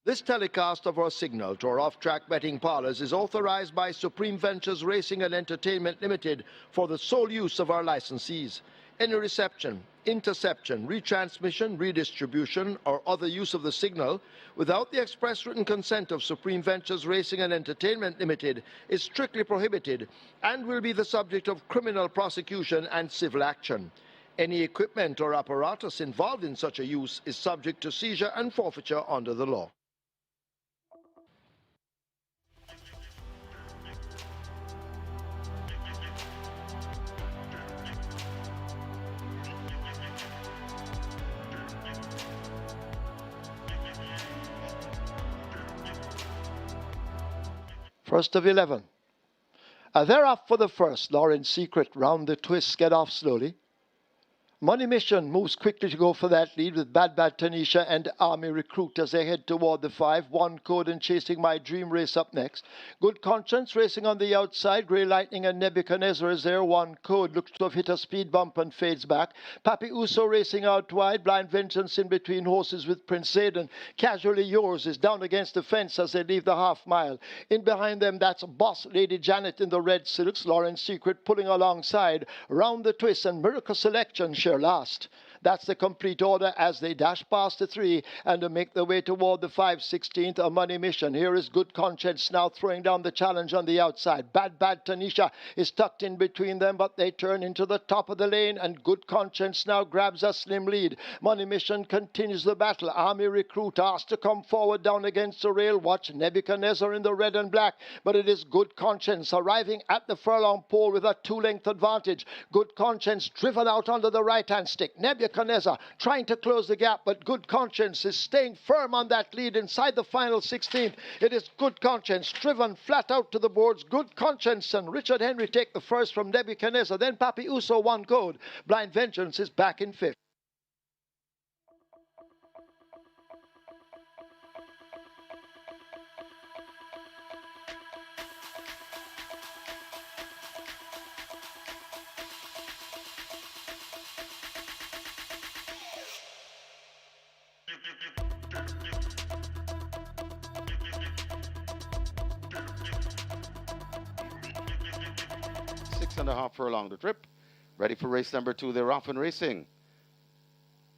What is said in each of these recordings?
This telecast of our signal to our off-track betting parlors is authorized by Supreme Ventures Racing and Entertainment Limited for the sole use of our licensees. Any reception, interception, retransmission, redistribution, or other use of the signal without the express written consent of Supreme Ventures Racing and Entertainment Limited is strictly prohibited and will be the subject of criminal prosecution and civil action. Any equipment or apparatus involved in such a use is subject to seizure and forfeiture under the law. First of 11. They're off for the first. Lawrence Secret round the twist, get off slowly. Money Mission moves quickly to go for that lead with Bad Tanisha and Army Recruit as they head toward the 5. One Code and Chasing My Dream Race up next. Good Conscience racing on the outside. Grey Lightning and Nebuchadnezzar is there. One Code looks to have hit a speed bump and fades back. Papi Uso racing out wide. Blind Vengeance in between horses with Prince Aiden. Casually Yours is down against the fence as they leave the half mile. In behind them, that's Boss Lady Janet in the red silks. Lawrence Secret pulling alongside. Round the twist and Miracle Selection last. That's the complete order as they dash past the 3 and make their way toward the 5/16th, a Money Mission. Here is Good Conscience now throwing down the challenge on the outside. Bad Tanisha is tucked in between them, but they turn into the top of the lane and Good Conscience now grabs a slim lead. Money Mission continues the battle. Army Recruit asked to come forward down against the rail. Watch Nebuchadnezzar in the red and black, but it is Good Conscience arriving at the furlong pole with a 2-length advantage. Good Conscience driven out under the right-hand stick. Nebuchadnezzar trying to close the gap, but Good Conscience is staying firm on that lead inside the final 16th. It is Good Conscience driven flat out to the boards. Good Conscience and Richard Henry take the first from Nebuchadnezzar. Then Papi Uso, One Code. Blind Vengeance is back in 5th. And a half furlong the trip. Ready for race number 2. They're off and racing.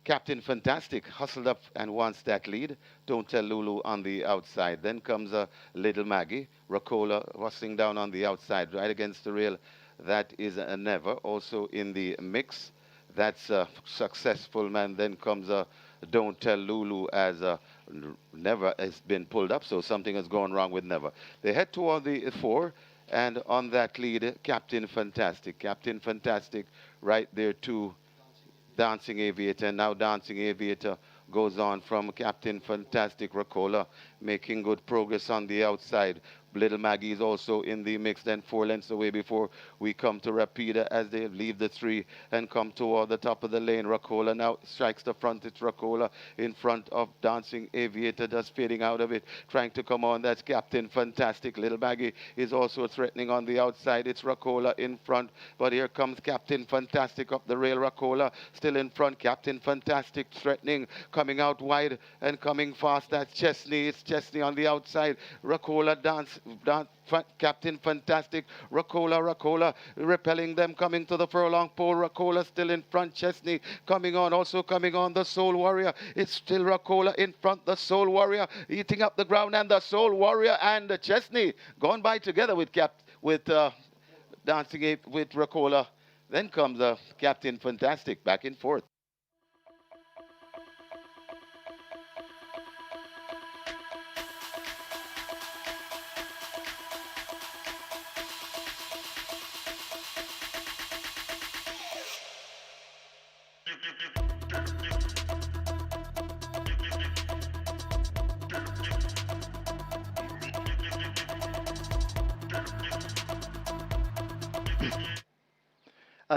Captain Fantastic hustled up and wants that lead. Don't Tell Lulu on the outside. Then comes a Little Maggie. Racola rustling down on the outside, right against the rail. That is a Never. Also in the mix. That's a Successful Man. Then comes a Don't Tell Lulu as a Never has been pulled up. So something has gone wrong with Never. They head toward the 4. And on that lead, Captain Fantastic. Captain Fantastic right there to Dancing Aviator. And now Dancing Aviator goes on from Captain Fantastic. Racola making good progress on the outside. Little Maggie is also in the mix, then 4 lengths away before we come to Rapida as they leave the 3 and come toward the top of the lane. Racola now strikes the front. It's Racola in front of Dancing Aviator, just fading out of it, trying to come on. That's Captain Fantastic. Little Maggie is also threatening on the outside. It's Racola in front, but here comes Captain Fantastic up the rail. Racola still in front. Captain Fantastic threatening, coming out wide and coming fast. That's Chesney. It's Chesney on the outside. Racola Captain Fantastic. Racola repelling them, coming to the furlong pole. Racola still in front. Chesney coming on, also coming on. The Soul Warrior. It's still Racola in front. The Soul Warrior eating up the ground, and the Soul Warrior and the Chesney gone by together with Dancing Ape with Racola. Then comes the Captain Fantastic back and forth.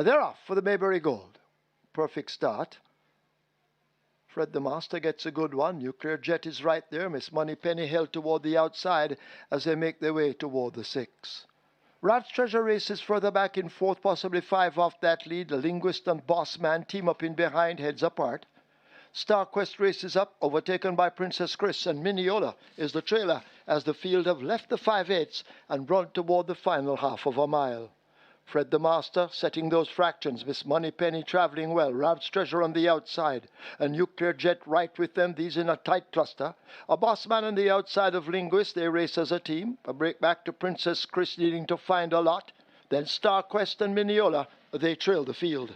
They're off for the Mayberry Gold. Perfect start. Fred the Master gets a good one. Nuclear Jet is right there. Miss Moneypenny held toward the outside as they make their way toward the 6. Rat's Treasure races further back in 4th, possibly 5 off that lead. The Linguist and Boss Man team up in behind, heads apart. Star Quest races up, overtaken by Princess Chris, and Mineola is the trailer as the field have left the 5/8 and run toward the final half of a mile. Fred the Master setting those fractions, Miss Moneypenny travelling well, Ralph's Treasure on the outside, a Nuclear Jet right with them, these in a tight cluster. A Boss Man on the outside of Linguist, they race as a team. A break back to Princess Chris needing to find a lot. Then Star Quest and Mineola, they trail the field.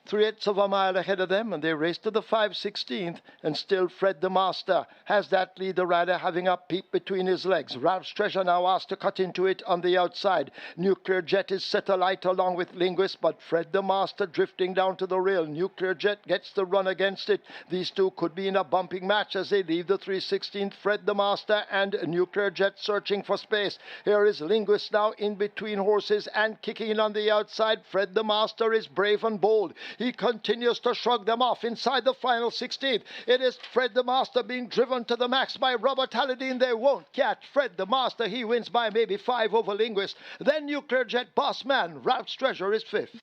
3/8 of a mile ahead of them, and they race to the 5/16, and still Fred the Master has that lead, the rider having a peep between his legs. Ralph's Treasure now asked to cut into it on the outside. Nuclear Jet is set alight along with Linguist, but Fred the Master drifting down to the rail. Nuclear Jet gets the run against it. These two could be in a bumping match as they leave the 3/16. Fred the Master and Nuclear Jet searching for space. Here is Linguist now in between horses and kicking in on the outside. Fred the Master is brave and bold. He continues to shrug them off inside the final 16th. It is Fred the Master being driven to the max by Robert Halladine. They won't catch Fred the Master. He wins by maybe 5 over Linguist. Then Nuclear Jet, Boss Man, Ralph's Treasure is 5th.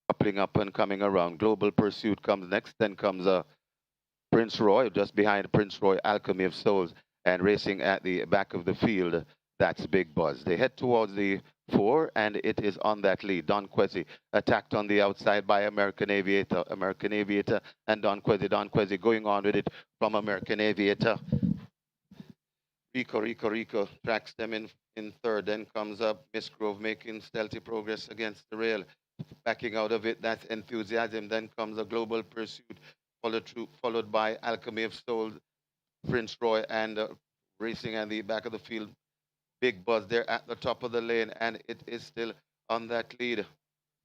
Coupling up and coming around. Global Pursuit comes next. Then comes Prince Roy, just behind Prince Roy, Alchemy of Souls, and racing at the back of the field. That's Big Buzz. They head towards the 4, and it is on that lead. Don Quezzy attacked on the outside by American Aviator. American Aviator and Don Quezzy. Don Quezzy going on with it from American Aviator. Rico tracks them in third. Then comes up Miss Grove making stealthy progress against the rail. Backing out of it, that's Enthusiasm. Then comes a Global Pursuit, followed by Alchemy of Soul, Prince Roy, and racing at the back of the field. Big Buzz there at the top of the lane, and it is still on that lead.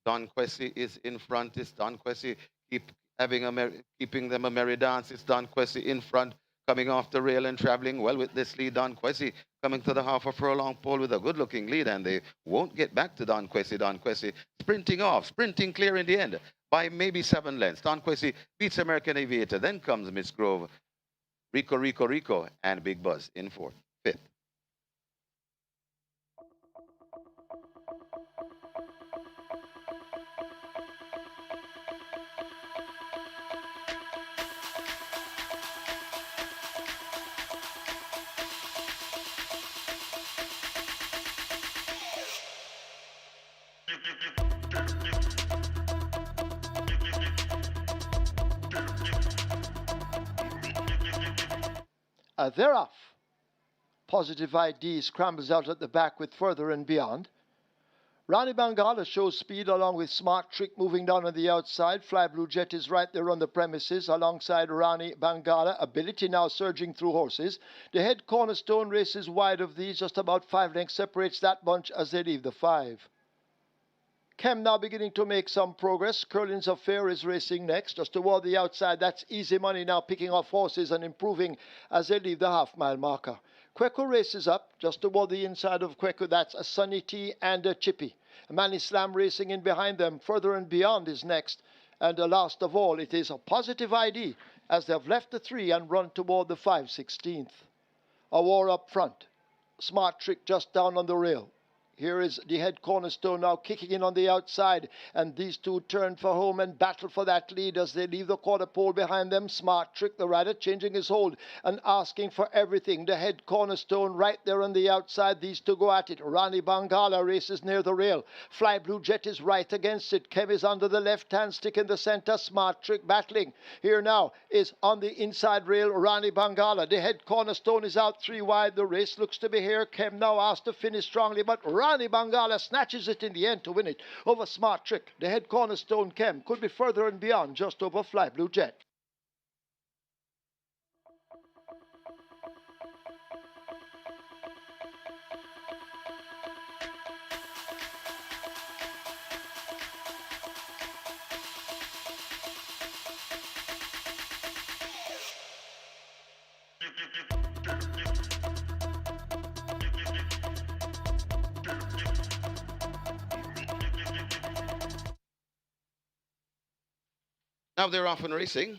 Don Quessy is in front. It's Don Quessy keeping them a merry dance. It's Don Quessy in front, coming off the rail and traveling well with this lead. Don Quessy coming to the half a furlong pole with a good-looking lead, and they won't get back to Don Quessy. Don Quessy sprinting clear in the end by maybe 7 lengths. Don Quessy beats American Aviator. Then comes Miss Grove, Rico, and Big Buzz in 4th, 5th. They're off. Positive ID scrambles out at the back with Further and Beyond. Rani Bangala shows speed along with Smart Trick moving down on the outside. Fly Blue Jet is right there on the premises alongside Rani Bangala. Ability now surging through horses. The head Cornerstone races wide of these. Just about 5 lengths separates that bunch as they leave the 5. Kem now beginning to make some progress. Curlin's Affair is racing next. Just toward the outside, that's Easy Money now picking off horses and improving as they leave the half-mile marker. Kweku races up. Just toward the inside of Kweku, that's a Sunny T and a Chippy. Manny Slam racing in behind them. Further and Beyond is next. And last of all, it is a Positive ID as they have left the 3 and run toward the 5/16. A War up front. Smart Trick just down on the rail. Here is the head Cornerstone now kicking in on the outside, and these two turn for home and battle for that lead as they leave the quarter pole behind them. Smart Trick, the rider, changing his hold and asking for everything. The head Cornerstone right there on the outside. These two go at it. Rani Bangala races near the rail. Fly Blue Jet is right against it. Kev is under the left-hand stick in the center. Smart Trick battling. Here now is on the inside rail Rani Bangala. The head Cornerstone is out 3 wide. The race looks to be here. Kev now asked to finish strongly, but Rani Bangala snatches it in the end to win it over Smart Trick. The head Cornerstone Kem could be Further and Beyond just over Fly Blue Jet. Now they're off and racing.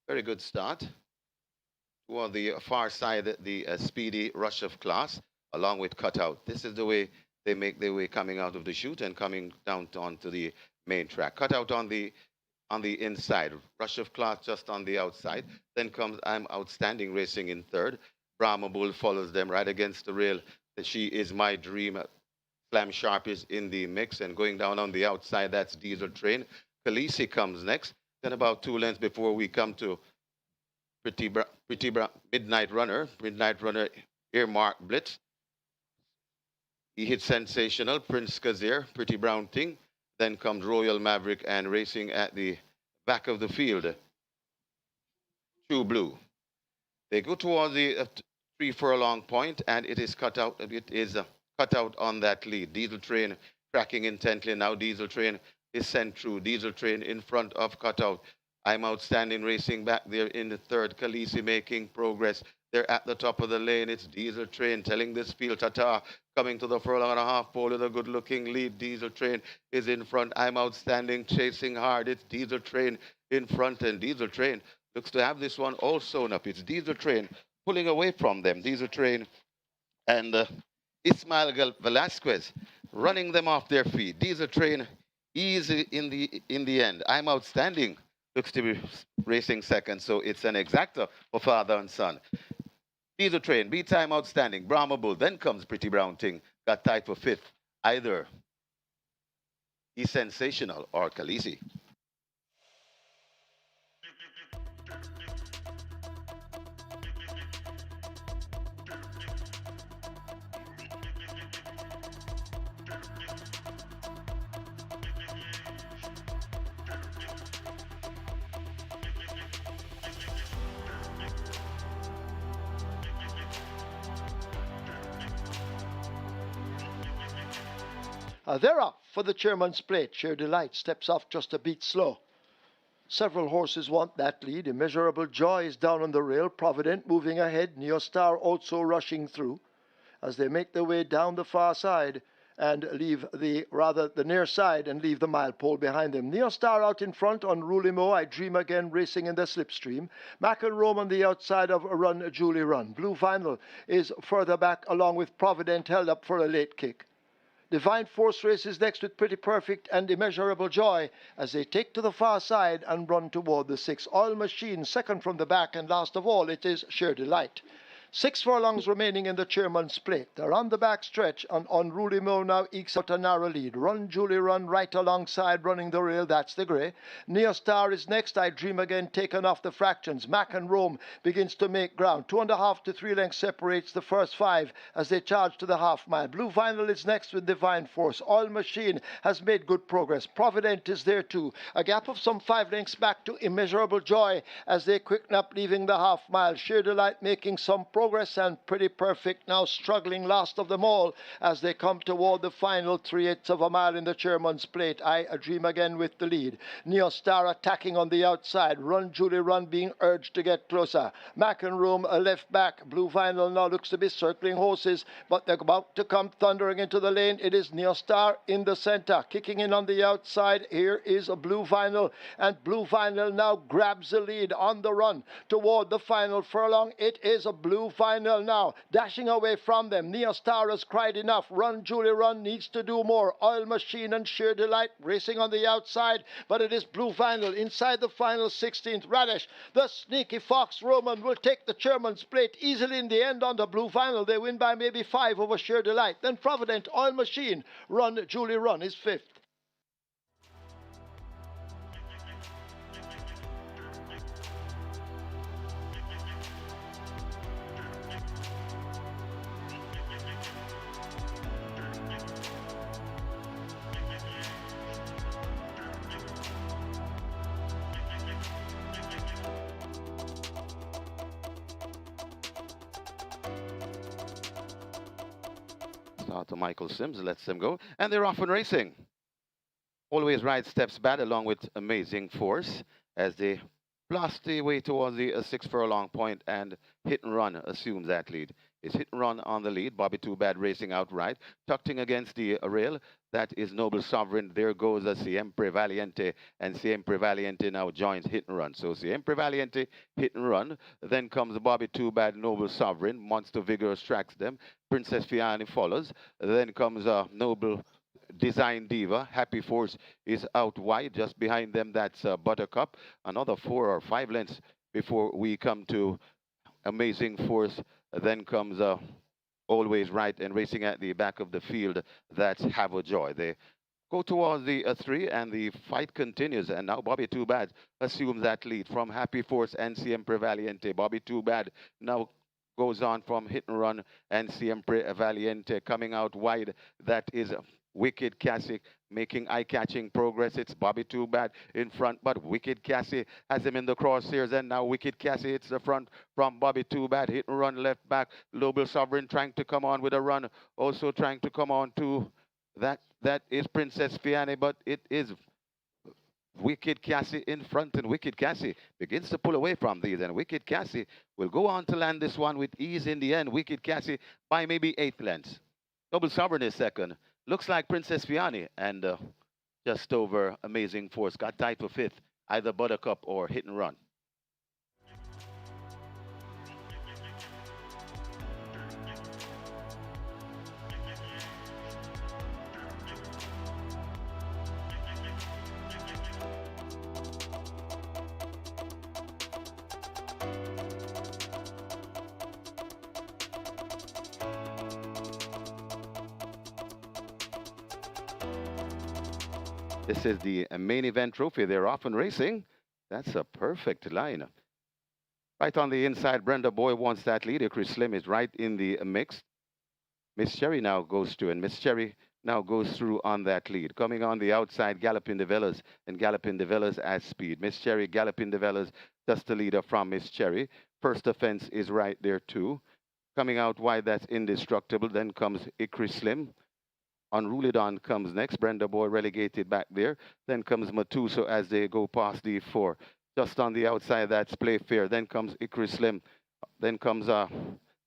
Very good start. Toward the far side, the speedy rush of class, along with cutout. This is the way they make their way coming out of the chute and coming down onto the main track. Cutout on the inside, rush of class just on the outside. Then comes I'm Outstanding Racing in third. Brahma Bull follows them right against the rail. She Is My Dream. Slam Sharp is in the mix, and going down on the outside, that's Diesel Train. Khaleesi comes next. Then about 2 lengths before we come to Midnight Runner. Midnight Runner earmark Blitz. He hits Sensational, Prince Kazir, Pretty Brown Thing. Then comes Royal Maverick, and racing at the back of the field, True Blue. They go towards the 3 furlong point, and it is cut out. It is cut out on that lead. Diesel Train tracking intently now. Diesel Train is sent through. Diesel Train in front of cutout. I'm Outstanding Racing back there in the third. Khaleesi making progress. They're at the top of the lane. It's Diesel Train telling this field ta-ta. Coming to the furlong and a half pole with a good-looking lead. Diesel Train is in front. I'm Outstanding chasing hard. It's Diesel Train in front, and Diesel Train looks to have this one all sewn up. It's Diesel Train pulling away from them. Diesel Train and Ismael Velasquez running them off their feet. Diesel Train easy in the end. I'm Outstanding looks to be racing second, so it's an exacta for father and son. Diesel Train beats I'm Outstanding. Brahma Bull, then comes Pretty Brown Thing, got tied for fifth. Either he's Sensational or Khaleesi. They're off for the chairman's plate. Sheer Delight steps off just a bit slow. Several horses want that lead. Immeasurable Joy is down on the rail. Provident moving ahead. Neostar also rushing through as they make their way down the far side and leave the near side and leave the mile pole behind them. Neostar out in front. Unruly Mo, I Dream Again racing in the slipstream. Mac and Rome on the outside of Run Julie Run. Blue Vinyl is further back along with Provident held up for a late kick. Divine Force races next with Pretty Perfect and Immeasurable Joy as they take to the far side and run toward the 6. Oil Machine second from the back, and last of all it is Sheer Delight. 6 furlongs remaining in the chairman's plate. They're on the back stretch, and Unruly Mo now ekes out a narrow lead. Run Julie Run right alongside running the rail, that's the grey. Neostar is next. I Dream Again taken off the fractions. Mac and Rome begins to make ground. 2.5 to 3 lengths separates the first 5 as they charge to the half mile. Blue Vinyl is next with Divine Force. Oil Machine has made good progress. Provident is there too. A gap of some 5 lengths back to Immeasurable Joy as they quicken up, leaving the half mile. Sheer Delight making some progress, and Pretty Perfect now struggling last of them all as they come toward the final 3/8 of a mile in the chairman's plate. I Dream Again with the lead. Neostar attacking on the outside. Run Julie Run being urged to get closer. Mac and Room a left back. Blue Vinyl now looks to be circling horses, but they're about to come thundering into the lane. It is Neostar in the center, kicking in on the outside. Here is a Blue Vinyl, and Blue Vinyl now grabs the lead on the run toward the final furlong. It is a Blue Vinyl now dashing away from them. Neostar has cried enough. Run Julie Run needs to do more. Oil Machine and Sheer Delight racing on the outside, but it is Blue Vinyl inside the final 16th. Radish, the sneaky Fox Roman, will take the chairman's plate easily in the end on the Blue Vinyl. They win by maybe 5 over Sheer Delight. Then Provident, Oil Machine, Run Julie Run is 5th. Start to Michael Sims, lets them go, and they're off and racing. Always Right steps back along with Amazing Force as they blast the way towards the 6 furlong point, and Hit and Run assumes that lead. It's Hit and Run on the lead. Bobby Too Bad racing outright, tucked in against the rail. That is Noble Sovereign. There goes a Siempre Valiente, and Siempre Valiente now joins Hit and Run. So Siempre Valiente, Hit and Run. Then comes Bobby Too Bad, Noble Sovereign. Monster Vigorous tracks them. Princess Fiani follows. Then comes Noble Design Diva. Happy Force is out wide. Just behind them, that's Buttercup. Another 4 or 5 lengths before we come to Amazing Force. Then comes Always Right, and racing at the back of the field, that's Have a Joy. They go towards the 3, and the fight continues. And now Bobby Too Bad assumes that lead from Happy Force and Siempre Valiente. Bobby Too Bad now goes on from Hit and Run and Siempre Valiente. Coming out wide, that is Wicked Cassie making eye-catching progress. It's Bobby Too Bad in front, but Wicked Cassie has him in the crosshairs, and now Wicked Cassie hits the front from Bobby Too Bad. Hit and Run left back. Noble Sovereign trying to come on with a run, also trying to come on too. That is Princess Fiani, but it is Wicked Cassie in front, and Wicked Cassie begins to pull away from these, and Wicked Cassie will go on to land this one with ease in the end. Wicked Cassie by maybe 8 lengths. Noble Sovereign is second. Looks like Princess Fiani, and just over Amazing Force got tied for 5th, either Buttercup or Hit and Run. This is the main event trophy. They're often racing. That's a perfect line. Right on the inside, Brenda Boy wants that lead. Chris Slim is right in the mix. Miss Cherry now goes to, and Miss Cherry now goes through on that lead. Coming on the outside, Galloping the Villas, and Galloping the Villas at speed. Miss Cherry, Galloping the Villas, just the leader from Miss Cherry. First offense is right there too. Coming out wide, that's Indestructible. Then comes Ikri Slim. Unruly Dawn comes next. Brenda Boy relegated back there. Then comes Matuso as they go past the 4. Just on the outside, that's Playfair. Then comes Ikri Slim. Then comes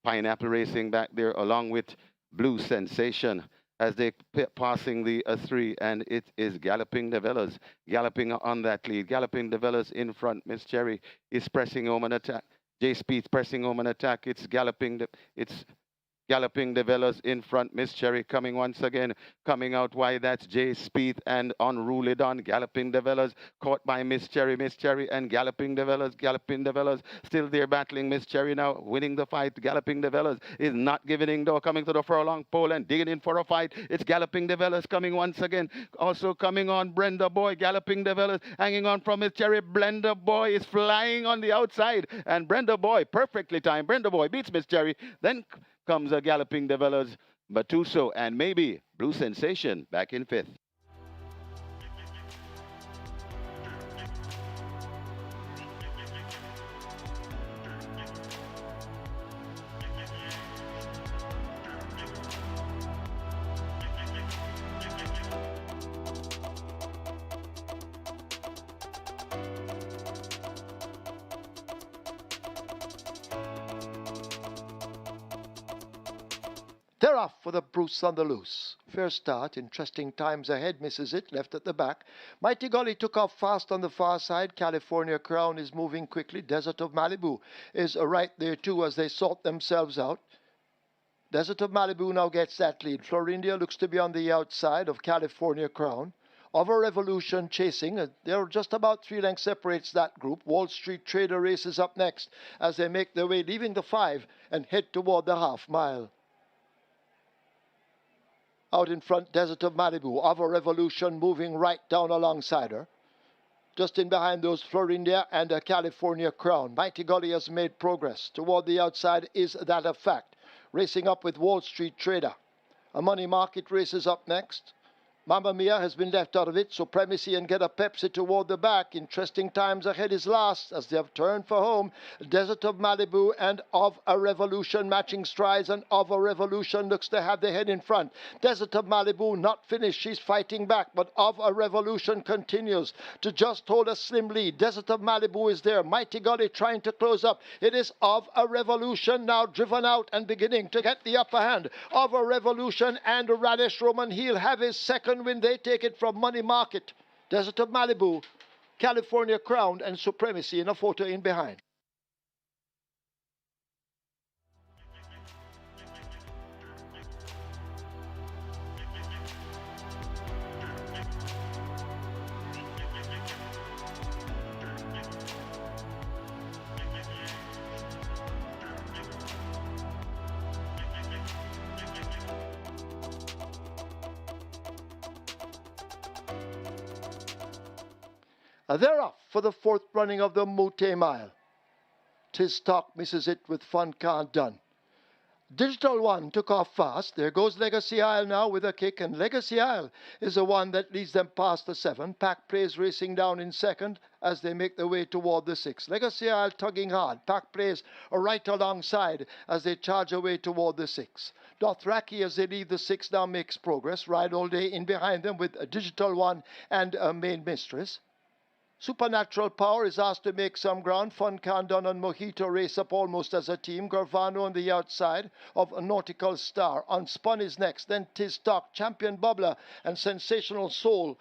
Pineapple Racing back there along with Blue Sensation as they passing the 3. And it is Galloping the Villas. Galloping on that lead. Galloping the Villas in front. Miss Cherry is pressing home an attack. J Speed's pressing home an attack. It's Galloping the Villas in front. Miss Cherry coming once again. Coming out wide, that's J Speed and Unruly Dawn. Galloping the Villas caught by Miss Cherry. Miss Cherry and Galloping the Villas. Galloping the Villas still there battling. Miss Cherry now winning the fight. Galloping the Villas is not giving in though. Coming to the furlong pole and digging in for a fight. It's Galloping the Villas coming once again. Also coming on Brenda Boy. Galloping the Villas hanging on from Miss Cherry. Brenda Boy is flying on the outside, and Brenda Boy perfectly timed. Brenda Boy beats Miss Cherry. Then comes a Galloping the Villas, Matuso, and maybe Blue Sensation back in 5th. They're off for the Bruceontheloose. Fair start, interesting times ahead, misses it, left at the back. Mighty Gully took off fast on the far side. California Crown is moving quickly. Desert of Malibu is right there too as they sort themselves out. Desert of Malibu now gets that lead. Florindia looks to be on the outside of California Crown. Over Revolution chasing. They're just about 3 lengths separates that group. Wall Street Trader races up next as they make their way, leaving the 5 and head toward the half mile. Out in front, Desert of Malibu. Over Revolution moving right down alongside her. Just in behind those, Florindia and a California Crown. Mighty Gully has made progress. Toward the outside, is that a fact? Racing up with Wall Street Trader. A Money Market races up next. Mamma Mia has been left out of it. Supremacy and Get a Pepsi toward the back. Interesting times ahead is last as they have turned for home. Desert of Malibu and Of a Revolution matching strides, and Of a Revolution looks to have the head in front. Desert of Malibu not finished. She's fighting back, but Of a Revolution continues to just hold a slim lead. Desert of Malibu is there. Mighty Golly trying to close up. It is Of a Revolution now driven out and beginning to get the upper hand. Of a Revolution and Radish Roman. He'll have his second win. They take it from Money Market. Desert of Malibu, California Crown, and Supremacy in a photo in behind. They're off for the fourth running of the Mouttet Mile. Tis Talk misses it with Fun Can't Done. Digital One took off fast. There goes Legacy Isle now with a kick, and Legacy Isle is the one that leads them past the 7. Pack Plays racing down in second as they make their way toward the 6. Legacy Isle tugging hard. Pack Plays are right alongside as they charge away toward the 6. Dothraki, as they leave the 6, now makes progress. Ride All Day in behind them with a Digital One and a Main Mistress. Supernatural Power is asked to make some ground. Fun Can Done and Mojito race up almost as a team. Garvano on the outside of a Nautical Star. Unspun is next. Then Tis Talk, Champion Bubbler, and Sensational Soul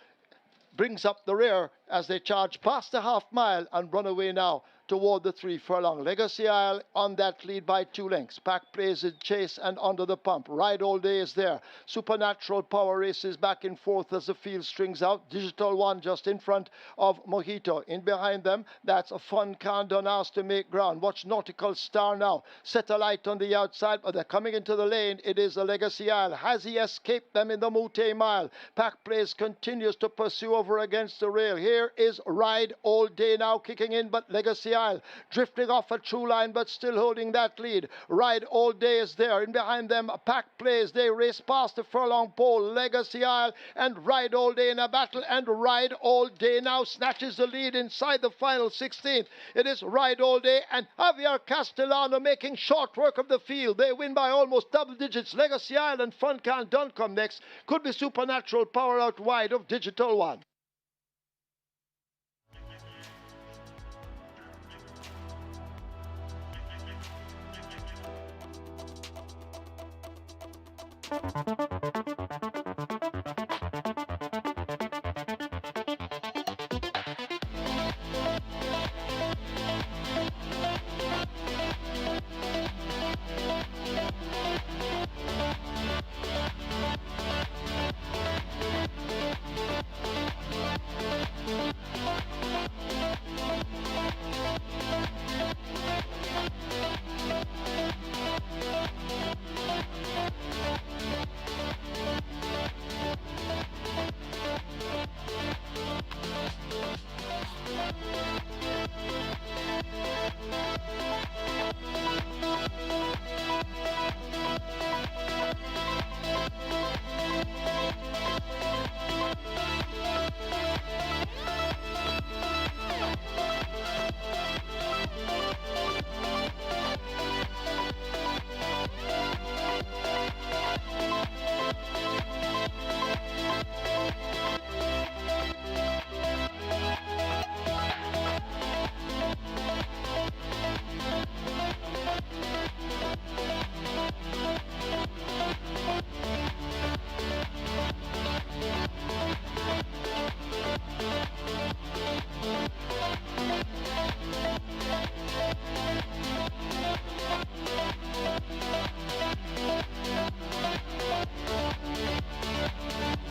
brings up the rear as they charge past the half mile and run away now toward the 3 furlong. Legacy Isle on that lead by 2 lengths. Pack Plays in chase and under the pump. Ride All Day is there. Supernatural Power races back and forth as the field strings out. Digital One just in front of Mojito. In behind them, that's a Fun Can Done asked to make ground. Watch Nautical Star now. Set a light on the outside, but they're coming into the lane. It is a Legacy Isle. Has he escaped them in the Mouttet Mile? Pack Plays continues to pursue over against the rail. Here is Ride All Day now kicking in, but Legacy Isle drifting off a true line but still holding that lead. Ride All Day is there. In behind them, Pack Plays. They race past the furlong pole. Legacy Isle and Ride All Day in a battle, and Ride All Day now snatches the lead inside the final 16th. It is Ride All Day and Javier Castellano making short work of the field. They win by almost double digits. Legacy Isle and Fun Can Done come next. Could be Supernatural Power out wide of Digital One.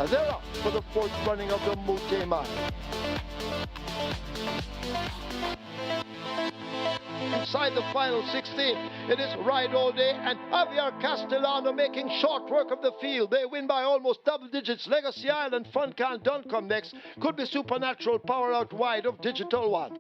They're up for the fourth running of the Mouttet Mile. Inside the final 16, it is Ride All Day and Javier Castellano making short work of the field. They win by almost double digits. Legacy Isle and Fun Can Done come next. Could be Supernatural Power out wide of Digital One.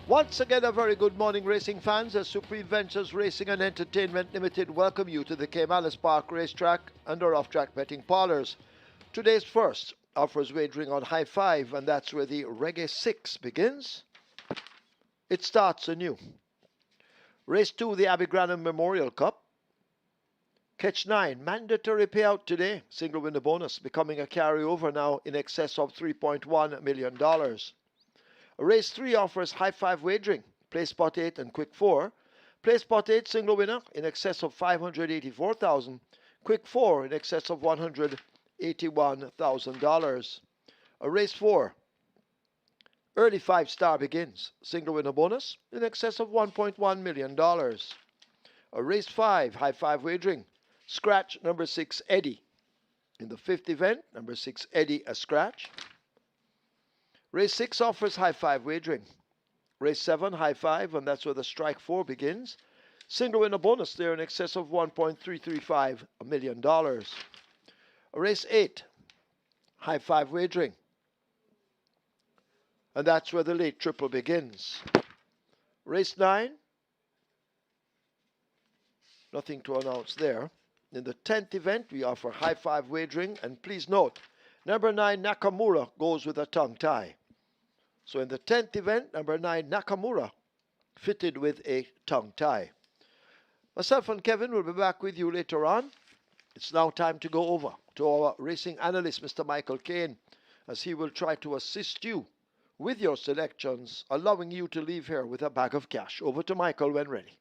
Once again, a very good morning, racing fans. As Supreme Ventures Racing and Entertainment Limited welcome you to the Caymanas Park Racetrack and our off-track betting parlors. Today's first offers wagering on high five, and that's where the Reggae 6 begins. It starts anew. Race 2, the Abbie Grannum Memorial Cup. Catch 9, mandatory payout today. Single winner bonus, becoming a carryover now in excess of $3.1 million. Race 3 offers high five wagering. Play spot 8 and quick 4. Play spot 8 single winner in excess of $584,000. Quick 4 in excess of $181,000. Race 4. Early 5-star begins. Single winner bonus in excess of $1.1 million. Race 5. High five wagering. Scratch number 6 Eddie. In the 5th event, number 6 Eddie a scratch. Race 6 offers high five wagering. Race 7, high five, and that's where the strike 4 begins. Single winner bonus there in excess of $1.335 million. Race 8, high five wagering. And that's where the late triple begins. Race 9, nothing to announce there. In the 10th event, we offer high five wagering, and please note, number 9, Nakamura, goes with a tongue tie. So in the 10th event, number 9, Nakamura, fitted with a tongue tie. Myself and Kevin will be back with you later on. It's now time to go over to our racing analyst, Mr. Michael Kane, as he will try to assist you with your selections, allowing you to leave here with a bag of cash. Over to Michael when ready.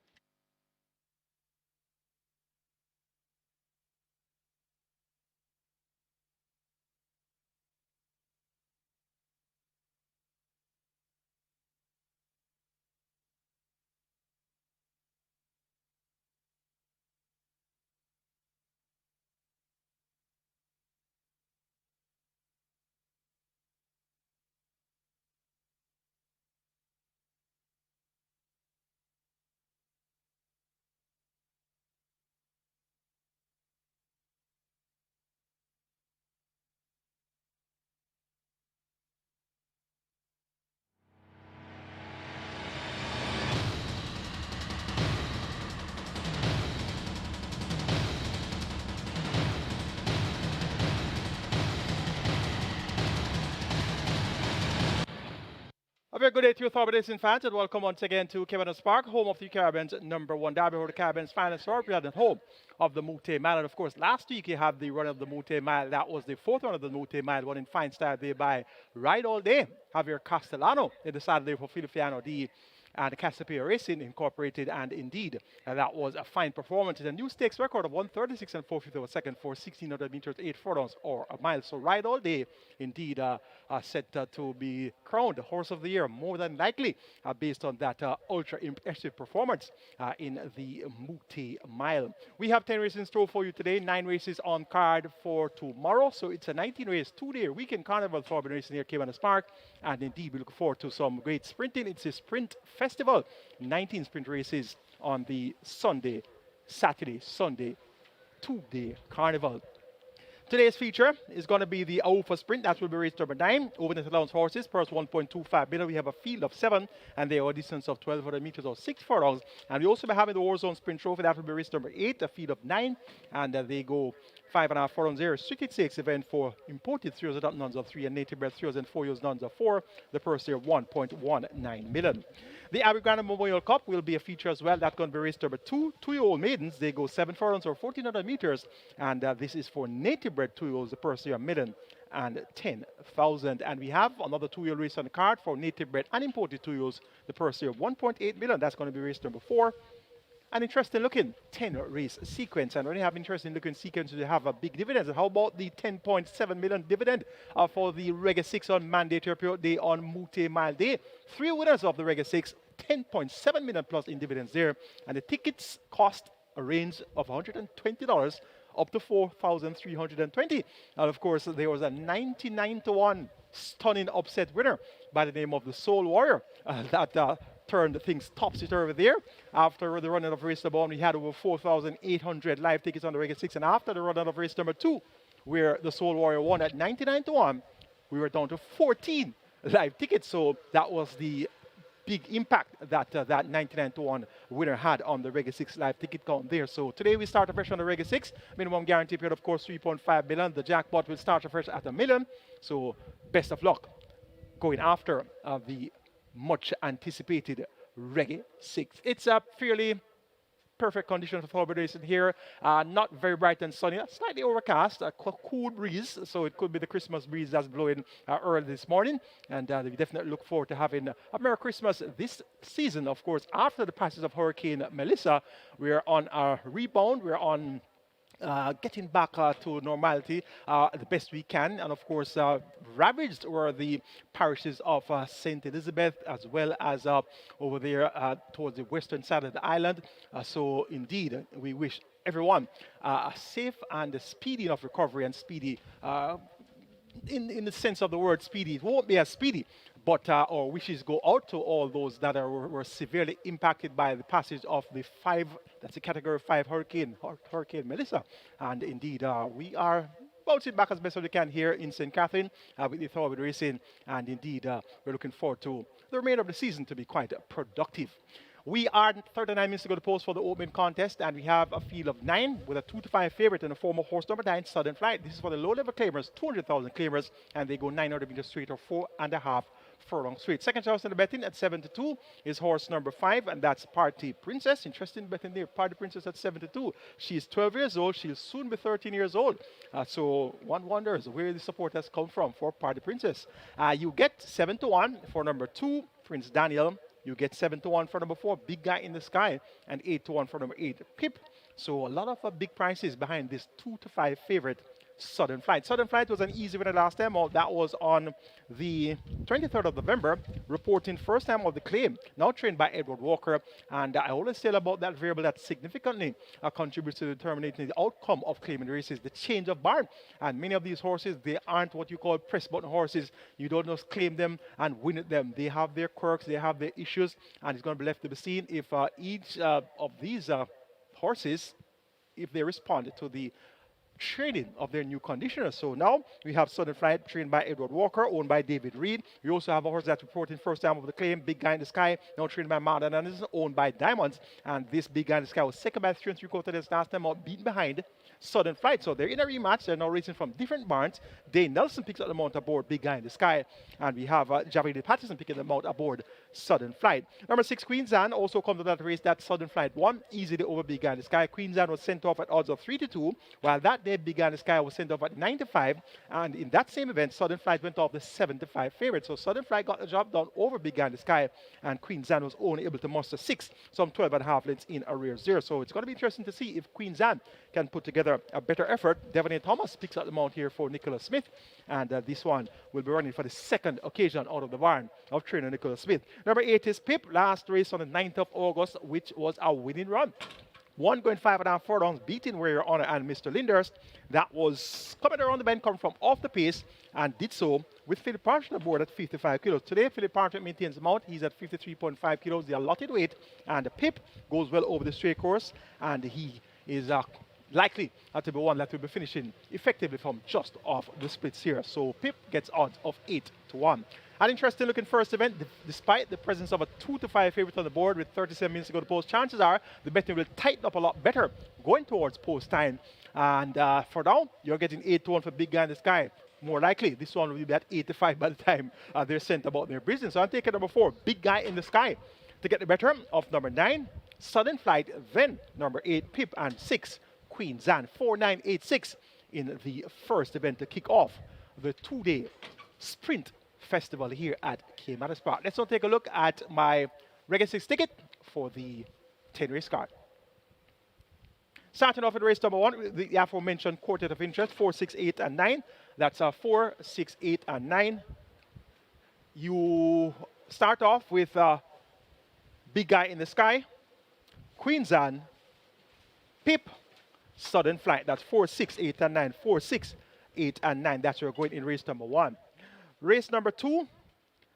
A very good day to you, Thorpe Racing fans, and welcome once again to Caymanas Park, home of the Caribbean's #1 derby, where the Caribbean's finest represented home of the Mouttet Mile. And of course, last week you had the run of the Mouttet Mile. That was the 4th run of the Mouttet Mile, won in fine style there by Ride All Day, Javier Castellano, in the Saturday for Filipiano D and Cassiopeia Racing Incorporated, and indeed that was a fine performance. It's a new stakes record of 136 and 450 over second for 1600 meters, 8 furlongs or a mile. So Ride All Day indeed set to be crowned the horse of the year, more than likely, based on that ultra impressive performance in the Mouttet Mile. We have 10 races in store for you today, 9 races on card for tomorrow. So it's a 19 race, 2-day weekend carnival for racing here at Caymanas Park, and indeed we look forward to some great sprinting. It's a sprint festival, 19 sprint races on the Sunday, Saturday, Sunday, 2-day carnival. Today's feature is going to be the Awfoh Sprint. That will be race number 9. Over the allowance horses, purse 1.25 million. We have a field of 7, and they are a distance of 1,200 meters or 6 furlongs. And we also be having the Warzone Sprint Trophy. That will be race number 8, a field of 9, and they go 5.5 furlongs there. Restricted stakes event for imported 3 years nuns of 3 and native bred 3 years and 4 years nuns of 4. The purse there 1.19 million. The Abbie Grannum Memorial Cup will be a feature as well. That's going to be race number 2. 2-year-old maidens. They go 7 furlongs or 1,400 meters. And this is for native bred 2-year-olds. The purse here $1,010,000. And we have another 2-year race on the card for native bred and imported 2-year-olds. The purse here $1.8 million. That's going to be race number 4. An interesting looking 10 race sequence, and when you have interesting looking sequences, you have a big dividend. How about the 10.7 million dividend for the Reggae 6 on mandatory period day on Mouttet Mile Day? 3 winners of the Reggae 6, 10.7 million plus in dividends there, and the tickets cost a range of $120 up to $4,320. And of course, there was a 99-1 stunning upset winner by the name of the Soul Warrior that turned things topsy-turvy there. After the running of race number 1, we had over 4,800 live tickets on the Reggae 6, and after the running of race number 2, where the Soul Warrior won at 99-1, we were down to 14 live tickets. So that was the big impact that that 99-1 winner had on the Reggae 6 live ticket count there. So today we start afresh on the Reggae 6. Minimum guarantee period, of course, 3.5 million. The jackpot will start afresh at $1 million. So best of luck going after the much anticipated Reggae 6. It's a fairly perfect condition for forward racing here. Not very bright and sunny, slightly overcast, a cool breeze, so it could be the Christmas breeze that's blowing early this morning. And we definitely look forward to having a Merry Christmas this season. Of course, after the passage of Hurricane Melissa, we're on a rebound. We're on getting back to normality the best we can. And of course, ravaged were the parishes of St. Elizabeth as well as over there towards the western side of the island. So indeed, we wish everyone a safe and speedy enough recovery and speedy in the sense of the word speedy. It won't be as speedy, but our wishes go out to all those that were severely impacted by the passage of the that's a Category 5 Hurricane Melissa. And indeed, we are bouncing back as best as we can here in St. Catherine with the Thoroughbred Racing. And indeed, we're looking forward to the remainder of the season to be quite productive. We are 39 minutes to go to post for the opening contest, and we have a field of 9 with a 2-5 favorite in the form of horse number 9, Southern Flight. This is for the low-level claimers, 200,000 claimers, and they go 900 meters straight or 4.5 furlong straight. Second choice in the betting at 7-2 is horse number 5, and that's Party Princess. Interesting betting there. Party Princess at 7-2. She's 12 years old. She'll soon be 13 years old. So one wonders where the support has come from for Party Princess. You get 7-1 for number 2, Prince Daniel. You get 7-1 for number 4, Big Guy in the Sky, and 8-1 for number 8, Pip. So a lot of big prices behind this 2-5 favorite, Southern Flight. Southern Flight was an easy winner last time out. That was on the 23rd of November, reporting first time of the claim, now trained by Edward Walker. And I always tell about that variable that significantly contributes to determining the outcome of claiming races, the change of barn. And many of these horses, they aren't what you call press button horses. You don't just claim them and win at them. They have their quirks, they have their issues, and it's going to be left to be seen if each of these horses, if they respond to the training of their new conditioner. So now we have Southern Flight trained by Edward Walker, owned by David Reed. We also have a horse that's reporting first time of the claim, Big Guy in the Sky, now trained by Maiden, and is owned by Diamonds. And this Big Guy in the Sky was second by 3 3/4 this last time out, beaten behind Southern Flight. So they're in a rematch. They're now racing from different barns. Dane Nelson picks up the mount aboard Big Guy in the Sky, and we have Javide Patterson picking the mount aboard Southern Flight. Number 6, Queen's Anne, also comes to that race that Southern Flight won easily over Big Guy in the Sky. Queen's Anne was sent off at odds of 3-2, while that day Big Guy in the Sky was sent off at 9-5, and in that same event, Southern Flight went off the 7-5 favorite. So Southern Flight got the job done over Big Guy in the Sky, and Queen's Anne was only able to muster 6, some 12.5 lengths in arrears there. So it's going to be interesting to see if Queen's Anne can put together a better effort. Devon A. Thomas picks up the mount here for Nicholas Smith, and this one will be running for the second occasion out of the barn of trainer Nicholas Smith. Number 8 is Pip, last race on the 9th of August, which was a winning run. 1 going 5.5 furlongs, beating Warrior Honor and Mr. Linders. That was coming around the bend, coming from off the pace, and did so with Philip Parchment aboard at 55 kilos. Today, Philip Parchment maintains the mount. He's at 53.5 kilos, the allotted weight, and the Pip goes well over the straight course, and he is likely to be one that will be finishing effectively from just off the splits here. So Pip gets odds of 8-1. An interesting looking first event, despite the presence of a 2-5 favorite on the board with 37 minutes to go to post. Chances are the betting will tighten up a lot better going towards post time. And for now, you're getting 8-1 for Big Guy in the Sky. More likely, this one will be at 85 by the time they're sent about their business. So I'm taking number 4, Big Guy in the Sky, to get the better of number 9, Southern Flight, then number 8, Pip, and 6, Queen's Anne. 4-9-8-6 in the first event to kick off the 2-day sprint festival here at Caymanas Park. Let's now take a look at my Reggae 6 ticket for the 10 race card. Starting off at race number 1, the aforementioned quartet of interest, 4, 6, 8, and 9. That's 4, 6, 8, and 9. You start off with Big Guy in the Sky, Queen's Anne, Pip, Southern Flight. That's 4, 6, 8, and 9. 4, 6, 8, and 9. That's where we're going in race number 1. Race number 2,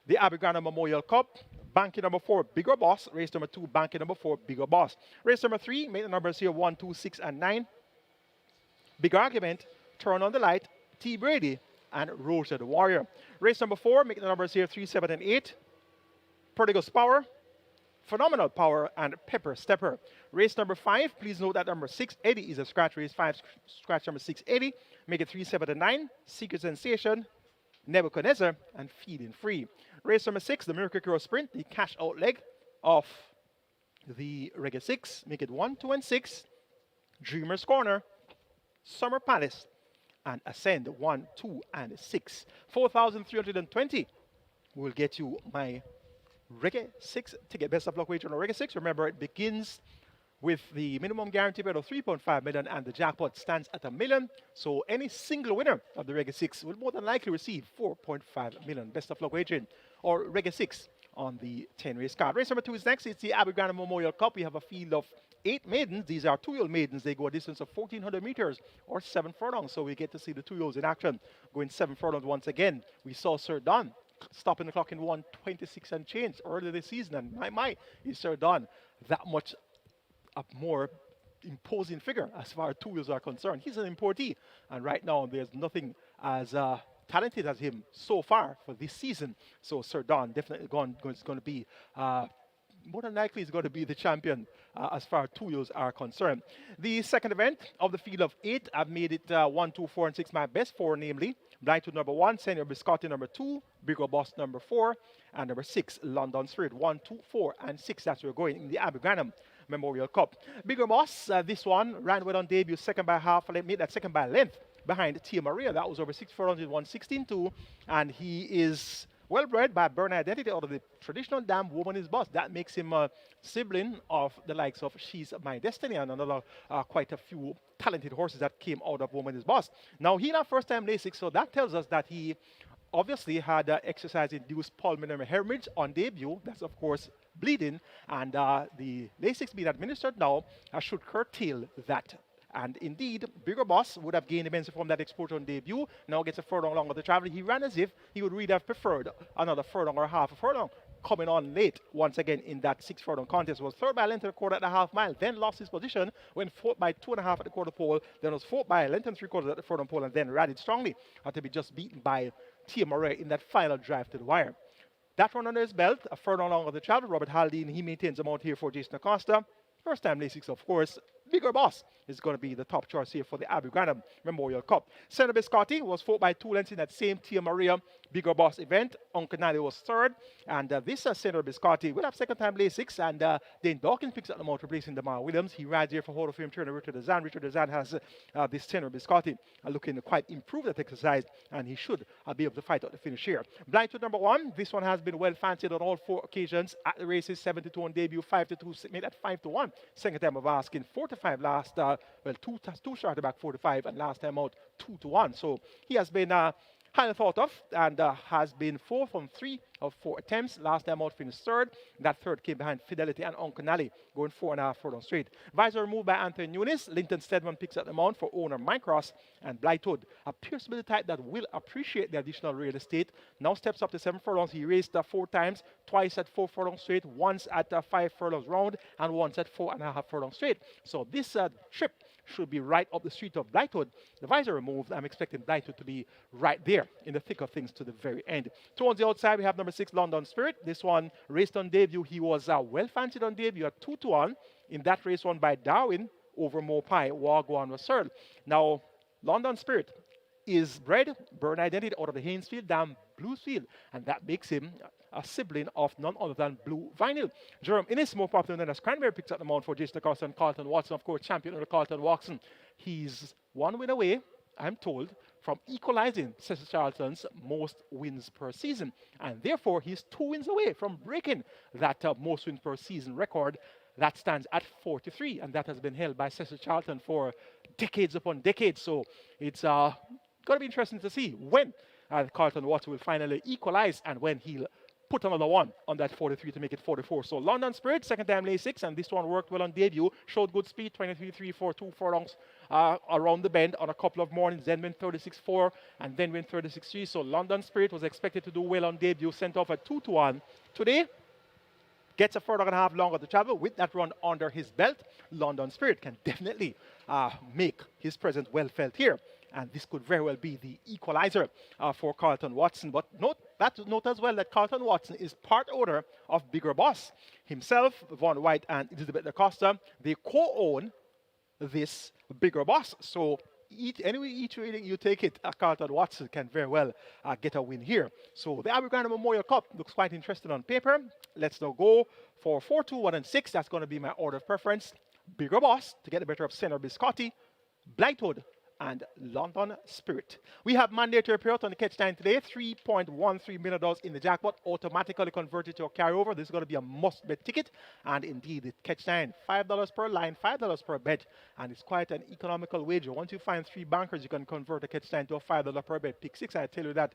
the Abbie Grannum Memorial Cup. Banking number 4, Bigger Boss. Race number 2, banking number 4, Bigger Boss. Race number 3, make the numbers here 1, 2, 6, and 9. Big Argument, Turn on the Light, T. Brady, and Rosa the Warrior. Race number 4, make the numbers here 3, 7, and 8. Prodigal's Power, Phenomenal Power, and Pepper Stepper. Race number 5, please note that number 6, Eddie, is a scratch. Race 5, scratch number 6, Eddie. Make it 3, 7, and 9. Secret Sensation, Nebuchadnezzar, and Feeding Free. Race number 6, the Miracle Cure Sprint, the cash out leg of the Reggae 6. Make it 1, 2, and 6. Dreamer's Corner, Summer Palace, and Ascend 1, 2, and 6. 4,320 will get you my Reggae 6 ticket. Best of luck wager on Reggae 6. Remember, it begins with the minimum guarantee bet of 3.5 million and the jackpot stands at $1 million. So any single winner of the Reggae 6 will more than likely receive 4.5 million. Best of luck wagering or Reggae 6 on the 10 race card. Race number 2 is next. It's the Abbie Grannum Memorial Cup. We have a field of 8 maidens. These are 2-year-old maidens. They go a distance of 1,400 meters or 7 furlongs. So we get to see the 2-year-olds in action going 7 furlongs once again. We saw Sir Don stopping the clock in 1:26 and change earlier this season. And is Sir Don that much a more imposing figure as far as 2-year-olds are concerned. He's an importee. And right now there's nothing as talented as him so far for this season. So Sir Don definitely going to be more than likely is going to be the champion as far as 2-year-olds are concerned. The second event of the field of 8, I've made it 1, 2, 4, and 6 my best 4, namely Blightwood number 1, Senior Biscotti number 2, Bigger Boss number 4, and number 6, London Spirit. 1, 2, 4, and 6. That's where we're going in the Abbie Grannum Memorial Cup. Bigger Boss, this one ran well on debut, second by half, made that second by length behind Tia Maria. That was over 6 furlongs in 1:16.2, and he is well bred by Burn Identity out of the traditional Damn Woman is Boss. That makes him a sibling of the likes of She's My Destiny and another quite a few talented horses that came out of Woman is Boss. Now, he not first time Lasix, so that tells us that he obviously had exercise-induced pulmonary hemorrhage on debut. That's, of course, bleeding. And the Lasix being administered now should curtail that. And indeed, Bigger Boss would have gained immensely from that exposure on debut. Now gets a furlong longer to travel. He ran as if he would really have preferred another furlong or half a furlong. Coming on late once again in that 6 furlong contest. Was third by a length and a quarter at the half mile. Then lost his position. Went fourth by 2.5 at the quarter pole. Then was fourth by a length and 3/4 at the furlong pole. And then rallied strongly to be just beaten by Tia Maria in that final drive to the wire. That run under his belt, a furlong longer to travel. Robert Haldane, he maintains a mount here for Jason Acosta. First time Lasix, of course. Bigger Boss is going to be the top choice here for the Abbie Grannum Memorial Cup. Senator Biscotti was 4 by 2 lengths in that same Tia Maria Bigger Boss event. Uncle Nally was third. And this Senator Biscotti will have second time Lasix. And Dane Dawkins picks up the mount, replacing Damar Williams. He rides here for Hall of Fame trainer Richard Azan. Richard Azan has this Senator Biscotti looking quite improved at exercise. And he should be able to fight out the finish here. Blightwood number 1. This one has been well fancied on all 4 occasions at the races. 7-2 on debut, 5-2, made at 5-1. Second time of asking, 4-5 last, two started back 4-5, and last time out 2-1. So he has been highly thought of and has been 4 from 3 of 4 attempts. Last time out finished third. That third came behind Fidelity and Uncle Nally, going 4.5 furlongs straight. Visor removed by Anthony Nunes. Linton Stedman picks up the mount for owner Mycross, and Blightwood appears to be the type that will appreciate the additional real estate. Now steps up to 7 furlongs. He raced 4 times, twice at 4 furlongs straight, once at 5 furlongs round, and once at 4.5 furlongs straight. So this trip should be right up the street of Blightwood. The visor removed. I'm expecting Blightwood to be right there in the thick of things to the very end. Towards the outside, we have number 6, London Spirit. This one raced on debut. He was well fancied on debut at 2-1. In that race won by Darwin over Mopai. Wagwan was third. Now, London Spirit is bred, Burn Identity, out of the Haynesfield, Dam Bluesfield, and that makes him a sibling of none other than Blue Vinyl. Jerome Innes, more popular known as Cranberry, picks up the mount for Jason Acosta and Carlton Watson, of course, champion of the Carlton Watson. He's 1 win away, I'm told, from equalizing Cecil Charlton's most wins per season, and therefore he's 2 wins away from breaking that most wins per season record. That stands at 43, and that has been held by Cecil Charlton for decades upon decades. So it's going to be interesting to see when Carlton Watson will finally equalize and when he'll put another one on that 43 to make it 44. So London Spirit, second time Lasix, and this one worked well on debut. Showed good speed, 23.3 2 furlongs around the bend on a couple of mornings. Then went 36.4 and then went 36.3. So London Spirit was expected to do well on debut, sent off at 2-1. Today, gets a furlong and a half longer to travel. With that run under his belt, London Spirit can definitely make his presence well felt here. And this could very well be the equalizer for Carlton Watson. But note, that note as well that Carlton Watson is part owner of Bigger Boss. Himself, Von White and Elizabeth DaCosta, they co-own this Bigger Boss. So each way you take it, Carlton Watson can very well get a win here. So the Abbie Grannum Memorial Cup looks quite interesting on paper. Let's now go for 4, 2, 1, and 6. That's going to be my order of preference. Bigger Boss to get the better of Senor Biscotti, Blightwood, and London Spirit. We have mandatory payout on the catch 9 today. $3.13 million in the jackpot, automatically converted to a carryover. This is going to be a must-bet ticket. And indeed, the catch 9, $5 per line, $5 per bet. And it's quite an economical wager. Once you find 3 bankers, you can convert a catch 9 to a $5 per bet. Pick 6, I tell you that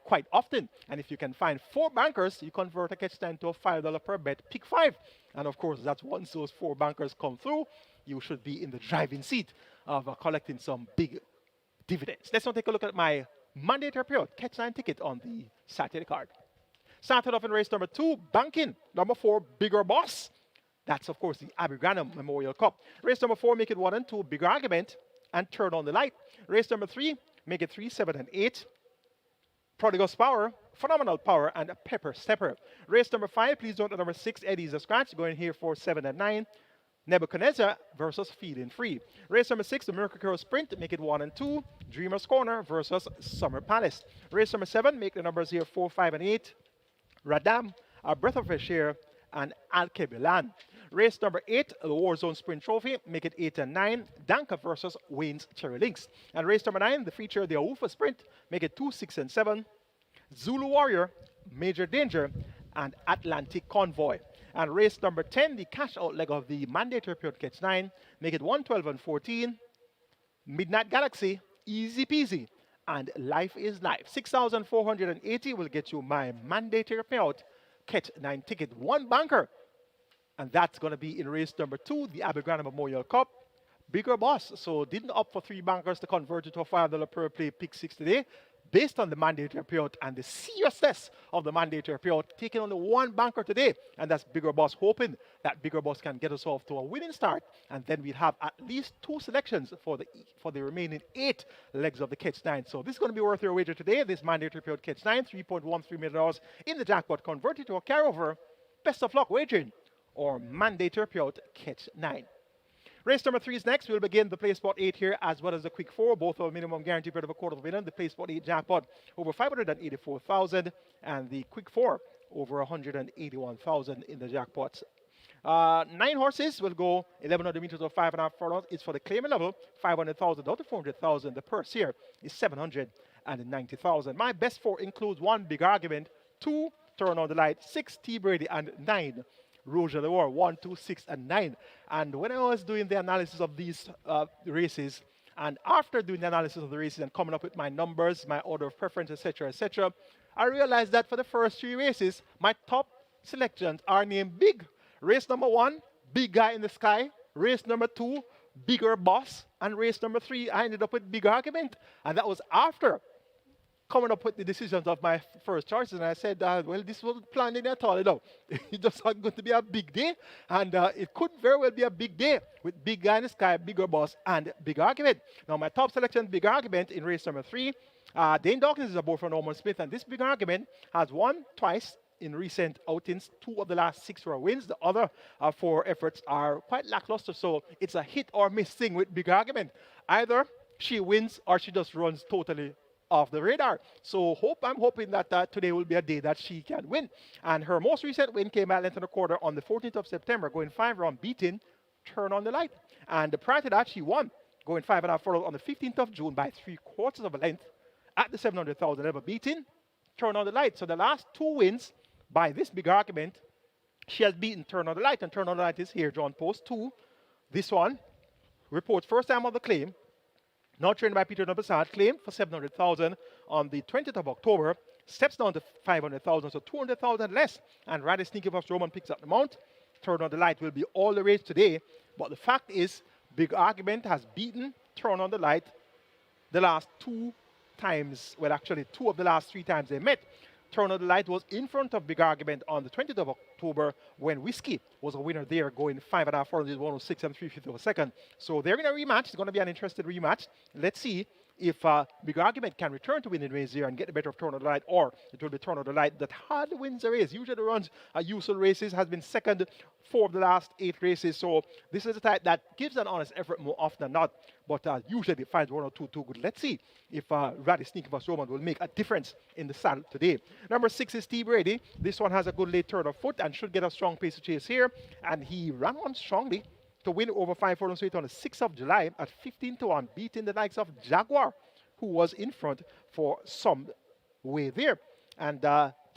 quite often. And if you can find 4 bankers, you convert a catch 9 to a $5 per bet. Pick 5. And of course, that's once those 4 bankers come through, you should be in the driving seat of collecting some big dividends. Let's now take a look at my mandatory payout catch 9 ticket on the Saturday card. Started off in race number 2, banking. Number 4, Bigger Boss. That's, of course, the Abbie Grannum Memorial Cup. Race number 4, make it 1 and 2, Bigger Argument, and Turn on the Light. Race number 3, make it 3, 7, and 8. Prodigal's Power, Phenomenal Power, and a Pepper Stepper. Race number 5, please don't number 6, Eddie's a Scratch, going here for 7 and 9. Nebuchadnezzar versus Feeling Free. Race number 6, the Miracle Curl Sprint, make it 1 and 2. Dreamer's Corner versus Summer Palace. Race number 7, make the numbers here 4, 5, and 8. Radam, A Breath of Fresh Air, and Alkebelan. Race number 8, the Warzone Sprint Trophy, make it 8 and 9. Danka versus Wayne's Cherry Links. And race number 9, the feature, the AHWHOFAH Sprint, make it 2, 6, and 7. Zulu Warrior, Major Danger, and Atlantic Convoy. And race number 10, the cash out leg of the mandatory period catch 9, make it 1, 12, and 14. Midnight Galaxy, Easy Peasy, and Life is Life. 6,480 will get you my mandatory payout catch 9 ticket, 1 banker. And that's going to be in race number 2, the Abbie Grannum Memorial Cup. Bigger Boss, so didn't opt for 3 bankers to convert it to a $5 per play pick 6 today. Based on the mandatory payout and the seriousness of the mandatory payout, taking only 1 banker today, and that's Bigger Boss, hoping that Bigger Boss can get us off to a winning start, and then we'll have at least 2 selections for the remaining 8 legs of the catch 9. So this is going to be worth your wager today. This mandatory payout catch 9, $3.13 million in the jackpot, converted to a carryover. Best of luck wagering or mandatory payout catch 9. Race number 3 is next. We'll begin the play spot 8 here as well as the quick 4, both of a minimum guarantee bet of $250,000. The play spot 8 jackpot over $584,000 and the quick 4 over $181,000 in the jackpots. 9 horses will go 1,100 meters or 5.5 furlongs. It's for the claiming level, $500,000 down to $400,000. The purse here is $790,000. My best 4 includes 1 Big Argument, 2 Turn on the Light, 6 T Brady, and 9 Rouge of the War, 1, 2, 6, and 9. And when I was doing the analysis of these races, and after doing the analysis of the races and coming up with my numbers, my order of preference, etc., I realized that for the first 3 races, my top selections are named big. Race number 1, Big Guy in the Sky. Race number 2, Bigger Boss. And race number 3, I ended up with Big Argument. And that was after coming up with the decisions of my first choices, and I said, well, this wasn't planned in at all, you know. It just wasn't going to be a big day, and it could very well be a big day with Big Guy in the Sky, Bigger Boss, and Big Argument. Now, my top selection, Big Argument, in race number 3. Dane Dawkins is aboard for Norman Smith, and this Big Argument has won twice in recent outings. 2 of the last 6 were wins. The other 4 efforts are quite lackluster, so it's a hit or miss thing with Big Argument. Either she wins or she just runs totally off the radar. So I'm hoping that today will be a day that she can win. And her most recent win came at length and a quarter on the 14th of September, going 5 round beating Turn on the Light. And prior to that, she won, going 5.5 furlongs on the 15th of June by 3/4 of a length at the 700,000 level, beating Turn on the Light. So the last 2 wins by this Big Argument, she has beaten Turn on the Light, and Turn on the Light is here, drawn post 2. This one reports first time of the claim. Now trained by Peter Nobasad, claimed for $700,000 on the 20th of October, steps down to $500,000, so $200,000 less. And Riley Sneaky Puffs Roman picks up the mount. Turn on the Light will be all the rage today. But the fact is, Big Argument has beaten Turn on the Light the last 2 times. Well, actually, 2 of the last 3 times they met. Turn on the Light was in front of Big Argument on the 20th of October when Whiskey was a winner there, going 5.5 furlongs, 106 and 3/5 of a second. So they're in a rematch. It's going to be an interesting rematch. Let's see if Big Argument can return to winning ways here and get the better of Turn of the Light, or it will be Turn of the Light that hardly wins the race. Usually runs useful races, has been second 4 of the last 8 races. So this is the type that gives an honest effort more often than not, but usually it finds 1 or 2 too good. Let's see if Rally Sneaky Fast Roman will make a difference in the saddle today. Number 6 is T. Brady. This one has a good late turn of foot and should get a strong pace to chase here. And he ran one strongly to win over 5 furlongs straight on the 6th of July at 15-1, beating the likes of Jaguar, who was in front for some way there. And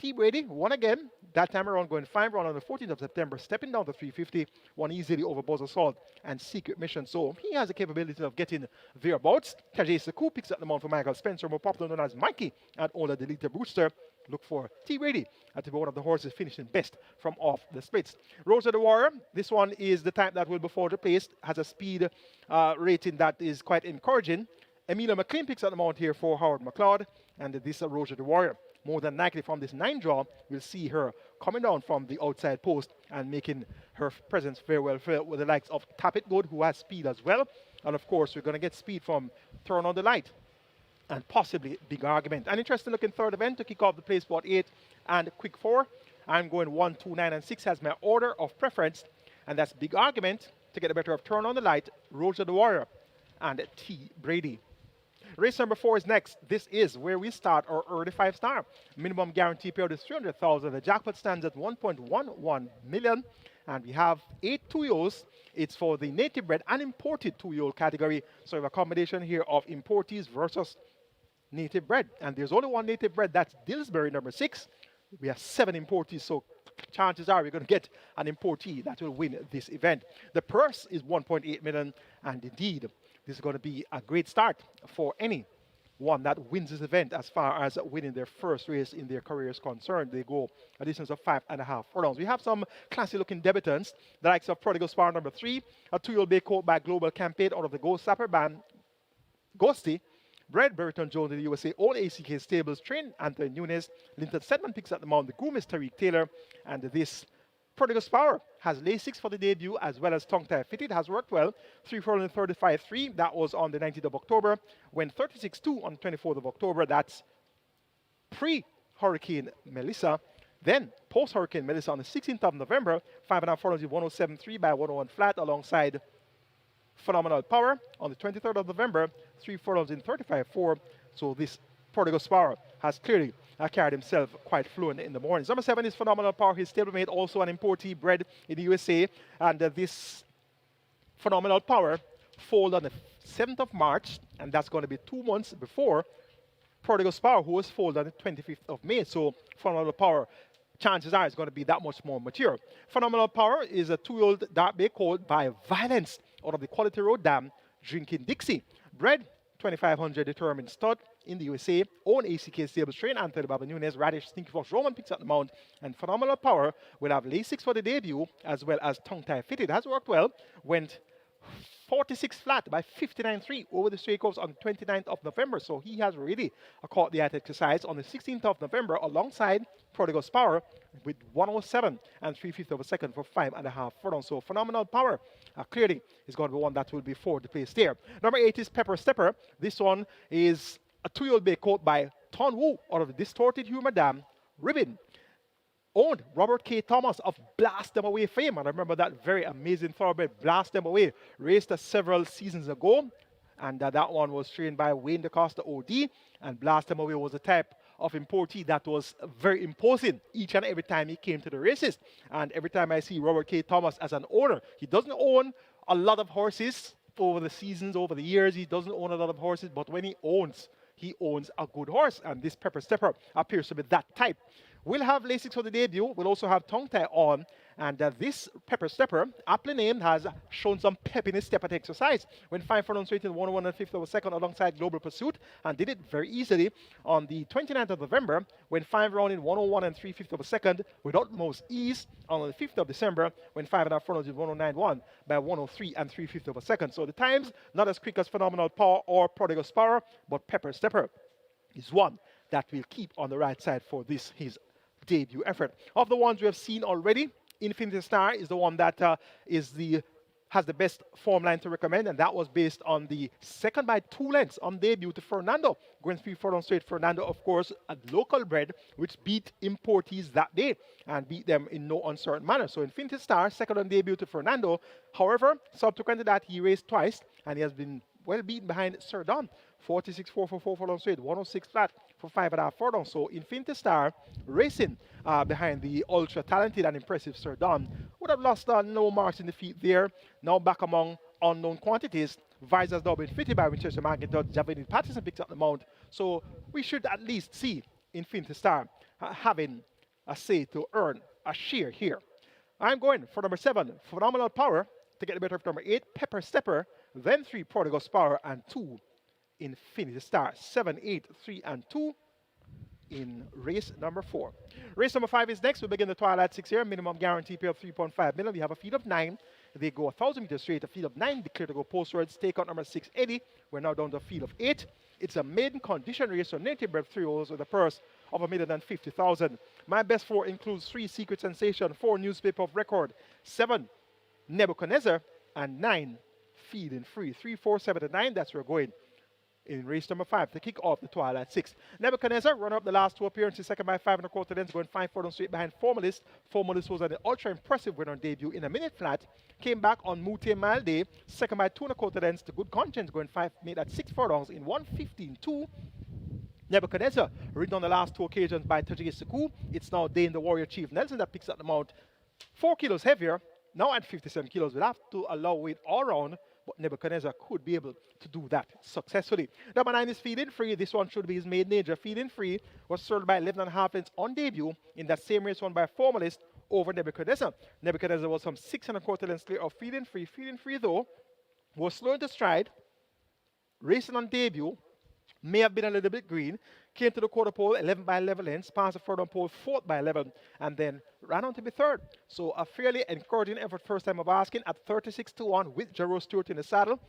T. Brady won again, that time around going 5 round on the 14th of September, stepping down to 350, won easily over Buzz Assault and Secret Mission. So he has the capability of getting thereabouts. Tajay Saku picks up the mount for Michael Spencer, more popular known as Mikey, and older Delita Brewster. Look for T. Brady to be one of the horses finishing best from off the splits. Rosa the Warrior, this one is the type that will be forward placed, has a speed rating that is quite encouraging. Emilia McLean picks up the mount here for Howard McLeod, and this Rosa the Warrior. More than likely from this 9 draw, we'll see her coming down from the outside post and making her presence very well felt with the likes of Tap It Good, who has speed as well. And of course, we're going to get speed from Turn on the Light and possibly Big Argument. An interesting looking third event to kick off the place spot 8 and Quick 4. I'm going 1, 2, 9, and 6 as my order of preference. And that's Big Argument to get the better of Turn on the Light, Rosa the Warrior, and T. Brady. Race number 4 is next. This is where we start our early 5-star. Minimum guarantee payout is 300,000. The jackpot stands at 1.11 million. And we have 8 2-year-olds. It's for the native bred and imported 2-year-old category. So we have a combination here of importees versus native bred. And there's only one native bred, that's Dillsbury, number 6. We have 7 importees, so chances are we're going to get an importee that will win this event. The purse is 1.8 million, and indeed, this is going to be a great start for any one that wins this event as far as winning their first race in their career is concerned. They go a distance of 5.5 furlongs. We have some classy-looking debutants, the likes of Prodigal Spar, number 3, a 2-year-old bay coat by Global Campaign out of the Ghost Sapper band, Ghosty, bred Burton Jones in the USA, all ACK stables, trained Anthony Nunes. Linton Sedman picks up the mount. The groom is Tariq Taylor, and this Prodigal Power has lay 6 for the debut as well as tongue tie fitted. Has worked well. 3 furlong 35.3. That was on the 19th of October. Went 36.2 on the 24th of October. That's pre-Hurricane Melissa. Then post-Hurricane Melissa on the 16th of November. 5.5 furlongs with 107.3 by 101 flat alongside Phenomenal Power. On the 23rd of November, 3 furlongs in 35.4. So this Prodigal Power has clearly carried himself quite fluent in the mornings. Number 7 is Phenomenal Power. His stablemate, also an importee bred in the USA. And this Phenomenal Power foaled on the 7th of March, and that's going to be 2 months before Prodigal Power, who was foaled on the 25th of May. So Phenomenal Power, chances are, is going to be that much more mature. Phenomenal Power is a 2-year-old dark bay colt by Violence out of the Quality Road Dam, Drinking Dixie. Bred 2,500 determined stud in the USA. Own ACK stables, train Anthony Baba Nunes, Radish, Stinky Fox, Roman picks up the mount, and Phenomenal Power will have lay 6 for the debut as well as tongue tie fitted. Has worked well. Went 46 flat by 59.3 over the straight course on the 29th of November. So he has really caught the exercise on the 16th of November alongside Prodigal Power with 107 and 3/5 of a second for 5.5 furlongs. So Phenomenal Power clearly is going to be one that will be forward to place there. Number 8 is Pepper Stepper. This one is a 2-year-old bay colt by Ton Wu out of the Distorted Humor Dam, Ribbon. Owned Robert K. Thomas of Blast Them Away fame. And I remember that very amazing thoroughbred, Blast Them Away, raced several seasons ago. And that one was trained by Wayne DaCosta OD. And Blast Them Away was a type of importee that was very imposing each and every time he came to the races. And every time I see Robert K. Thomas as an owner, he doesn't own a lot of horses over the seasons, over the years. He doesn't own a lot of horses, but when he owns a good horse. And this Pepper Stepper appears to be that type. We'll have LASIX for the debut. We'll also have tongue tie on. And this Pepper Stepper, aptly named, has shown some pep in his step at exercise. Went 5 furlongs straight in 101 and 5th of a second alongside Global Pursuit and did it very easily on the 29th of November. Went 5 round in 101 and 3/5 of a second with utmost ease on the 5th of December. Went 5.5 furlongs in 109.1 by 103 and 3/5 of a second. So the times not as quick as Phenomenal Power or Prodigal Power, but Pepper Stepper is one that will keep on the right side for this his debut effort. Of the ones we have seen already, Infinity Star is the one that is the has the best form line to recommend, and that was based on the second by 2 lengths on debut to Fernando. Going 3 furlongs straight. Fernando, of course, a local bred, which beat importees that day and beat them in no uncertain manner. So Infinity Star, second on debut to Fernando. However, subsequent to that, he raced twice, and he has been well beaten behind Sir Don. 46.4 for 4 furlongs straight, 106 flat for 5.5 furlongs. So Infinity Star racing behind the ultra talented and impressive Sir Don. Would have lost no marks in defeat there. Now back among unknown quantities. Visor has now been fitted by Winchester McIntosh. Javelin Patterson picks up the mount. So we should at least see Infinity Star having a say to earn a share here. I'm going for number 7, Phenomenal Power, to get the better of number 8, Pepper Stepper, then 3, Prodigal's Power, and 2, Infinity Star. 7, 8, 3, and 2 in race number 4. Race number 5 is next. We begin the Twilight 6 here. Minimum guarantee pay of 3.5 million. We have a field of 9. They go 1,000 meters straight. A field of 9 declared to go postwards. Take out number 6, Eddie. We're now down to a field of 8. It's a maiden condition race, so native bred 3-year-olds with a purse of $1,050,000. My best 4 includes 3, Secret Sensation, 4, Newspaper of Record, 7, Nebuchadnezzar, and 9, Feeding Free. 3, 4, 7, and 9. That's where we're going in race number 5 to kick off the Twilight 6. Nebuchadnezzar run up the last 2 appearances, second by 5 1/4 lengths, going 5 furlongs straight behind Formalist. Formalist was an ultra impressive winner on debut in a minute flat. Came back on Mouttet Mile Day, second by 2 1/4 lengths to Good Conscience, going 5, made at 6 furlongs in 1:15.2. Nebuchadnezzar ridden on the last 2 occasions by Tajiri Suku. It's now Dane the Warrior Chief Nelson that picks up the mount. 4 kilos heavier, now at 57 kilos. We'll have to allow weight all around, but Nebuchadnezzar could be able to do that successfully. Number 9 is Feeding Free. This one should be his maiden nature. Feeding Free was sold by 11.5 lengths on debut in that same race won by Formalist over Nebuchadnezzar. Nebuchadnezzar was some 6 1/4 lengths clear of Feeding Free. Feeding Free, though, was slow into stride, racing on debut, may have been a little bit green, came to the quarter pole 11 by 11 lengths, passed the furlong pole 4th by 11, and then ran on to be 3rd. So a fairly encouraging effort first time of asking at 36-1 with Jarrell Stewart in the saddle.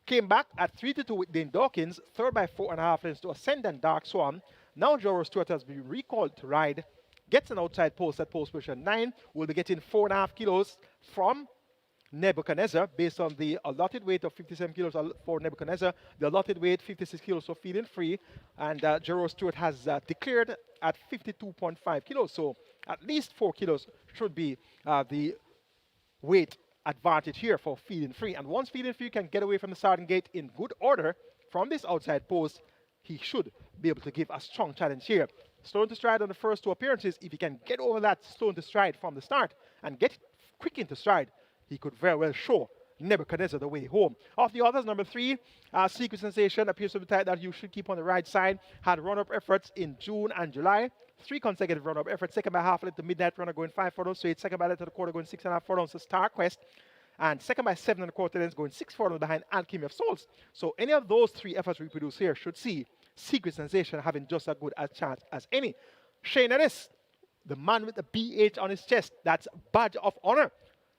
Came back at 3-2 with Dane Dawkins, 3rd by 4.5 lengths to Ascendant Dark Swan. Now Jarrell Stewart has been recalled to ride, gets an outside post at post position 9, will be getting 4.5 kilos from Nebuchadnezzar based on the allotted weight of 57 kilos for Nebuchadnezzar, the allotted weight 56 kilos for Feeding Free, and Jarrell Stewart has declared at 52.5 kilos, so at least 4 kilos should be the weight advantage here for Feeding Free. And once Feeding Free can get away from the starting gate in good order from this outside post, he should be able to give a strong challenge here. Stone to stride on the first 2 appearances. If he can get over that stone to stride from the start and get quick into stride, he could very well show Nebuchadnezzar the way home. Of the others, number 3, Secret Sensation appears to be the type that you should keep on the right side. Had run-up efforts in June and July. 3 consecutive run-up efforts. Second by half length to Midnight Runner going 5 furlongs straight. Second by length to the quarter going 6.5 furlongs to Star Quest. And second by 7 1/4 lengths going 6 furlongs behind Alchemy of Souls. So any of those 3 efforts we produce here should see Secret Sensation having just as good a chance as any. Shane Ellis, the man with the BH on his chest, that's badge of honor.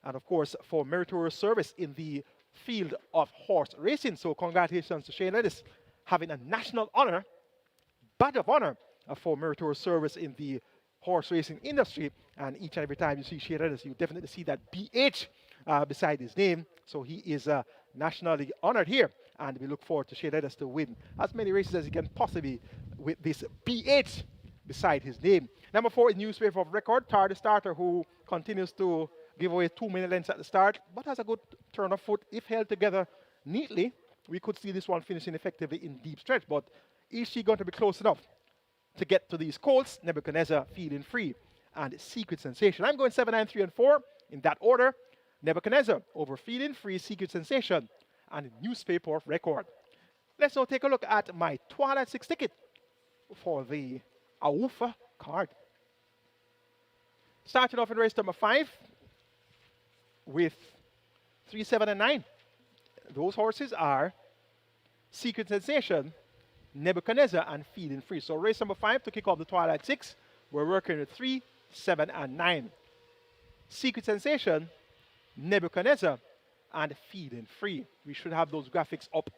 And of course, for meritorious service in the field of horse racing. So congratulations to Shane Ellis having a national honor, badge of honor for meritorious service in the horse racing industry. And each and every time you see Shane Ellis, you definitely see that BH beside his name. So he is nationally honored here. And we look forward to Shane Ellis to win as many races as he can possibly with this BH beside his name. Number 4 is Newspaper of Record, Tar the starter, who continues to give away 2 minute lengths at the start, but has a good turn of foot. If held together neatly, we could see this one finishing effectively in deep stretch. But is she going to be close enough to get to these colts? Nebuchadnezzar, Feeding Free, and Secret Sensation. I'm going 7, 9, 3, and 4 in that order. Nebuchadnezzar over Feeding Free, Secret Sensation, and Newspaper of Record. Let's now take a look at my Twilight 6 ticket for the AHWHOFAH card. Starting off in race number 5 with 3, 7, and 9. Those horses are Secret Sensation, Nebuchadnezzar, and Feeding Free. So race number 5 to kick off the Twilight 6. We're working with 3, 7, and 9. Secret Sensation, Nebuchadnezzar, and Feeding Free. We should have those graphics up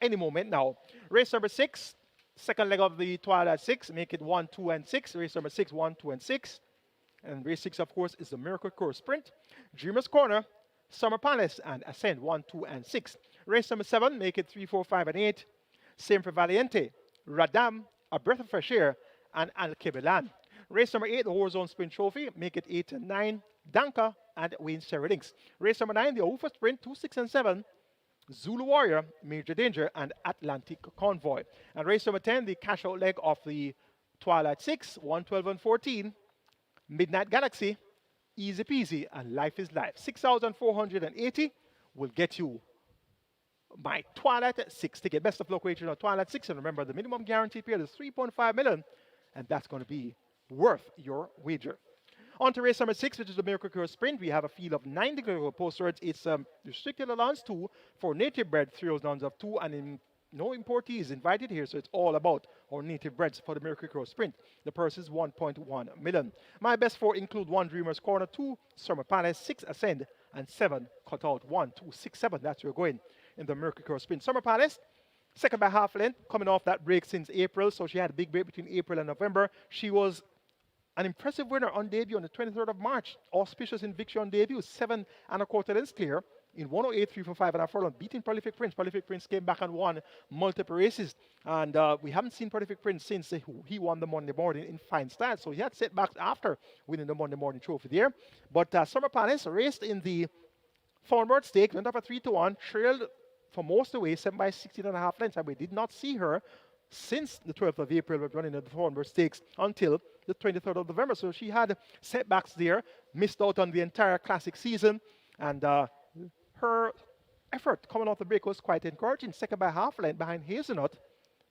any moment now. Race number 6, second leg of the Twilight 6. Make it 1, 2, and 6. Race number 6, 1, 2, and 6. And race 6, of course, is the Miracle Course Sprint. Dreamer's Corner, Summer Palace and Ascend 1, 2, and 6. Race number 7, make it 3, 4, 5, and 8. Siempre Valiente, Radam, A Breath of Fresh Air, and Al Kebelan. Race number 8, the Warzone Sprint Trophy, make it 8 and 9. Danka and Wayne Links. Race number 9, the AHWHOFAH Sprint 2, 6, and 7. Zulu Warrior, Major Danger, and Atlantic Convoy. And race number 10, the cash out leg of the Twilight 6, 1, 12, and 14. Midnight Galaxy, Easy Peasy, and Life is Life. 6,480 will get you my Twilight 6 ticket. Best of luck wager on Twilight 6. And remember, the minimum guaranteed period is 3.5 million, and that's going to be worth your wager. On to race number 6, which is the Miracle Cure Sprint. We have a field of 9 posters. It's restricted allowance 2 for native bred 3 rounds of 2, and no importees invited here, so it's all about our native breds for the Miracle Cure Sprint. The purse is 1.1 million. My best 4 include 1 Dreamer's Corner, 2 Summer Palace, 6 Ascend, and 7 cut out 1, 2, 6, 7. That's where we're going in the Miracle Cure Sprint. Summer Palace, second by half length, coming off that break since April, so she had a big break between April and November. She was an impressive winner on debut on the 23rd of March. Auspicious in victory on debut, 7 1/4 lengths clear in 108, 3 for 5 and a furlong, beating Prolific Prince. Prolific Prince came back and won multiple races, and we haven't seen Prolific Prince since he won the Monday morning in fine style. So he had setbacks after winning the Monday morning trophy there. But Summer Palace raced in the Thornbird Stake, went up a 3-1, trailed for most of the way, 7 by 16.5 lengths, and we did not see her since the 12th of April, we're running the Thornbird Stakes until the 23rd of November. So she had setbacks there, missed out on the entire classic season, and her effort coming off the break was quite encouraging. Second by half length behind Hazelnut.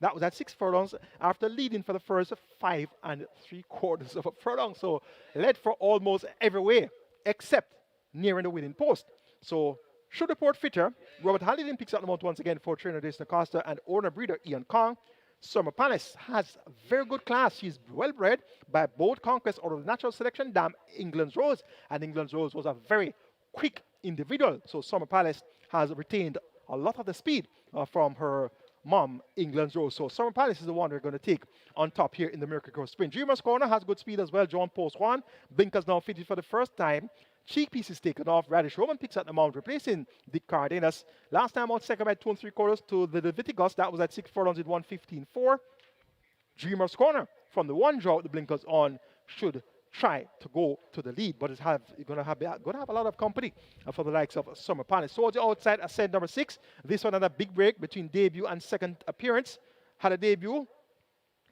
That was at 6 furlongs after leading for the first 5 3/4 of a furlong. So led for almost every way except nearing the winning post. So should report fitter. Robert Halliday picks up the mount once again for trainer Jason Acosta and owner breeder Ian Kong. Summer Palace has very good class. She's well bred by both conquests out of the natural selection dam England's Rose. And England's Rose was a very quick individual. So Summer Palace has retained a lot of the speed from her mom, England's Rose. So Summer Palace is the one we're going to take on top here in the Miracle Cure Sprint. Dreamer's Corner has good speed as well. John Post 1. Blinkers now fitted for the first time. Cheek piece is taken off. Radish Roman picks up the mount, replacing Dick Cardenas. Last time out, second by 2 3/4 to the Leviticus. That was at 6 furlongs with 1:15.4. Dreamer's Corner from the one draw with the blinkers on should try to go to the lead, but it's going to have a lot of company for the likes of Summer Palace. So the outside, Ascend number 6. This one had a big break between debut and second appearance. Had a debut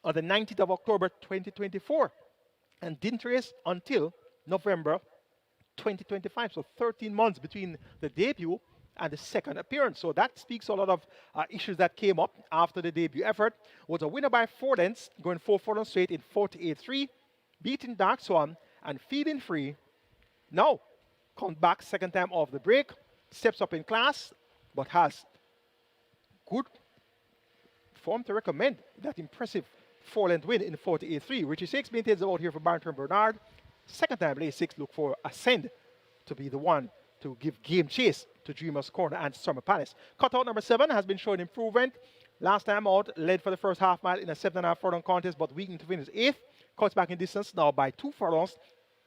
on the 19th of October 2024 and didn't race until November 2025, so 13 months between the debut and the second appearance. So that speaks a lot of issues that came up after the debut effort. Was a winner by 4 lengths, going 4 furlongs straight in 48.3, beating Dark Swan and Feeling Free. Now comes back second time off the break, steps up in class, but has good form to recommend that impressive 4-length win in 48.3. Richie Six maintains out here for Barrington Bernard. Second time, lane 6 look for Ascend to be the one to give game chase to Dreamer's Corner and Summer Palace. Cutout number 7 has been showing improvement. Last time out, led for the first half mile in a 7.5 furlong contest, but weakened to finish 8th. Cuts back in distance now by 2 furlongs.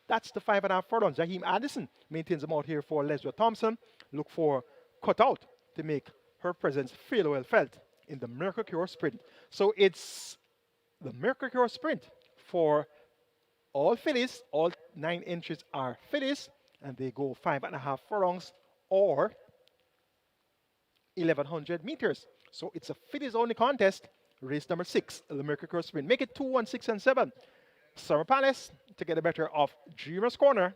That's the 5.5 furlongs. Jaheim Addison maintains them out here for Leslie Thompson. Look for Cutout to make her presence fairly well felt in the Miracle Cure Sprint. So it's the Miracle Cure Sprint for all fillies. All 9 entries are fillies, and they go 5.5 furlongs or 1,100 meters. So it's a fillies only contest. Race number 6, the Miracle Cure Sprint. Make it 2, 1, 6, and 7. Summer Palace to get the better of Dreamer's Corner,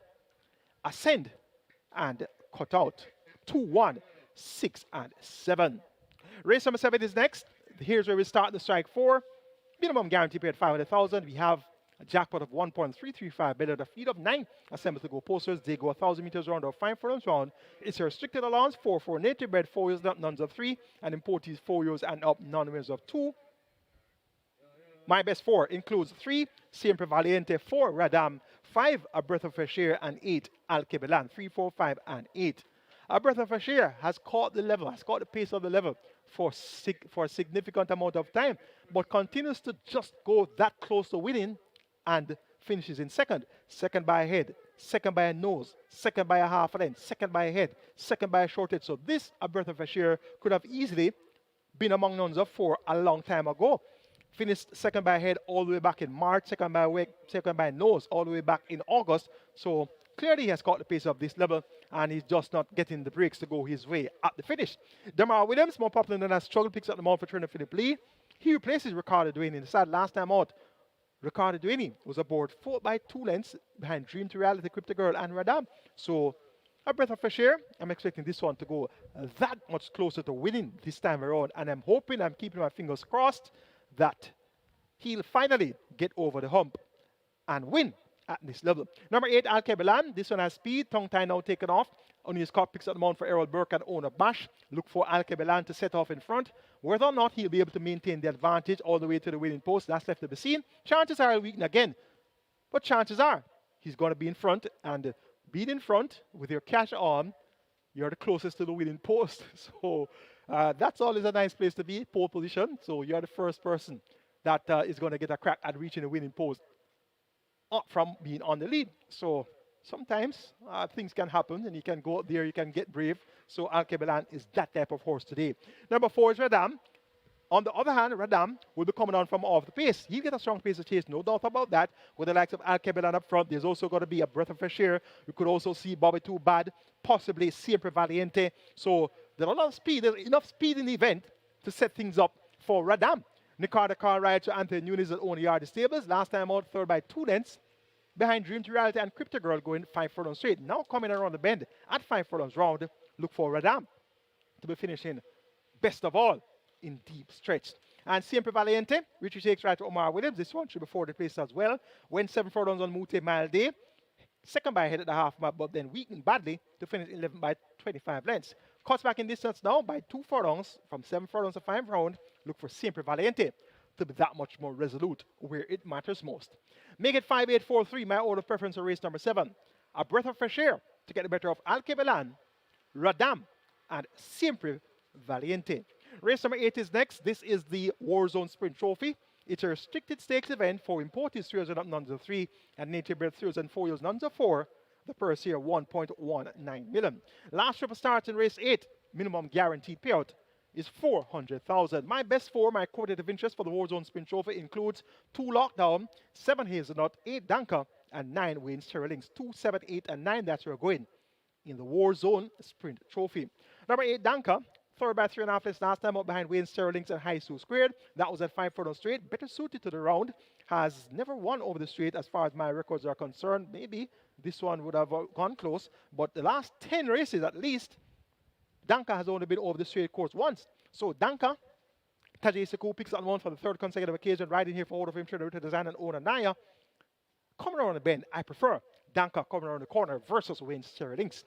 Ascend, and Cutout. 2, 1, 6, and 7. Race number 7 is next. Here's where we start the strike 4. Minimum guarantee paid 500,000. We have a jackpot of 1.335 million. A field of 9 assembled to go posters. They go 1,000 meters round or 5 furlongs round. It's a restricted allowance 4 for native bred 4 years, not nuns of 3, and importees 4 years and up, non-winners of 2. My best 4 includes 3 Siempre Valiente, 4 Radam, 5 A Breath of Fresh Air, and 8 Al Kebelan. 3, 4, 5, and 8. A Breath of Fresh Air has caught the level, has caught the pace of the level for a significant amount of time, but continues to just go that close to winning and finishes in second. Second by a head, second by a nose, second by a half a length, second by a head, second by a short head. So this, a breath of fresh air, could have easily been among nuns of 4 a long time ago. Finished second by head all the way back in March, second by nose all the way back in August. So clearly he has caught the pace of this level, and he's just not getting the breaks to go his way at the finish. Demar Williams, more popular than a struggle, picks up the mount for trainer Philip Lee. He replaces Ricardo Duane in the side. Last time out, Ricardo Duane was aboard 4 by 2 lengths behind Dream to Reality, Crypto Girl, and Radam. So a breath of fresh air. I'm expecting this one to go that much closer to winning this time around, and I'm hoping, I'm keeping my fingers crossed, that he'll finally get over the hump and win at this level. Number 8, Alkebelan. This one has speed. Tongue tie now taken off. On his car picks up the mount for Errol Burke and owner Bash. Look for Alkebelan to set off in front. Whether or not he'll be able to maintain the advantage all the way to the winning post, that's left to be seen. Chances are he'll weaken again. But chances are he's going to be in front, and being in front with your cash on, you're the closest to the winning post. So that's always a nice place to be, pole position. So you're the first person that is going to get a crack at reaching the winning post from being on the lead. So sometimes things can happen, and you can go out there, you can get brave. So Alkebelan is that type of horse today. Number 4 is Radam. On the other hand, Radam will be coming on from off the pace. He'll get a strong pace of chase, no doubt about that. With the likes of Alkebelan up front, there's also going to be a breath of fresh air. You could also see Bobby Too Bad, possibly Siempre Valiente. So there's a lot of speed. There's enough speed in the event to set things up for Radam. Nicardo Car rides to Anthony Nunes at only yard stables. Last time out, 3rd by 2 lengths. Behind Dream to Reality and Crypto Girl going 5 furlongs straight. Now coming around the bend at 5 furlongs round, look for Radam to be finishing best of all in deep stretch. And Siempre Valiente, Richie takes right to Omar Williams. This one should be 4th place as well. Went 7 furlongs on Mouttet Mile Day. Second by head at the half map, but then weakened badly to finish 11 by 25 lengths. Cuts back in distance now by 2 furlongs from 7 furlongs to 5 round. Look for Siempre Valiente to be that much more resolute where it matters most. Make it 5-8-4-3, my order of preference for race number 7. A breath of fresh air to get the better of Alkebelan, Radam, and Siempre Valiente. Race number 8 is next. This is the Warzone Sprint Trophy. It's a restricted stakes event for imported 3,000 up nuns of 3 and native bred 3,000 4 years nuns of 4. The purse here 1.19 million. Last triple starts in race 8. Minimum guaranteed payout is 400,000. My best 4, my quotative interest for the Warzone Sprint Trophy includes 2 Lockdown, 7 Hazelnut, 8 Danker, and 9 Wayne Sterlings. 2, 7, 8, and 9. That's where we're going in the Warzone Sprint Trophy. Number 8 Danker. 3rd by 3.5 lengths last time out behind Wayne Sterlings and High Sue Squared. That was at 5 furlongs straight. Better suited to the round. Has never won over the straight as far as my records are concerned. Maybe this one would have gone close. But the last 10 races at least, Danka has only been over the straight course once. So Danka, Tajay Sekou picks up one for the 3rd consecutive occasion, riding here for Order of Him, Trainer to Design and Owner Naya. Coming around the bend, I prefer Danka coming around the corner versus Wayne Sterlings.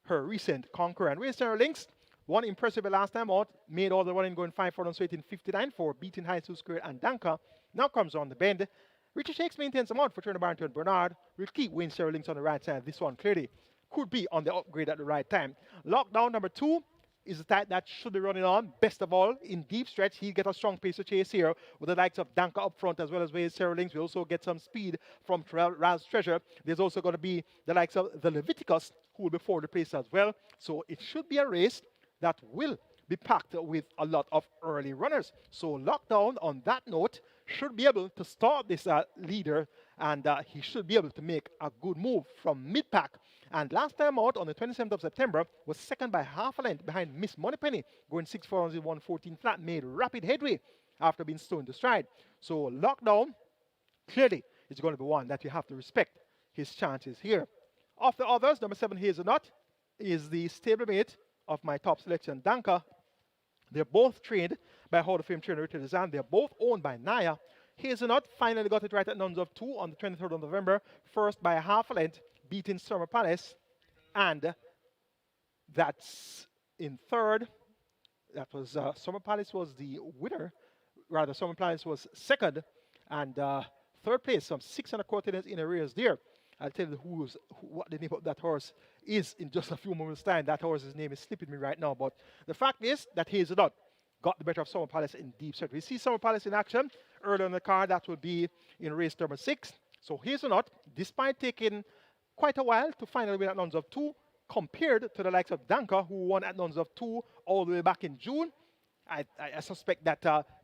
Her recent conqueror. And Wayne Sterlings, one impressive last time out, made all the running going 5 furlongs straight in 59.4, beating High Sue Square and Danka. Now comes on the bend. Richard Shakes maintains a mount for Turner Barrington and Bernard. We'll keep Wayne Sterlings on the right side. This one clearly could be on the upgrade at the right time. Lockdown number 2 is the type that should be running on. Best of all, in deep stretch, he'll get a strong pace to chase here with the likes of Danka up front as well as Wayne Sterlings. We also get some speed from Raz Treasure. There's also going to be the likes of the Leviticus, who will be 4th place as well. So it should be a race that will be packed with a lot of early runners. So Lockdown, on that note, should be able to start this leader, and he should be able to make a good move from mid-pack. And last time out, on the 27th of September, was 2nd by half a length behind Miss Moneypenny, going 6 furlongs in 114 flat, made rapid headway after being stoned to stride. So Lockdown, clearly, is going to be one that you have to respect his chances here. Of the others, number 7 Hazelnut is the stablemate of my top selection, Danka. They're both trained by Hall of Fame trainer Richard Design. They're both owned by Naya. Hazelnut finally got it right at nuns of 2 on the 23rd of November, 1st by a half a length, beating Summer Palace. And that's in 3rd. That was Summer Palace was the winner. Rather, Summer Palace was 2nd. And 3rd place, some 6 1/4 in arrears there. I'll tell you what the name of that horse is in just a few moments' time. That horse's name is slipping me right now. But the fact is that Hazelnut got the better of Summer Palace in deep set. We see Summer Palace in action early on the card. That will be in race number 6. So Hazelnut, despite taking quite a while to finally win at nuns of 2, compared to the likes of Danka, who won at nuns of 2 all the way back in June, I suspect that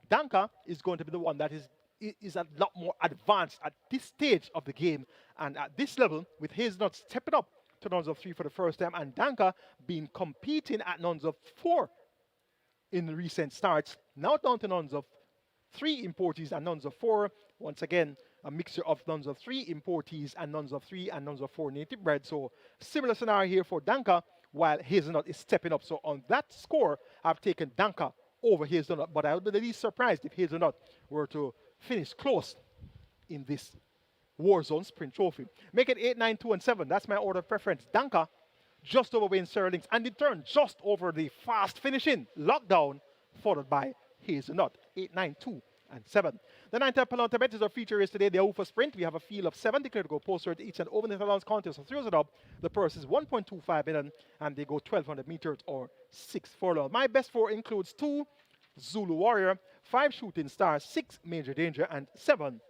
Danka is going to be the one that is a lot more advanced at this stage of the game. And at this level, with Hazelnut stepping up to nuns of 3 for the first time, and Danka being competing at nuns of 4 in the recent starts, now down to nuns of 3 importees and nuns of 4. Once again, a mixture of nuns of 3 importees and nuns of 3 and nuns of 4 native bred. So similar scenario here for Danka, while Hazelnut is stepping up. So on that score, I've taken Danka over Hazelnut, but I would be the least surprised if Hazelnut were to finish close in this Warzone Sprint Trophy. Make it 8, 9, 2, and 7. That's my order of preference. Danka just over Wayne Sterling's, and in turn just over the fast finishing Lockdown, followed by Hazelnut. 8, 9, 2, and 7. The 9th penultimate is our feature race today, the AHWHOFAH Sprint. We have a field of 7 declared to go posted to each and over the allowance contest. So throws it up. The purse is 1.25 million, and they go 1,200 meters or 6 furlongs. My best 4 includes 2 Zulu Warrior, 5 Shooting Star, 6 Major Danger, and 7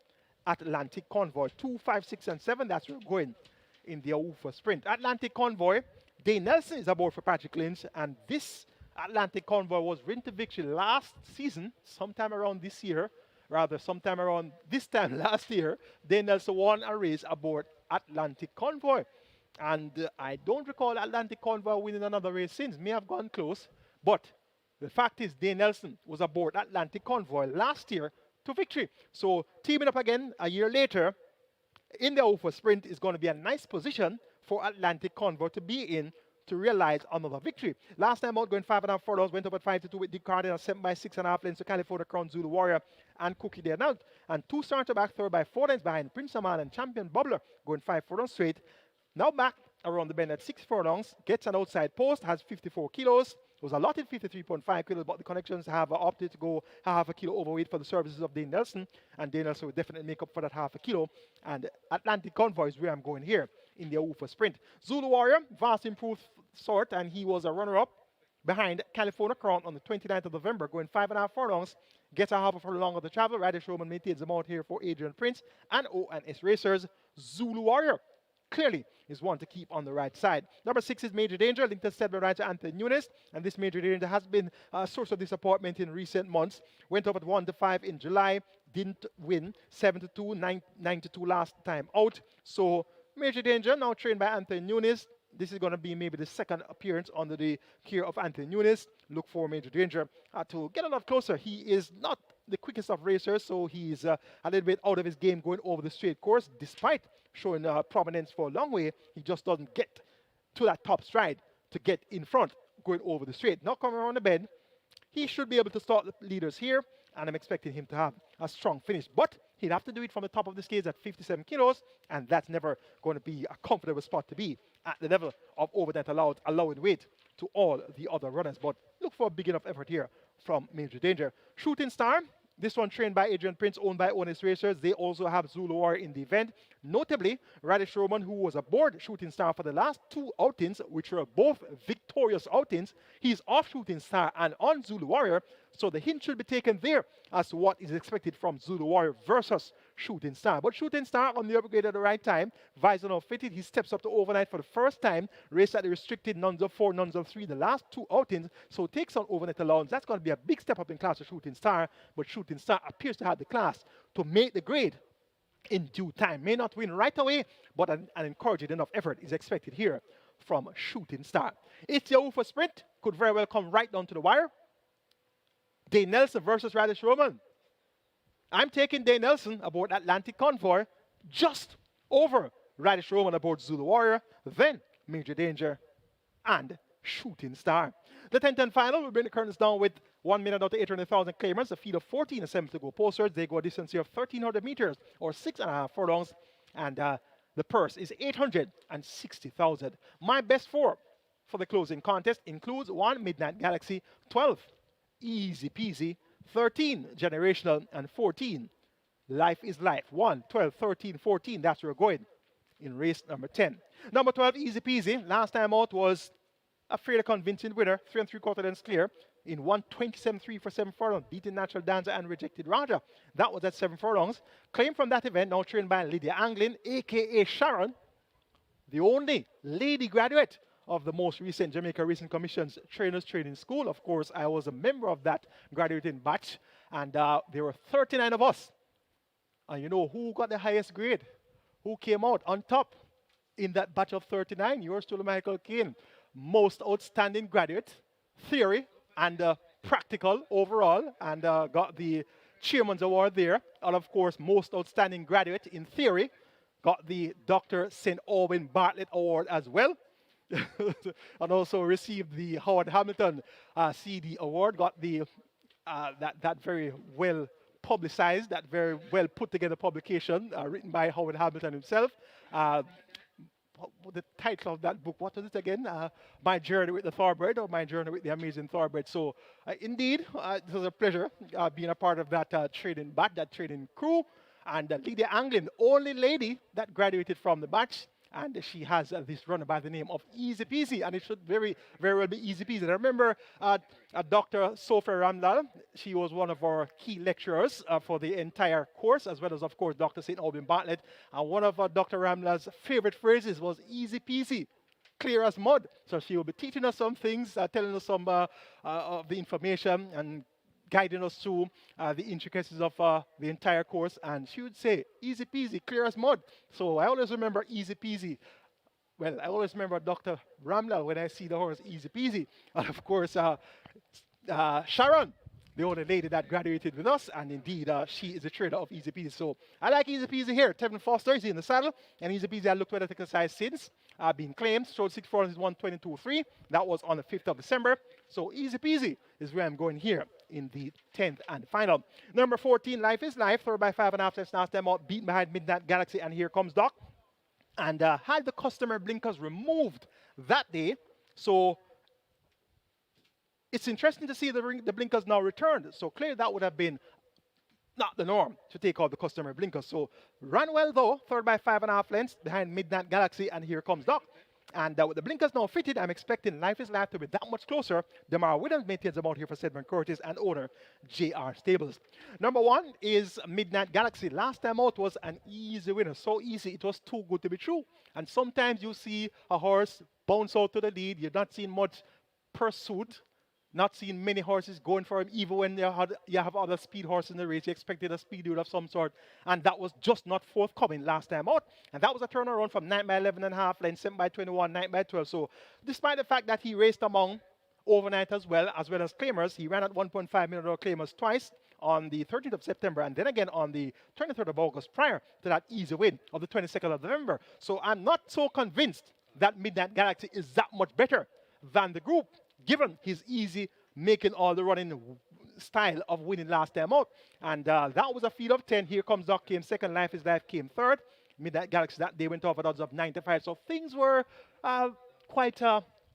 Atlantic Convoy. 2, 5, 6, and 7. That's where we're going in the AHWHOFAH Sprint. Atlantic Convoy, Dane Nelson is aboard for Patrick Lynch, and this Atlantic Convoy was ridden to victory last season, sometime around this year, rather sometime around this time last year. Dane Nelson won a race aboard Atlantic Convoy. And I don't recall Atlantic Convoy winning another race since. May have gone close, but the fact is Dane Nelson was aboard Atlantic Convoy last year to victory. So teaming up again a year later in the AHWHOFAH Sprint is going to be a nice position for Atlantic Convoy to be in to realize another victory. Last time out, going 5.5 furlongs, went up at 5 to 2 with Dick Carden, 7 by 6.5 lengths to California Crown Zulu Warrior and Cookie there now. And 2 starter back, 3rd by 4 lengths behind Prince Aman and Champion Bubbler, going 5 furlongs straight. Now back around the bend at 6 furlongs, gets an outside post, has 54 kilos. Was allotted 53.5 kilos, but the connections have opted to go half a kilo overweight for the services of Dane Nelson, and Dane Nelson will definitely make up for that half a kilo. And Atlantic Convoy is where I'm going here in the AHWHOFAH Sprint. Zulu Warrior, vast improved sort, and he was a runner-up behind California Crown on the 29th of November, going 5.5 furlongs, gets a half a furlong of the travel. Radish Roman maintains them out here for Adrian Prince and O&S Racers. Zulu Warrior clearly is one to keep on the right side. Number 6 is Major Danger, linked to said by rider Anthony Nunes, and this Major Danger has been a source of disappointment in recent months. Went up at 1 to 5 in July, didn't win. 7 to 2, 9 to 2 last time out. So Major Danger now trained by Anthony Nunes. This is going to be maybe the second appearance under the care of Anthony Nunes. Look for Major Danger to get a lot closer. He is not the quickest of racers, so he's a little bit out of his game going over the straight course. Despite showing prominence for a long way, he just doesn't get to that top stride to get in front going over the straight. Now coming around the bend, he should be able to start the leaders here, and I'm expecting him to have a strong finish. But he'd have to do it from the top of the scales at 57 kilos, and that's never going to be a comfortable spot to be at the level of overnight allowing weight to all the other runners. But look for a big enough effort here from Major Danger. Shooting Star, this one trained by Adrian Prince, owned by O&S Racers. They also have Zulu Warrior in the event. Notably, Radish Roman, who was aboard Shooting Star for the last 2 outings, which were both victorious outings. He's off Shooting Star and on Zulu Warrior, so the hint should be taken there as to what is expected from Zulu Warrior versus Shooting Star. But Shooting Star on the upgrade at the right time. Visor now fitted. He steps up to overnight for the first time. Raced at the restricted nuns of 4, nuns of 3 the last 2 outings. So takes on overnight allowance. That's going to be a big step up in class for Shooting Star. But Shooting Star appears to have the class to make the grade in due time. May not win right away, but an encouraging enough effort is expected here from Shooting Star. It's the AHWHOFAH Sprint. Could very well come right down to the wire. Dane Nelson versus Radish Roman. I'm taking Dane Nelson aboard Atlantic Convoy just over Radish Roman aboard Zulu Warrior, then Major Danger and Shooting Star. The 10th and final will bring the curtains down with 1 minute out to 800,000 claimants, a field of 14 attempts to go posters. They go a distance here of 1,300 meters or 6.5 furlongs, and the purse is 860,000. My best 4 for the closing contest includes 1 Midnight Galaxy, 12 Easy Peasy, 13 Generational, and 14 Life is Life. 1, 12, 13, 14, that's where we're going in race number 10. Number 12, Easy Peasy. Last time out was a fairly convincing winner, 3 3/4 lengths clear in 1:27.3 for 7 furlongs, beating Natural Dancer and Rejected Raja. That was at 7 furlongs. Claim from that event, now trained by Lydia Anglin, a.k.a. Sharon, the only lady graduate of the most recent Jamaica Racing Commission's Trainers Training School. Of course, I was a member of that graduating batch, and there were 39 of us. And you know who got the highest grade? Who came out on top in that batch of 39? Yours truly, Michael Caine. Most outstanding graduate, theory and practical overall, and got the Chairman's Award there. And of course, most outstanding graduate in theory, got the Dr. St. Owen Bartlett Award as well. And also received the Howard Hamilton CD Award, got the that very well publicized, that very well put together publication written by Howard Hamilton himself. The title of that book, what was it again? My Journey with the Thoroughbred, or My Journey with the Amazing Thoroughbred. So indeed, it was a pleasure being a part of that trading batch, that trading crew. And Lydia Anglin, the only lady that graduated from the batch, and she has this runner by the name of Easy Peasy, and it should very, very well be Easy Peasy. And I remember Dr. Sophia Ramlal, she was one of our key lecturers for the entire course, as well as, of course, Dr. St. Aubin Bartlett. And one of Dr. Ramlal's favorite phrases was Easy Peasy, clear as mud. So she will be teaching us some things, telling us some of the information, and guiding us through the intricacies of the entire course. And she would say, easy peasy, clear as mud. So I always remember easy peasy. Well, I always remember Dr. Ramlal when I see the horse easy peasy. And of course, Sharon, the only lady that graduated with us, and indeed, she is a trainer of Easy Peasy. So I like Easy Peasy here. Tevin Foster is in the saddle, and Easy Peasy I looked at the exercise since. Been claimed, showed 6 furlongs, 122.3. That was on the 5th of December. So Easy Peasy is where I'm going here in the 10th and final. Number 14, Life is Life, third by 5.5 cents last time out, beaten behind Midnight Galaxy, and Here Comes Doc. And had the customer blinkers removed that day. So it's interesting to see the blinkers now returned. So clearly that would have been not the norm to take out the customer blinkers. So ran well though, third by 5.5 lengths behind Midnight Galaxy and Here Comes Doc. And with the blinkers now fitted, I'm expecting Life is Life to be that much closer. Demar Williams maintains them out here for Sedman Curtis and owner JR Stables. Number 1 is Midnight Galaxy. Last time out was an easy winner. So easy, it was too good to be true. And sometimes you see a horse bounce out to the lead. You're not seeing much pursuit. Not seeing many horses going for him, even when you have other speed horses in the race. You expected a speed dude of some sort, and that was just not forthcoming last time out. And that was a turnaround from 9 by 11.5 lengths, 7 by 21, 9 by 12. So despite the fact that he raced among overnight as well as claimers, he ran at $1.5 million claimers twice on the 13th of September and then again on the 23rd of August prior to that easy win of the 22nd of November. So I'm not so convinced that Midnight Galaxy is that much better than the group, given his easy making all the running style of winning last time out. And that was a field of 10. Here Comes Doc came second, Life is Life came third. Midnight Galaxy that day went off at odds of 95. So things were quite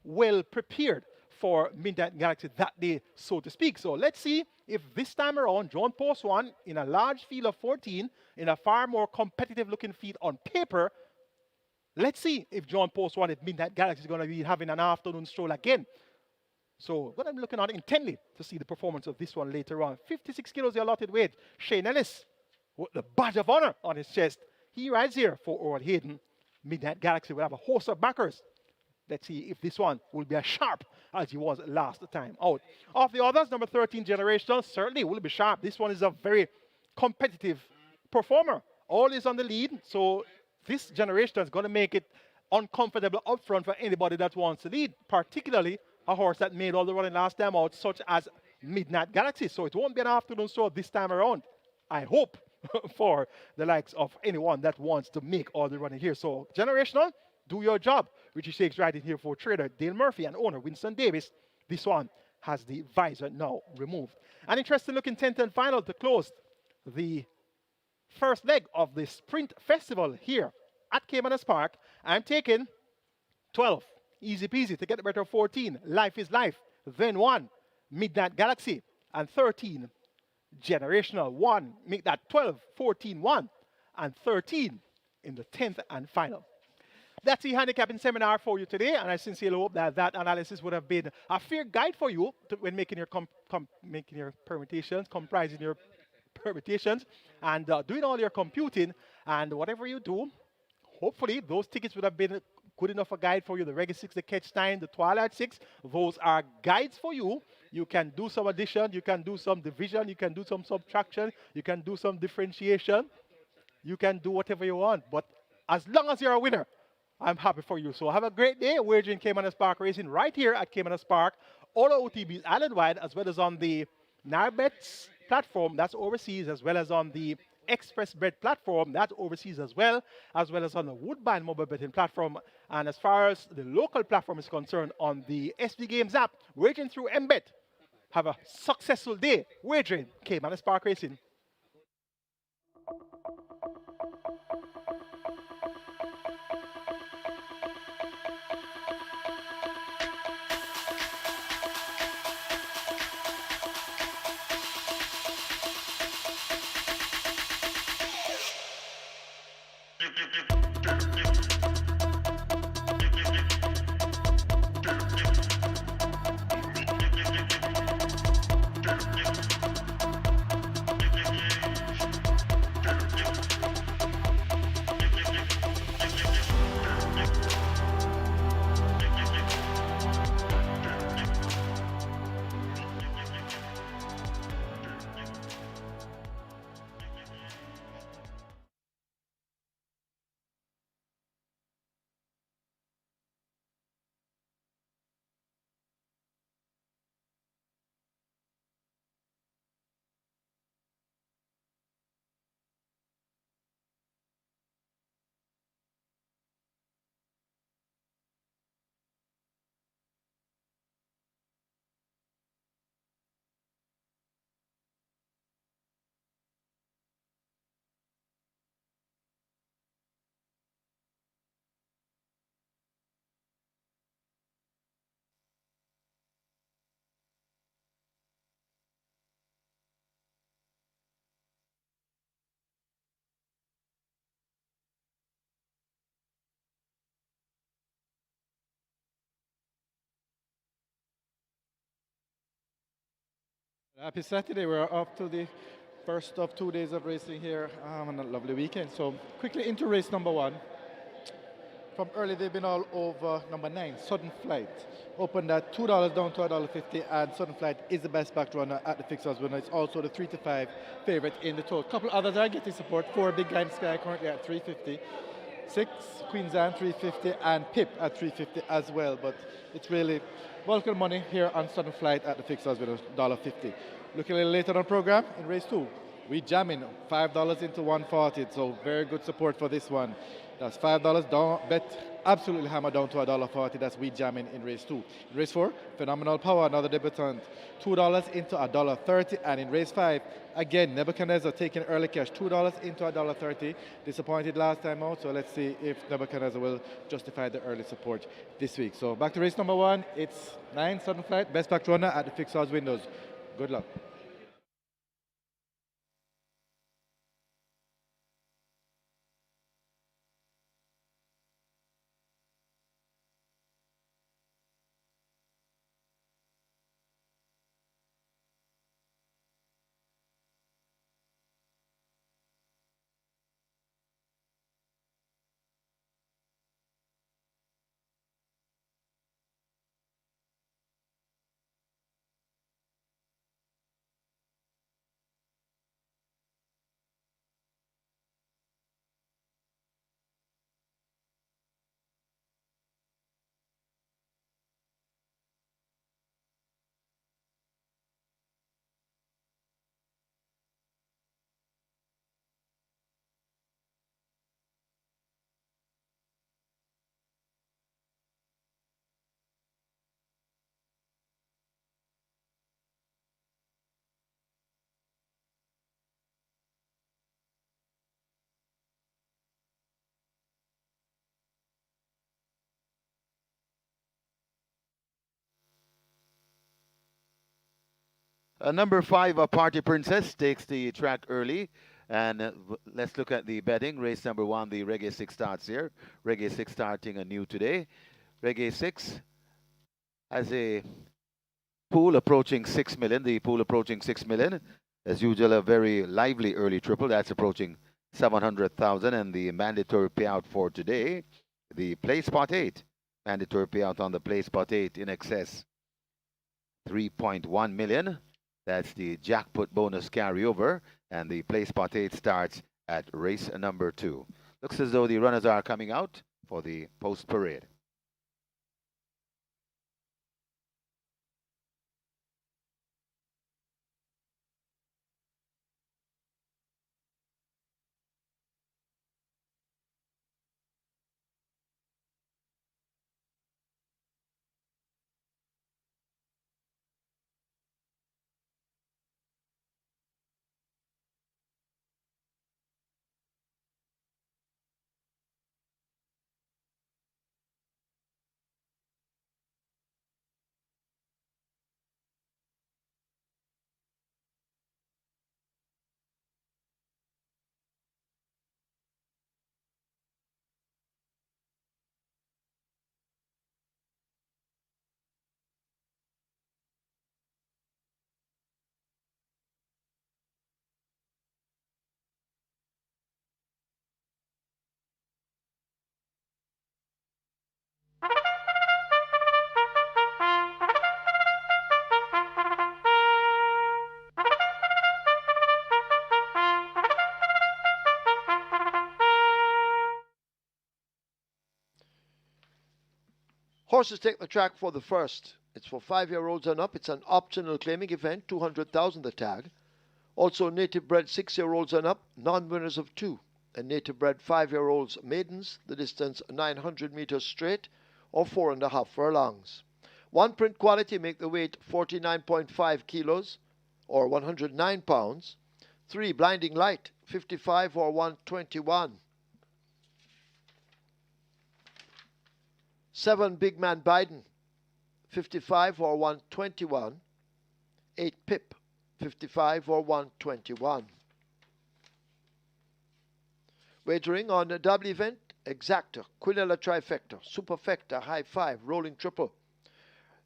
well prepared for Midnight Galaxy that day, so to speak. So let's see if this time around, John Post 1 in a large field of 14, in a far more competitive looking field on paper, let's see if John Post 1 at Midnight Galaxy is going to be having an afternoon stroll again. So we're going to be looking on intently to see the performance of this one later on. 56 kilos the allotted weight. Shane Ellis with the badge of honor on his chest. He rides here for Oral Hayden. Midnight Galaxy will have a host of backers. Let's see if this one will be as sharp as he was last time out. Of the others, number 13, Generational, certainly will be sharp. This one is a very competitive performer. All is on the lead, so this Generational is going to make it uncomfortable up front for anybody that wants to lead, particularly a horse that made all the running last time out, such as Midnight Galaxy. So it won't be an afternoon stroll this time around, I hope, for the likes of anyone that wants to make all the running here. So Generational, do your job. Richie Shakes riding here for trader Dale Murphy and owner Winston Davis. This one has the visor now removed. An interesting looking 10th and final to close the first leg of the Sprint Festival here at Caymanas Park. I'm taking 12. Easy peasy to get the better of 14. Life is Life. Then 1. Midnight Galaxy. And 13. Generational. 1. Make that 12. 14. 1. And 13 in the 10th and final. That's the handicapping seminar for you today, and I sincerely hope that that analysis would have been a fair guide for you when making your making your permutations, comprising your permutations, and doing all your computing. And whatever you do, hopefully those tickets would have been good enough a guide for you. The Reggae 6, the Catch 9, the Twilight 6, those are guides for you. You can do some addition, you can do some division, you can do some subtraction, you can do some differentiation, you can do whatever you want. But as long as you're a winner, I'm happy for you. So have a great day wagering Caymanas Park Racing right here at Caymanas Park, all our OTBs island-wide, as well as on the Narbets platform, that's overseas, as well as on the Express Bet platform, that's overseas as well as on the Woodbine mobile betting platform. And as far as the local platform is concerned, on the SD Games app, wagering through MBet. Have a successful day wagering Caymanas Park Racing. Happy Saturday. We're off to the first of 2 days of racing here on a lovely weekend. So quickly into race number 1. From early, they've been all over number 9, Sudden Flight. Opened at $2 down to $1.50, and Sudden Flight is the best backed runner at the fixers winner. It's also the 3 to 5 favorite in the total. Couple others are getting support. 4 Big Guy in the Sky currently at $3.50. 6 Queen's Anne $3.50, and Pip at $3.50 as well. But it's really bulk money here on Sudden Flight at the fixers with $1.50. Looking a little later on the program in race 2, we jamming $5 into 140. So very good support for this one. That's $5 down, bet absolutely hammer down to $1.40. That's we jamming in race 2. In race 4, Phenomenal Power, another debutant, $2 into $1.30. And in race 5, again, Nebuchadnezzar taking early cash, $2 into $1.30. Disappointed last time out, so let's see if Nebuchadnezzar will justify the early support this week. So back to race number 1, it's 9 Sudden Flight, best backed runner at the fixed odds windows. Good luck. Number 5, a Party Princess takes the track early. And let's look at the betting. Race number 1, the Reggae 6 starts here. Reggae 6 starting anew today. Reggae 6 has a pool approaching 6 million. The pool approaching 6 million. As usual, a very lively early triple. That's approaching 700,000. And the mandatory payout for today, the play spot 8. Mandatory payout on the play spot 8 in excess 3.1 million. That's the jackpot bonus carryover. And the play spot 8 starts at race number 2. Looks as though the runners are coming out for the post parade. Horses take the track for the first. It's for 5-year-olds and up. It's an optional claiming event, 200,000 the tag. Also native bred 6-year-olds and up, non-winners of 2. And native bred 5-year-olds maidens, the distance 900 meters straight or 4.5 furlongs. One print quality make the weight 49.5 kilos or 109 pounds. 3 blinding light, 55 or 121. 7 big man Biden, 55 or 121. 8 pip, 55 or 121. Wagering on a double event, exacta, quinella trifecta, superfecta, high 5, rolling triple.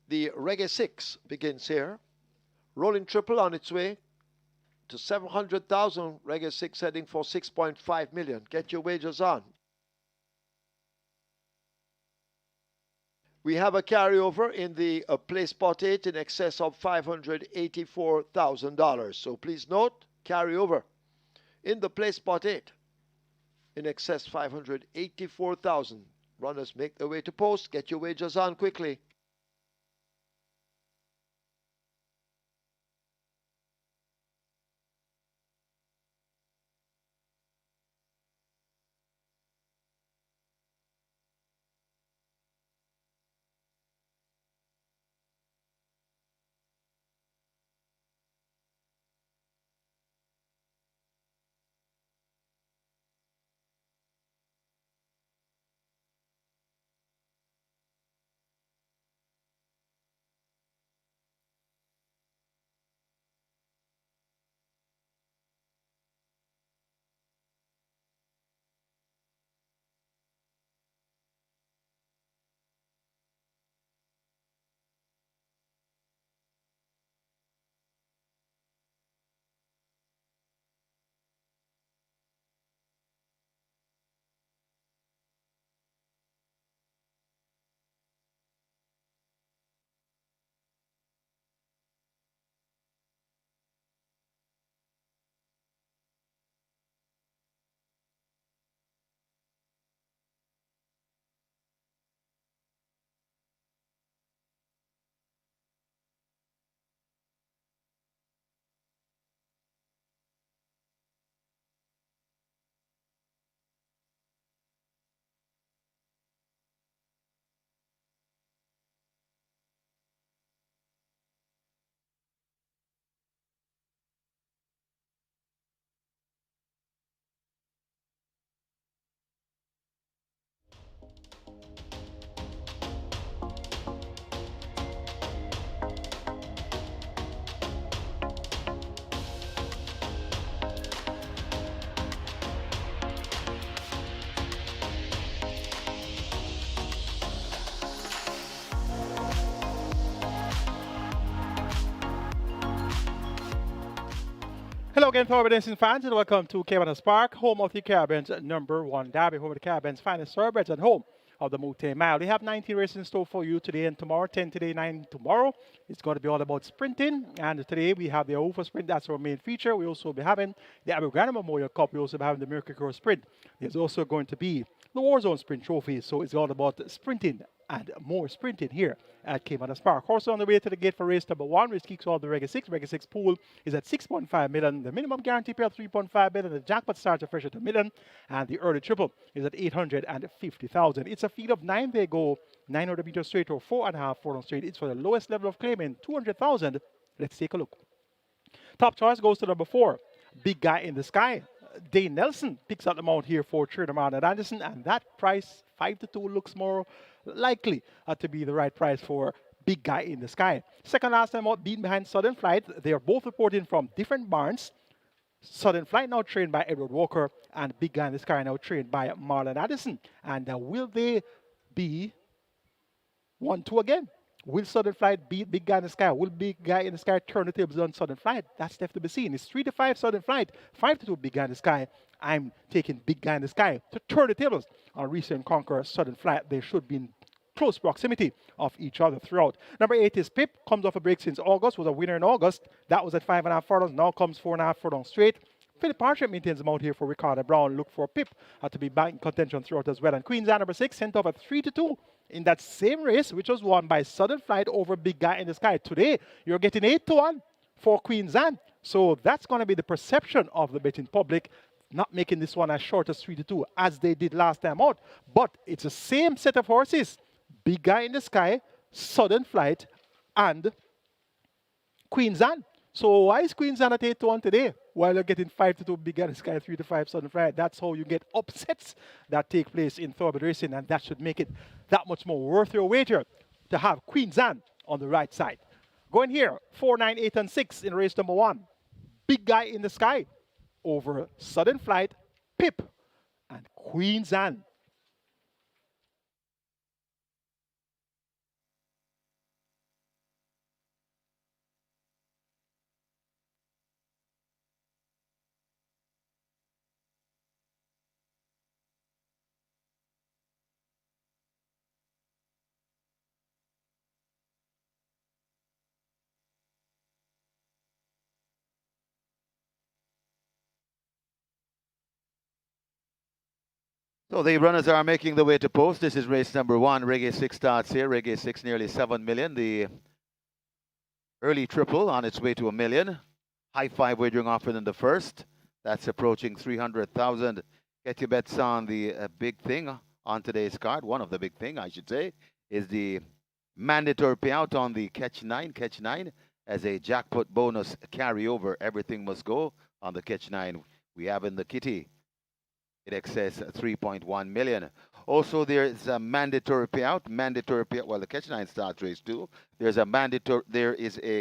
The Reggae 6 begins here. Rolling triple on its way to 700,000. Reggae 6 heading for 6.5 million. Get your wagers on. We have a carryover in the play spot 8 in excess of $584,000. So please note, carryover in the play spot 8 in excess 584,000. Runners make their way to post. Get your wagers on quickly. Hello again, fellow dancing fans, and welcome to Caymanas Park, home of the Caribbean's #1 derby, home of the Caribbean's finest thoroughbreds, and home of the Mouttet Mile. We have 19 races in store for you today and tomorrow. 10 today, 9 tomorrow. It's going to be all about sprinting, and today we have the Awfoh Sprint. That's our main feature. We also be having the Abbie Grannum Memorial Cup. We also be having the Miracle Crow Sprint. There's also going to be the Warzone Sprint Trophy. So it's all about sprinting and more sprinting here at Caymanas Park. Also on the way to the gate for race number 1, which kicks off the Reggae 6. Reggae 6 pool is at 6.5 million. The minimum guarantee payout 3.5 million. The jackpot starts afresh at $1 million. And the early triple is at 850,000. It's a field of 9. They go 900 meters straight or 4.5 furlongs straight. It's for the lowest level of claiming, 200,000. Let's take a look. Top choice goes to number 4, Big Guy in the Sky. Dane Nelson picks up the mount here for Trinidad and Anderson, and that price, 5-2, looks more likely to be the right price for Big Guy in the Sky. Second last time out, beaten behind Southern Flight. They are both reporting from different barns. Southern Flight now trained by Edward Walker, and Big Guy in the Sky now trained by Marlon Addison. And will they be 1-2 again? Will Southern Flight beat Big Guy in the Sky? Will Big Guy in the Sky turn the tables on Southern Flight? That's left to be seen. It's 3-5 Southern Flight, 5-2 Big Guy in the Sky. I'm taking Big Guy in the Sky to turn the tables on recent conqueror Southern Flight. They should be in close proximity of each other throughout. Number 8 is Pip. Comes off a break since August. Was a winner in August. That was at 5.5 furlongs. Now comes 4.5 furlongs straight. Philip Partridge maintains them out here for Ricardo Brown. Look for Pip to be back in contention throughout as well. And Queen's Anne, number 6, sent off at 3-2 in that same race, which was won by Southern Flight over Big Guy in the Sky. Today, you're getting 8-1 for Queen's Anne. So that's going to be the perception of the betting public, not making this one as short as 3-2 as they did last time out. But it's the same set of horses. Big Guy in the Sky, Southern Flight, and Queen's Anne. So why is Queen's Anne at 8-1 today? While you're getting 5-2 Big Guy in the Sky, 3-5 Southern Flight. That's how you get upsets that take place in thoroughbred racing, and that should make it that much more worth your wager to have Queen's Anne on the right side. Going here, 4, 9, 8, and 6 in race number 1. Big Guy in the Sky over Southern Flight, Pip, and Queen's Anne. So the runners are making the way to post. This is race number 1. Reggae 6 starts here. Reggae 6 nearly 7 million. The early triple on its way to $1 million. High 5 wagering offered in the first. That's approaching 300,000. Get your bets on the big thing on today's card. One of the big thing, I should say, is the mandatory payout on the Catch 9. Catch 9 as a jackpot bonus carryover. Everything must go on the Catch 9. We have in the kitty. It excess 3.1 million. Also, there is a mandatory payout. Well, the Catch 9 starts race 2. There is a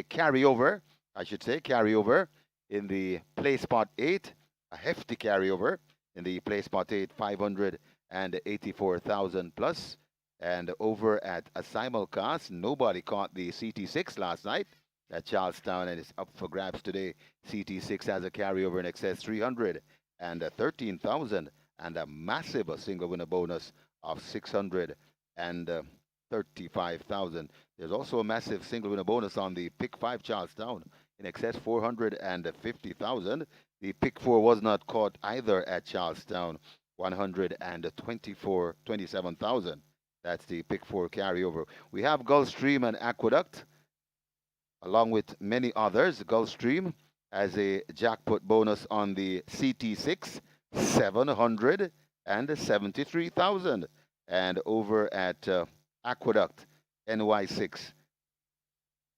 carryover, I should say, carryover in the play spot 8, a hefty carryover in the play spot 8, 584,000 plus. And over at a simulcast, nobody caught the CT6 last night at Charlestown, and it's up for grabs today. CT6 has a carryover in excess 313,000 and a massive single winner bonus of 635,000. There's also a massive single winner bonus on the pick 5 Charlestown in excess 450,000. The pick 4 was not caught either at Charlestown, 127,000. That's the pick 4 carryover. We have Gulfstream and Aqueduct, along with many others. Gulfstream as a jackpot bonus on the CT6, 773,000. And over at Aqueduct, NY6,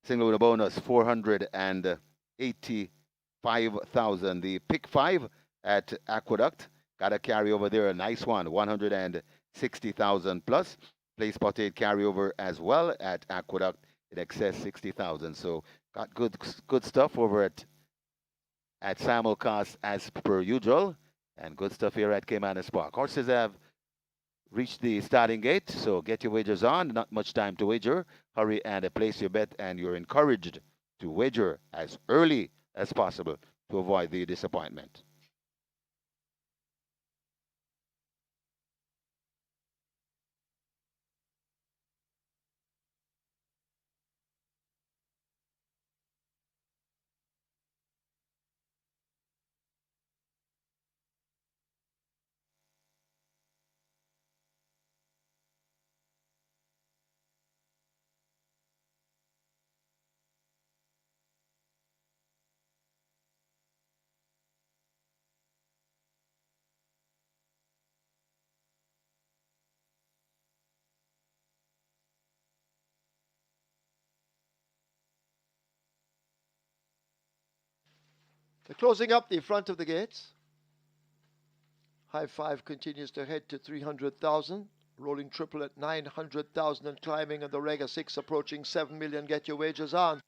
single winner bonus, 485,000. The pick 5 at Aqueduct got a carryover there, a nice one, 160,000 plus. Play spot 8 carryover as well at Aqueduct in excess 60,000. So got good stuff over at simulcast as per usual, and good stuff here at Caymanas Park. Horses have reached the starting gate, so get your wagers on. Not much time to wager. Hurry and place your bet, and you're encouraged to wager as early as possible to avoid the disappointment. They're closing up the front of the gates. High Five continues to head to 300,000. Rolling triple at 900,000 and climbing, and the Rega 6 approaching 7 million. Get your wagers on.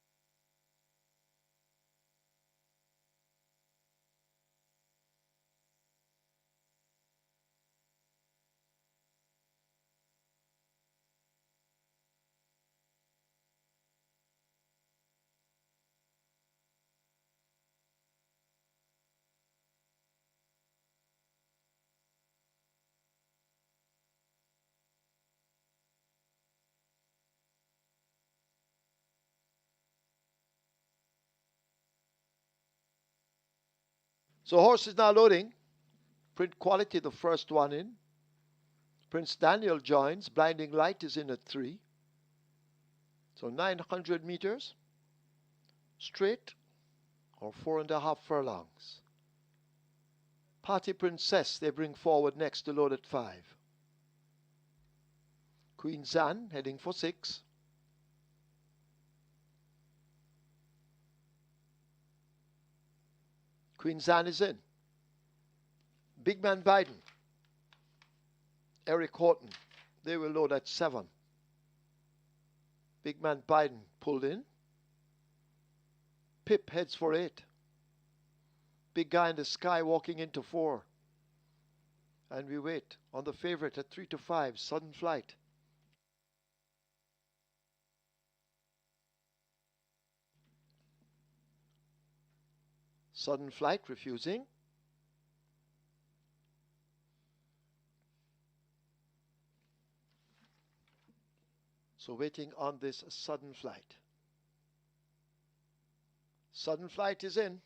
So horse is now loading. Print Quality, the first one in. Prince Daniel joins. Blinding Light is in at 3. So 900 meters. Straight or 4.5 furlongs. Party Princess they bring forward next to load at 5. Queen Zan heading for 6. Queen Zan is in. Big Man Biden. Eric Horton. They will load at 7. Big Man Biden pulled in. Pip heads for 8. Big Guy in the Sky walking into 4. And we wait on the favorite at 3 to 5, Sudden Flight. Sudden Flight refusing. So waiting on this Sudden Flight. Sudden Flight is in.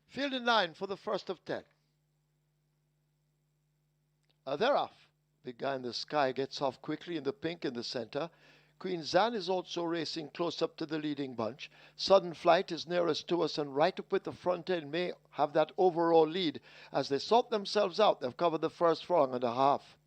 Field in line for the first of 10. They're off. Big Guy in the Sky gets off quickly in the pink in the center. Queen Zan is also racing close up to the leading bunch. Sudden Flight is nearest to us and right up with the front end may have that overall lead. As they sort themselves out, they've covered the first furlong and a half.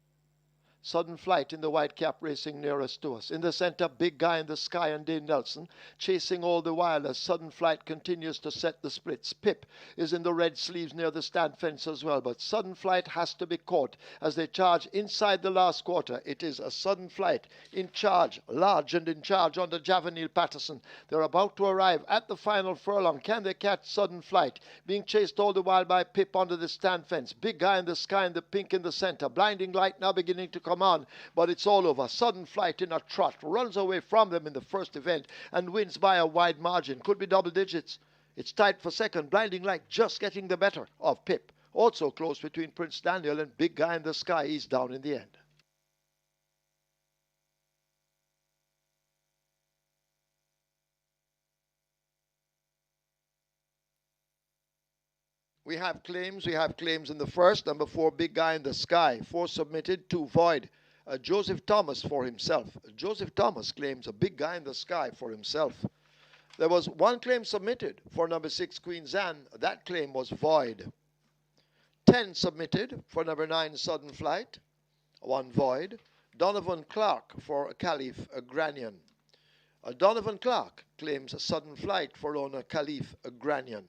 Sudden Flight in the white cap racing nearest to us. In the center, Big Guy in the Sky and Dane Nelson chasing all the while as Sudden Flight continues to set the splits. Pip is in the red sleeves near the stand fence as well, but Sudden Flight has to be caught as they charge inside the last quarter. It is a Sudden Flight in charge, large and in charge under Javanil Patterson. They're about to arrive at the final furlong. Can they catch Sudden Flight? Being chased all the while by Pip under the stand fence. Big Guy in the Sky and the pink in the center. Blinding Light now beginning to come on, but it's all over. Sudden Flight in a trot runs away from them in the first event and wins by a wide margin. Could be double digits. It's tied for second. Blinding Light just getting the better of Pip. Also close between Prince Daniel and Big Guy in the Sky. He's down in the end. We have claims in the first. Number 4, Big Guy in the Sky. 4 submitted, 2 void. Joseph Thomas for himself. Joseph Thomas claims a Big Guy in the Sky for himself. There was 1 claim submitted for number 6, Queen Zan. That claim was void. 10 submitted for number 9, Sudden Flight. 1 void. Donovan Clark for Caliph Grannum. Donovan Clark claims a Sudden Flight for owner Caliph Grannum.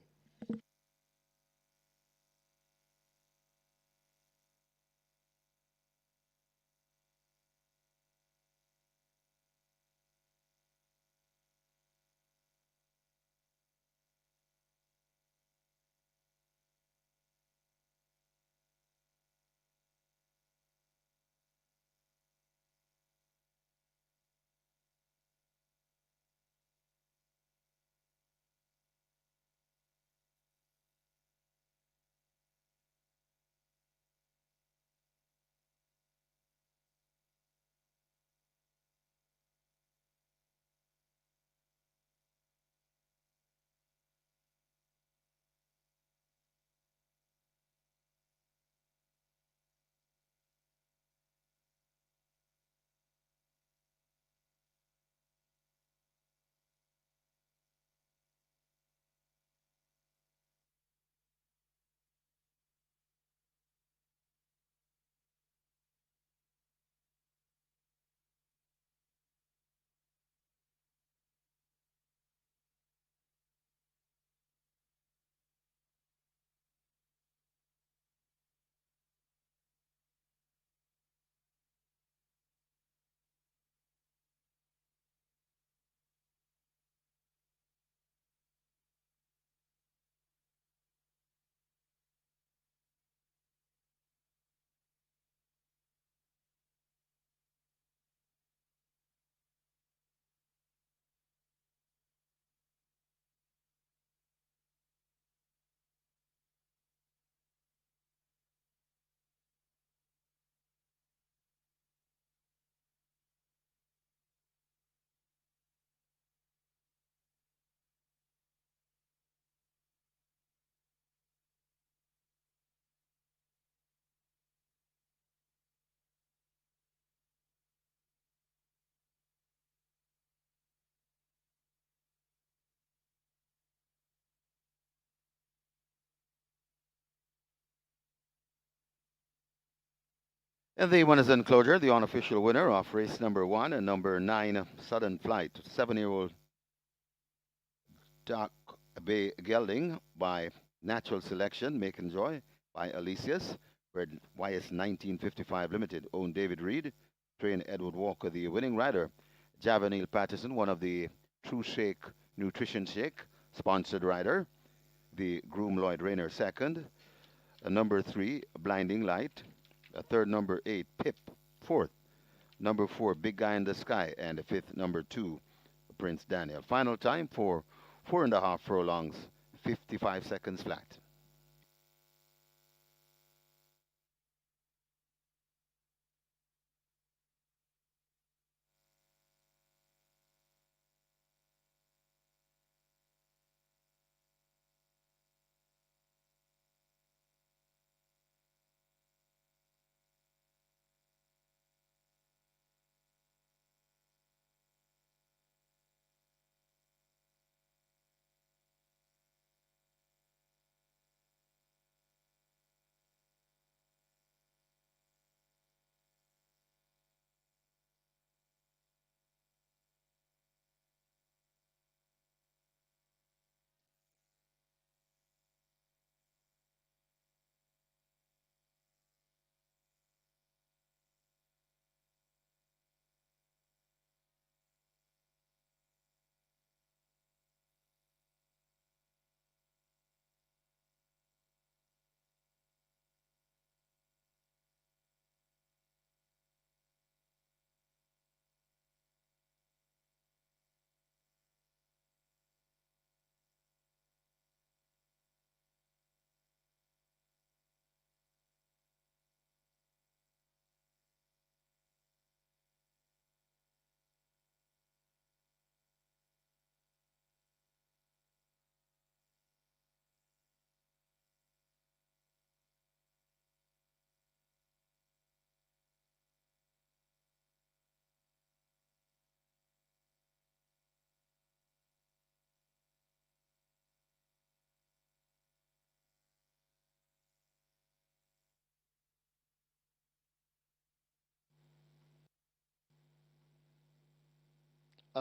And the winners enclosure, the unofficial winner of race number 1 and number 9, Southern Flight, 7-year-old Dark Bay Gelding by Natural Selection, Macon Joy by Alicius, bred YS 1955 Limited, owned David Reed, trained Edward Walker, the winning rider. Javanil Patterson, one of the True Shake Nutrition Shake, sponsored rider. The groom Lloyd Rayner second. Number 3, Blinding Light. Third, number 8, Pip. Fourth, number 4, Big Guy in the Sky. And the fifth, number 2, Prince Daniel. Final time for 4.5 furlongs, 55 seconds flat.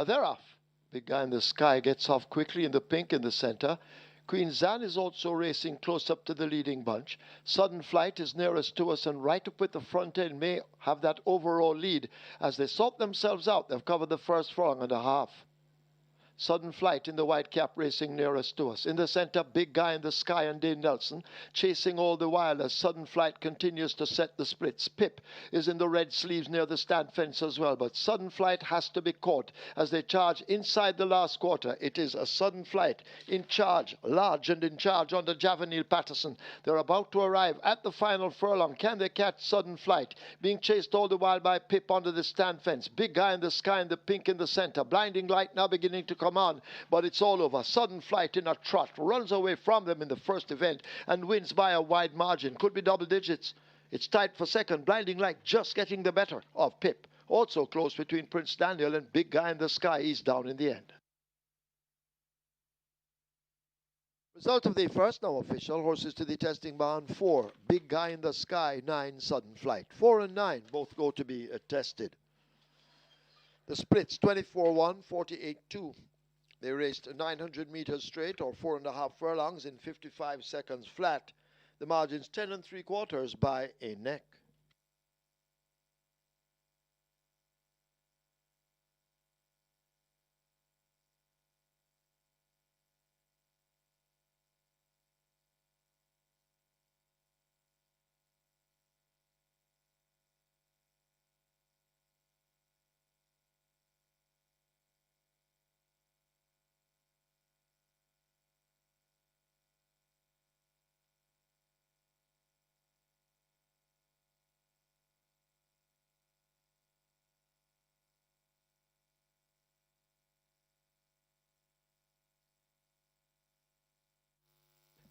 They're off. Big Guy in the Sky gets off quickly in the pink in the center. Queen Zan is also racing close up to the leading bunch. Sudden Flight is nearest to us and right up with the front end may have that overall lead. As they sort themselves out, they've covered the first furlong and a half. Sudden Flight in the white cap racing nearest to us. In the center, Big Guy in the Sky and Dane Nelson chasing all the while as Sudden Flight continues to set the splits. Pip is in the red sleeves near the stand fence as well, but Sudden Flight has to be caught as they charge inside the last quarter. It is a Sudden Flight in charge, large and in charge under Javanil Patterson. They're about to arrive at the final furlong. Can they catch Sudden Flight? Being chased all the while by Pip under the stand fence. Big Guy in the Sky and the pink in the center. Blinding Light now beginning to come on, but it's all over. Sudden Flight in a trot runs away from them in the first event and wins by a wide margin. Could be double digits. It's tight for second. Blinding Light just getting the better of Pip. Also close between Prince Daniel and Big Guy in the Sky. He's down in the end. Result of the first now official. Horses to the testing barn. 4, Big Guy in the Sky. 9, Sudden Flight. 4 and 9 both go to be tested. The splits 24-1, 48-2. They raced 900 meters straight or 4.5 furlongs in 55 seconds flat. The margins 10 3/4 by a neck.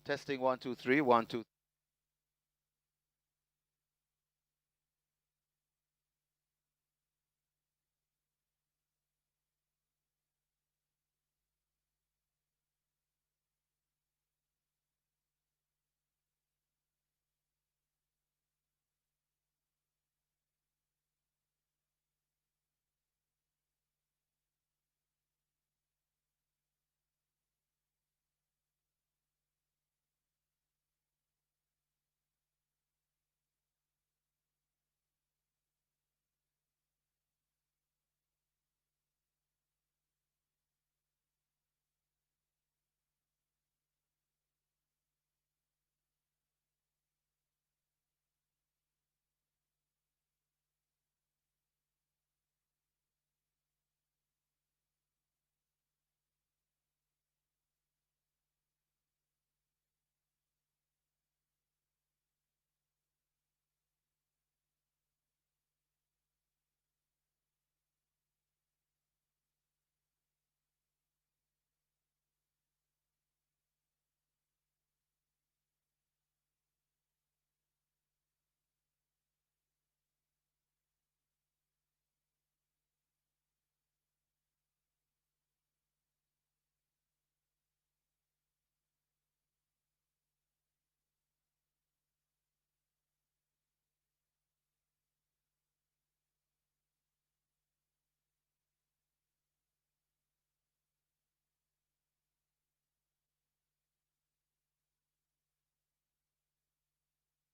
Testing 1, 2, 3, 1, 2.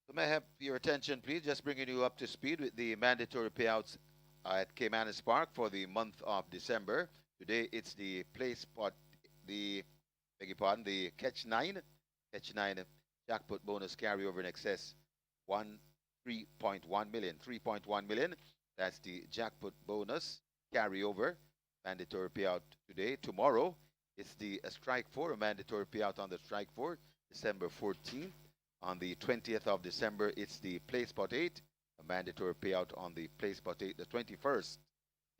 So may I have your attention, please? Just bringing you up to speed with the mandatory payouts at Caymanas Park for the month of December. Today it's the play spot, the beg your pardon, the catch nine jackpot bonus carryover in excess one 3.1 million, 3.1 million. That's the jackpot bonus carryover mandatory payout today. Tomorrow it's the strike four, a mandatory payout on the strike four, December 14th. On the 20th of December, it's the Play Spot 8, a mandatory payout on the Play Spot 8. The 21st,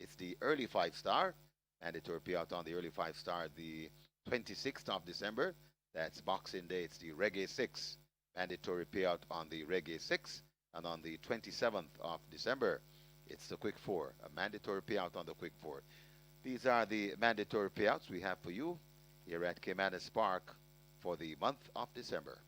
it's the Early 5 Star, mandatory payout on the Early 5 Star. The 26th of December, that's Boxing Day, it's the Reggae 6, mandatory payout on the Reggae 6. And on the 27th of December, it's the Quick 4, a mandatory payout on the Quick 4. These are the mandatory payouts we have for you here at Caymanas Park for the month of December.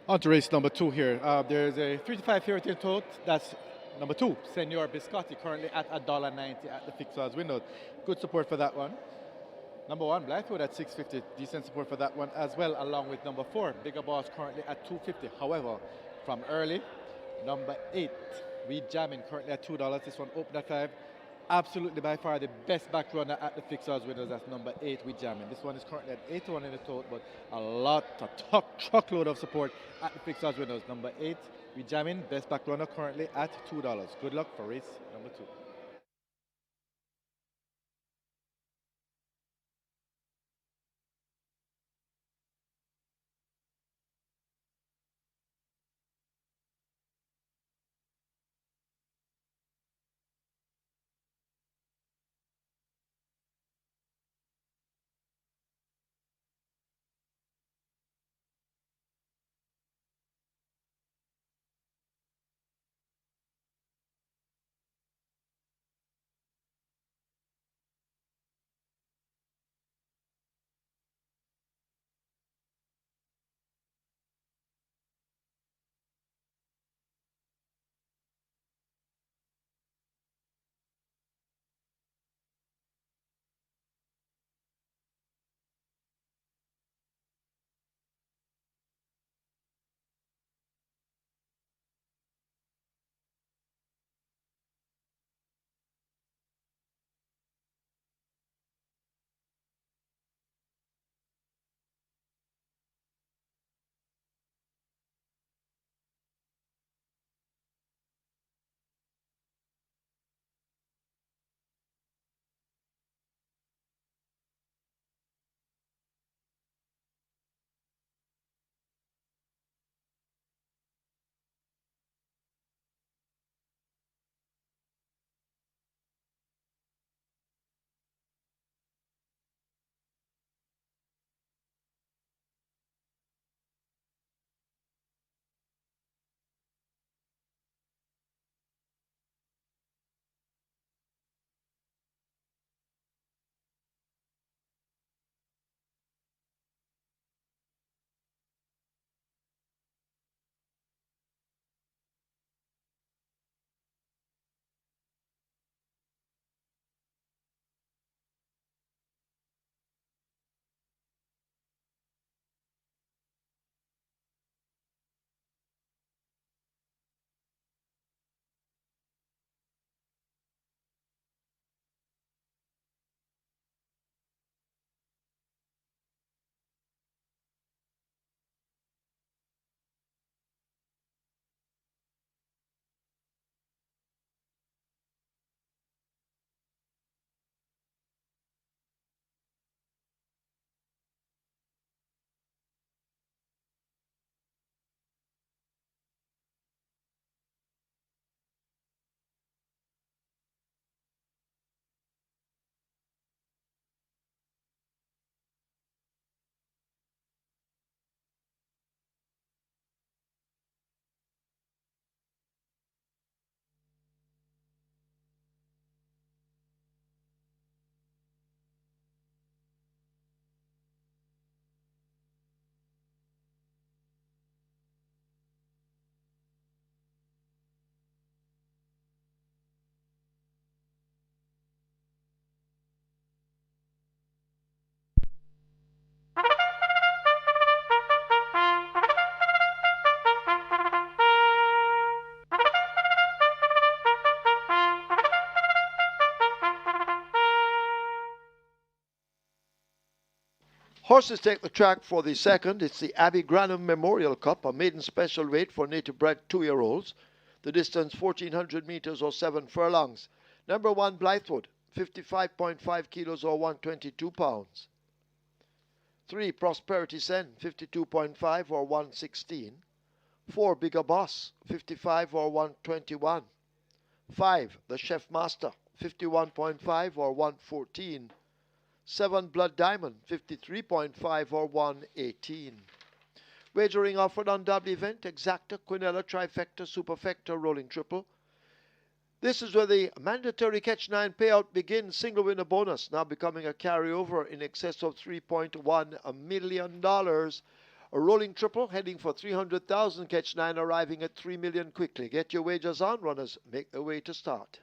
On to race number 2 here. There's a 3 to 5 fairy tote. That's number 2, Senor Biscotti, currently at $1.90 at the fixed odds window. Good support for that one. Number 1, Blythewood at $6.50. Decent support for that one as well, along with number 4, Bigger Boss, currently at $2.50. However, from early, number 8, We Jamming, currently at $2. This one opened at 5. Absolutely by far the best back runner at the fixed odds winners. That's number 8, We Jamming. This one is currently at 8 to 1 in the total, but a truckload of support at the fixed odds winners. Number 8, We Jamming, best back runner, currently at $2. Good luck for race number 2. Horses take the track for the second. It's the Abbie Grannum Memorial Cup, a maiden special weight for native bred 2-year-olds. The distance 1,400 meters or 7 furlongs. Number 1, Blythewood, 55.5 kilos or 122 pounds. 3, Prosperity Sen, 52.5 or 116. 4, Bigger Boss, 55 or 121. 5, The Chef Master, 51.5 or 114. 7, Blood Diamond, 53.5 or 118. Wagering offered on double event, exacta, quinella, trifecta, superfecta, rolling triple. This is where the mandatory catch 9 payout begins. Single winner bonus now becoming a carryover in excess of $3.1 million. A rolling triple heading for 300,000. Catch 9 arriving at 3 million quickly. Get your wagers on, runners. Make the way to start.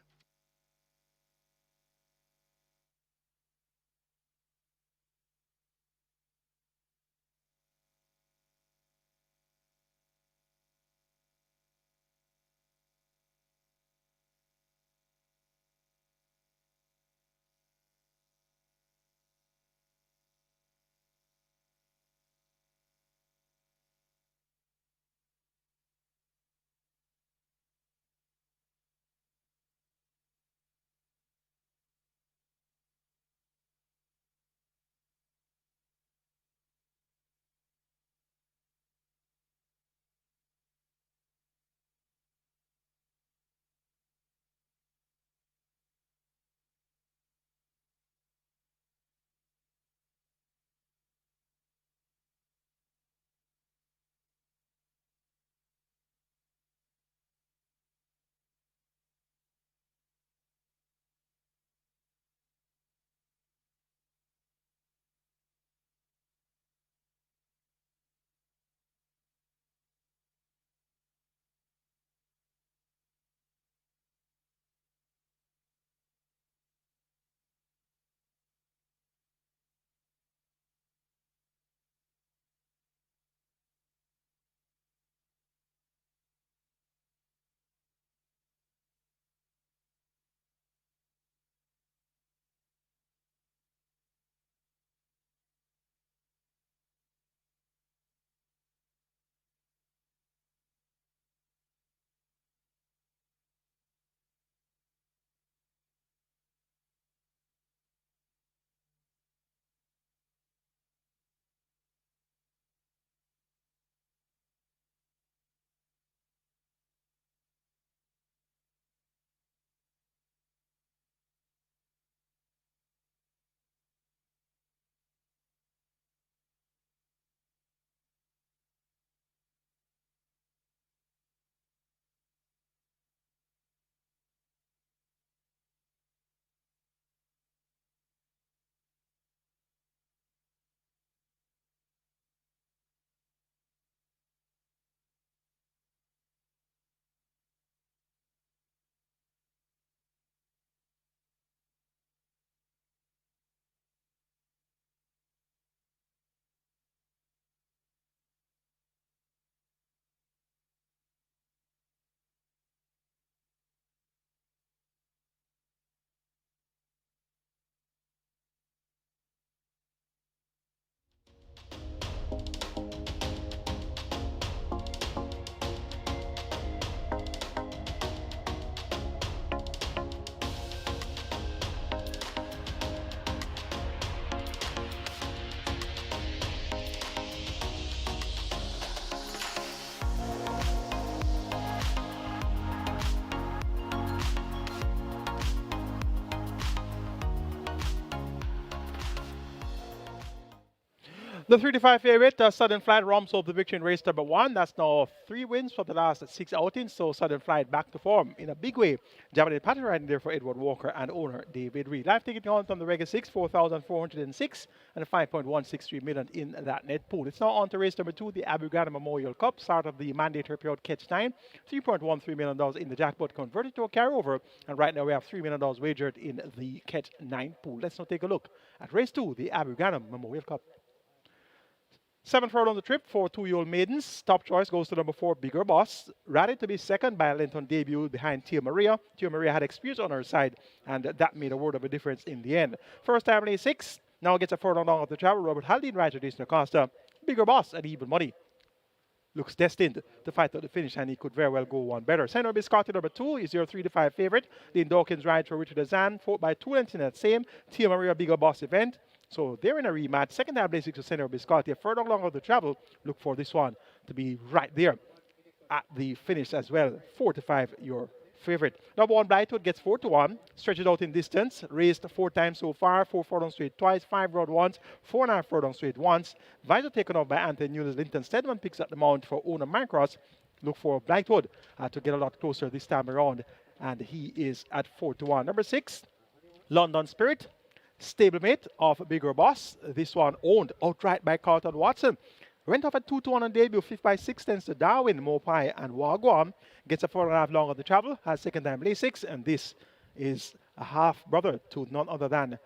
The 3-5 favorite, Southern Flight romps up the victory in race number 1. That's now 3 wins for the last 6 outings, so Southern Flight back to form in a big way. Japanese pattern riding there for Edward Walker and owner David Reed. Live ticket count on the regular 6, 4,406 and 5.163 million in that net pool. It's now on to race number 2, the Abbie Grannum Memorial Cup, start of the mandatory period Catch 9. $3.13 million in the jackpot converted to a carryover, and right now we have $3 million wagered in the Catch 9 pool. Let's now take a look at race 2, the Abbie Grannum Memorial Cup. 7th round on the trip for 2-year-old Maidens. Top choice goes to number 4, Bigger Boss. Rallied to be second by a length on debut behind Tia Maria. Tia Maria had experience on her side, and that made a world of a difference in the end. First time in A6, now gets a furlong long of the travel. Robert Haldane rides Jason Acosta. Bigger Boss at even money. Looks destined to fight out the finish, and he could very well go one better. Senor Biscotti, number 2, is your 3-5 favorite. Lynn Dawkins rides for Richard Azan, fought by 2 lengths in that same Tia Maria Bigger Boss event. So they're in a rematch. Second time basic to Senor Biscotti. A furlong long of the travel. Look for this one to be right there at the finish as well. 4-5, your favorite. Number 1, Blightwood gets 4-1. Stretches out in distance. Raced 4 times so far. 4 furlongs straight twice. 5 rod once. 4.5 furlongs straight once. Visor taken off by Anthony Nunes. Linton Stedman picks up the mount for owner Mancross. Look for Blightwood to get a lot closer this time around. And he is at 4-1. Number 6, London Spirit. Stablemate of Bigger Boss. This one owned outright by Carlton Watson. Went off at 2-1 on debut, 5th by 6 tenths to Darwin, Mopai, and Wagwan. Gets a 4.5 long on the travel, has second time lay 6, and this is a half brother to none other than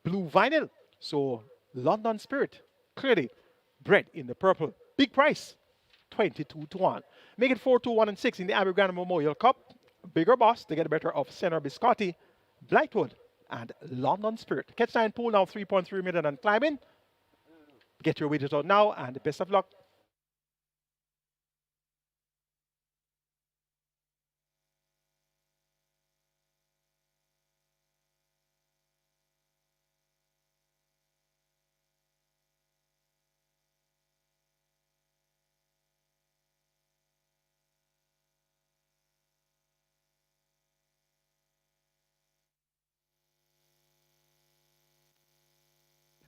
Blue Vinyl. So London Spirit, clearly bred in the purple. Big price, 22-1. Make it 4-2-1 and 6 in the Abbie Grannum Memorial Cup. Bigger boss to get the better of Senor Biscotti, Blightwood, and London Spirit. Catch 9 pool now, 3.3 million and climbing. Get your widget out now, and best of luck.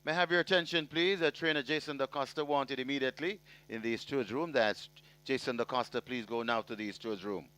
May I have your attention, please? Trainer Jason DaCosta wanted immediately in the stewards room. That's Jason DaCosta. Please go now to the stewards room.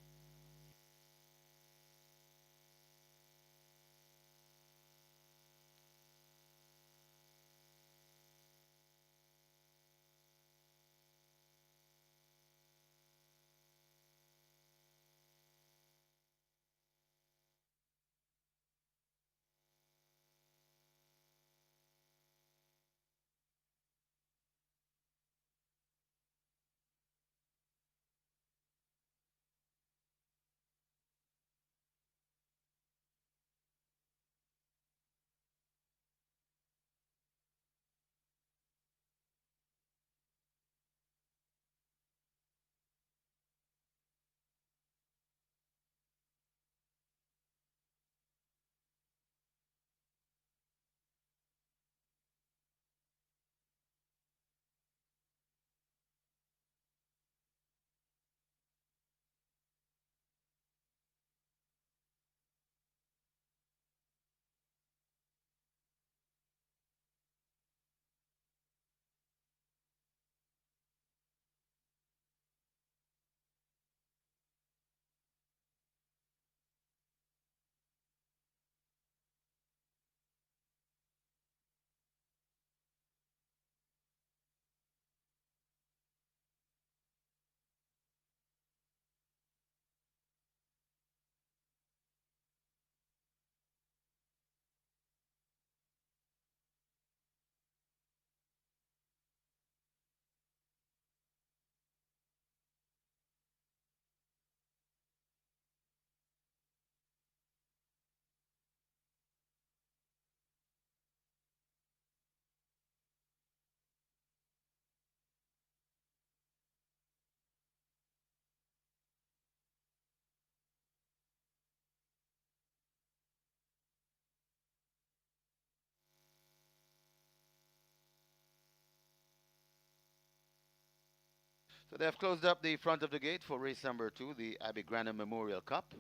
So they have closed up the front of the gate for race number 2, the Abbie Grannum Memorial Cup.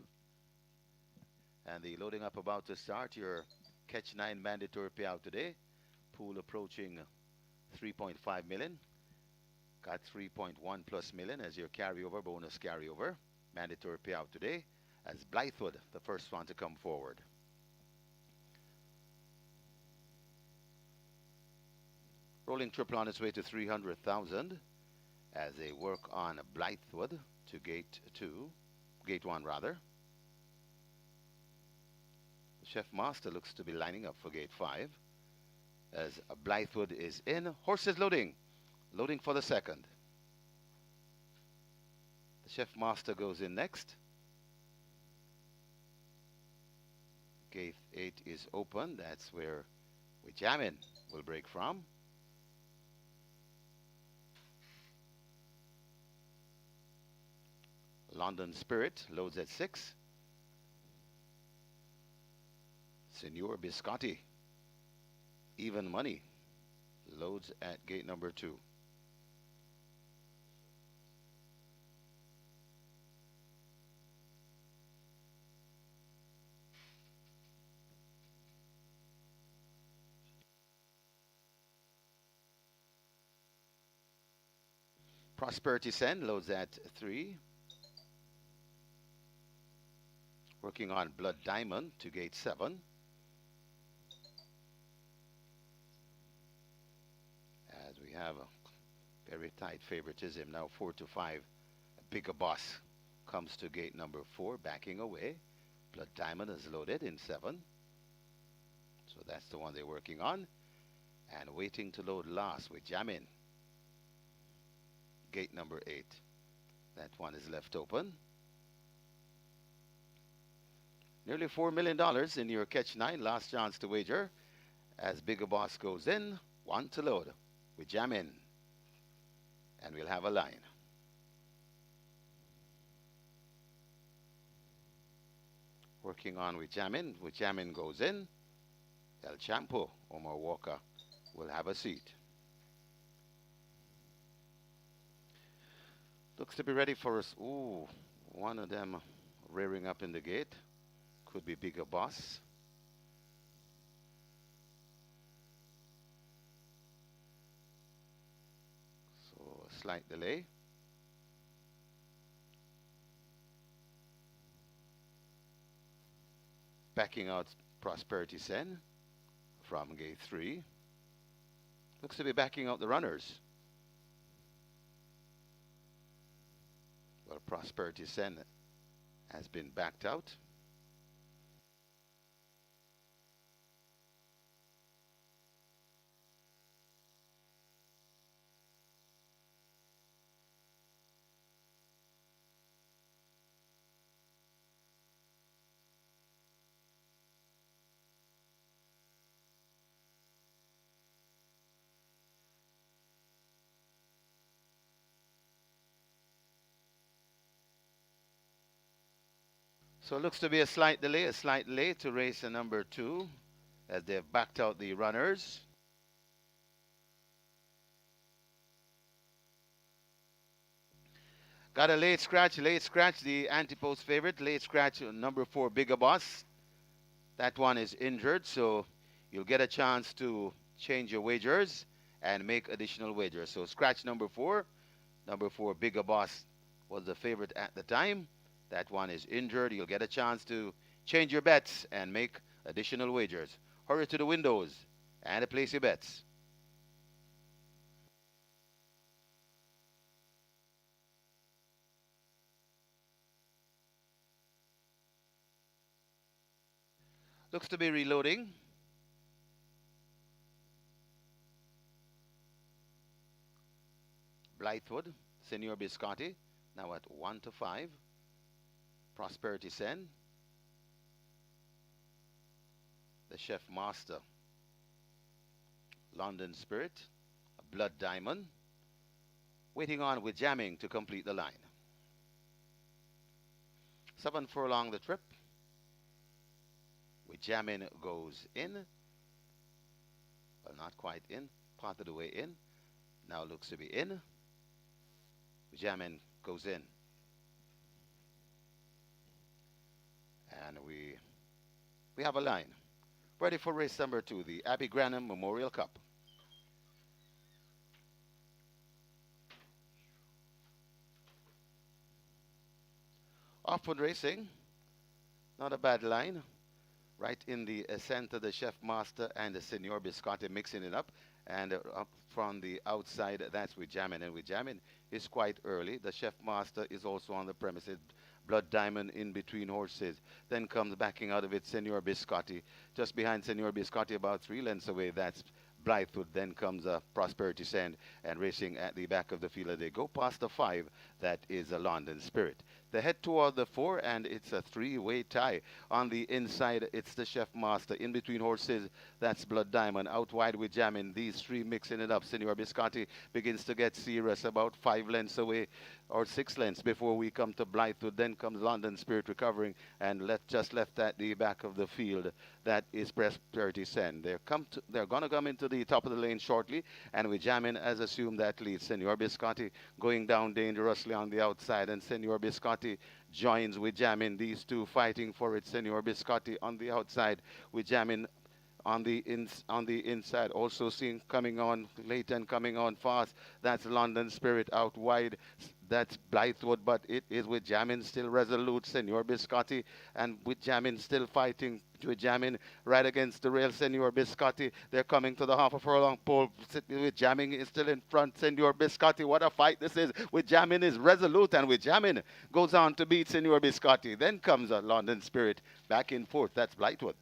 And the loading up about to start. Your catch 9 mandatory payout today. Pool approaching 3.5 million. Got 3.1 plus million as your carryover, bonus carryover. Mandatory payout today as Blythewood, the first one to come forward. Rolling triple on its way to 300,000 as they work on Blythewood to gate 2, gate 1 rather. Chef Master looks to be lining up for gate 5 as Blythewood is in. Horses loading. Loading for the second. The Chef Master goes in next. Gate 8 is open. That's where we jam in. Will break from. London Spirit loads at 6. Senor Biscotti, even money, loads at gate number 2. Prosperity Sen loads at 3. Working on Blood Diamond to gate 7. As we have Very tight favoritism. Now 4-5. Bigger Boss comes to gate number 4, backing away. Blood Diamond is loaded in 7. So that's the one they're working on. And waiting to load last with Jamin. Gate number 8. That one is left open. Nearly $4 million in your catch 9. Last chance to wager. As Bigger Boss goes in, 1 to load with Jamin. And we'll have a line. Working on with Jamin. With Jamin goes in. El Champo, Omar Walker, will have a seat. Looks to be ready for us. Ooh, one of them rearing up in the gate. Could be Bigger Boss. So a slight delay. Backing out Prosperity Sen from gate 3. Looks to be backing out the runners. Well, Prosperity Sen has been backed out. So it looks to be a slight delay to race number 2 as they've backed out the runners. Got a late scratch, the anti-post favorite, late scratch number 4, Bigger Boss. That one is injured, so you'll get a chance to change your wagers and make additional wagers. So scratch number 4, Bigger Boss was the favorite at the time. That one is injured. You'll get a chance to change your bets and make additional wagers. Hurry to the windows and place your bets. Looks to be reloading. Blythewood, Senor Biscotti, now at 1-5. Prosperity Sen, the Chef Master, London Spirit, Blood Diamond, waiting on with Jamming to complete the line. 7 furlong the trip. With Jamming goes in, well, not quite in, part of the way in. Now looks to be in. Jamming goes in. And we have a line. Ready for race number 2, the Abbie Grannum Memorial Cup. Awfoh Racing, not a bad line. Right in the center, the Chef Master and the Senor Biscotti mixing it up. And up from the outside, that's with Jamin. And with Jamin, it's quite early. The Chef Master is also on the premises. Blood Diamond in between horses. Then comes backing out of it Senor Biscotti. Just behind Senor Biscotti, about 3 lengths away, that's Blythewood. Then comes Prosperity Sand, and racing at the back of the field. They go past the 5. That is a London Spirit. They head toward the 4, and it's a 3-way tie. On the inside, it's the Chef Master. In between horses, that's Blood Diamond. Out wide with Jamin. These 3 mixing it up. Senor Biscotti begins to get serious, about 5 lengths away, or 6 lengths before we come to Blythewood. Then comes London Spirit recovering, and just left at the back of the field. That is Prosperity Sand. They're going to come into the top of the lane shortly, and with Jamin as assumed that lead. Senor Biscotti going down dangerously on the outside, and Senor Biscotti joins with Jamin. These 2 fighting for it. Senor Biscotti on the outside with Jamin on the inside. Also seeing coming on late and coming on fast. That's London Spirit out wide. That's Blythewood, but it is with Jammin still resolute. Senor Biscotti, and with Jammin still fighting. With Jammin right against the rail. Senor Biscotti. They're coming to the half a furlong pole. With Jammin is still in front. Senor Biscotti. What a fight this is. With Jammin is resolute, and with Jammin goes on to beat Senor Biscotti. Then comes a London Spirit back in fourth. That's Blythewood.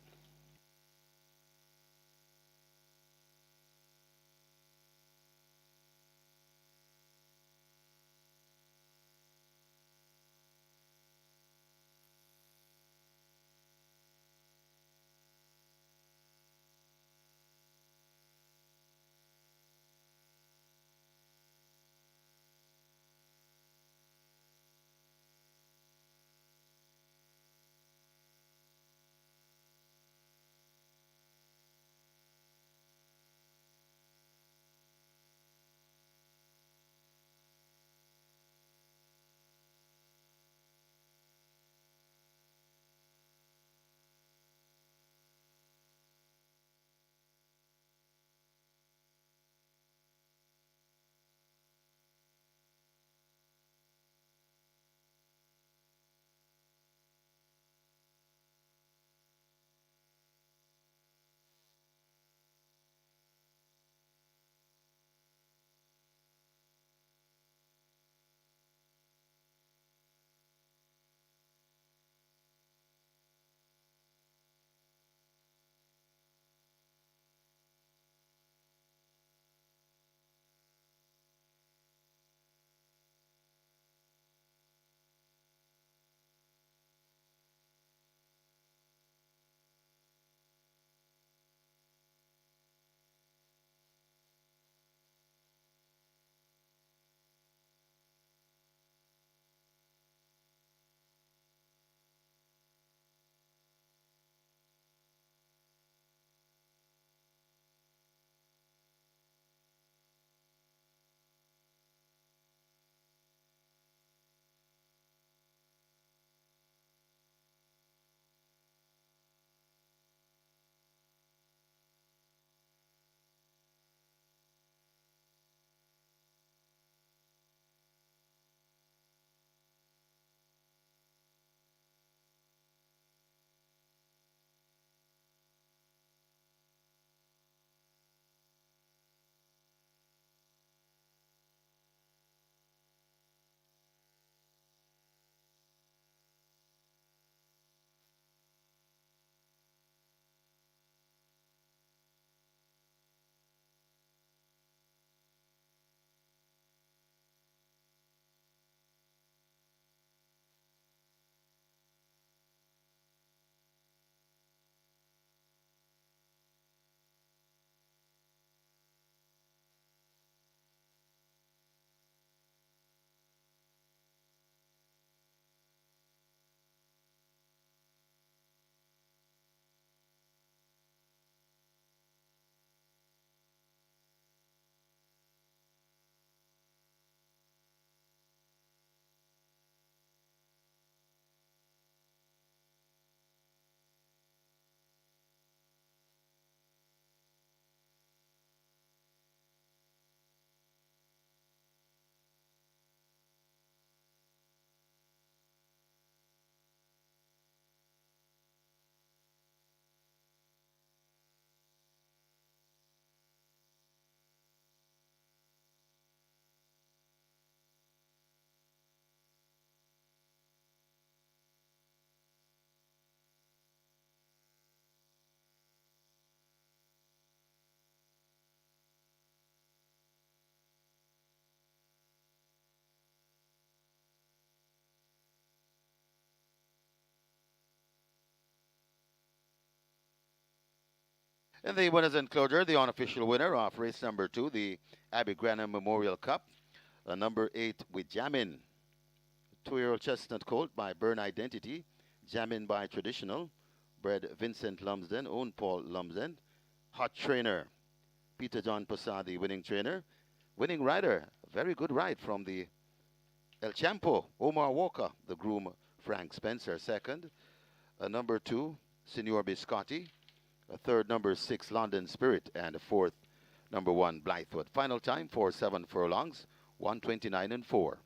And the winners enclosure, the unofficial winner of race number 2, the Abbie Grannum Memorial Cup, number 8 with Jammin. 2-year-old chestnut colt by Burn Identity, Jammin by Traditional, bred Vincent Lumsden, owned Paul Lumsden. Hot trainer, Peter John Posada, the winning trainer. Winning rider, very good ride from the El Champo, Omar Walker, the groom Frank Spencer second. Number 2, Senor Biscotti. A third, number 6, London Spirit. And a fourth, number 1, Blythewood. Final time for 7 furlongs, 129 and 4.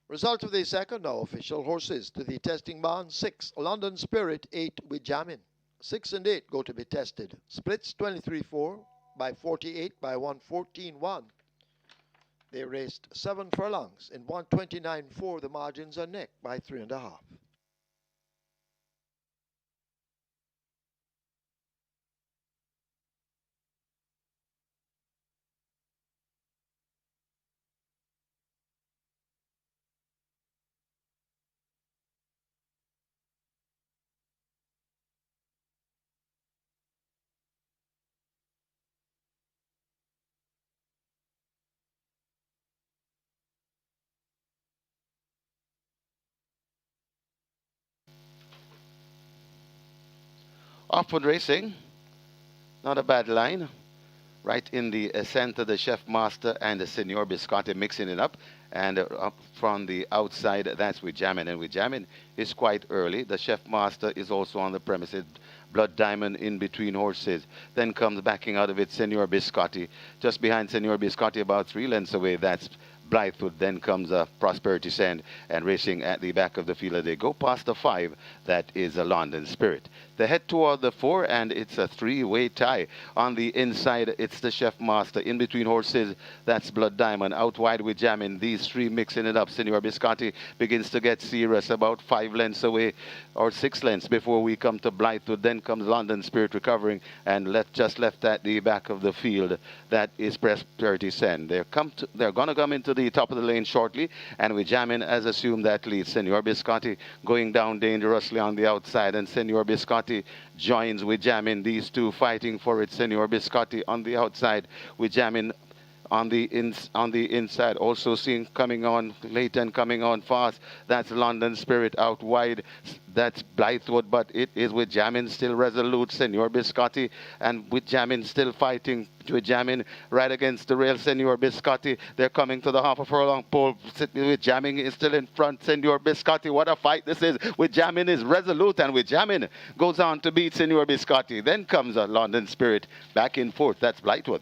Result of the second now, official horses to the testing barn. 6, London Spirit. 8, with Jamin. 6 and 8 go to be tested. Splits 23-4 by 48 by 114-1. They raced 7 furlongs in 129-4. The margins are neck by 3.5. Awfoh Racing, not a bad line. Right in the center, the Chef Master and the Senor Biscotti mixing it up. And up from the outside, that's with Jammin. And with Jammin is quite early. The Chef Master is also on the premises. Blood Diamond in between horses. Then comes backing out of it Senor Biscotti. Just behind Senor Biscotti, about 3 lengths away, that's Blythewood. Then comes Prosperity Sand, and racing at the back of the field. They go past the 5, that is a London Spirit. They head toward the 4, and it's a 3-way tie. On the inside, it's the Chef Master. In between horses, that's Blood Diamond. Out wide with Jammin. These 3 mixing it up. Senor Biscotti begins to get serious, about 5 lengths away, or 6 lengths before we come to Blythewood. Then comes London Spirit recovering, and just left at the back of the field, that is Prosperity Sand. They're going to come into the top of the lane shortly, and with Jammin as assumed that lead. Senor Biscotti going down dangerously on the outside, and Senor Biscotti joins with Jammin. These 2 fighting for it. Senor Biscotti on the outside with Jammin on the inside. Also seeing coming on late and coming on fast, that's London Spirit. Out wide, that's Blythewood, but it is with Jammin still resolute. Senor Biscotti, and with Jammin still fighting with Jammin right against the rail. Senor Biscotti, they're coming to the half a furlong pole. With Jammin is still in front. Senor Biscotti, what a fight this is. With Jammin is resolute, and with Jammin goes on to beat Senor Biscotti. Then comes a London Spirit back in 4th, that's Blythewood.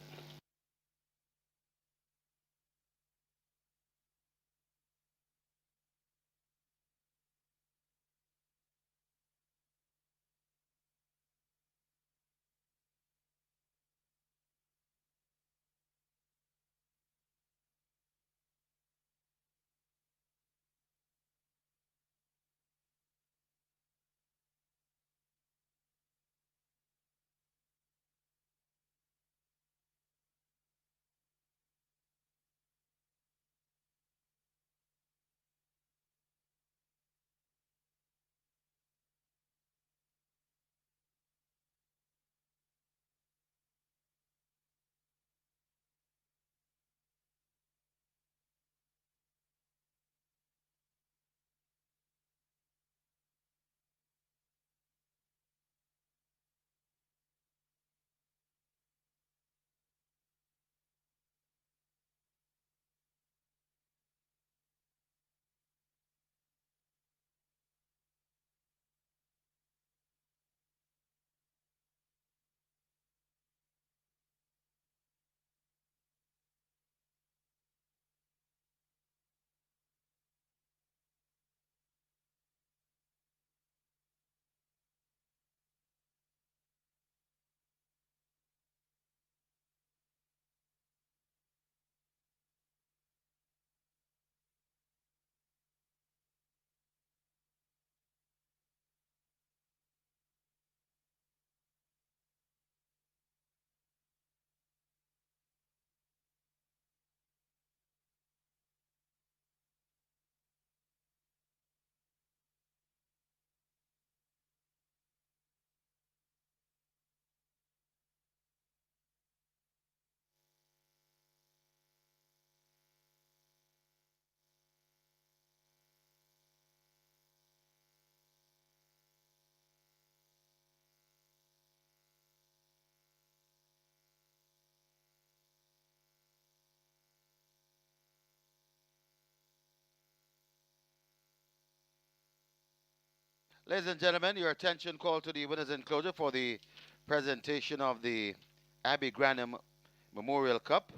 Ladies and gentlemen, your attention called to the winners enclosure for the presentation of the Abbie Grannum Memorial Cup.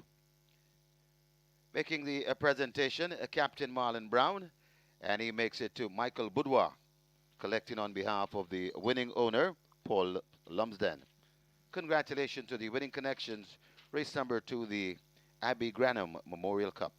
Making the presentation, Captain Marlon Brown, and he makes it to Michael Boudoir, collecting on behalf of the winning owner, Paul Lumsden. Congratulations to the winning connections, race number 2, the Abbie Grannum Memorial Cup.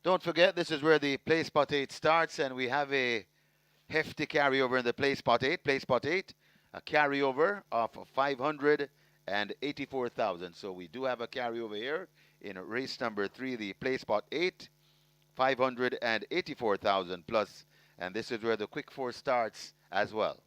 Don't forget, this is where the play spot 8 starts, and we have a hefty carryover in the play spot 8. Play spot 8, a carryover of 584,000. So we do have a carryover here in race number 3, the play spot 8, 584,000 plus, and this is where the quick 4 starts as well.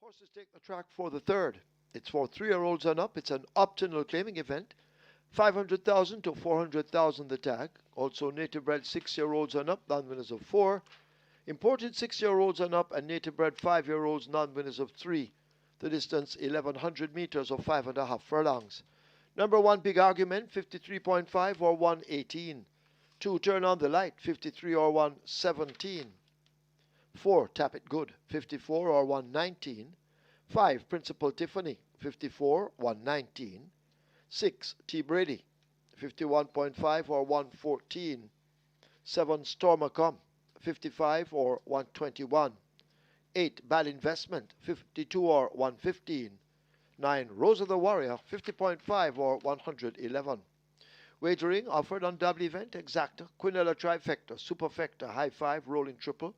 Horses take the track for the third. It's for 3-year-olds and up. It's an optional claiming event. 500,000 to 400,000 the tag. Also native bred 6-year-olds and up, non-winners of 4. Imported 6-year-olds and up and native bred 5-year-olds, non-winners of 3. The distance 1100 meters or 5.5 furlongs. Number 1 big argument 53.5 or 118. 2 turn on the light 53 or 117. 4 tap it good 54 or 119. 5 Principal Tiffany 54 119. 6 T Brady 51.5 or 114. 7 Stormer Come 55 or 121. 8 Bad Investment 52 or 115. 9 Rose of the Warrior 50.5 or 111. Wagering offered on double event, exacta, quinella trifecta, superfecta, high 5, rolling triple,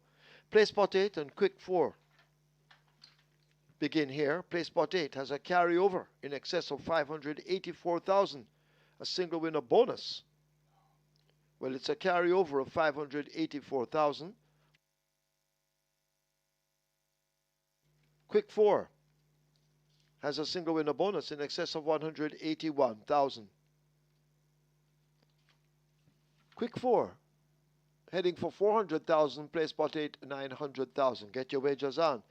play spot 8 and quick 4. Begin here. Play spot 8 has a carryover in excess of 584,000, a single winner bonus. Well, it's a carryover of 584,000. Quick 4 has a single winner bonus in excess of 181,000. Quick 4 heading for 400,000, play spot 8 900,000. Get your wagers on.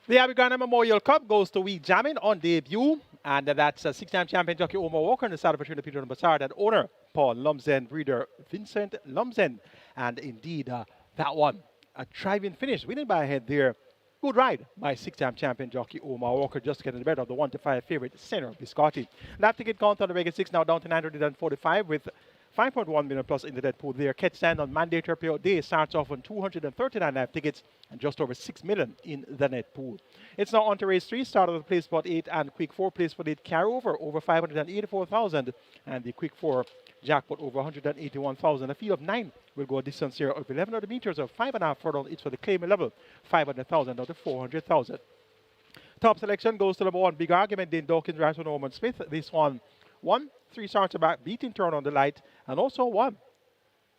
The Abbie Grannum Memorial Cup goes to Wee Jamin on debut. And that's a 6-time champion jockey Omar Walker in the saddle between Peter and Bassard and owner Paul Lumsden, breeder Vincent Lumsden. And indeed, that one, a driving finish, winning by a head there. Good ride by 6-time champion jockey Omar Walker, just getting the better of the 1-5 favorite Senor Biscotti. Lap ticket count on the regular 6 now down to 945 with 5.1 million plus in the dead pool there. Catch stand on mandatory payout day starts off on 239 live tickets and just over 6 million in the net pool. It's now on to race 3, start of the play spot 8 and quick 4 play spot 8 carryover over 584,000 and the quick 4 jackpot over 181,000. A field of 9 will go a distance here of 1100 meters of 5.5 furlong. It's for the claim level 500,000 out of 400,000. Top selection goes to number 1 big argument. Dane Dawkins right to Norman Smith. This one 3 starts back, beating Turn on the Light, and also 1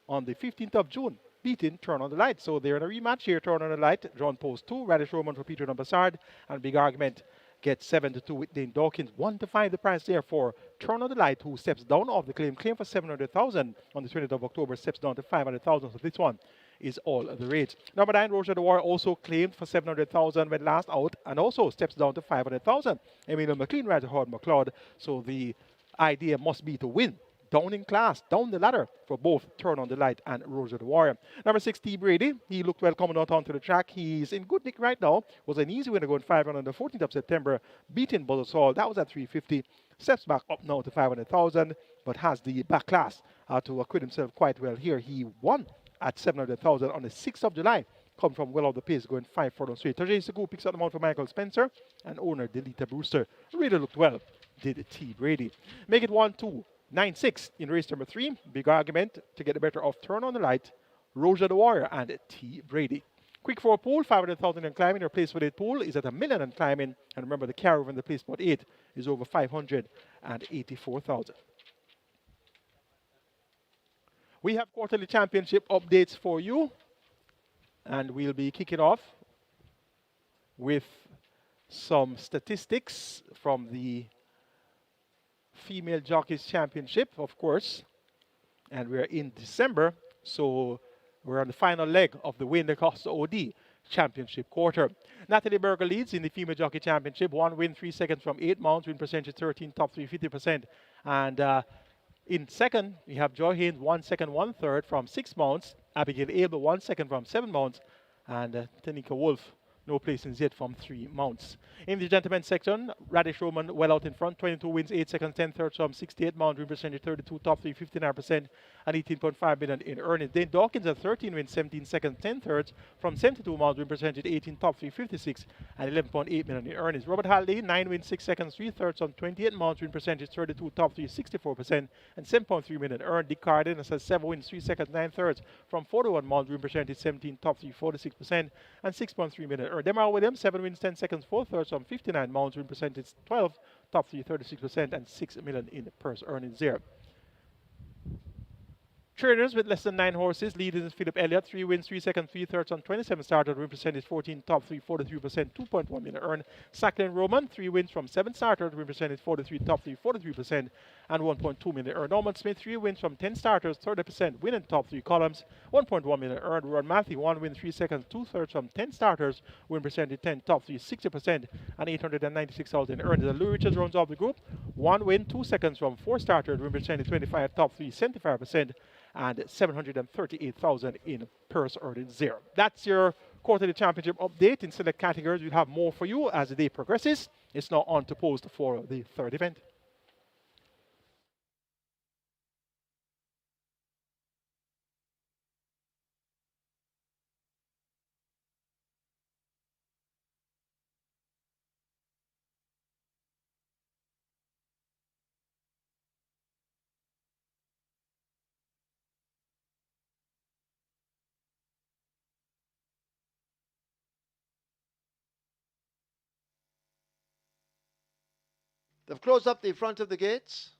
on the 15th of June, beating Turn on the Light. So they're in a rematch here. Turn on the Light, drawn post 2, Radish Roman for Peter and Bassard, and big argument gets 7-2 with Dane Dawkins. 1-5 the price there for Turn on the Light, who steps down off the claim for 700,000 on the 20th of October, steps down to 500,000. So this one is all the rage. Number 9, Roger de War, also claimed for 700,000 when last out, and also steps down to 500,000. Emilio McLean rides Howard McLeod. So the idea must be to win down in class, down the ladder for both Turn on the Light and Roger the Warrior. Number 6, T Brady. He looked well coming out onto the track. He's in good nick right now. Was an easy winner going 5 on the 14th of September, beating Buzzsaw. That was at 350. Steps back up now to 500,000, but has the back class to acquit himself quite well here. He won at 700,000 on the 6th of July. Come from well off the pace, going 5 furlong straight. Tajay Sagu picks up the mount for Michael Spencer, and owner Delita Brewster really looked well. Did T Brady. Make it 1-2 9-6 in race number 3. Big argument to get the better of Turn on the Light, Roger the Warrior, and T. Brady. Quick 4 pool, 500,000 and climbing. Your place for 8 pool is at $1 million and climbing. And remember, the carry in the place spot 8 is over 584,000. We have quarterly championship updates for you. And we'll be kicking off with some statistics from the Female Jockeys Championship, of course. And we're in December, so we're on the final leg of the Wayne DaCosta OD Championship quarter. Natalie Berger leads in the Female Jockey Championship. 1 win, 3 seconds from 8 mounts. Win percentage 13, top 3, 50%. And in second, we have Joy Haynes, 1 second, 1/3 from 6 mounts. Abigail Abel, 1 second from 7 mounts. And Tanika Wolf, no placings yet from 3 mounts. In the gentlemen's section, Radish Roman well out in front, 22 wins, 8 seconds, 10/3 from 68 mounts, win percentage 32, top 3, 59%, and 18.5 million in earnings. Dane Dawkins at 13 wins, 17 seconds, 10/3 from 72 mounts, win percentage 18, top 3, 56, and 11.8 million in earnings. Robert Halliday, 9 wins, 6 seconds, 3/3 from 28 mounts, win percentage 32, top 3, 64%, and 7.3 million earned. Dick Carden has 7 wins, 3 seconds, 9/3 from 41 mounts, win percentage 17, top 3, 46%, and 6.3 million earned. Demar Williams, 7 wins, 10 seconds, 4/3 from 59 mounts, win percentage 12, top 3, 36%, and 6 million in purse earnings there. Trainers with less than 9 horses. Leaders is Philip Elliott, 3 wins, 3 seconds, 3/3 on 27 started, win percentage 14, top 3, 43%, 2.1 million earned. Sacklin Roman, 3 wins from 7 starters, win percentage 43, top 3, 43%, and 1.2 million earned. Norman Smith, 3 wins from 10 starters, 30%, win in top 3 columns, 1.1 million earned. Ron Matthew, 1 win, 3 seconds, 2/3 from 10 starters, win percentage 10, top 3, 60%, and 896,000 earned. The Lou Richards rounds off the group, 1 win, 2 seconds from 4 starters, win percentage 25, top 3, 75%, and 738,000 in purse earnings there. That's your quarterly championship update. In select categories, we'll have more for you as the day progresses. It's now on to post for the third event. They've closed up the front of the gates.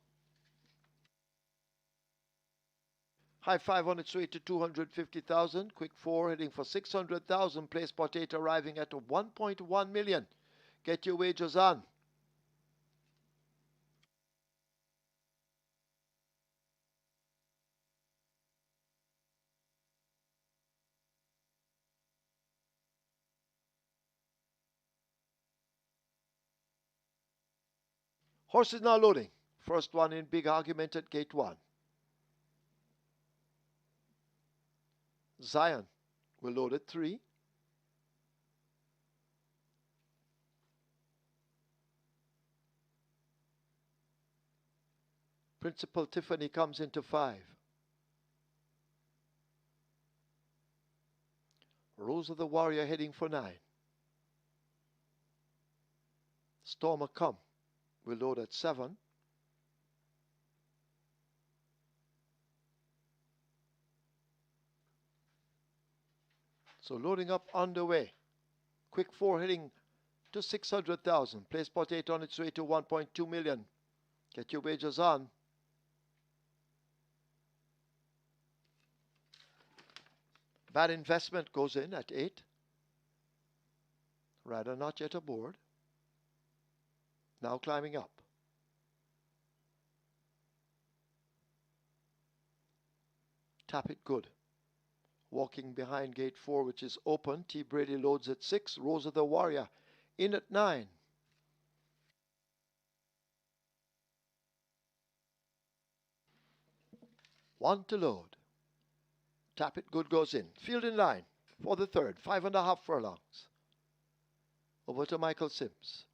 High 5 on its way to 250,000. Quick 4 heading for 600,000. Place spot 8 arriving at 1.1 million. Get your wagers on. Horses now loading. First one in, big argument at gate 1. Zion will load at 3. Principal Tiffany comes into 5. Rose of the Warrior heading for 9. Stormer Come will load at 7. So loading up underway. Quick 4 heading to 600,000. Place spot 8 on its way to 1.2 million. Get your wagers on. Bad Investment goes in at 8. Rider not yet aboard. Now climbing up. Tap It Good. Walking behind gate 4, which is open. T. Brady loads at 6. Rose of the Warrior in at 9. One to load. Tap It Good goes in. Field in line for the third. 5.5 furlongs. Over to Michael Sims.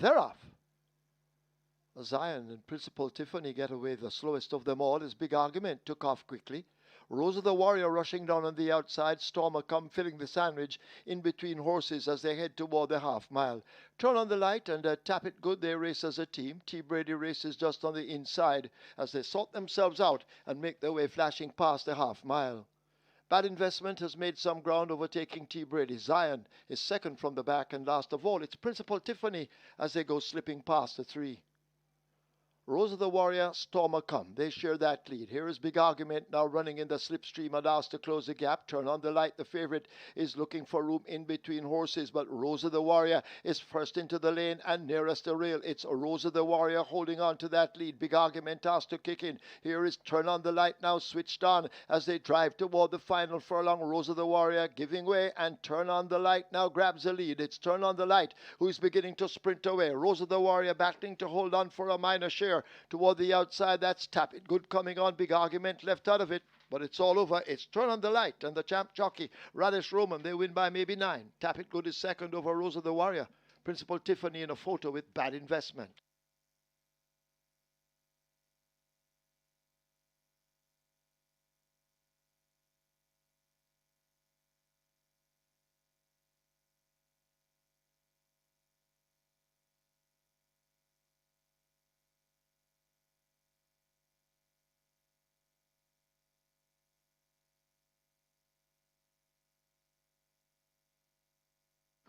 They're off. Zion and Principal Tiffany get away the slowest of them all. His big argument took off quickly. Rosa the Warrior rushing down on the outside. Stormer come filling the sandwich in between horses as they head toward the half mile. Turn on the light and tap it good. They race as a team. T. Brady races just on the inside as they sort themselves out and make their way flashing past the half mile. Bad Investment has made some ground, overtaking T. Brady. Zion is second from the back, and last of all, it's Principal Tiffany as they go slipping past the three. Rosa the Warrior, Stormer come. They share that lead. Here is Big Argument now running in the slipstream and asked to close the gap. Turn on the light. The favorite is looking for room in between horses, but Rosa the Warrior is first into the lane and nearest the rail. It's Rosa the Warrior holding on to that lead. Big Argument asked to kick in. Here is Turn on the Light now switched on as they drive toward the final furlong. Rosa the Warrior giving way, and Turn on the Light now grabs the lead. It's Turn on the Light who is beginning to sprint away. Rosa the Warrior battling to hold on for a minor share. Toward the outside, that's Tap It Good coming on. Big Argument left out of it, but it's all over. It's Turn on the Light and the champ jockey, Radish Roman. They win by maybe 9. Tap It Good is second over Rosa the Warrior. Principal Tiffany in a photo with Bad Investment.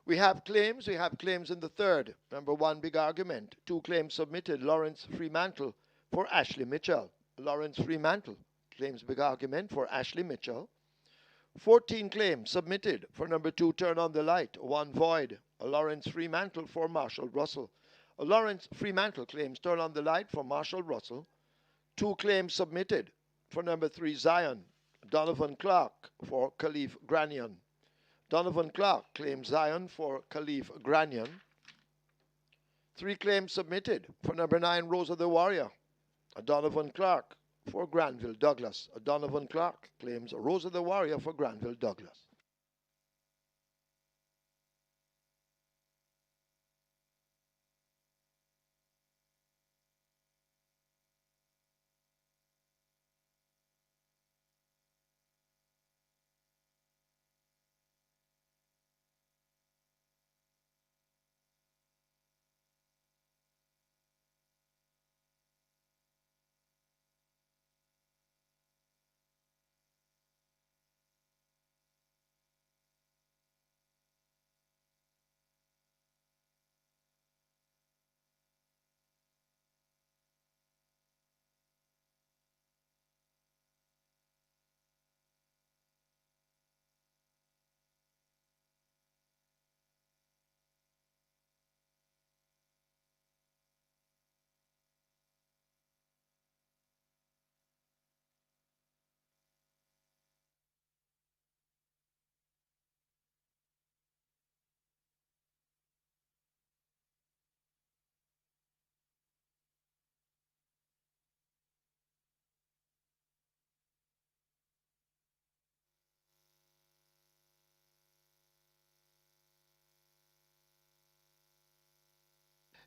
We have claims. We have claims in the third. Number 1, Big Argument. 2 claims submitted. Lawrence Fremantle for Ashley Mitchell. Lawrence Fremantle claims Big Argument for Ashley Mitchell. 14 claims submitted for number 2, Turn on the Light. 1 void. Lawrence Fremantle for Marshall Russell. Lawrence Fremantle claims Turn on the Light for Marshall Russell. 2 claims submitted for number 3, Zion. Donovan Clark for Khalif Granion. Donovan Clark claims Zion for Khalif Granion. 3 claims submitted for number 9, Rosa the Warrior. Donovan Clark for Granville Douglas. Donovan Clark claims Rosa the Warrior for Granville Douglas.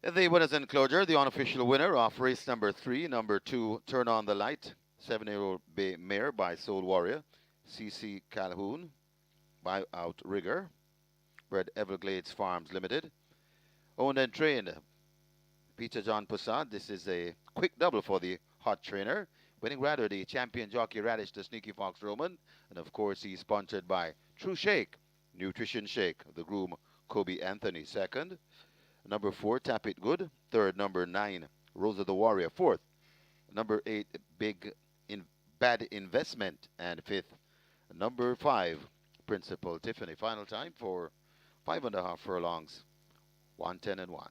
The winners enclosure, the unofficial winner of race number 3, number 2, Turn on the Light, 7-year-old Bay Mare by Soul Warrior, C.C. Calhoun by Outrigger, bred Everglades Farms Limited, owned and trained Peter John Possad. This is a quick double for the hot trainer, winning rather the champion jockey Radish, the Sneaky Fox Roman, and of course he's sponsored by True Shake, Nutrition Shake, the groom Kobe Anthony second. Number 4, Tap It Good. Third, number 9, Rosa the Warrior. Fourth, number 8, Bad Investment. And fifth, number 5, Principal Tiffany. Final time for 5.5 furlongs, 110 and 1.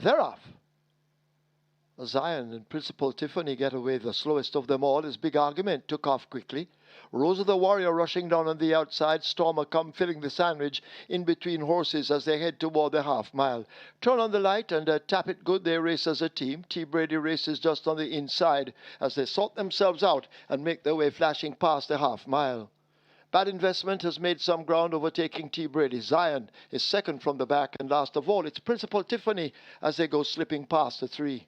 They're off. Zion and Principal Tiffany get away the slowest of them all. His big argument took off quickly. Rosa the Warrior rushing down on the outside. Stormer come filling the sandwich in between horses as they head toward the half mile. Turn on the light and tap it good. They race as a team. T. Brady races just on the inside as they sort themselves out and make their way flashing past the half mile. Bad Investment has made some ground, overtaking T. Brady. Zion is second from the back, and last of all, it's Principal Tiffany as they go slipping past the three.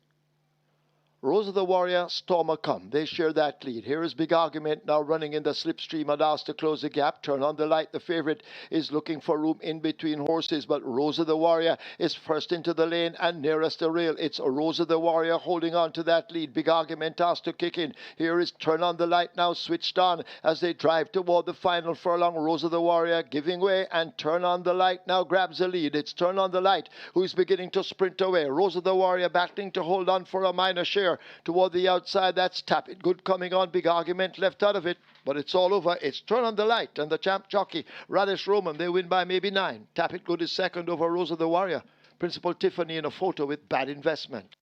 Rosa the Warrior, Stormer come. They share that lead. Here is Big Argument now running in the slipstream and asked to close the gap. Turn on the light. The favorite is looking for room in between horses, but Rosa the Warrior is first into the lane and nearest the rail. It's Rosa the Warrior holding on to that lead. Big Argument asked to kick in. Here is Turn on the Light now switched on as they drive toward the final furlong. Rosa the Warrior giving way, and Turn on the Light now grabs the lead. It's Turn on the Light who's beginning to sprint away. Rosa the Warrior battling to hold on for a minor share. Toward the outside, that's Tap It Good coming on. Big Argument left out of it, but it's all over. It's Turn on the Light, and the champ jockey, Radish Roman, they win by maybe 9. Tap It Good is second over Rosa the Warrior. Principal Tiffany in a photo with Bad Investment.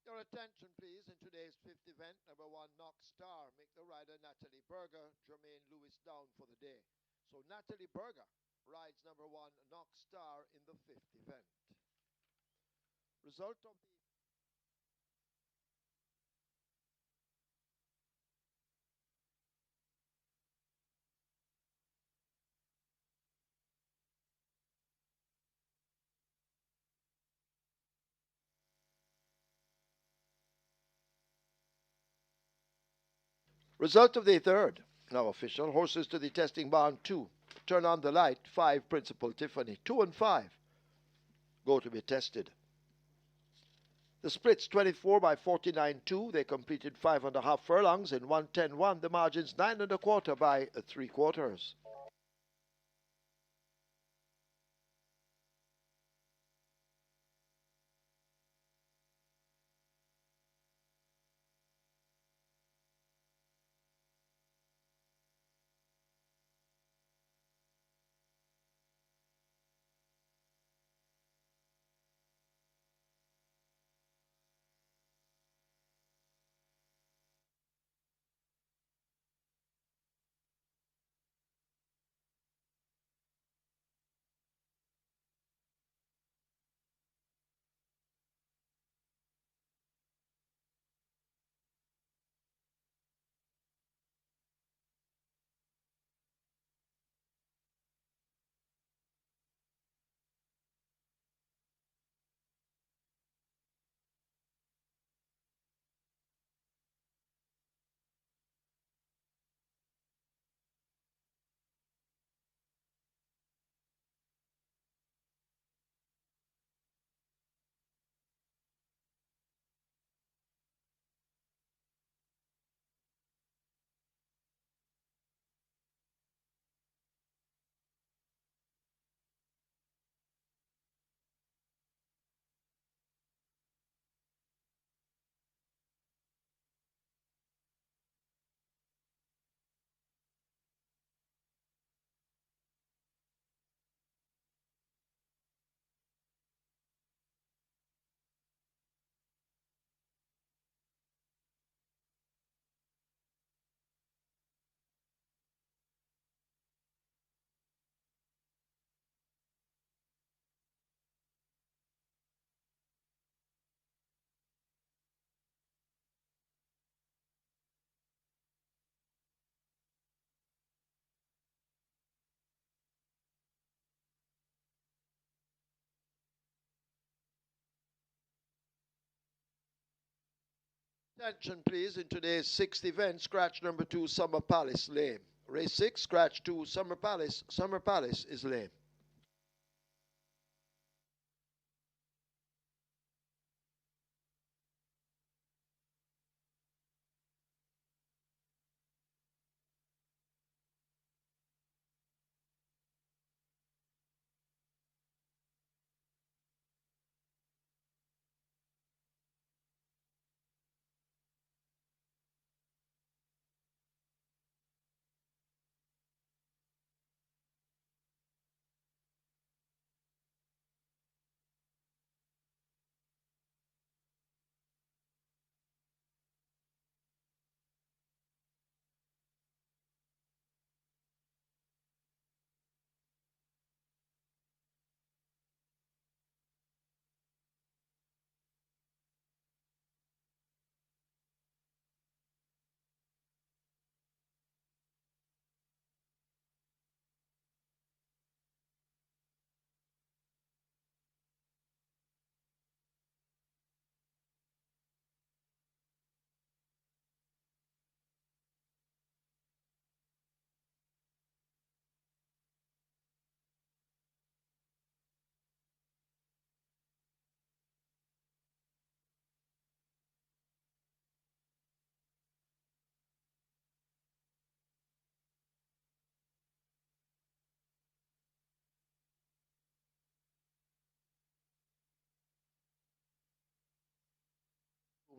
Your attention, please, in today's fifth event, number 1, Knock Star. Make the rider Natalie Berger, Jermaine Lewis down for the day. So Natalie Berger rides number 1, Knock Star in the fifth event. Result of the Result of the third. Now official. Horses to the testing barn 2. Turn on the light. 5. Principal Tiffany. 2 and 5 go to be tested. The splits 24 by 49.2. They completed 5.5 furlongs in 1:10.1. The margins 9 1/4 by 3/4. Attention, please, in today's sixth event, scratch number 2, Summer Palace, lame. Race 6, scratch 2, Summer Palace. Summer Palace is lame.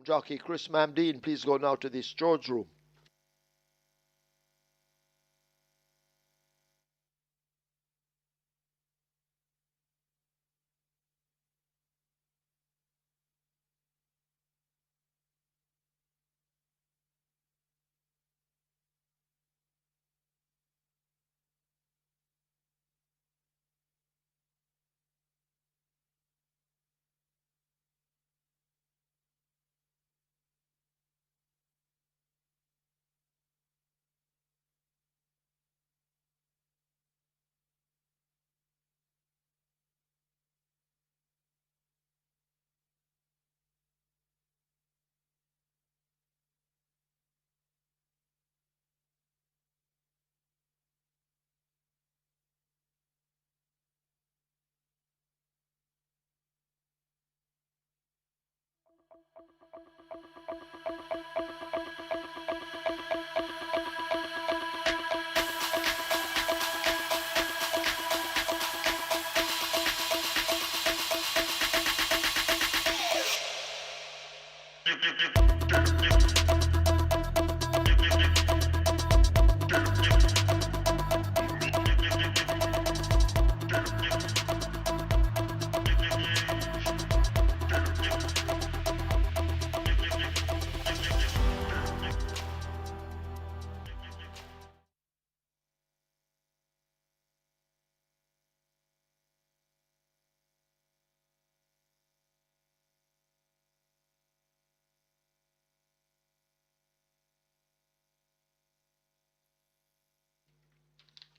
Jockey Chris Mamdine, please go now to the storage room.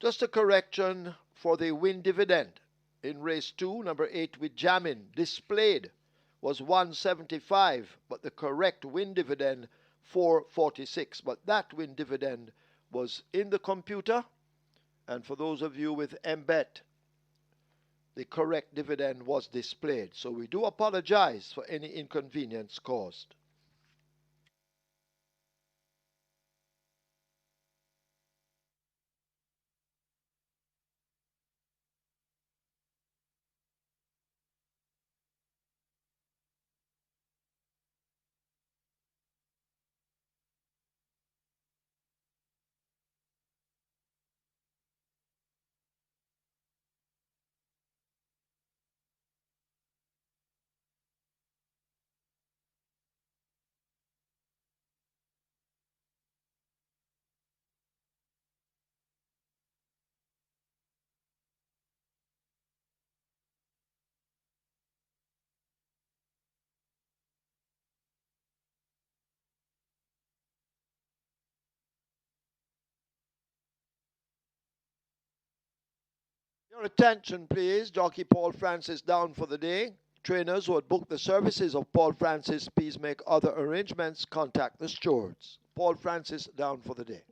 Just a correction for the win dividend. In race 2, number 8 with Jammin, displayed was 175, but the correct win dividend 446. But that win dividend was in the computer, and for those of you with MBET, the correct dividend was displayed. So we do apologize for any inconvenience caused. Your attention, please. Jockey Paul Francis down for the day. Trainers who had booked the services of Paul Francis, please make other arrangements. Contact the stewards. Paul Francis down for the day.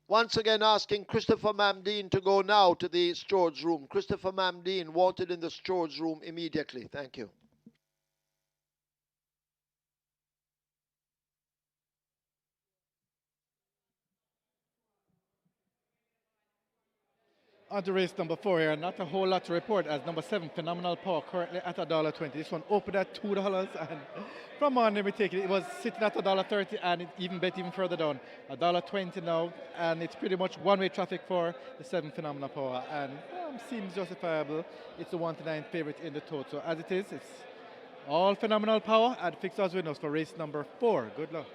Once again asking Christopher Mamdine to go now to the stewards room. Christopher Mamdine wanted in the stewards room immediately. Thank you. On to race number 4 here, not a whole lot to report as number 7, Phenomenal Power, currently at $1.20. This one opened at $2 and from Monday we take it. It was sitting at $1.30 and it even bet even further down. $1.20 now, and it's pretty much one-way traffic for the 7 Phenomenal Power, and seems justifiable. It's the 1-9 favorite in the total. So as it is, it's all Phenomenal Power and fixed odds winners for race number 4. Good luck.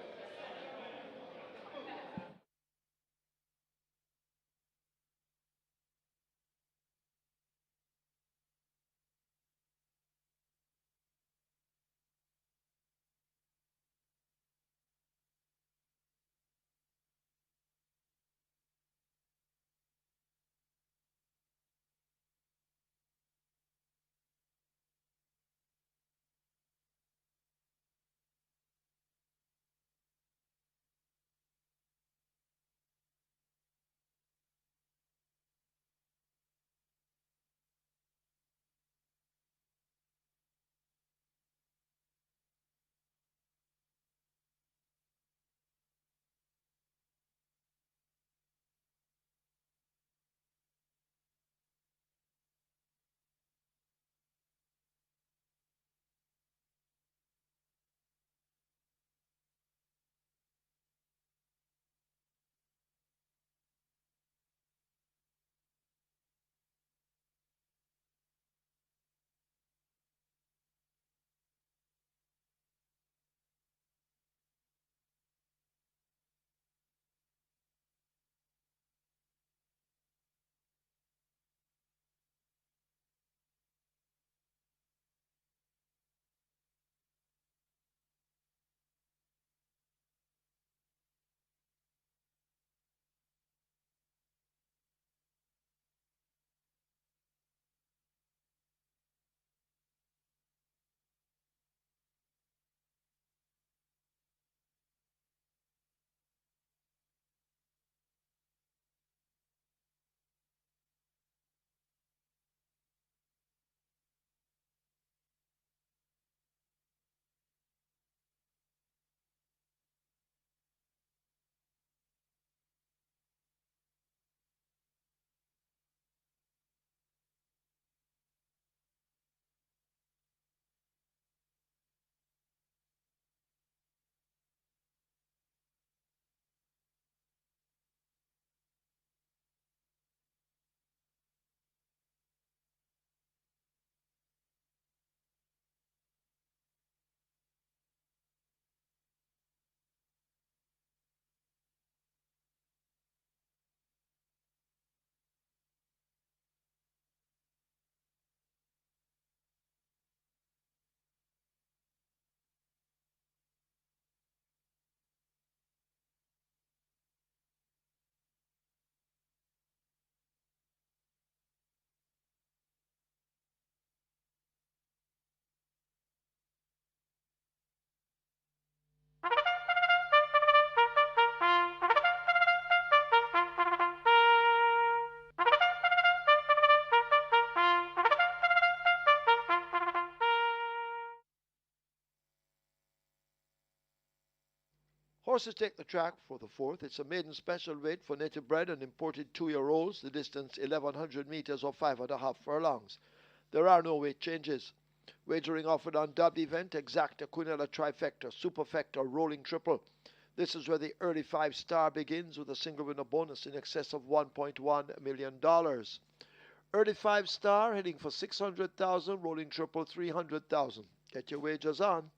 Horses take the track for the 4th. It's a maiden special weight for native bred and imported 2-year-olds. The distance 1,100 meters or 5.5 furlongs. There are no weight changes. Wagering offered on Derby event, exacta, Quinella trifecta, superfecta, rolling triple. This is where the early 5-star begins with a single winner bonus in excess of $1.1 million. Early 5-star heading for 600,000, rolling triple 300,000. Get your wagers on.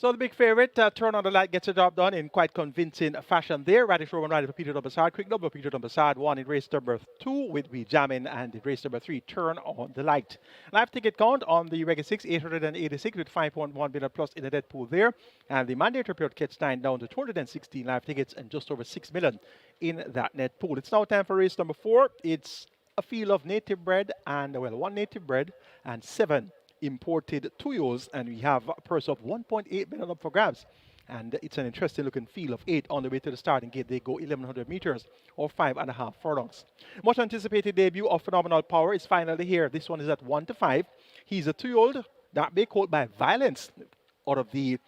So the big favorite, Turn on the Light, gets the job done in quite convincing fashion there. Radish Roman Rider for Peter Dumbasard. Quick number, Peter Dumbasard won in race number 2 with We Jammin', and in race number 3, Turn on the Light. Live ticket count on the Regular 6, 886 with 5.1 billion plus in the dead pool there. And the mandatory period gets 9 down to 216 live tickets and just over 6 million in that net pool. It's now time for race number 4. It's a field of native bred and, well, 1 native bred and 7 imported tuyos, and we have a purse of 1.8 billion up for grabs. And it's an interesting looking field of 8 on the way to the starting gate. They go 1,100 meters or 5.5 furlongs. Much anticipated debut of Phenomenal Power is finally here. This one is at 1 to 5. He's a 2-year-old that may called by Violence out of the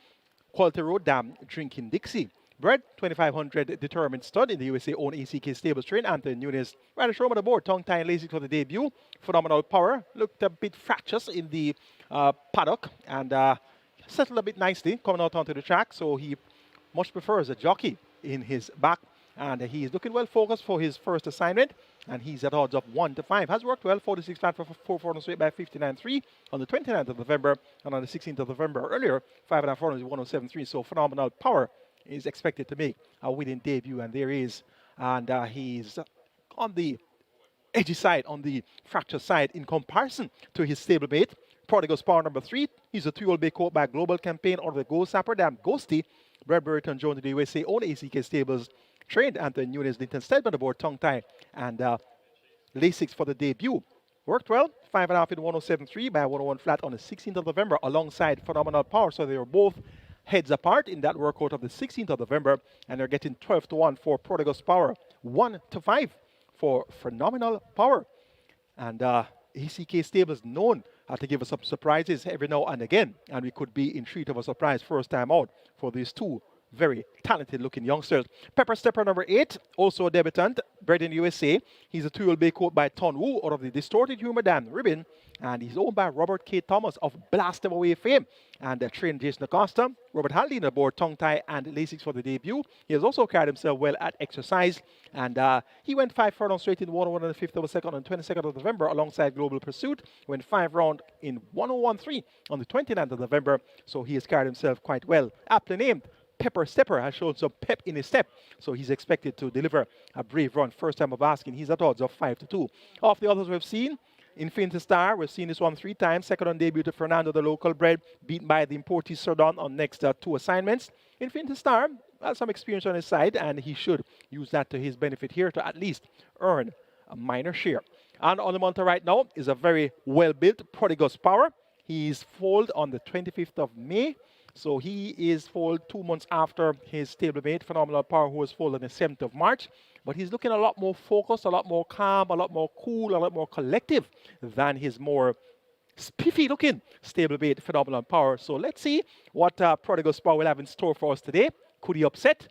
Quality Road Dam Drinking Dixie. Bred 2500 determined stud in the USA owned ACK Stables train. Anthony Nunes, Radish Roman aboard, tongue tie and lazy for the debut. Phenomenal Power looked a bit fractious in the paddock and settled a bit nicely coming out onto the track. So he much prefers a jockey in his back, and he is looking well focused for his first assignment. And he's at odds of 1 to 5. Has worked well, 46 flat for 4 furlongs straight by 59.3 on the 29th of November, and on the 16th of November earlier, 5.5 furlongs 107.3. So Phenomenal Power is expected to make a winning debut, and there is, and he's on the edgy side, on the fracture side in comparison to his stablemate, Prodigal's Power number 3. He's a 2-year-old bay caught by Global Campaign or the Go Sapper Dam Ghosty. Brad Burton joined the USA own ACK Stables, trained Anthony Nunes, Linton Stedman aboard tongue tie, and Lasix for the debut. Worked well, 5.5 in 107.3 by 101 flat on the 16th of November alongside Phenomenal Power. So they were both heads apart in that workout of the 16th of November, and they're getting 12 to 1 for Prodigus Power, 1 to 5 for Phenomenal Power. And ACK Stables known to give us some surprises every now and again, and we could be in treat of a surprise first time out for these two very talented looking youngsters. Pepper Stepper number 8, also a debutant, bred in USA. He's a two-year-old bay coat by Ton Wu out of the Distorted Humor Dan Ribbon, and he's owned by Robert K. Thomas of Blast Them Away fame, and trained Jason Acosta. Robert Haldane aboard tongue tie and Lasix for the debut. He has also carried himself well at exercise, and he went 5 furlongs straight in 101 and the 5th of a second on the 22nd of November alongside Global Pursuit. Went 5 round in 101.3 on the 29th of November, so he has carried himself quite well. Aptly named Pepper Stepper has shown some pep in his step, so he's expected to deliver a brave run. First time of asking, he's at odds of 5 to 2. Of the others we've seen, Infinity Star, we've seen this one 3 times. Second on debut to Fernando, the local bred, beaten by the importee Surdon on next 2 assignments. Infinity Star has some experience on his side, and he should use that to his benefit here to at least earn a minor share. And on the monitor right now is a very well-built Prodigus Power. He's foaled on the 25th of May. So he is foaled 2 months after his stablemate, Phenomenal Power, who was foaled on the 7th of March. But he's looking a lot more focused, a lot more calm, a lot more cool, a lot more collective than his more spiffy-looking stablemate, Phenomenal Power. So let's see what Prodigus Power will have in store for us today. Could he upset?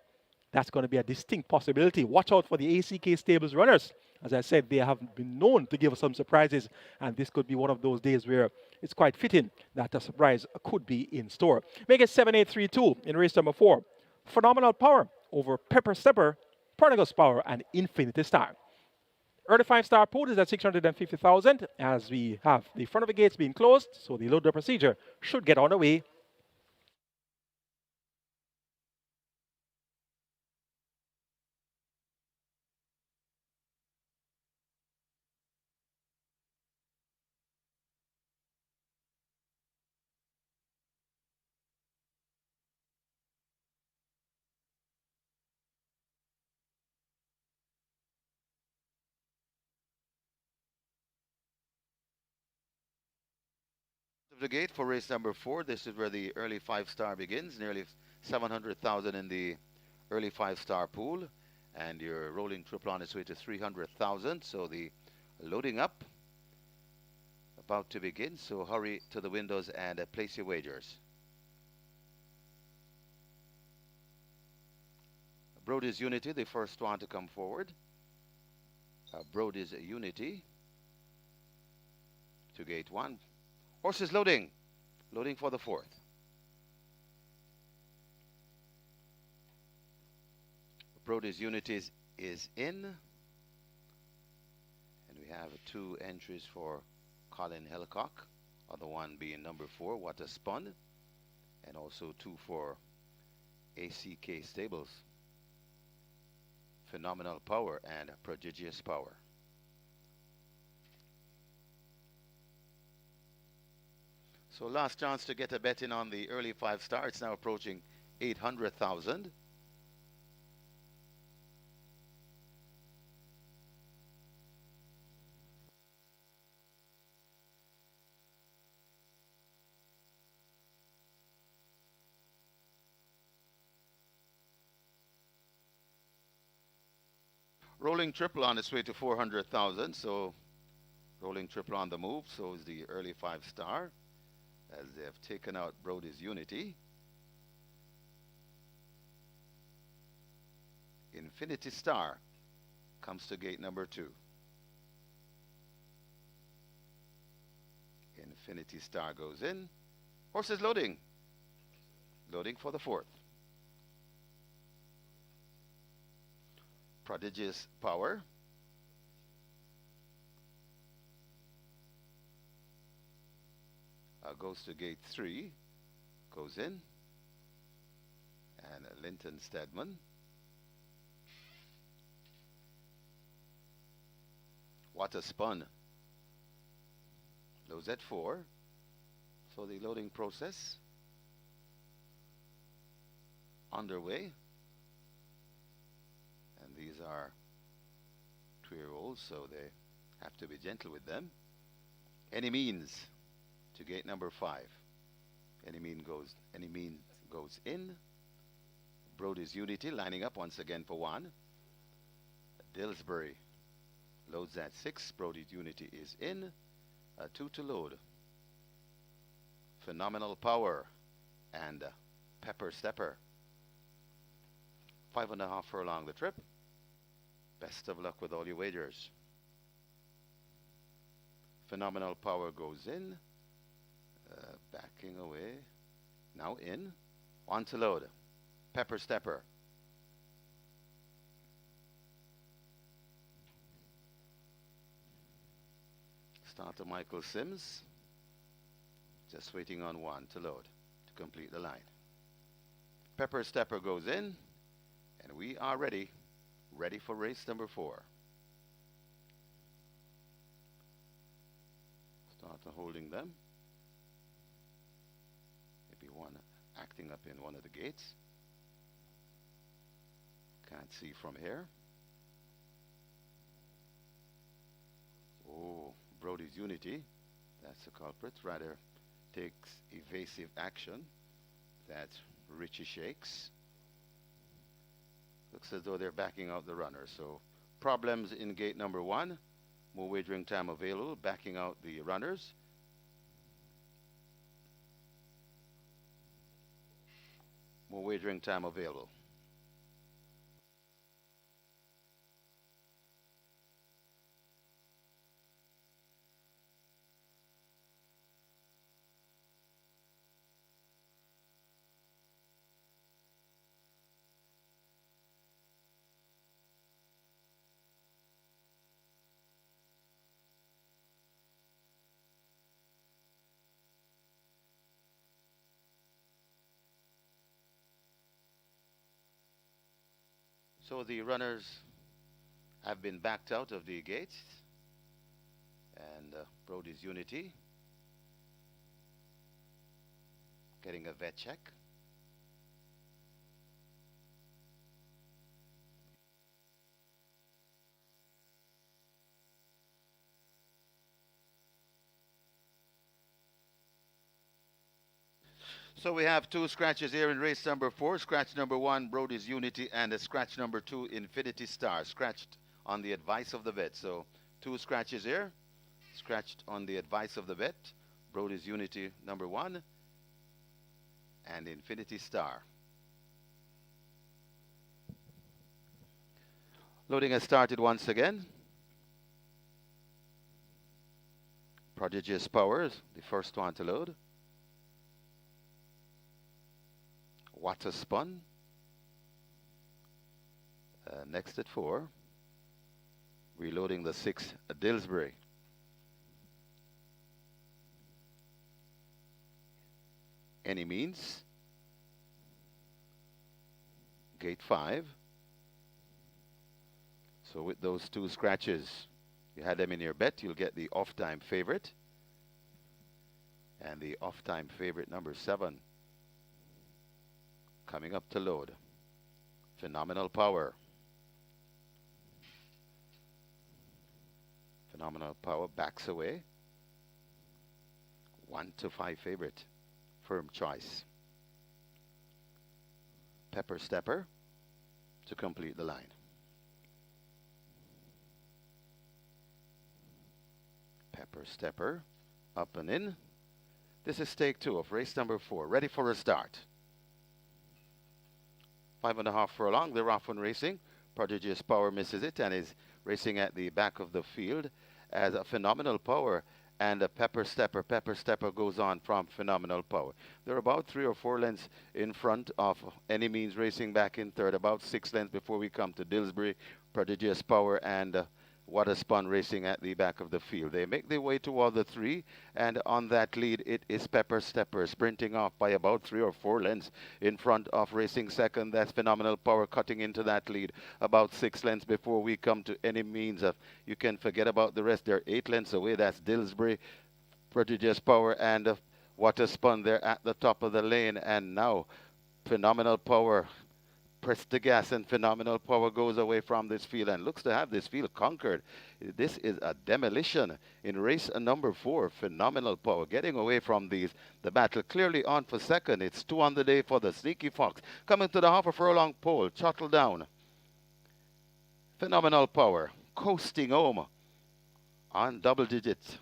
That's going to be a distinct possibility. Watch out for the ACK Stables runners. As I said, they have been known to give us some surprises, and this could be one of those days where it's quite fitting that a surprise could be in store. Make it 7-8-3-2 in race number 4. Phenomenal Power over Pepper Stepper, Prodigus Power, and Infinity Star. Early 5-star pool is at 650,000 as we have the front of the gates being closed, so the load procedure should get on the way. The gate for race number 4. This is where the early 5-star begins. Nearly 700,000 in the early 5-star pool, and your rolling triple on its way to 300,000. So the loading up about to begin. So hurry to the windows and place your wagers. Brody's Unity, the first one to come forward. Brody's Unity to gate 1. Horses loading. Loading for the 4th. Brody's Unity is in. And we have 2 entries for Colin Helcock. Other one being number 4, What a Spun. And also 2 for ACK Stables. Phenomenal Power and Prodigious Power. So last chance to get a bet in on the early 5-star. It's now approaching 800,000. Rolling triple on its way to 400,000. So rolling triple on the move. So is the early 5-star, as they have taken out Brody's Unity. Infinity Star comes to gate number 2. Infinity Star goes in. Horses loading. Loading for the 4th. Prodigious Power. Goes to gate 3. Goes in. And Linton Stedman. What a Spun. Loads at 4. So the loading process underway. And these are 2-year-olds, so they have to be gentle with them. Any means to gate number 5. Any mean goes in. Brody's Unity lining up once again for 1. Dillsbury loads at 6. Brody's Unity is in. 2 to load. Phenomenal Power and Pepper Stepper. 5.5 furlong the trip. Best of luck with all your wagers. Phenomenal Power goes in. Backing away. Now in. 1 to load. Pepper Stepper. Starter Michael Sims. Just waiting on 1 to load to complete the line. Pepper Stepper goes in. And we are ready. Ready for race number 4. Starter holding them. Maybe one acting up in one of the gates. Can't see from here. Oh, Brody's Unity. That's the culprit. Rather takes evasive action. That's Richie Shakes. Looks as though they're backing out the runner. So problems in gate number 1. More wagering time available. Backing out the runners. More wagering time available. So the runners have been backed out of the gates, and Brody's Unity getting a vet check. So we have 2 scratches here in race number 4. Scratch number 1, Brody's Unity, and scratch number 2, Infinity Star. Scratched on the advice of the vet. So 2 scratches here. Scratched on the advice of the vet. Brody's Unity number 1 and Infinity Star. Loading has started once again. Prodigious Powers, the first one to load. Water Spun. Next at 4. Reloading the 6, Dillsbury. Any means. Gate 5. So with those 2 scratches, you had them in your bet, you'll get the off-time favorite. And the off-time favorite number 7. Coming up to load. Phenomenal Power. Phenomenal Power backs away. 1 to 5 favorite. Firm choice. Pepper Stepper to complete the line. Pepper Stepper up and in. This is stake 2 of race number 4. Ready for a start. 5.5 furlong. They're off on racing. Prodigious Power misses it and is racing at the back of the field as a Phenomenal Power and a Pepper Stepper. Pepper Stepper goes on from Phenomenal Power. They're about 3 or 4 lengths in front of Any Means racing back in third. About 6 lengths before we come to Dillsbury, Prodigious Power, and Water Spun racing at the back of the field. They make their way toward the 3, and on that lead it is Pepper Stepper sprinting off by about 3 or 4 lengths in front of racing second. That's Phenomenal Power cutting into that lead about 6 lengths before we come to Any Means. You can forget about the rest. They're 8 lengths away. That's Dillsbury, Prodigious Power, and Water Spun. They're at the top of the lane, and now Phenomenal Power press the gas, and Phenomenal Power goes away from this field and looks to have this field conquered. This is a demolition in race number 4. Phenomenal Power getting away from these. The battle clearly on for second. It's 2 on the day for the Sneaky Fox. Coming to the half a furlong pole, throttle down. Phenomenal Power coasting home on double digits.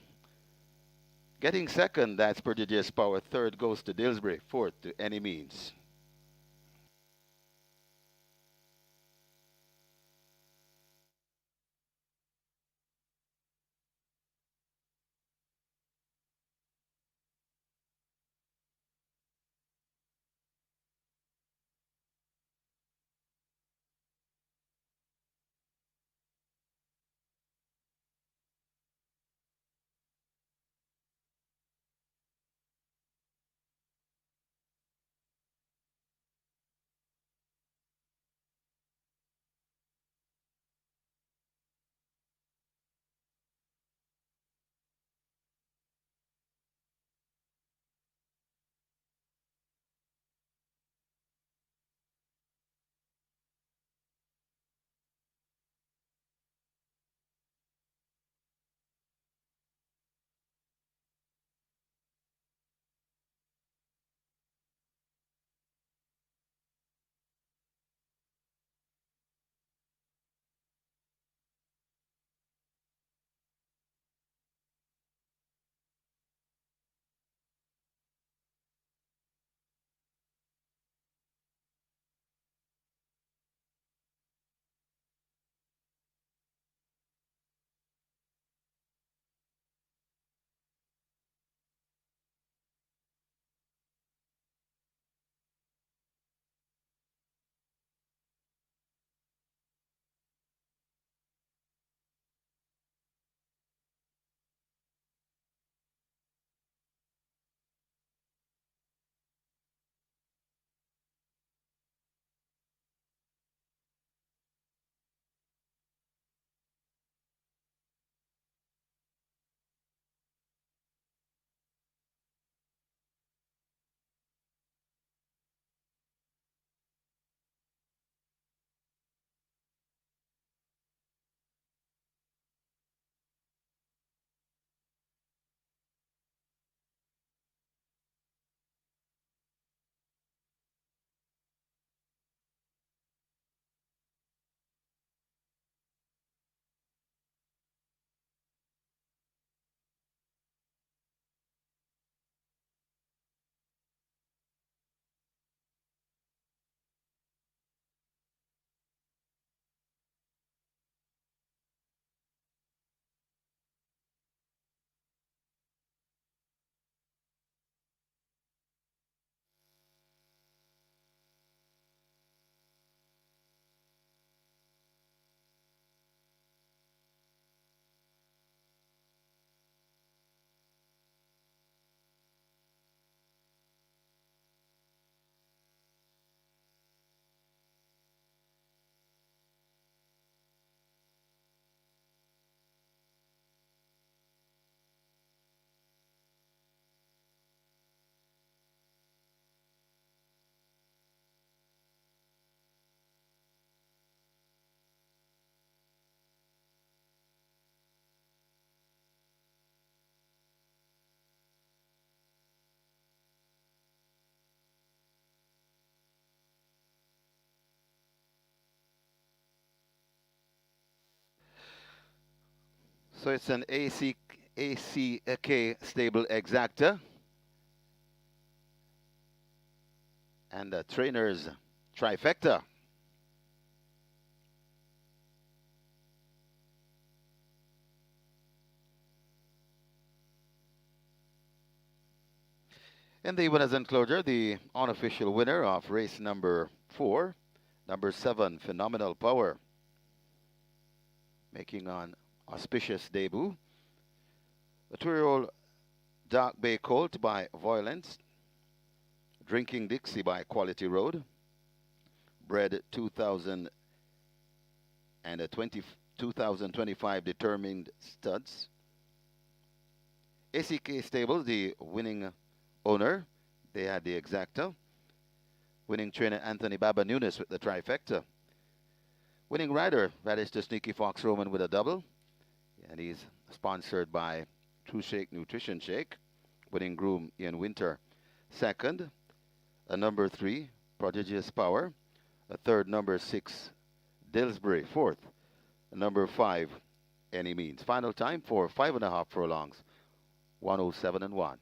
Getting second, that's Prodigious Power. Third goes to Dillsbury. Fourth to Any Means. So it's an ACK stable exacta and a trainer's trifecta. And the winners enclosure, the unofficial winner of race number 4, number 7, Phenomenal Power, making an auspicious debut. A 2-year-old Dark Bay Colt by Violence, Drinking Dixie by Quality Road, bred 2025 Determined Studs. ACK Stables, the winning owner, they had the exacta. Winning trainer Anthony Baba Nunes with the trifecta. Winning rider, that is the Sneaky Fox Roman with a double. And he's sponsored by True Shake Nutrition Shake. Winning groom Ian Winter. Second, a number 3, Prodigious Power. A third, number 6, Dillsbury. Fourth, a number 5, Any Means. Final time for 5.5 furlongs, 107 and 1.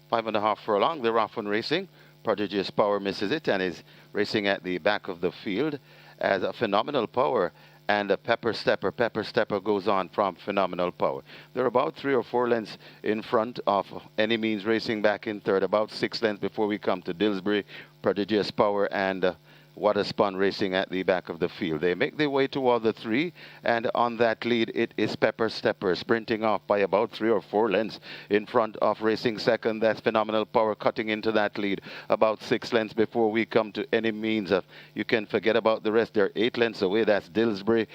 5.5 furlong, they're off and racing. Prodigious Power misses it and is racing at the back of the field as a Phenomenal Power and a Pepper Stepper. Pepper Stepper goes on from Phenomenal Power. They're about 3 or 4 lengths in front of Any Means racing back in third, about 6 lengths before we come to Dillsbury, Prodigious Power, and Water Spun racing at the back of the field. They make their way toward the 3, and on that lead, it is Pepper Stepper sprinting off by about 3 or 4 lengths in front of racing second. That's Phenomenal Power cutting into that lead about 6 lengths before we come to Any Means. You can forget about the rest. They're 8 lengths away. That's Dillsbury,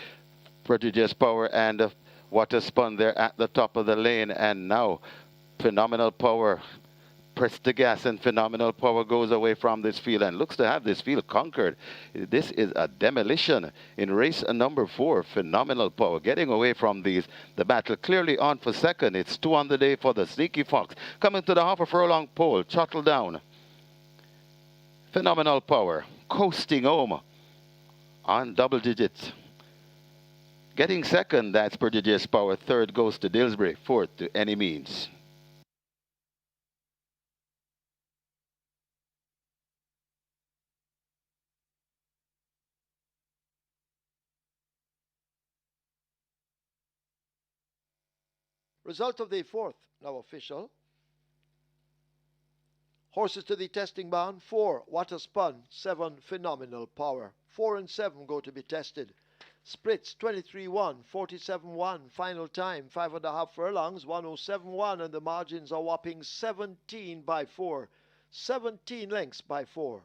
Prodigious Power, and Water Spun. They're at the top of the lane, and now Phenomenal Power press the gas, and Phenomenal Power goes away from this field and looks to have this field conquered. This is a demolition in race number 4. Phenomenal Power getting away from these. The battle clearly on for second. It's 2 on the day for the Sneaky Fox. Coming to the half a furlong pole, throttle down. Phenomenal Power coasting home on double digits. Getting second, that's Prodigious Power. Third goes to Dillsbury. Fourth to Any Means. Result of the fourth, now official. Horses to the testing barn, 4, Water Spun, 7, Phenomenal Power. 4 and 7 go to be tested. Splits 23-1, 47-1, final time 5.5 furlongs, 107-1, and the margins are whopping 17 by 4. 17 lengths by 4.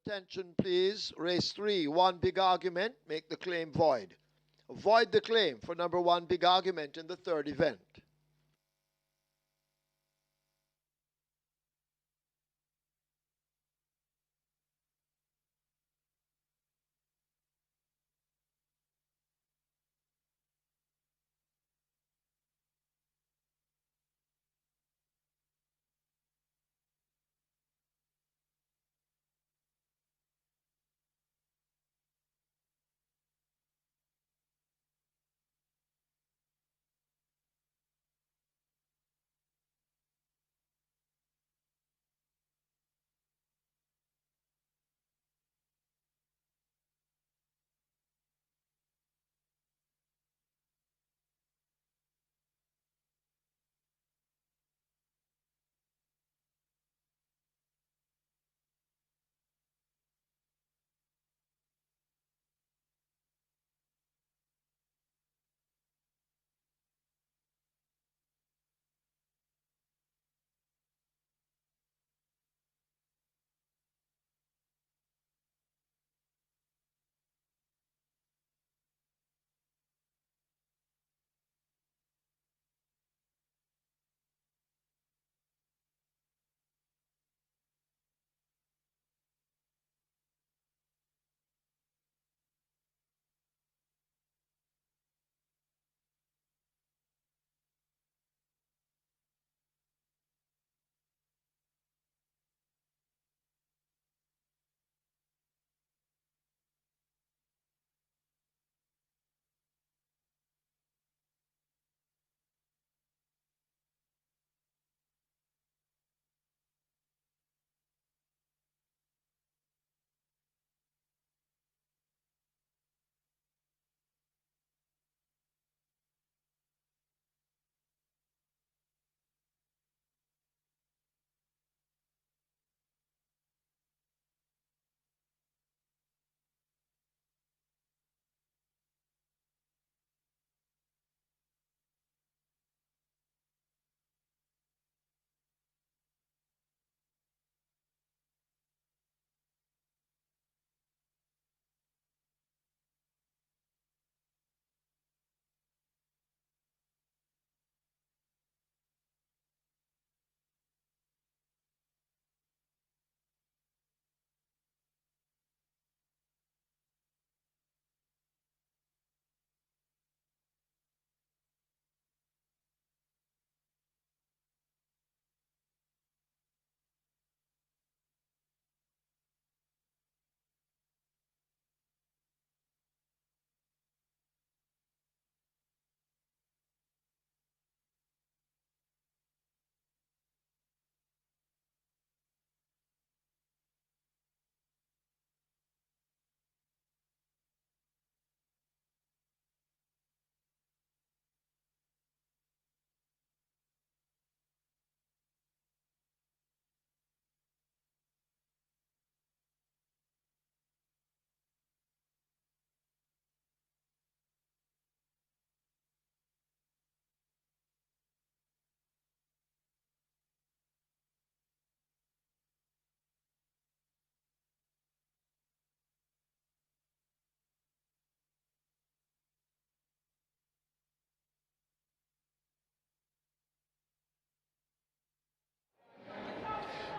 Attention, please. Race 3, one big argument, make the claim void. Void the claim for number 1 big argument in the third event.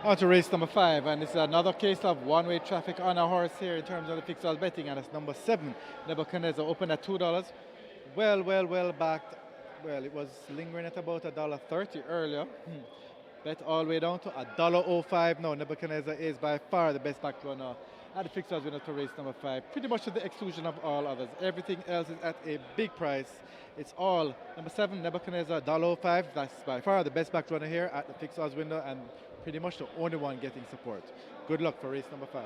On to race number 5, and it's another case of one-way traffic on a horse here in terms of the fixed odds betting, and it's number 7, Nebuchadnezzar, opened at $2. Well backed. Well, it was lingering at about $1.30 earlier. Bet all the way down to $1.05 now. Nebuchadnezzar is by far the best back runner at the fixed odds winner to race number 5, pretty much to the exclusion of all others. Everything else is at a big price. It's all number 7, Nebuchadnezzar, $1.05. That's by far the best back runner here at the fixed odds window, and pretty much the only one getting support. Good luck for race number 5.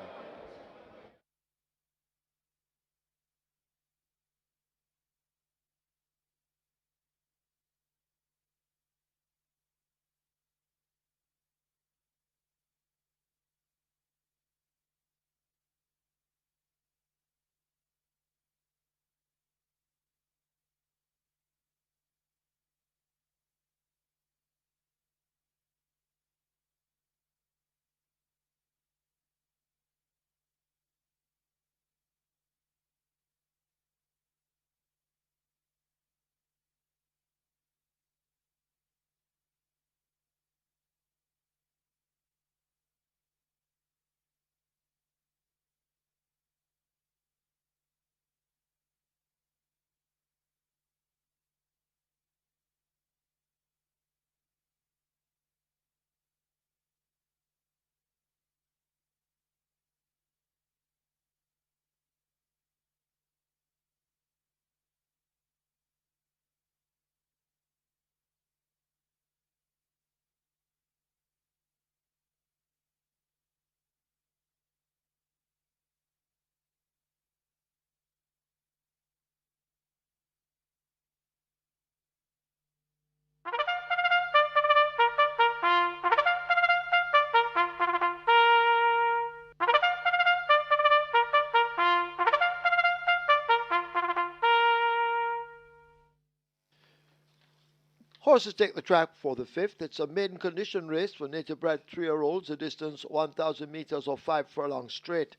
Horses take the track for the 5th. It's a maiden condition race for native bred 3-year-olds, a distance 1,000 meters or 5 furlongs straight.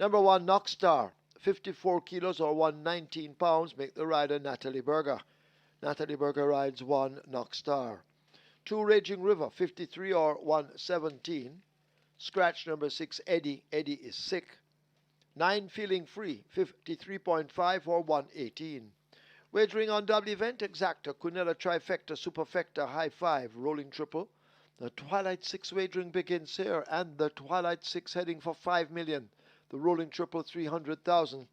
Number 1, Knockstar, 54 kilos or 119 pounds, make the rider Natalie Berger. Natalie Berger rides 1, Knockstar. 2, Raging River, 53 or 117. Scratch number 6, Eddie. Eddie is sick. 9, Feeling Free, 53.5 or 118. Wagering on double event, Exacta, Quinella Trifecta, Superfecta, High 5, Rolling Triple. The Twilight 6 wagering begins here, and the Twilight 6 heading for 5 million. The Rolling Triple 300,000.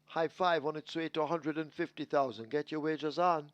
High 5 on its way to 150,000. Get your wagers on.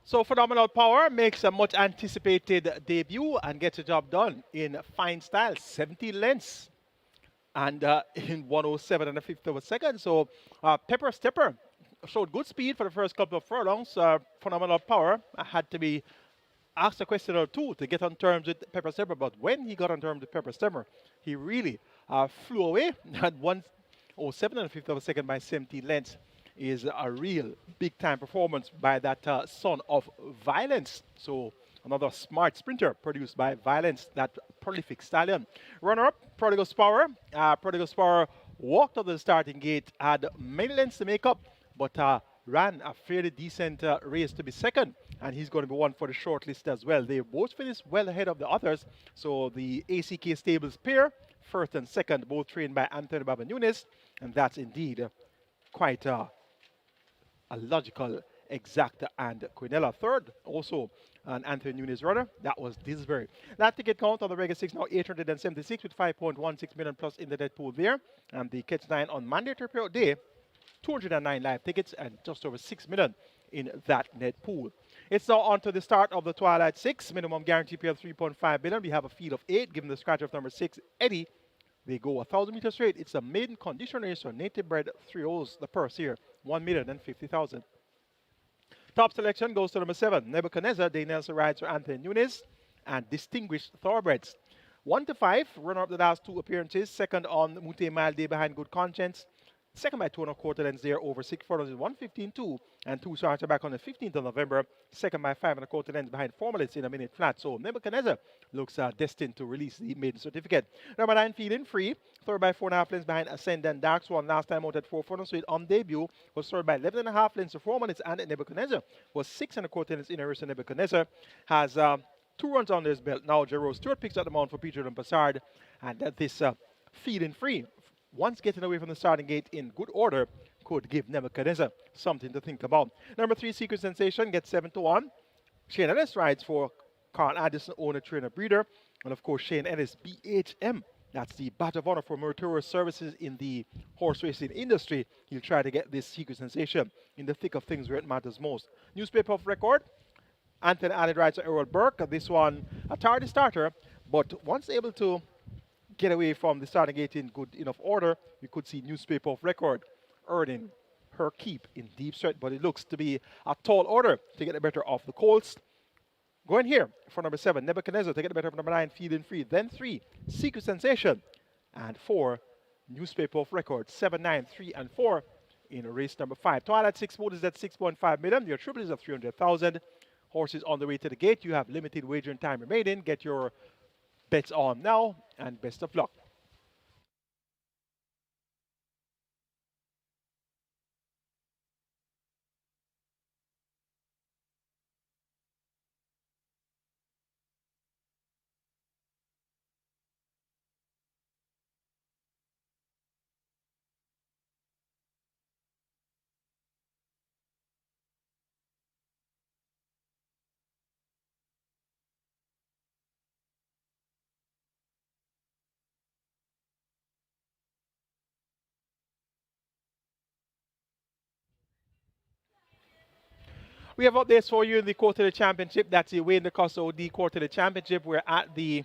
So Phenomenal Power makes a much anticipated debut and gets the job done in fine style, 70 lengths. and in 107 and a fifth of a second. So Pepper Stepper showed good speed for the first couple of furlongs, phenomenal power. I had to be asked a question or two to get on terms with Pepper Stepper, but when he got on terms with Pepper Stepper, he really flew away. At 107 and a fifth of a second by 17 lengths is a real big-time performance by that son of Violence. So another smart sprinter produced by Violence, that prolific stallion. Runner-up, Prodigal's Power. Prodigal's Power walked up the starting gate, had many lengths to make up, but ran a fairly decent race to be second, and he's going to be one for the short list as well. They both finished well ahead of the others, so the ACK Stables pair, first and second, both trained by Anthony Baba Nunes, and that's indeed quite a logical exacta. And Quinella third, also an Anthony Nunes runner. That was Disbury. That ticket count on the regular 6 now 876 with 5.16 million plus in the net pool there. And the catch 9 on mandatory period day, 209 live tickets and just over 6 million in that net pool. It's now on to the start of the Twilight 6. Minimum guarantee pay of 3.5 billion. We have a field of 8, given the scratch of number 6, Eddie. They go 1,000 meters straight. It's a maiden condition race, so native bred 3-0s. The purse here, 1,050,000. Top selection goes to number 7, Nebuchadnezzar. Day Nelson rides for Anthony Nunes and Distinguished Thoroughbreds. 1 to 5, runner up the last 2 appearances. Second on Mouttet Mile Day behind Good Conscience. Second by 2.25 lengths there over 6 furlongs in 1:15.2, and 2 starts are back on the 15th of November. Second by 5.25 lengths behind Formalists in a minute flat. So Nebuchadnezzar looks destined to release the maiden certificate. Number 9, Feeling Free. Third by 4.5 lengths behind Ascendant Dark Swan. Last time out at 4 furlongs, so it on debut was third by 11.5 lengths to Formalists, and Nebuchadnezzar was 6.25 lengths in a race. Nebuchadnezzar has 2 runs on his belt now. Jerome Stewart picks up the mount for Peter and Passard, and this Feeling Free, once getting away from the starting gate in good order, could give Nebuchadnezzar something to think about. Number 3, Secret Sensation, gets 7 to 1. Shane Ellis rides for Carl Addison, owner, trainer, breeder. And of course, Shane Ellis, BHM. That's the badge of honor for meritorious services in the horse racing industry. He'll try to get this Secret Sensation in the thick of things where it matters most. Newspaper of record, Anthony Allen rides for Errol Burke. This one, a tardy starter, but once able to get away from the starting gate in good enough order, you could see Newspaper of record earning her keep in deep sweat, but it looks to be a tall order to get the better of the Colts. Going here for number 7, Nebuchadnezzar, to get the better of number 9, Feeling Free. Then 3, Secret Sensation. And 4, Newspaper of record. 7, 9, 3, and 4 in race number 5. Twilight 6 mode is at 6.5 million. Your triple is at 300,000. Horses on the way to the gate. You have limited wagering time remaining. Get your bets on now, and best of luck. We have updates for you in the quarterly championship. That's the Wayne DeCosta OD quarterly championship. We're at the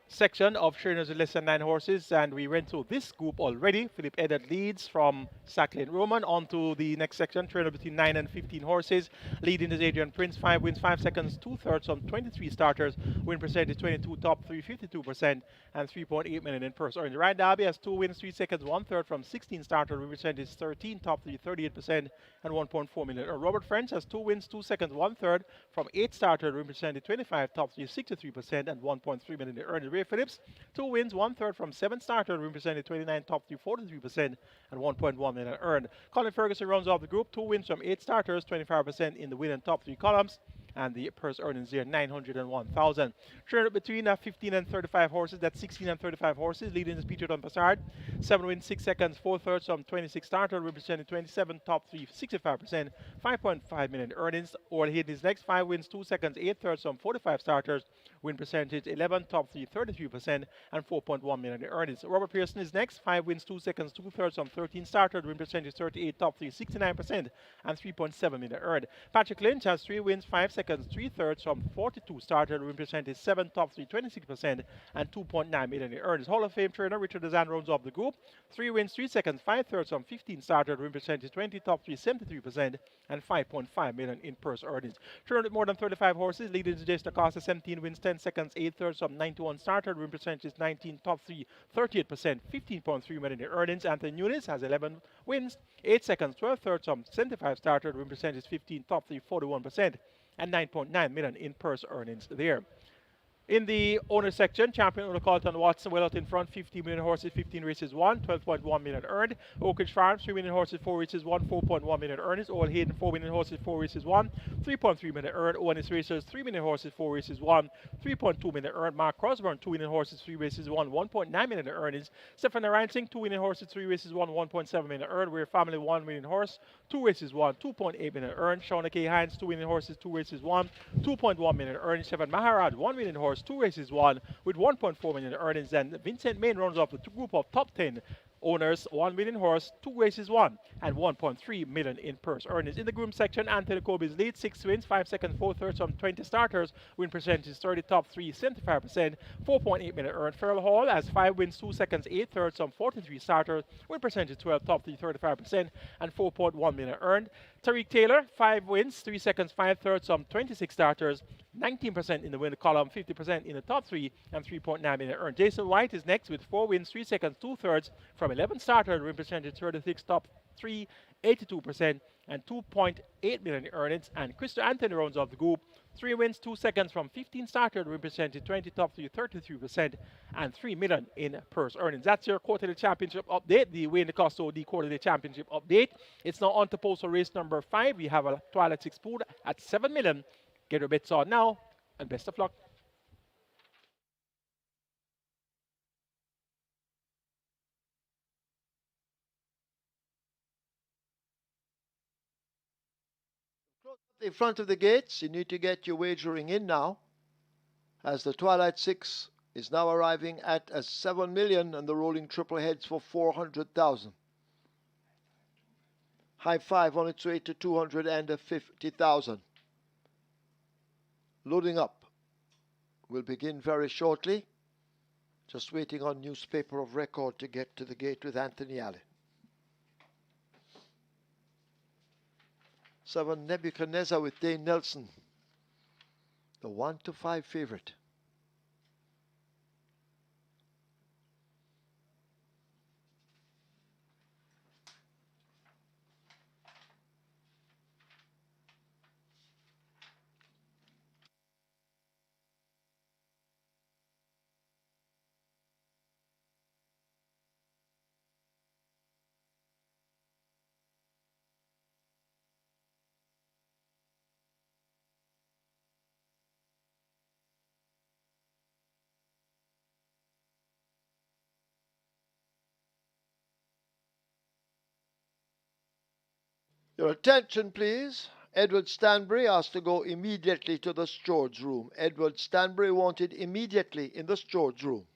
section of trainers with less than 9 horses, and we went through this group already. Philip Eddard leads from Sacklin Roman. On to the next section, trainer between 9 and 15 horses. Leading is Adrian Prince, 5 wins, 5 seconds, 2/3 from 23 starters. Win percentage 22, top 3, 52%, and 3.8 million in purse. Orange Ride Derby has 2 wins, 3 seconds, 1/3 from 16 starters. Win percentage 13, top 3, 38%, and 1.4 million. Robert French has 2 wins, 2 seconds, 1/3 from 8 starters. Win percentage 25, top 3, 63%, and 1.3 million in earnings. Ray Phillips, 2 wins, 1/3 from 7 starters, represented 29, top 3, 43%, and 1.1 million earned. Colin Ferguson runs off the group, 2 wins from 8 starters, 25% in the win and top 3 columns, and the purse earnings there, 901,000. Trainer between 15 and 35 horses, that's 16 and 35 horses. Leading is Peter Don Passard, 7 wins, 6 seconds, 4/3 from 26 starters, representing 27, top 3, 65%, 5.5 million earnings. Or Hayden is next, 5 wins, 2 seconds, 8/3 from 45 starters, win percentage 11, top 3, 33%, and 4.1 million in earnings. Robert Pearson is next, 5 wins, 2 seconds, 2/3 from 13 starters, win percentage 38, top 3, 69%, and 3.7 million earned. Patrick Lynch has 3 wins, 5 seconds, seconds, 3/3 from 42 started, win percentage 7, top 3, 26%, and 2.9 million in earnings. Hall of Fame trainer Richard Dezan rounds off the group. 3 wins, 3 seconds, 5/3 from 15 started, win percentage 20, top 3, 73%, and 5.5 million in purse earnings. Trainer with more than 35 horses, leading to Jason Acosta, 17 wins, 10 seconds, 8/3 from 91 started, win percentage 19, top 3, 38%, 15.3 million in earnings. Anthony Nunes has 11 wins, 8 seconds, 12/3 from 75 started, win percentage 15, top 3, 41%, and 9.9 million in purse earnings there. In the owner section, champion owner Carlton Watson well out in front, 15 million horses, 15 races won, 12.1 million earned. Oak Ridge Farms, 3 million horses, 4 races won, 4.1 million earnings. Old Hayden, 4 million horses, 4 races won, 3.3 million earned. ONS Racers, 3 million horses, 4 races won, 3.2 million earned. Mark Crosburn, 2 million horses, 3 races won, 1.9 million earnings. Stephen Aransing, 2 million horses, 3 races won, 1.7 million earned. We're Family, 1 million horse, 2 races won, 2.8 million earned. Shauna K. Hines, 2 million horses, 2 races won, 2.1 million earned. Stephen Maharaj, 1 million horse, 2 races won, with 1.4 million earnings. And Vincent Main runs off the group of top 10 owners, 1 million horse, 2 races won, and 1.3 million in purse earnings. In the groom section, Anthony Kobe's lead, 6 wins, 5 seconds, 4/3 from 20 starters, win percentage 30, top 3, 75%, 4.8 million earned. Farrell Hall has 5 wins, 2 seconds, 8/3 from 43 starters, win percentage 12, top 3, 35%, and 4.1 million earned. Tariq Taylor, 5 wins, 3 seconds, 5/3 from 26 starters, 19% in the win column, 50% in the top 3, and 3.9 million earned. Jason White is next with 4 wins, 3 seconds, 2/3 from 11 starters, win percentage 36, top 3, 82%, and 2.8 million in earnings. And Christo Anthony rounds off the group, 3 wins, 2 seconds from 15 starters, win percentage 20, top 3, 33%, and 3 million in purse earnings. That's your quarterly championship update, the Wayne Costo, the quarterly championship update. It's now on to post for race number 5. We have a Twilight 6 pool at 7 million. Get your bets on now, and best of luck. In front of the gates, you need to get your wagering in now, as the Twilight 6 is now arriving at a 7 million and the rolling triple heads for 400,000. High 5 on its way to 250,000. Loading up will begin very shortly. Just waiting on newspaper of record to get to the gate with Anthony Allen. 7 Nebuchadnezzar with Dane Nelson, the 1 to 5 favorite. Your attention, please. Edward Stanbury asked to go immediately to the steward's room. Edward Stanbury wanted immediately in the steward's room.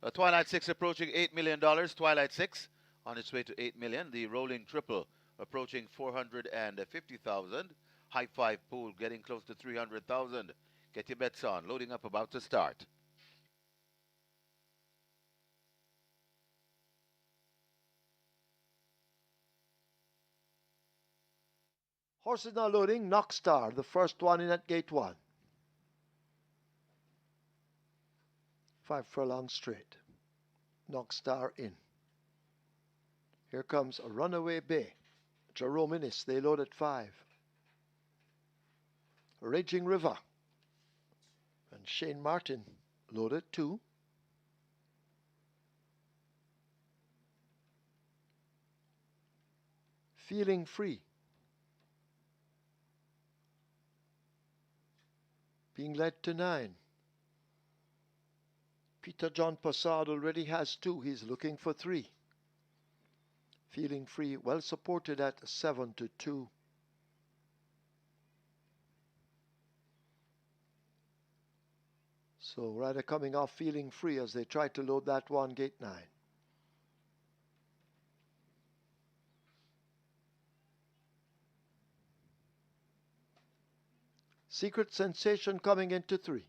Twilight 6 approaching $8 million. Twilight 6 on its way to $8 million. The rolling triple approaching 450,000. High five pool getting close to 300,000. Get your bets on. Loading up, about to start. Horses now loading. Knockstar, the first one in at gate 1. 5 furlong straight. Knockstar in. Here comes a Runaway Bay. Jerome Innes, they load at 5. Raging River. And Shane Martin load at 2. Feeling Free. Being led to 9. Peter John Passard already has 2. He's looking for 3. Feeling Free, well supported at 7-2. So rider coming off Feeling Free as they try to load that one, gate 9. Secret Sensation coming into 3.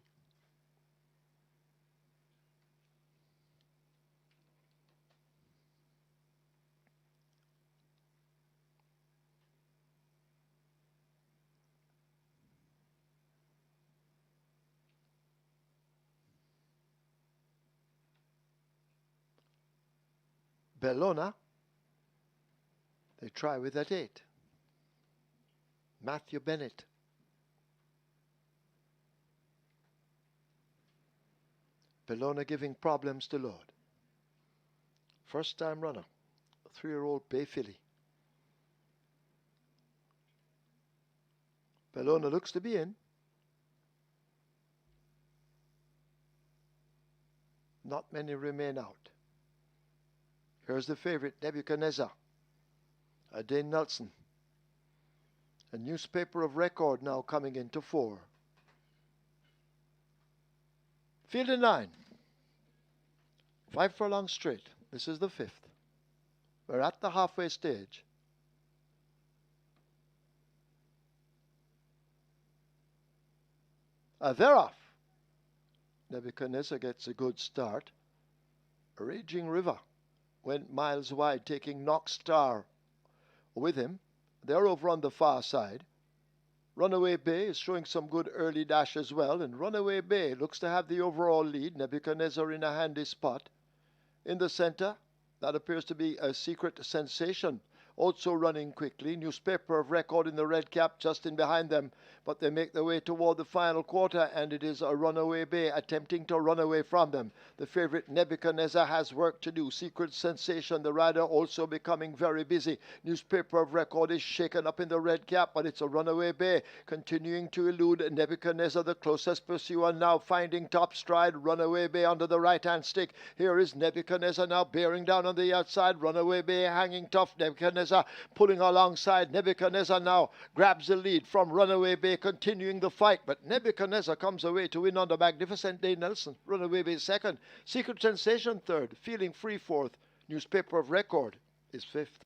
Bellona, they try with that 8. Matthew Bennett. Bellona giving problems to load. First time runner, a 3-year-old Bay filly. Bellona looks to be in. Not many remain out. Here's the favorite, Nebuchadnezzar. Dane Nelson. A newspaper of record now coming into 4. Field of 9. 5 furlong straight. This is the 5th. We're at the halfway stage. They're off. Nebuchadnezzar gets a good start. Raging River went miles wide, taking Knockstar with him. They're over on the far side. Runaway Bay is showing some good early dash as well, and Runaway Bay looks to have the overall lead. Nebuchadnezzar in a handy spot. In the center, that appears to be a Secret Sensation, also running quickly. Newspaper of Record in the red cap just in behind them, but they make their way toward the final quarter, and it is a Runaway Bay attempting to run away from them. The favorite Nebuchadnezzar has work to do. Secret Sensation, the rider, also becoming very busy. Newspaper of Record is shaken up in the red cap, but it's a Runaway Bay continuing to elude Nebuchadnezzar, the closest pursuer, now finding top stride. Runaway Bay under the right-hand stick. Here is Nebuchadnezzar now bearing down on the outside. Runaway Bay hanging tough. Nebuchadnezzar pulling alongside. Nebuchadnezzar now grabs the lead from Runaway Bay, continuing the fight, but Nebuchadnezzar comes away to win under Magnificent Day Nelson. Runaway Bay second. Secret Sensation third. Feeling Free fourth. Newspaper of Record is fifth.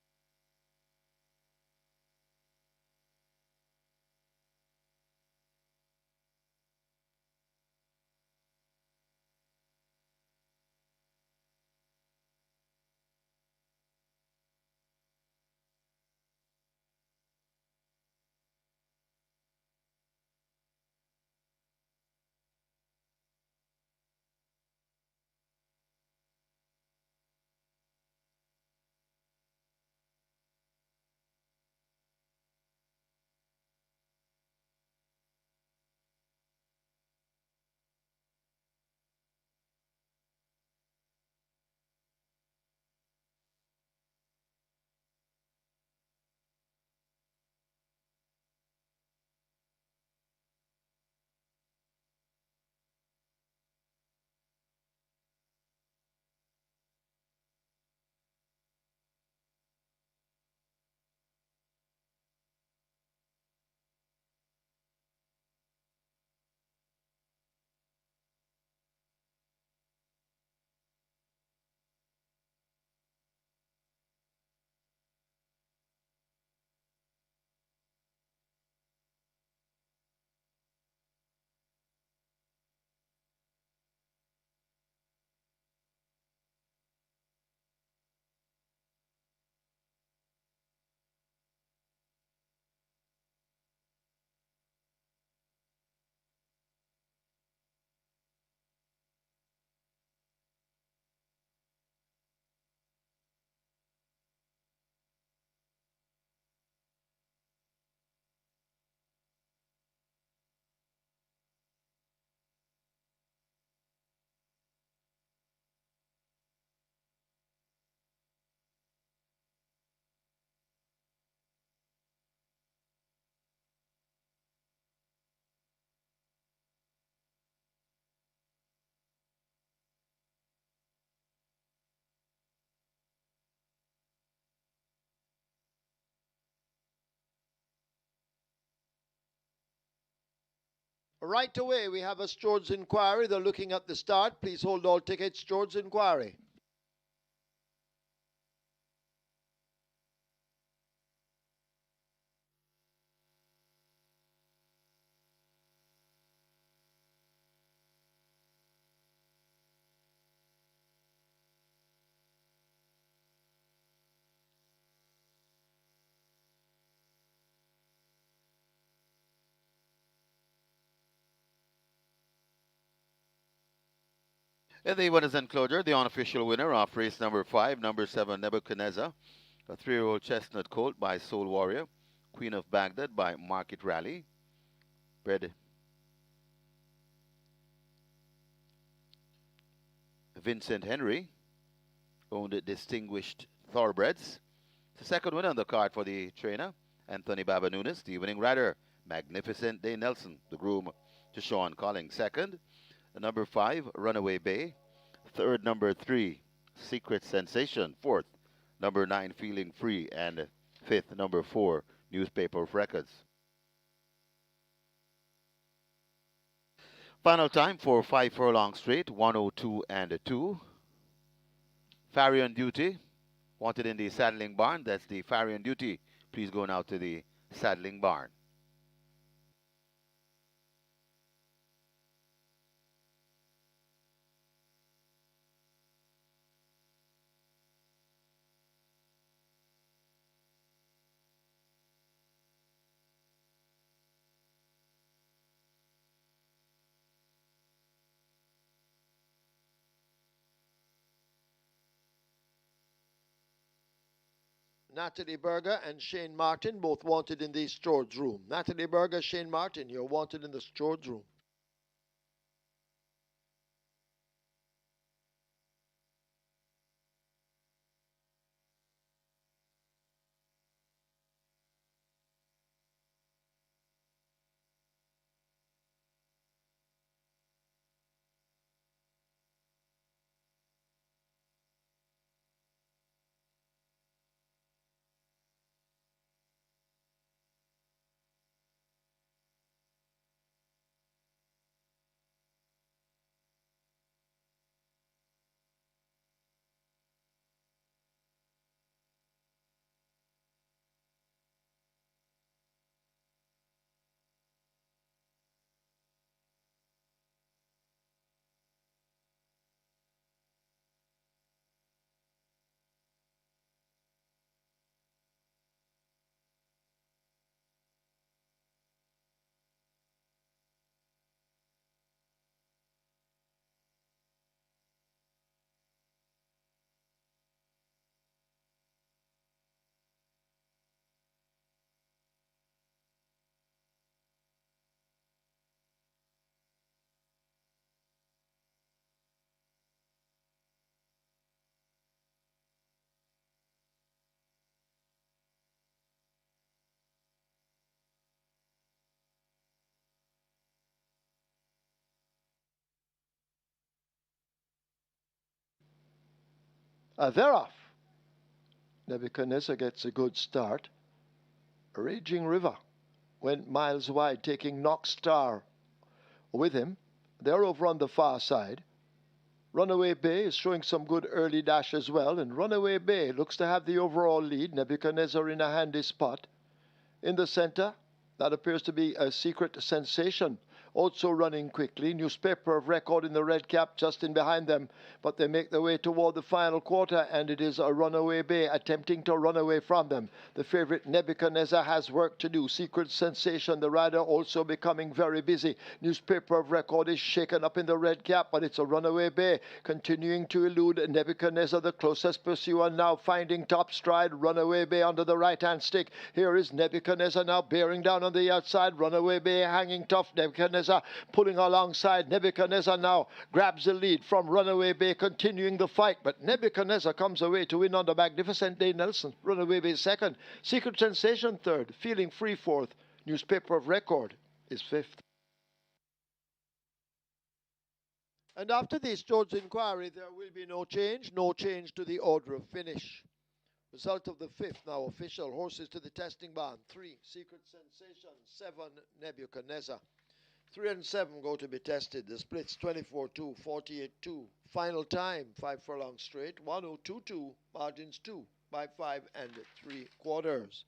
Right away, we have a Stewards inquiry. They're looking at the start. Please hold all tickets. Stewards inquiry. In the winners enclosure, the unofficial winner of race number 5, number 7, Nebuchadnezzar, a 3-year-old chestnut colt by Soul Warrior, Queen of Baghdad by Market Rally, bred Vincent Henry, owned Distinguished Thoroughbreds. The second winner on the card for the trainer, Anthony Baba Nunes, the winning rider, Magnificent Day Nelson, the groom to Sean Collins. Second, number 5, Runaway Bay. Third, number 3, Secret Sensation. Fourth, number 9, Feeling Free. And fifth, number 4, Newspaper of Records. Final time for 5 furlong straight, 102 and 2. Farrier on duty, wanted in the saddling barn. That's the Farrier on duty. Please go now to the saddling barn. Natalie Berger and Shane Martin, both wanted in the Stewards room. Natalie Berger, Shane Martin, you're wanted in the Stewards room. They're off. Nebuchadnezzar gets a good start. Raging River went miles wide, taking Knox Star with him. They're over on the far side. Runaway Bay is showing some good early dash as well, and Runaway Bay looks to have the overall lead. Nebuchadnezzar in a handy spot. In the center, that appears to be a Secret Sensation, also running quickly. Newspaper of Record in the red cap just in behind them, but they make their way toward the final quarter, and it is a Runaway Bay attempting to run away from them. The favorite Nebuchadnezzar has work to do. Secret Sensation, the rider, also becoming very busy. Newspaper of Record is shaken up in the red cap, but it's a Runaway Bay continuing to elude Nebuchadnezzar, the closest pursuer, now finding top stride. Runaway Bay under the right-hand stick. Here is Nebuchadnezzar now bearing down on the outside. Runaway Bay hanging tough. Nebuchadnezzar pulling alongside. Nebuchadnezzar now grabs the lead from Runaway Bay, continuing the fight, but Nebuchadnezzar comes away to win under Magnificent Day Nelson. Runaway Bay second. Secret Sensation third. Feeling Free fourth. Newspaper of Record is fifth. And after the Stewards inquiry, there will be no change to the order of finish. Result of the fifth now official. Horses to the testing barn. 3, Secret Sensation. 7, Nebuchadnezzar. 3 and 7 go to be tested. The splits 24-2, 48-2. Final time, 5 furlongs straight, 1022, margins 2 by 5 and 3 quarters.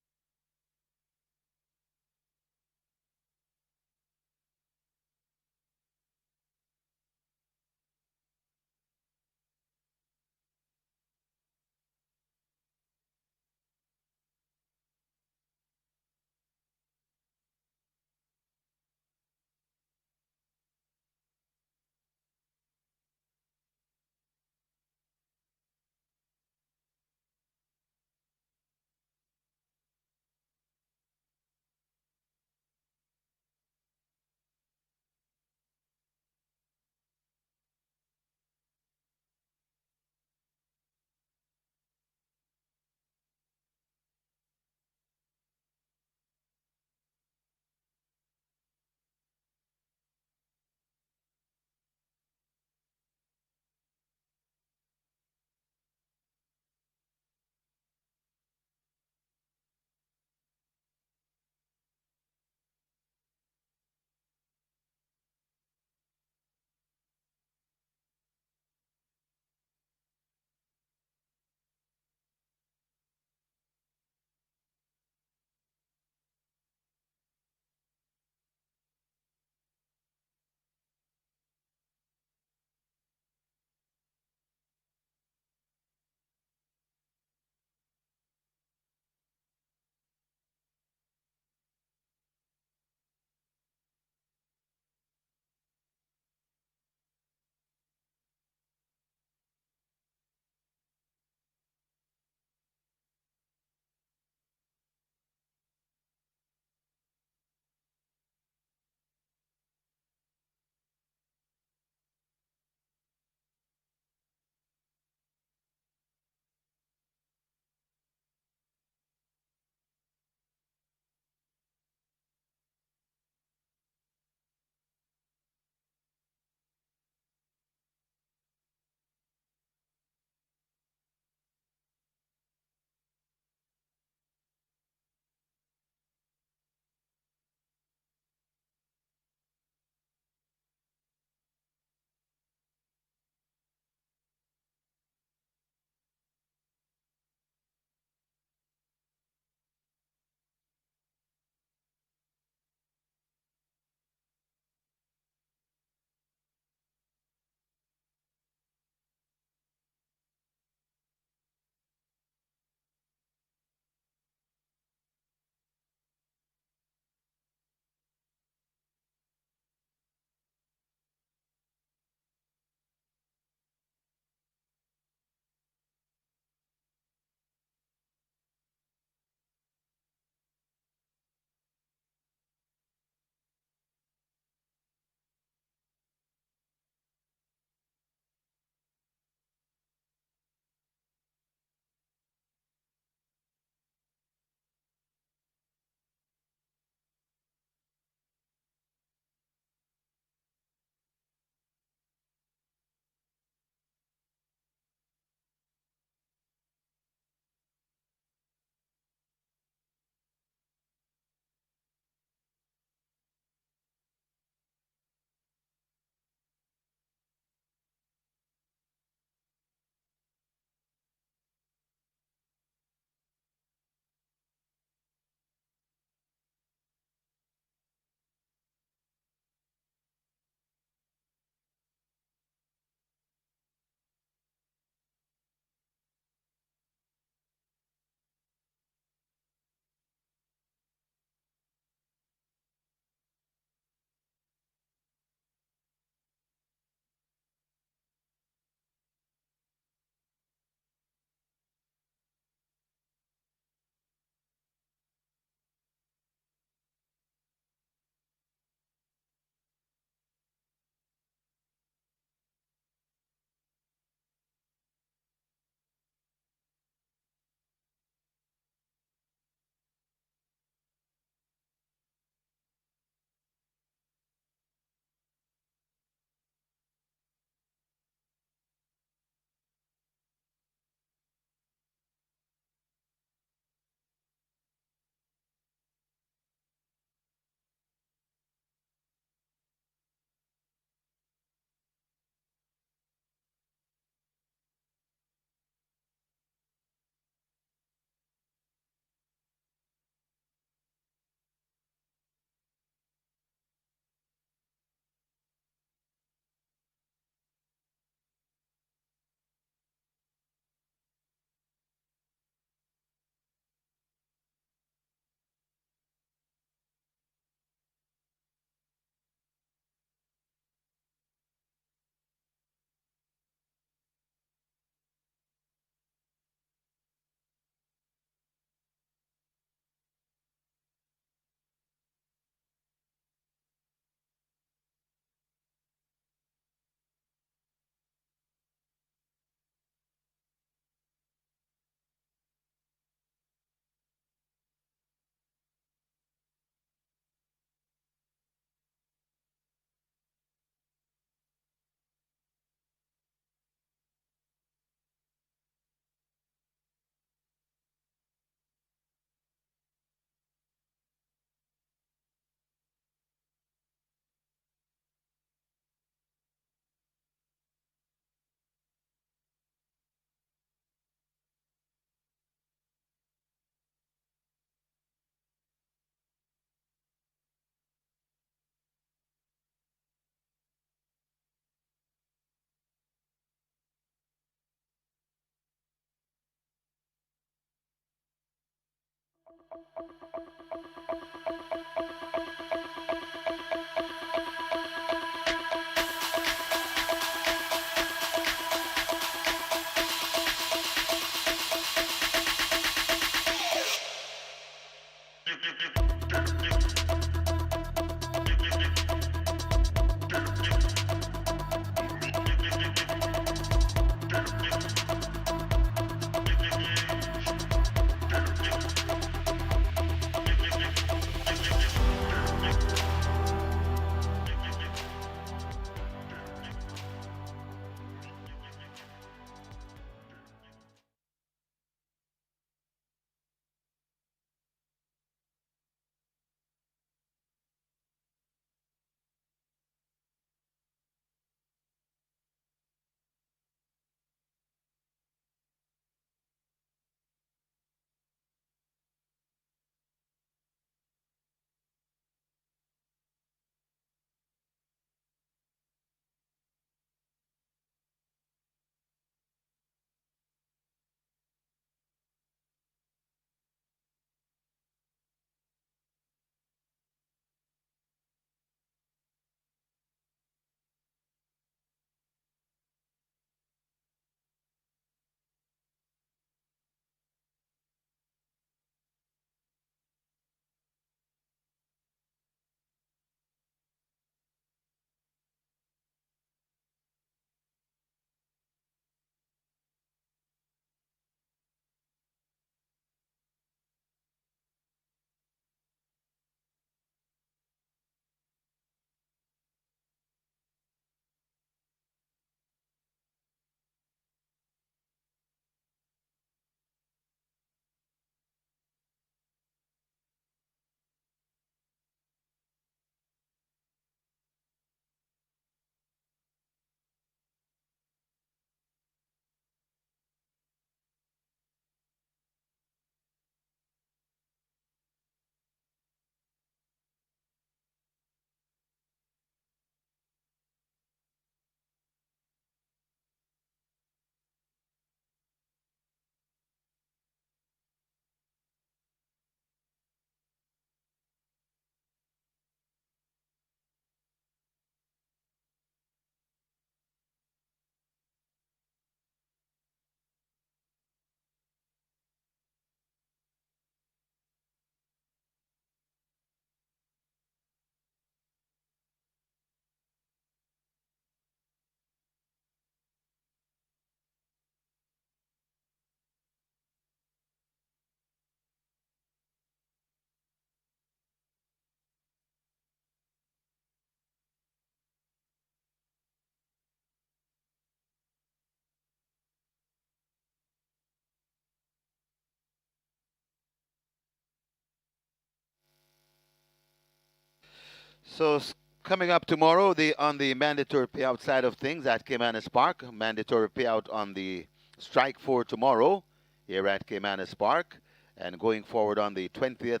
So coming up tomorrow, on the mandatory payout side of things at Caymanas Park, mandatory payout on the strike for tomorrow here at Caymanas Park, and going forward on the 20th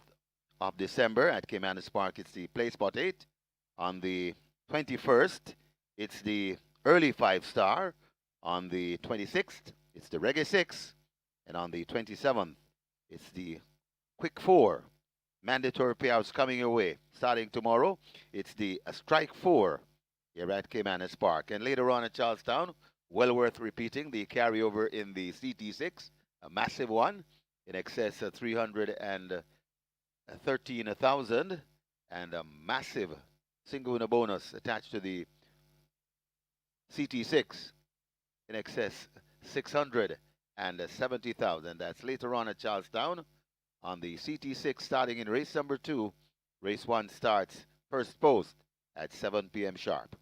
of December at Caymanas Park, it's the Play Spot 8. On the 21st, it's the early 5-star. On the 26th, it's the Reggae 6. And on the 27th, it's the Quick 4. Mandatory payouts coming your way. Starting tomorrow, it's the Strike 4 here at Caymanas Park. And later on at Charlestown, well worth repeating, the carryover in the CT6, a massive one, in excess of 313,000, and a massive single winner bonus attached to the CT6 in excess 670,000. That's later on at Charlestown. On the CT6 starting in race number 2. Race 1 starts first post at 7 p.m. sharp.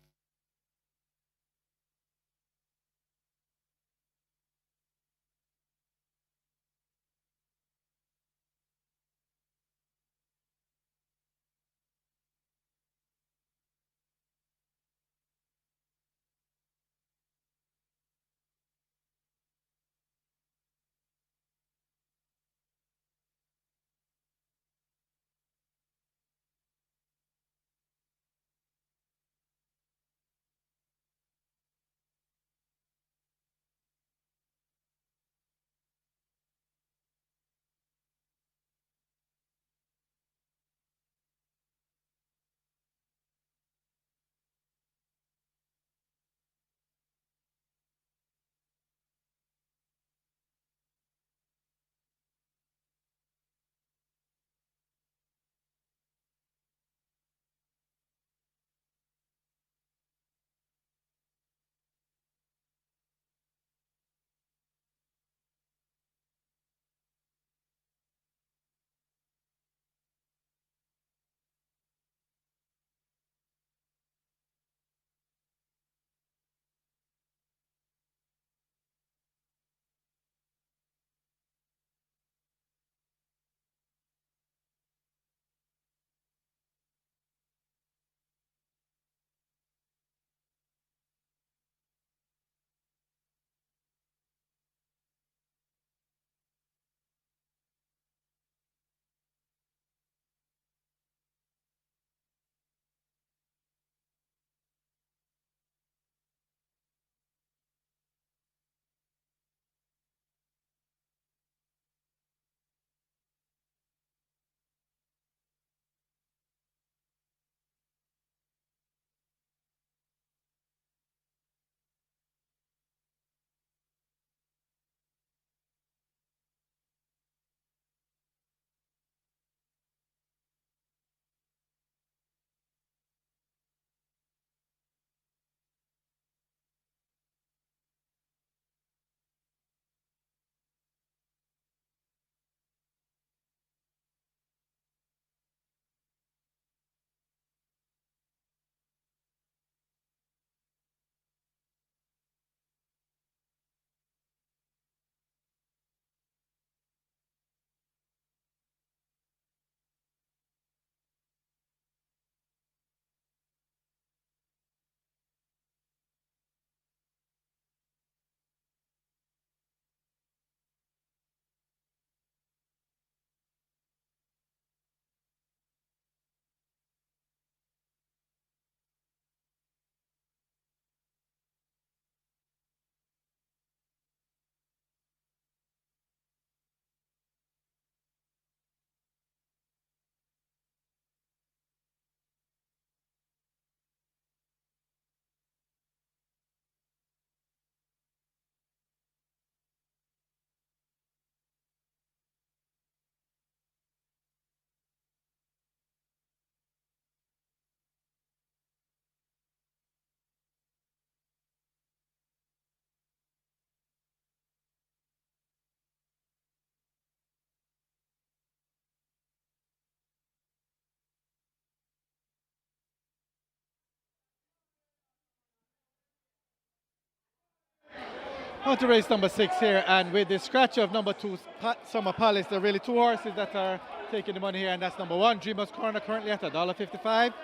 On to race number 6 here, and with the scratch of number 2, Summer Palace, there are really 2 horses that are taking the money here, and that's number 1, Dreamer's Corner, currently at $1.55,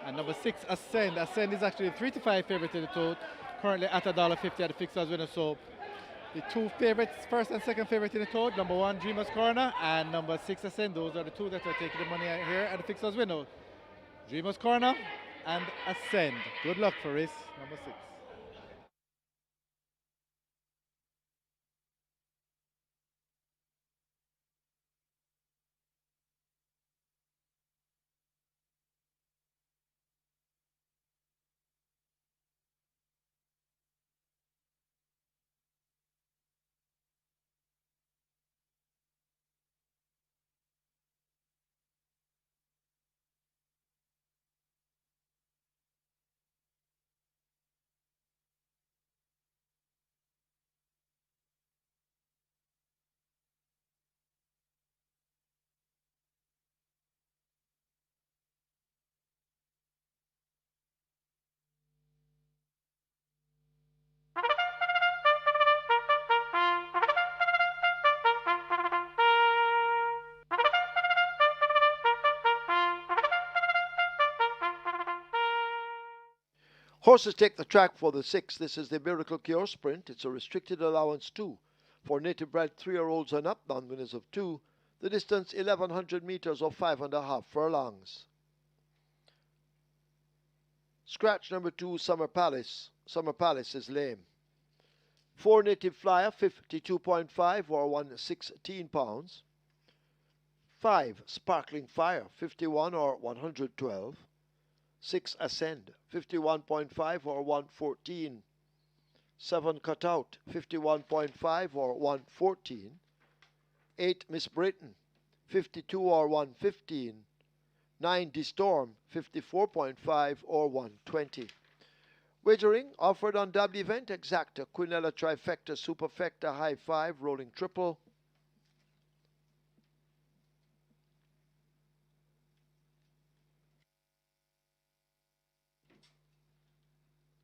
and number 6, Ascend. Ascend is actually a 3-5 favorite in the tote, currently at $1.50 at the fixed odds winner. So the 2 favorites, first and second favorite in the tote, number 1, Dreamer's Corner, and number 6, Ascend. Those are the 2 that are taking the money here at the fixed odds winner. Dreamer's Corner and Ascend. Good luck for race number 6. Horses take the track for the 6th. This is the Miracle Cure Sprint. It's a restricted allowance 2 for native bred 3-year-olds and up, non-winners of 2. The distance 1,100 meters or 5.5 furlongs. Scratch number 2, Summer Palace. Summer Palace is lame. 4 Native Flyer, 52.5 or 116 pounds. 5 Sparkling Fire, 51 or 112. 6 Ascend, 51.5 or 114. 7 Cutout, 51.5 or 114. 8 Miss Britain, 52 or 115. 9 Storm, 54.5 or 120. Wagering offered on W event, Exacta, Quinella Trifecta, Superfecta, High 5, Rolling Triple.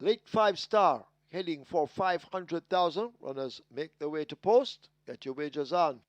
Late 5 Star, heading for 500,000. Runners make their way to post. Get your wagers on.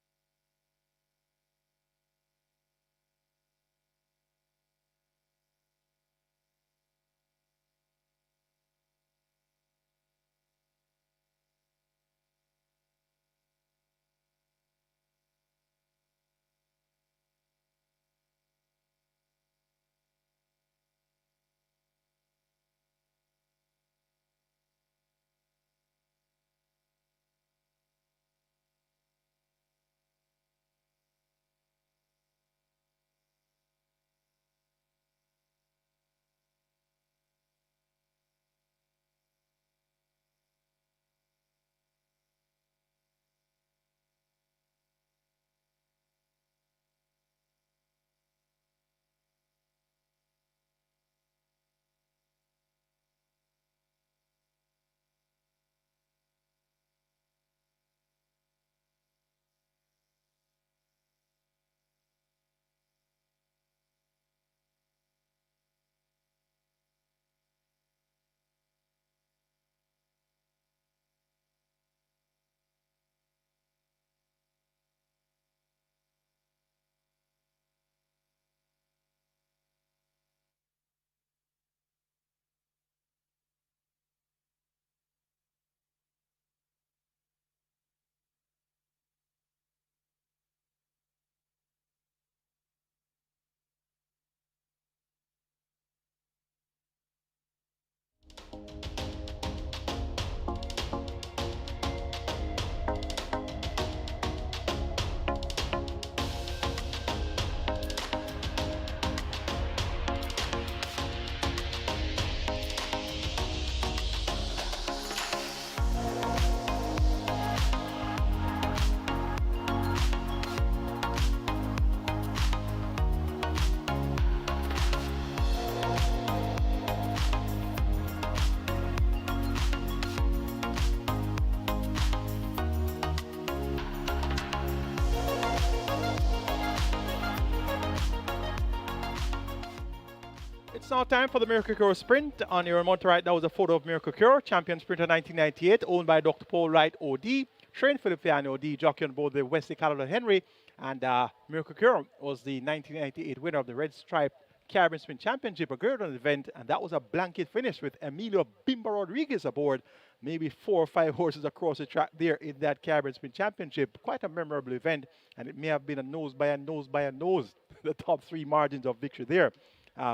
It's now time for the Miracle Cure Sprint. On your monitor right now is a photo of Miracle Cure, champion sprinter 1998, owned by Dr. Paul Wright OD, trained Philippiano OD, jockey on board the Wesley Calvert Henry, and Miracle Cure was the 1998 winner of the Red Stripe Caribbean Sprint Championship, a great event, and that was a blanket finish with Emilio Bimba Rodriguez aboard. Maybe 4 or 5 horses across the track there in that Caribbean Sprint Championship. Quite a memorable event, and it may have been a nose by a nose by a nose, the top 3 margins of victory there,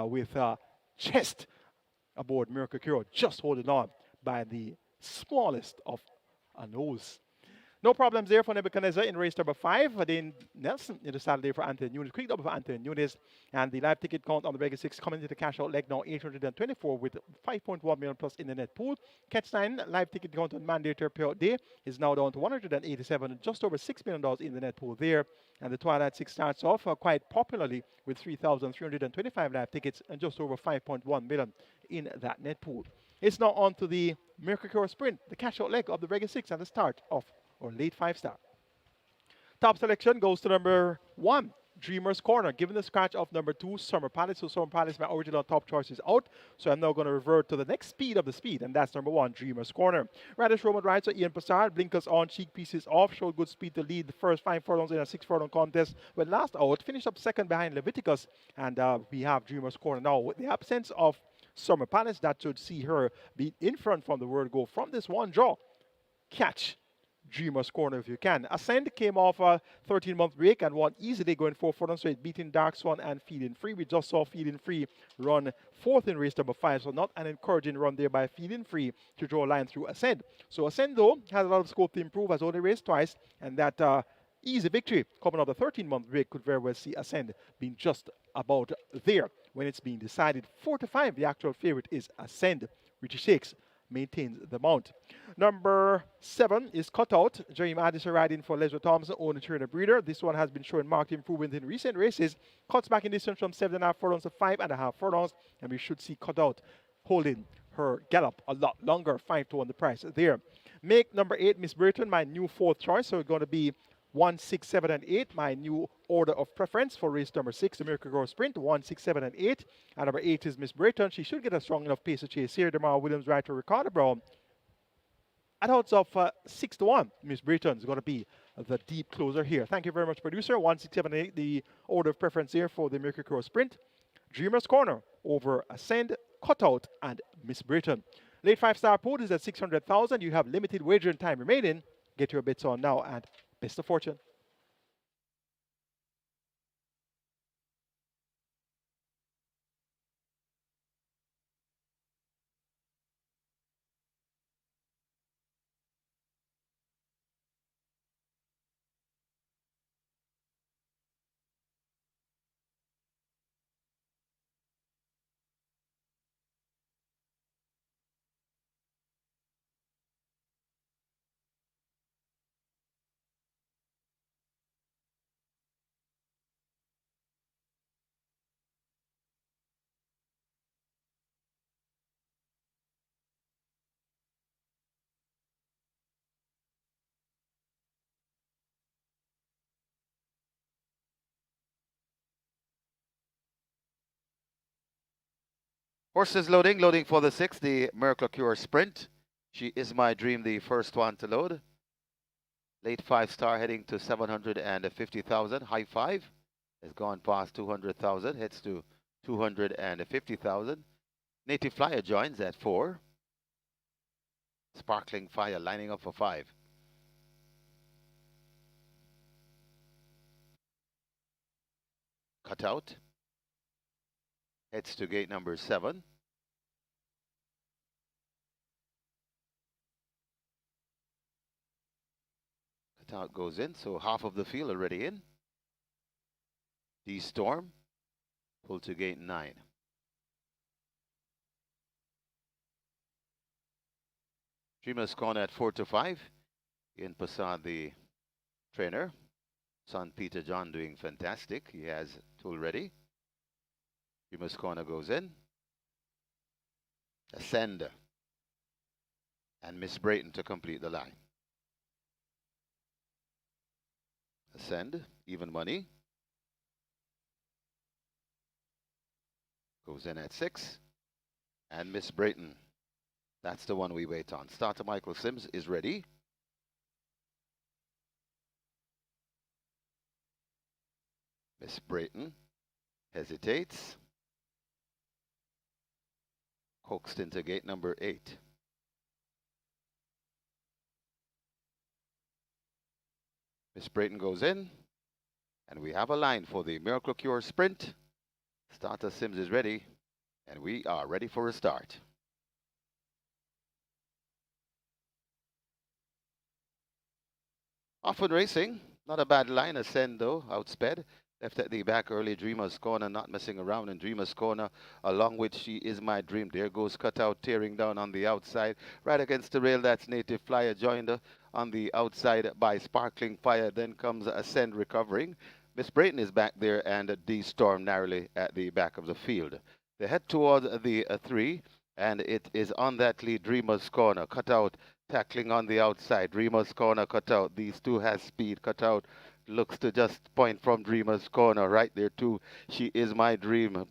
with Chest aboard Miracle Cure just holding on by the smallest of a nose. No problems there for Nebuchadnezzar in race number 5. Then Nelson in the saddle there for Anthony Nunes. Quick double for Anthony Nunes. And the live ticket count on the regular 6 coming into the cash out leg now 824 with 5.1 million plus in the net pool. Catch 9 live ticket count on mandatory payout day is now down to 187, just over $6 million in the net pool there. And the Twilight 6 starts off quite popularly with 3,325 live tickets and just over 5.1 million in that net pool. It's now on to the Miracle Cure Sprint, the cash out leg of the regular 6 and the start of or late 5-star. Top selection goes to number 1, Dreamer's Corner, given the scratch of number 2, Summer Palace. So Summer Palace, my original top choice, is out. So I'm now going to revert to the next speed of the speed, and that's number 1, Dreamer's Corner. Radish Roman rides are Ian Passard, blinkers on, cheek pieces off, showed good speed to lead the first 5 furlongs in a 6 furlong contest. When last out, finished up second behind Leviticus, and we have Dreamer's Corner now. With the absence of Summer Palace, that should see her be in front from the word go from this one draw. Catch Dreamer's Corner if you can. Ascend came off a 13-month break and won easily going 4 furlongs straight, beating Dark Swan and Feeding Free. We just saw Feeding Free run 4th in race number 5, so not an encouraging run there by Feeding Free to draw a line through Ascend. So Ascend, though, has a lot of scope to improve, has only raced twice, and that easy victory coming off the 13-month break could very well see Ascend being just about there when it's being decided. 4-5, the actual favorite is Ascend. Richie Shakes maintains the mount. Number 7 is Cutout. Jeremy Addison riding for Leslie Thompson, owner trainer breeder. This one has been showing marked improvement in recent races. Cuts back in distance from 7.5 furlongs to 5.5 furlongs, and we should see Cutout holding her gallop a lot longer. 5 to 1 the price there. Make number 8, Miss Burton, my new 4th choice. So it's going to be 1, 6, 7, and 8, my new order of preference for race number 6, the Miracle Grow Sprint. 1, 6, 7, and 8. And number 8 is Miss Brayton. She should get a strong enough pace to chase here. Demar Williams right to Ricardo Brown. At odds of 6 to 1, Miss Brayton is going to be the deep closer here. Thank you very much, producer. 1, 6, 7, and 8, the order of preference here for the Miracle Grow Sprint. Dreamer's Corner over Ascend, Cutout, and Miss Brayton. Late 5-star pool is at 600,000. You have limited wagering time remaining. Get your bets on now and best of fortune. Horses loading, loading for the 6, the Miracle Cure Sprint. She is my dream, the first one to load. Late 5-star heading to 750,000. High 5 has gone past 200,000, heads to 250,000. Native Flyer joins at 4. Sparkling Fire lining up for 5. Cut out. Heads to gate number 7. Cutout goes in, so half of the field already in. D-Storm, pull to gate 9. Dreamer's Corner at 4 to 5. Ian Passard, the trainer. Son Peter John doing fantastic. He has tool ready. Dreamer's Corner goes in. Ascend. And Miss Brayton to complete the line. Ascend, even money. Goes in at 6. And Miss Brayton. That's the one we wait on. Starter Michael Sims is ready. Miss Brayton hesitates. Coaxed into gate number 8. Miss Brayton goes in. And we have a line for the Miracle Cure Sprint. Starter Sims is ready. And we are ready for a start. Often racing. Not a bad line. Ascend though. Outsped. Left at the back early. Dreamer's Corner. Not messing around in Dreamer's Corner. Along with She Is My Dream. There goes Cutout tearing down on the outside. Right against the rail. That's Native Flyer. Joined on the outside by Sparkling Fire. Then comes Ascend recovering. Miss Brayton is back there and D-Storm narrowly at the back of the field. They head toward the 3, and it is on that lead, Dreamer's Corner. Cutout tackling on the outside. Dreamer's Corner, Cutout. These two has speed. Cutout looks to just point from Dreamer's Corner. Right there too. She Is My Dream.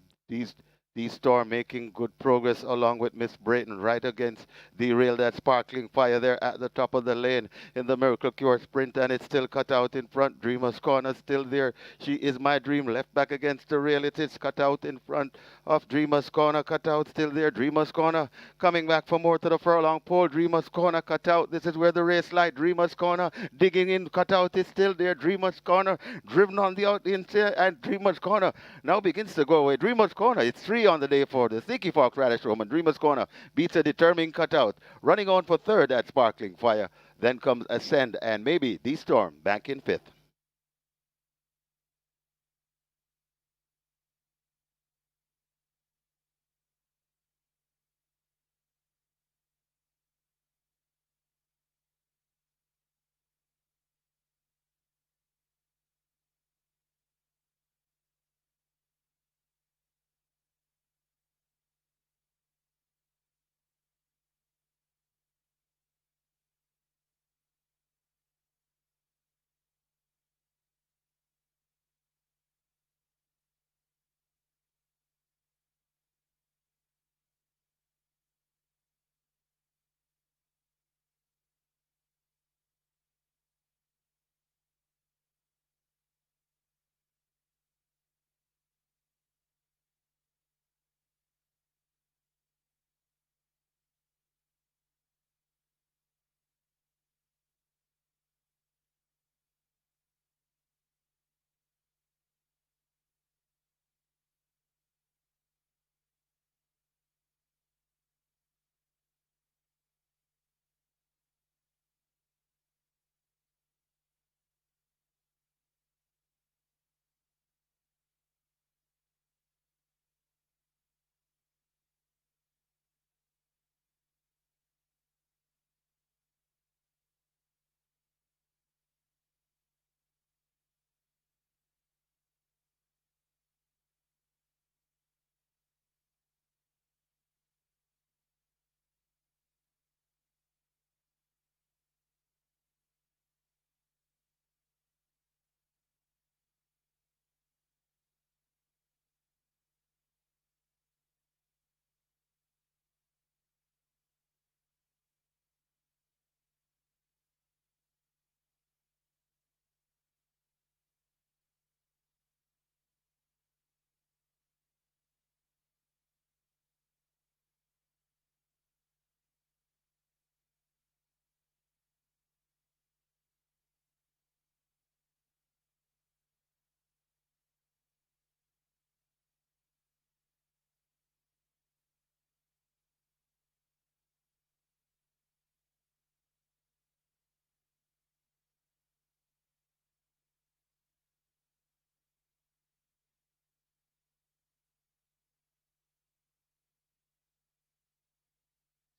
D-Storm making good progress along with Miss Brayton right against the rail. That Sparkling Fire there at the top of the lane in the Miracle Cure Sprint, and it's still cut out in front. Dreamer's Corner still there. She Is My Dream left back against the rail. It is cut out in front of Dreamer's Corner. Cut out still there. Dreamer's Corner coming back for more to the furlong pole. Dreamer's Corner cut out. This is where the race light. Dreamer's Corner digging in. Cut out is still there. Dreamer's Corner driven on the out inside, and Dreamer's Corner now begins to go away. Dreamer's Corner, it's 3 on the day for the Sneaky Fox Radish Roman. Dreamer's Corner beats a determined Cutout. Running on for 3rd at Sparkling Fire. Then comes Ascend and maybe D-Storm back in 5th.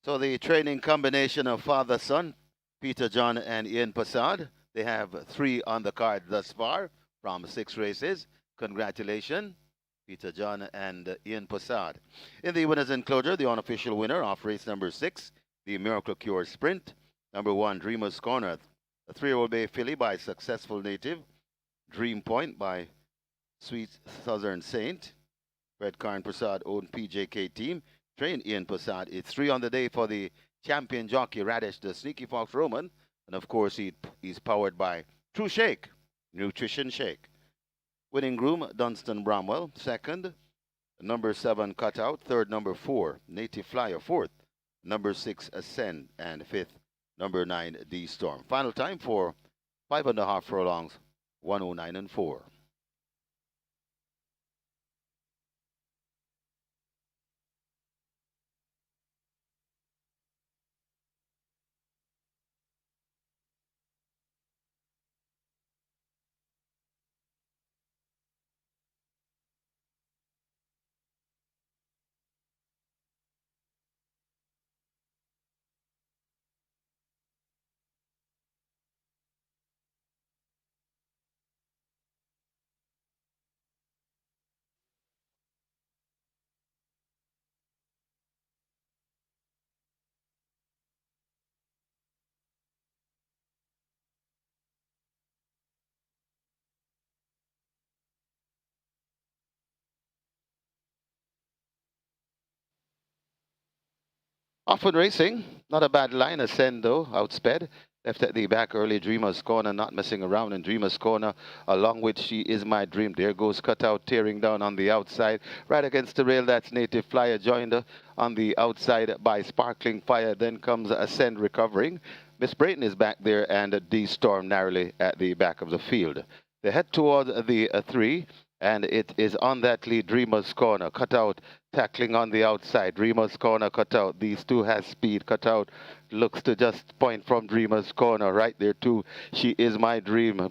So the training combination of father-son, Peter John and Ian Passard, they have 3 on the card thus far from 6 races. Congratulations, Peter John and Ian Passard. In the winner's enclosure, the unofficial winner of race number 6, the Miracle Cure Sprint. Number 1, Dreamer's Corner, a 3-year-old bay filly by Successful Native. Dream Point by Sweet Southern Saint. Red Karn Prasad owned PJK team. Train Ian Prasad. It's 3 on the day for the champion jockey Radish, the Sneaky Fox Roman. And of course, he's powered by True Shake, Nutrition Shake. Winning groom, Dunstan Bramwell. Second, number 7, Cutout. Third, number 4, Native Flyer. Fourth, number 6, Ascend. And fifth, number 9, D Storm. Final time for 5.5 furlongs, 109 and 4. Often Racing, not a bad line. Ascend though, outsped. Left at the back early, Dreamer's Corner, not messing around in Dreamer's Corner, along with She Is My Dream. There goes Cutout, tearing down on the outside. Right against the rail, that's Native Flyer, joined on the outside by Sparkling Fire. Then comes Ascend recovering. Miss Brayton is back there, and D Storm narrowly at the back of the field. They head towards the 3, and it is on that lead, Dreamer's Corner. Cutout tackling on the outside. Dreamer's Corner, Cutout. These two has speed. Cutout looks to just point from Dreamer's Corner. Right there too. She Is My Dream.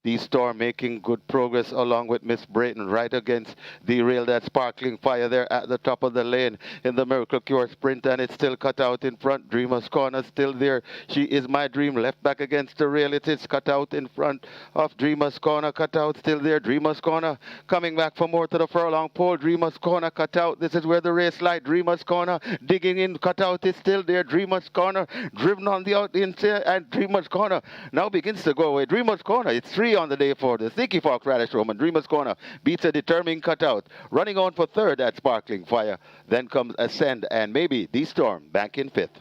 D Storm making good progress along with Miss Brayton right against the rail. That Sparkling Fire there at the top of the lane in the Miracle Cure Sprint, and it's still Cutout in front. Dreamer's Corner still there. She Is My Dream left back against the rail. It is Cutout in front of Dreamer's Corner. Cutout still there. Dreamer's Corner coming back for more to the furlong pole. Dreamer's Corner, Cutout. This is where the race light. Dreamer's Corner digging in. Cutout is still there. Dreamer's Corner driven on the inside, and Dreamer's Corner now begins to go away. Dreamer's Corner, it's 3 on the day for the Sneaky Fox Radish Roman. Dreamer's Corner beats a determined Cutout. Running on for third at Sparkling Fire. Then comes Ascend and maybe D Storm back in fifth.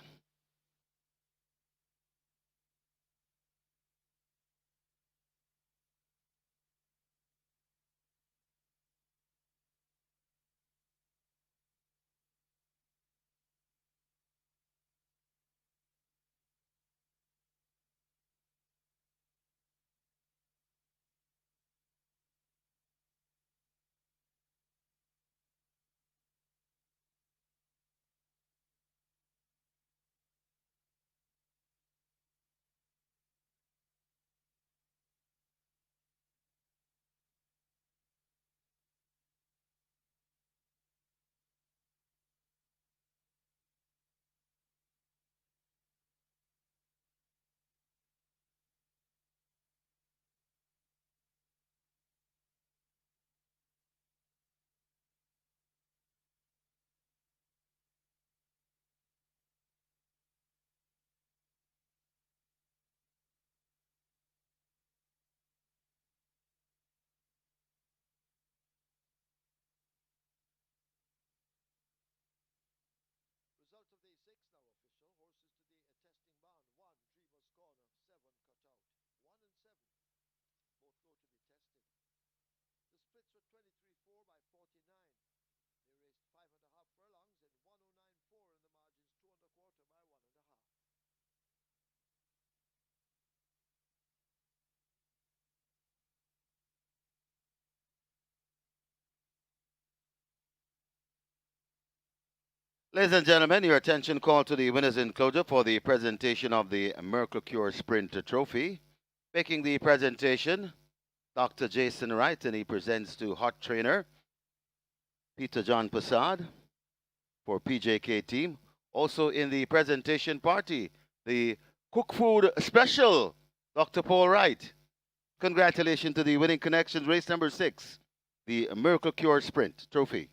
Result of day 6 now official. Horses today a testing bound. 1, Dreamer's Corner. 7, Cutout. 1 and 7. Both go to be tested. The splits were 23-4 by 49. They raced 5.5 furlongs and 109.4 in the margins, 2 and a quarter by 1.5. Ladies and gentlemen, your attention called to the winners enclosure for the presentation of the Mercure Sprint Trophy. Making the presentation, Dr. Jason Wright, and he presents to hot trainer Peter John Prasad for PJK team. Also in the presentation party, the Cook Food Special, Dr. Paul Wright. Congratulations to the winning connections, race number 6, the Mercure Sprint Trophy.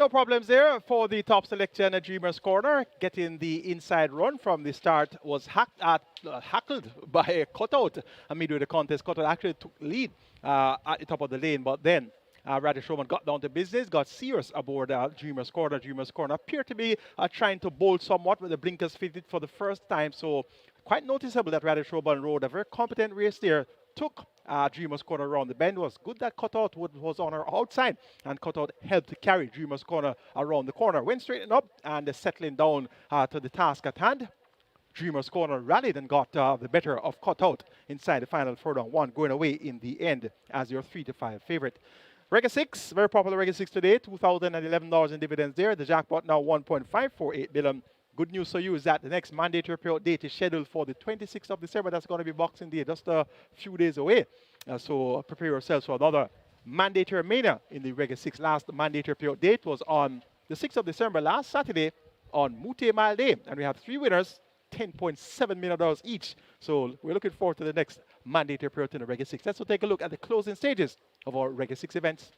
No problems there for the top selection at Dreamer's Corner. Getting the inside run from the start was hackled by a cutout midway the contest. Cutout actually took lead at the top of the lane, but then Radish Roman got down to business, got serious aboard Dreamer's Corner. Dreamer's Corner appeared to be trying to bolt somewhat with the blinkers fitted for the first time, so quite noticeable that Radish Roman rode a very competent race there. Took Dreamer's Corner around the bend. Was good that Cutout was on her outside, and Cutout helped to carry Dreamer's Corner around the corner. Went straight up and settling down to the task at hand. Dreamer's Corner rallied and got the better of Cutout inside the final furlong one, going away in the end as your 3-5 favorite. Reggae 6, very popular Reggae 6 today, $2,011 in dividends there. The jackpot now 1.548 billion. Good news for you is that the next mandatory payout date is scheduled for the 26th of December. That's going to be Boxing Day, just a few days away. So prepare yourselves for another mandatory mania in the Reggae 6. Last mandatory payout date was on the 6th of December, last Saturday, on Mouttet Mile Day. And we have 3 winners, $10.7 million each. So we're looking forward to the next mandatory payout in the Reggae 6. Let's take a look at the closing stages of our Reggae 6 events.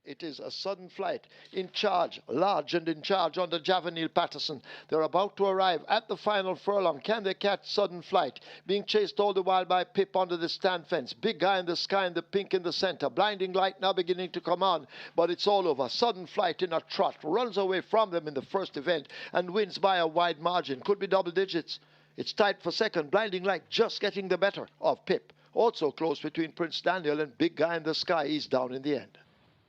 It is a sudden flight. In charge, large and in charge under Javanil Patterson. They're about to arrive at the final furlong. Can they catch sudden flight? Being chased all the while by Pip under the stand fence. Big guy in the sky and the pink in the center. Blinding light now beginning to come on, but it's all over. Sudden flight in a trot. Runs away from them in the first event and wins by a wide margin. Could be double digits. It's tight for second. Blinding light just getting the better of Pip. Also close between Prince Daniel and Big Guy in the Sky. He's down in the end.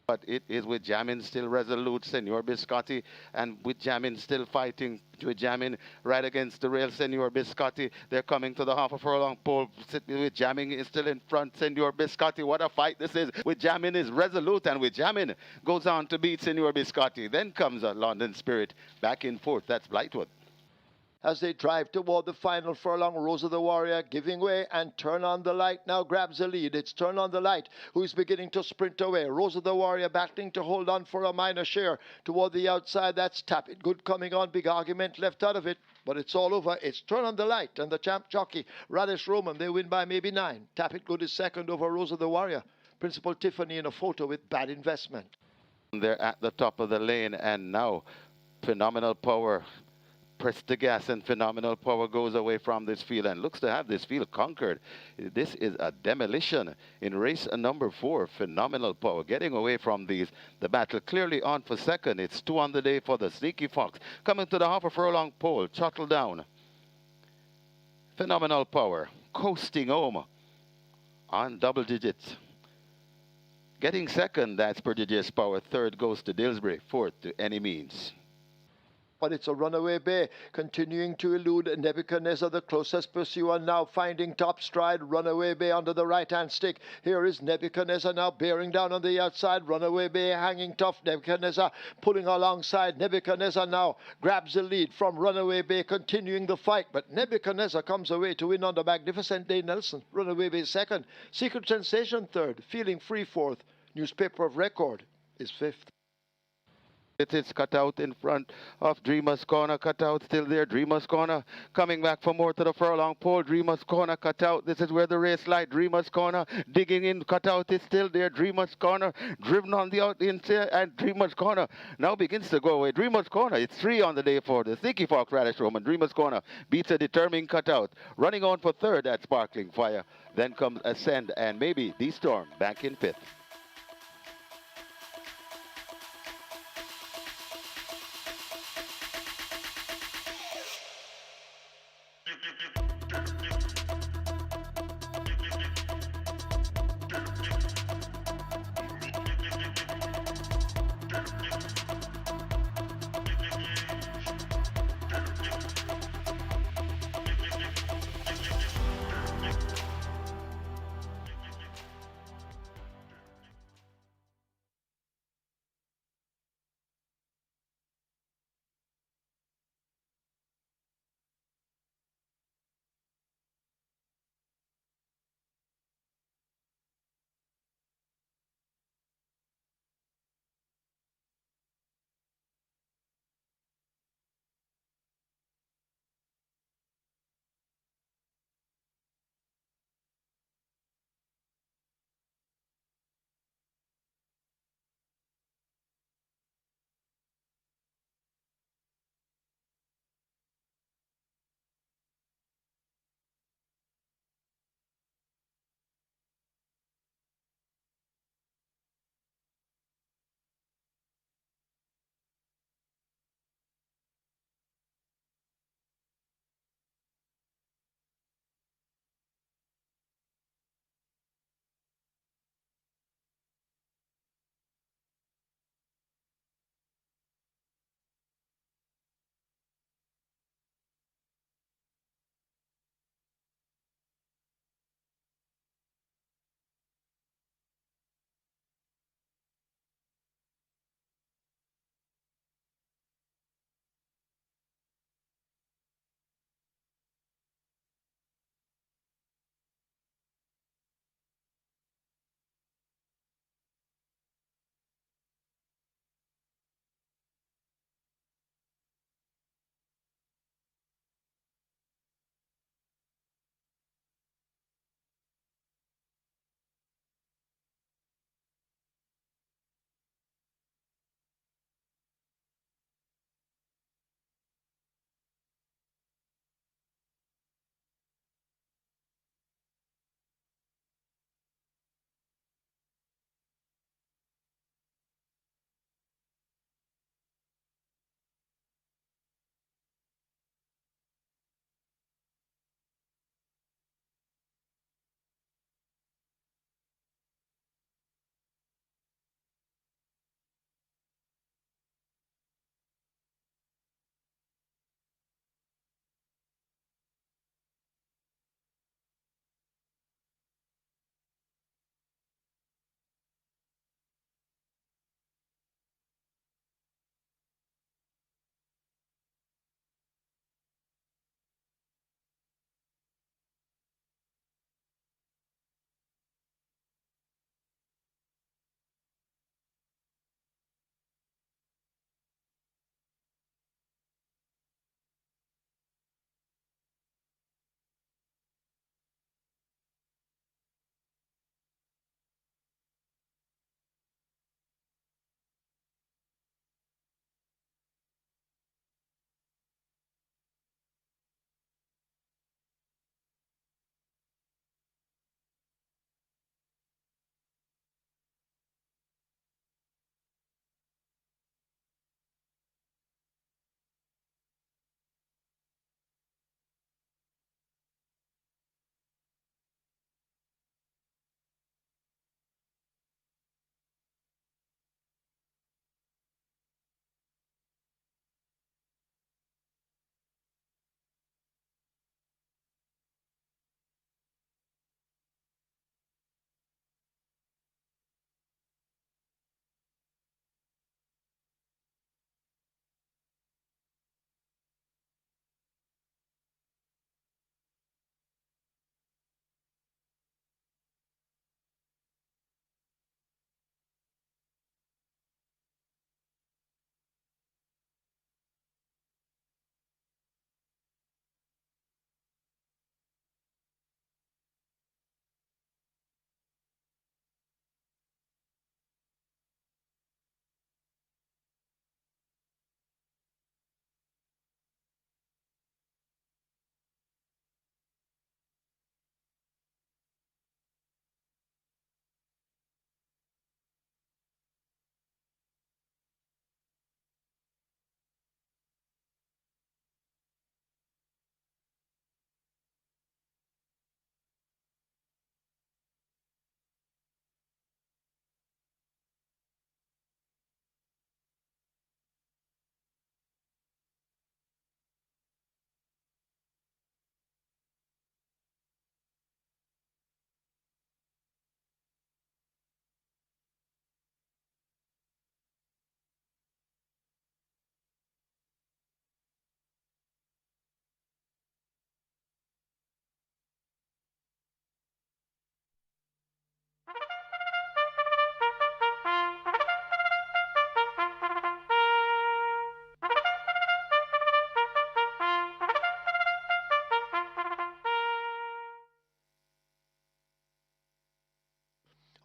But it is with Jammin still resolute, Senor Biscotti, and with Jammin still fighting, with Jammin right against the rail, Senor Biscotti. They're coming to the half a furlong pole. With Jammin is still in front, Senor Biscotti. What a fight this is. With Jammin is resolute, and with Jammin goes on to beat Senor Biscotti. Then comes a London Spirit back in fourth. That's Blightwood. As they drive toward the final furlong, Rosa the Warrior giving way, and Turn on the Light now grabs the lead. It's Turn on the Light who is beginning to sprint away. Rosa the Warrior battling to hold on for a minor share. Toward the outside, that's Tap It Good coming on. Big argument left out of it, but it's all over. It's Turn on the Light and the champ jockey, Radish Roman. They win by maybe 9. Tap It Good is second over Rosa the Warrior. Principal Tiffany in a photo with Bad Investment. They're at the top of the lane, and now Phenomenal Power press the gas, and Phenomenal Power goes away from this field and looks to have this field conquered. This is a demolition in race number 4. Phenomenal Power getting away from these. The battle clearly on for second. It's 2 on the day for the Sneaky Fox. Coming to the half a furlong pole, Chottle down. Phenomenal Power coasting home on double digits. Getting second, that's Prodigious Power. Third goes to Dillsbury. Fourth to Any Means. But it's a runaway bay, continuing to elude Nebuchadnezzar, the closest pursuer, now finding top stride. Runaway bay under the right-hand stick. Here is Nebuchadnezzar now bearing down on the outside. Runaway bay hanging tough. Nebuchadnezzar pulling alongside. Nebuchadnezzar now grabs the lead from Runaway bay, continuing the fight. But Nebuchadnezzar comes away to win under Magnificent Day Nelson. Runaway bay second. Secret Sensation third. Feeling Free fourth. Newspaper of Record is fifth. It is cut out in front of Dreamer's Corner. Cut out still there. Dreamer's Corner coming back for more to the furlong pole. Dreamer's Corner cut out. This is where the race light. Dreamer's Corner digging in. Cut out is still there. Dreamer's Corner driven on the inside, and Dreamer's Corner now begins to go away. Dreamer's Corner. It's 3 on the day for the Sneaky Fox Radish Roman. Dreamer's Corner beats a determined cut out. Running on for third at Sparkling Fire. Then comes Ascend and maybe D-Storm back in fifth.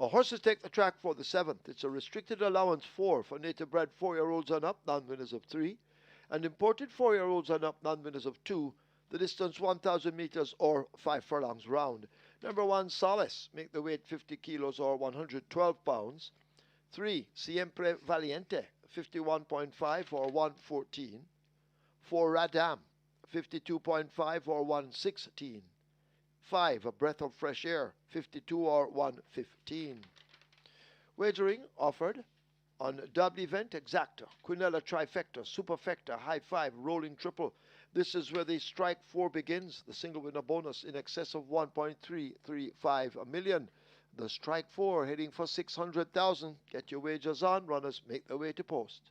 Horses take the track for the 7th. It's a restricted allowance 4 for native bred 4-year-olds and up, non-winners of 3, and imported 4-year-olds and up, non-winners of 2. The distance 1,000 meters or 5 furlongs round. Number 1, Solace, make the weight 50 kilos or 112 pounds. 3, Siempre Valiente, 51.5 or 114. 4, Radam, 52.5 or 116. 5, A Breath of Fresh Air, 52 or 115. Wagering offered on double event, exacta, quinella trifecta, superfecta, high 5, rolling triple. This is where the strike 4 begins. The single winner bonus in excess of 1.335 million. The strike 4 heading for 600,000. Get your wagers on. Runners make their way to post.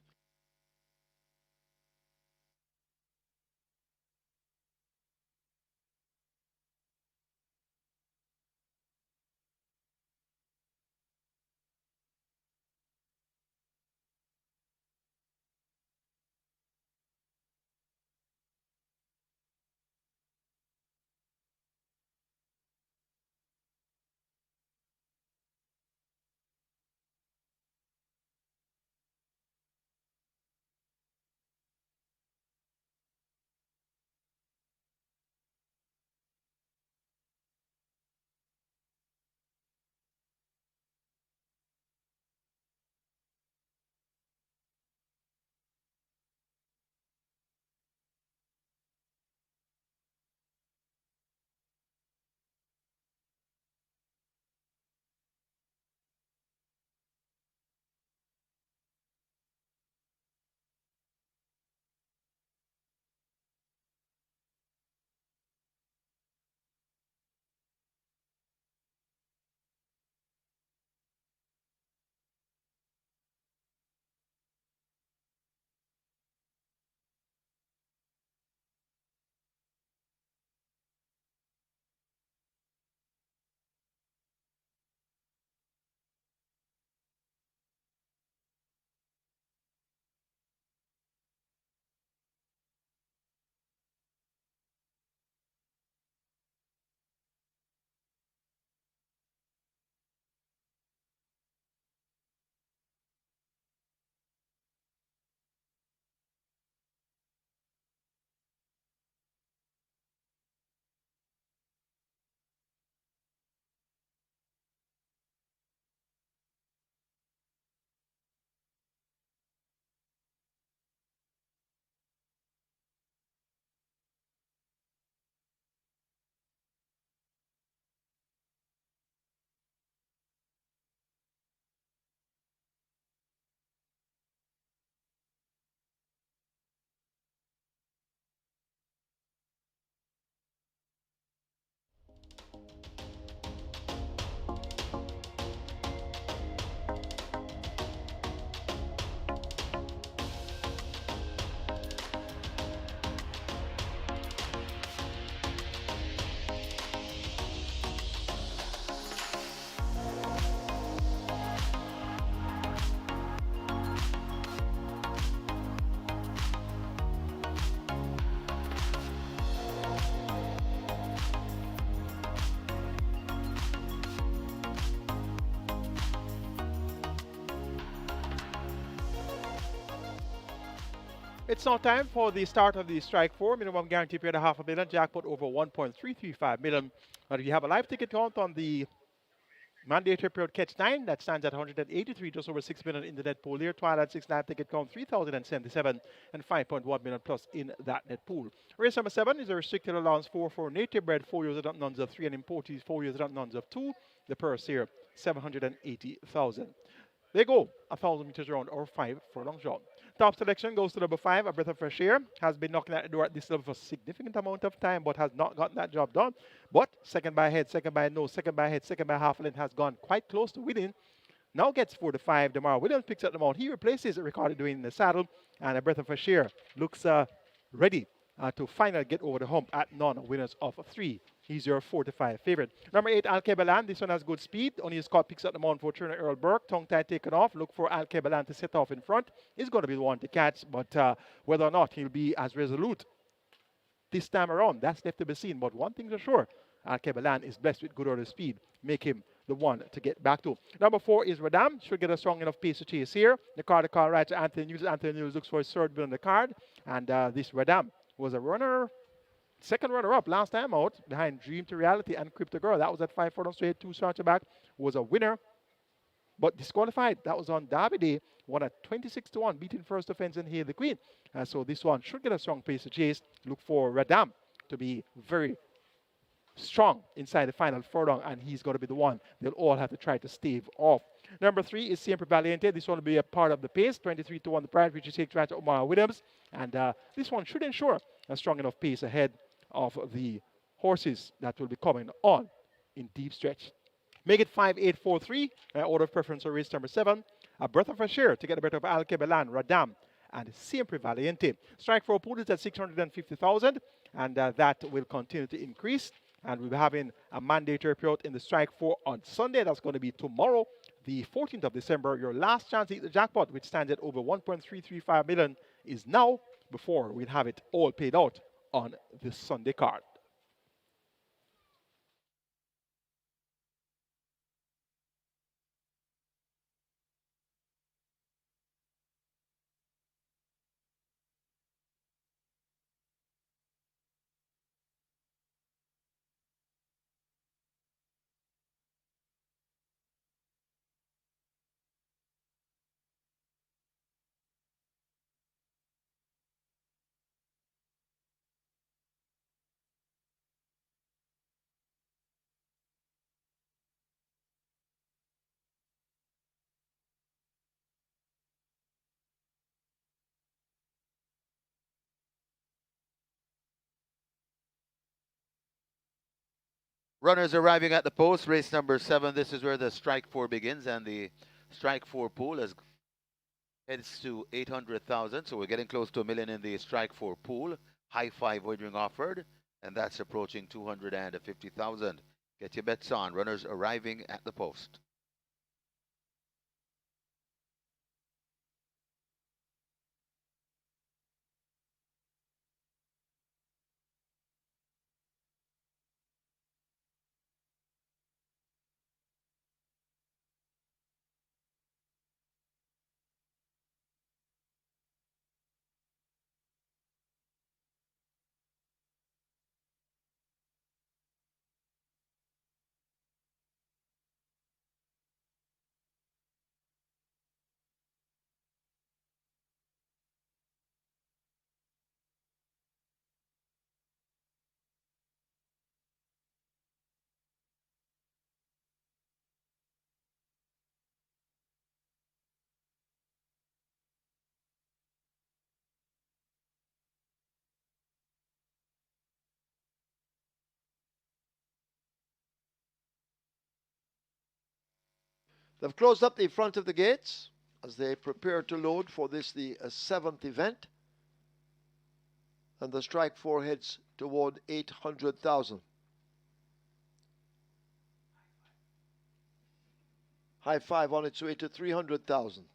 It's now time for the start of the strike 4. Minimum guarantee paid $500,000. Jackpot over 1.335 million. But if you have a live ticket count on the mandatory period catch 9, that stands at 183, just over 6 million in the net pool here. Twilight 6 live ticket count 3,077 and 5.1 million plus in that net pool. Race number 7 is a restricted allowance 4 for native bred 4 years old, nuns of 3, and imported 4 years old, nuns of 2. The purse here 780,000. They go 1,000 meters around or 5 furlongs round. Top selection goes to number 5, A Breath of Fresh Air. Has been knocking at the door at this level for a significant amount of time, but has not gotten that job done. But second by head, second by nose, second by head, second by half length has gone quite close to winning. Now gets 4 to 5. Demar Williams picks up the mount. He replaces Ricardo Duane in the saddle, and A Breath of Fresh Air looks ready to finally get over the hump at none. Winners of 3. He's your 4 to 5 favorite. Number 8, Alkebalan. This one has good speed. Only Scott picks up the mount for Turner Earl Burke. Tongue tie taken off. Look for Alkebalan to set off in front. He's going to be the one to catch, but whether or not he'll be as resolute this time around, that's left to be seen. But one thing's for sure, Alkebalan is blessed with good order speed. Make him the one to get back to. Number 4 is Radam. Should get a strong enough pace to chase here. The card to call right to Anthony News. Anthony News looks for his third bill on the card. And this Radam was a runner, second runner-up last time out behind Dream to Reality and Crypto Girl. That was at 5 4 straight, 2 starts back. Was a winner, but disqualified. That was on Derby Day. Won at 26-1, beating first offense and Hail the Queen. So this one should get a strong pace to chase. Look for Radam to be very strong inside the final furlong, and he's going to be the one they'll all have to try to stave off. Number 3 is Siempre Valiente. This one will be a part of the pace, 23-1 the price, which is take to Omar Williams. And this one should ensure a strong enough pace ahead of the horses that will be coming on in deep stretch. Make it 5-8-4-3. Order of preference for race number 7. A Breath of Fresh Air to get a better of Al Kebelan, Radam, and Siempre Valiente. Strike for pool is at 650,000, and that will continue to increase. And we'll be having a mandatory payout in the strike 4 on Sunday. That's going to be tomorrow, the 14th of December. Your last chance to hit the jackpot, which stands at over 1.335 million, is now, before we'll have it all paid out on this Sunday card. Runners arriving at the post, race number 7. This is where the strike 4 begins, and the strike 4 pool heads to 800,000. So we're getting close to $1 million in the strike 4 pool. High 5 wagering offered, and that's approaching 250,000. Get your bets on. Runners arriving at the post. They've closed up the front of the gates as they prepare to load for this, the 7th event. And the strike 4 heads toward 800,000. High 5 on its way to 300,000.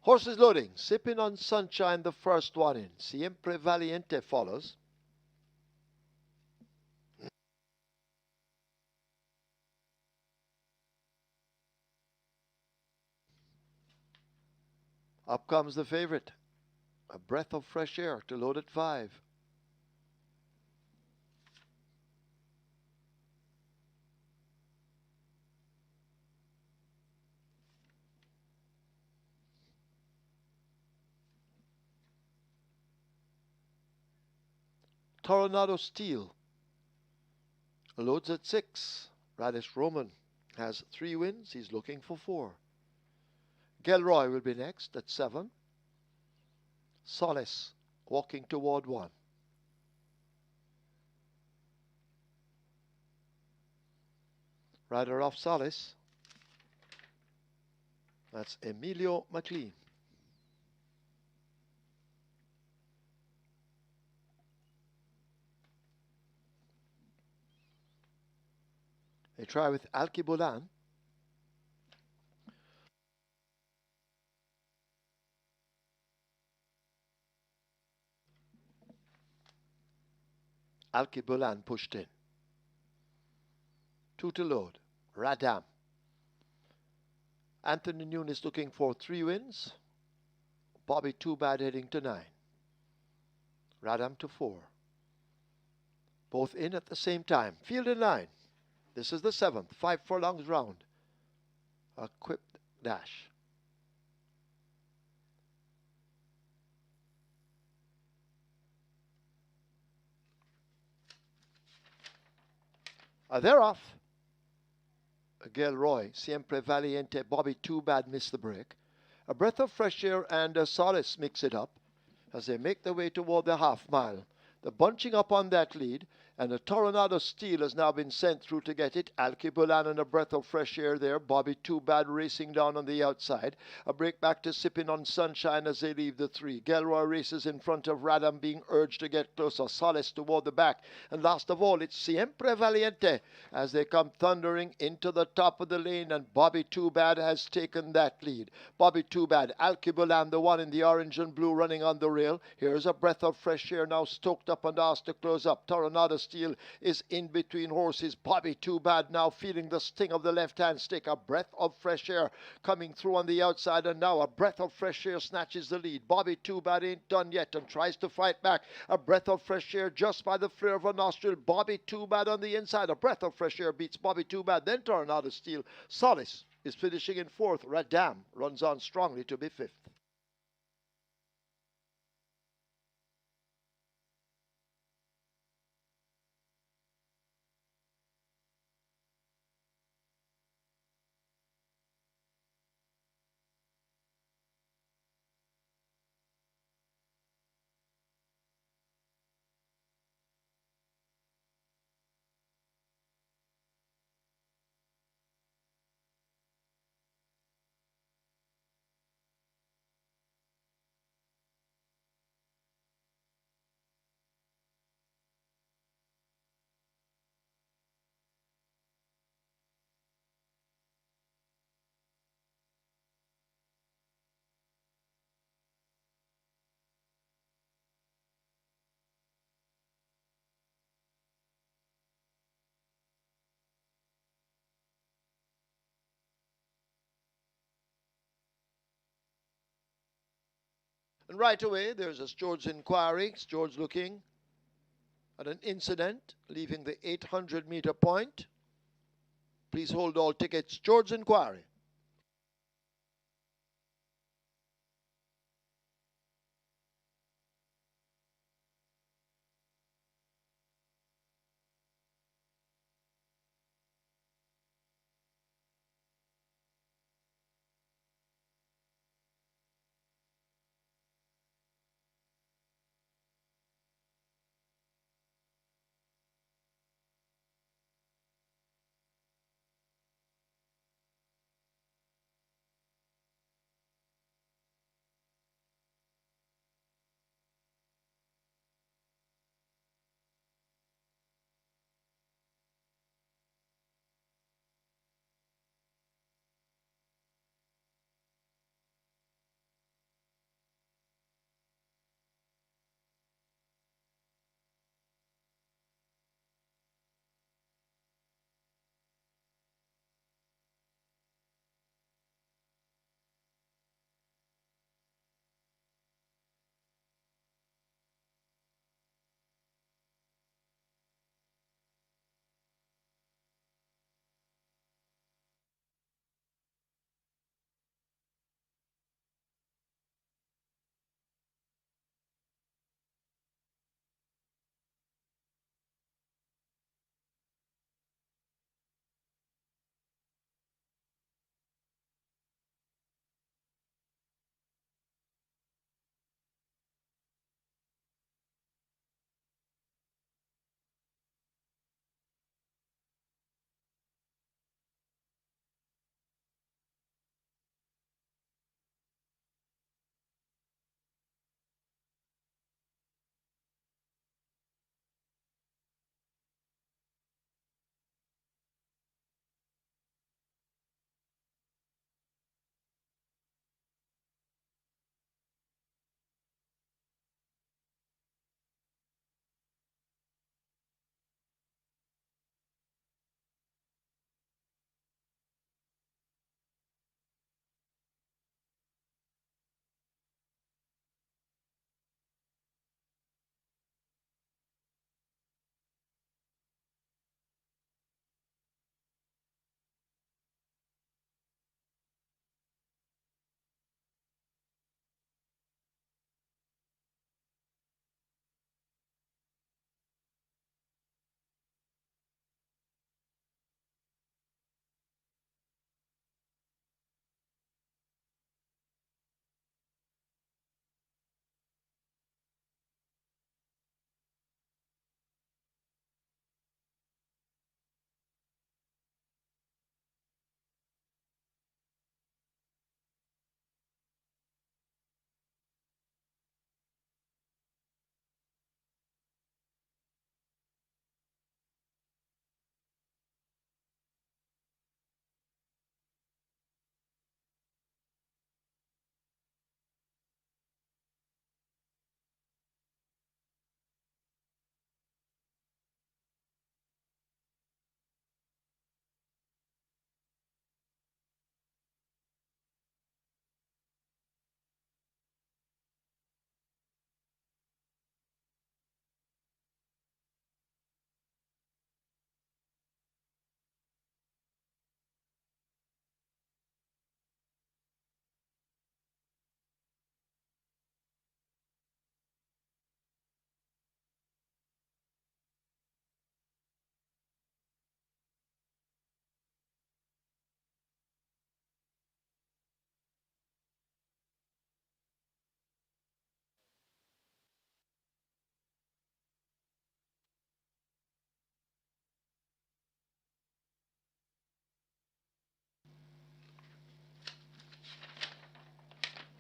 Horses loading, sipping on sunshine, the first one in. Siempre Valiente follows. Up comes the favorite. A breath of fresh air to load at 5. Tornado Steel loads at 6. Radish Roman has 3 wins. He's looking for 4. Gelroy will be next at 7. Solace walking toward 1. Rider off Solace. That's Emilio McLean. They try with Alkebulan. Alkebulan pushed in. 2 to load. Radam. Anthony Nunes looking for 3 wins. Bobby Too Bad heading to 9. Radam to 4. Both in at the same time. Field in line. This is the 7th. 5 furlongs round. A quick dash. They're off. Gilroy, Siempre Valiente, Bobby Too Bad missed the break. A breath of fresh air and a Solace mix it up as they make their way toward the half mile. The bunching up on that lead, and the Tornado Steel has now been sent through to get it. Alkebulan and a breath of fresh air there. Bobby Too Bad racing down on the outside. A break back to Sipping on Sunshine as they leave the 3. Gelroy races in front of Radam, being urged to get closer. Solace toward the back. And last of all, it's Siempre Valiente as they come thundering into the top of the lane, and Bobby Too Bad has taken that lead. Bobby Too Bad, Alkebulan, the one in the orange and blue running on the rail. Here's a breath of fresh air now stoked up and asked to close up. Tornado Steel is in between horses. Bobby Too Bad now feeling the sting of the left-hand stick. A breath of fresh air coming through on the outside, and now a breath of fresh air snatches the lead. Bobby Too Bad ain't done yet and tries to fight back. A breath of fresh air just by the flare of a nostril. Bobby Too Bad on the inside. A breath of fresh air beats Bobby Too Bad. Then Tornado Steel. Solace is finishing in 4th. Radam runs on strongly to be 5th. And right away, there's a George inquiry. George looking at an incident, leaving the 800-meter point. Please hold all tickets. George inquiry.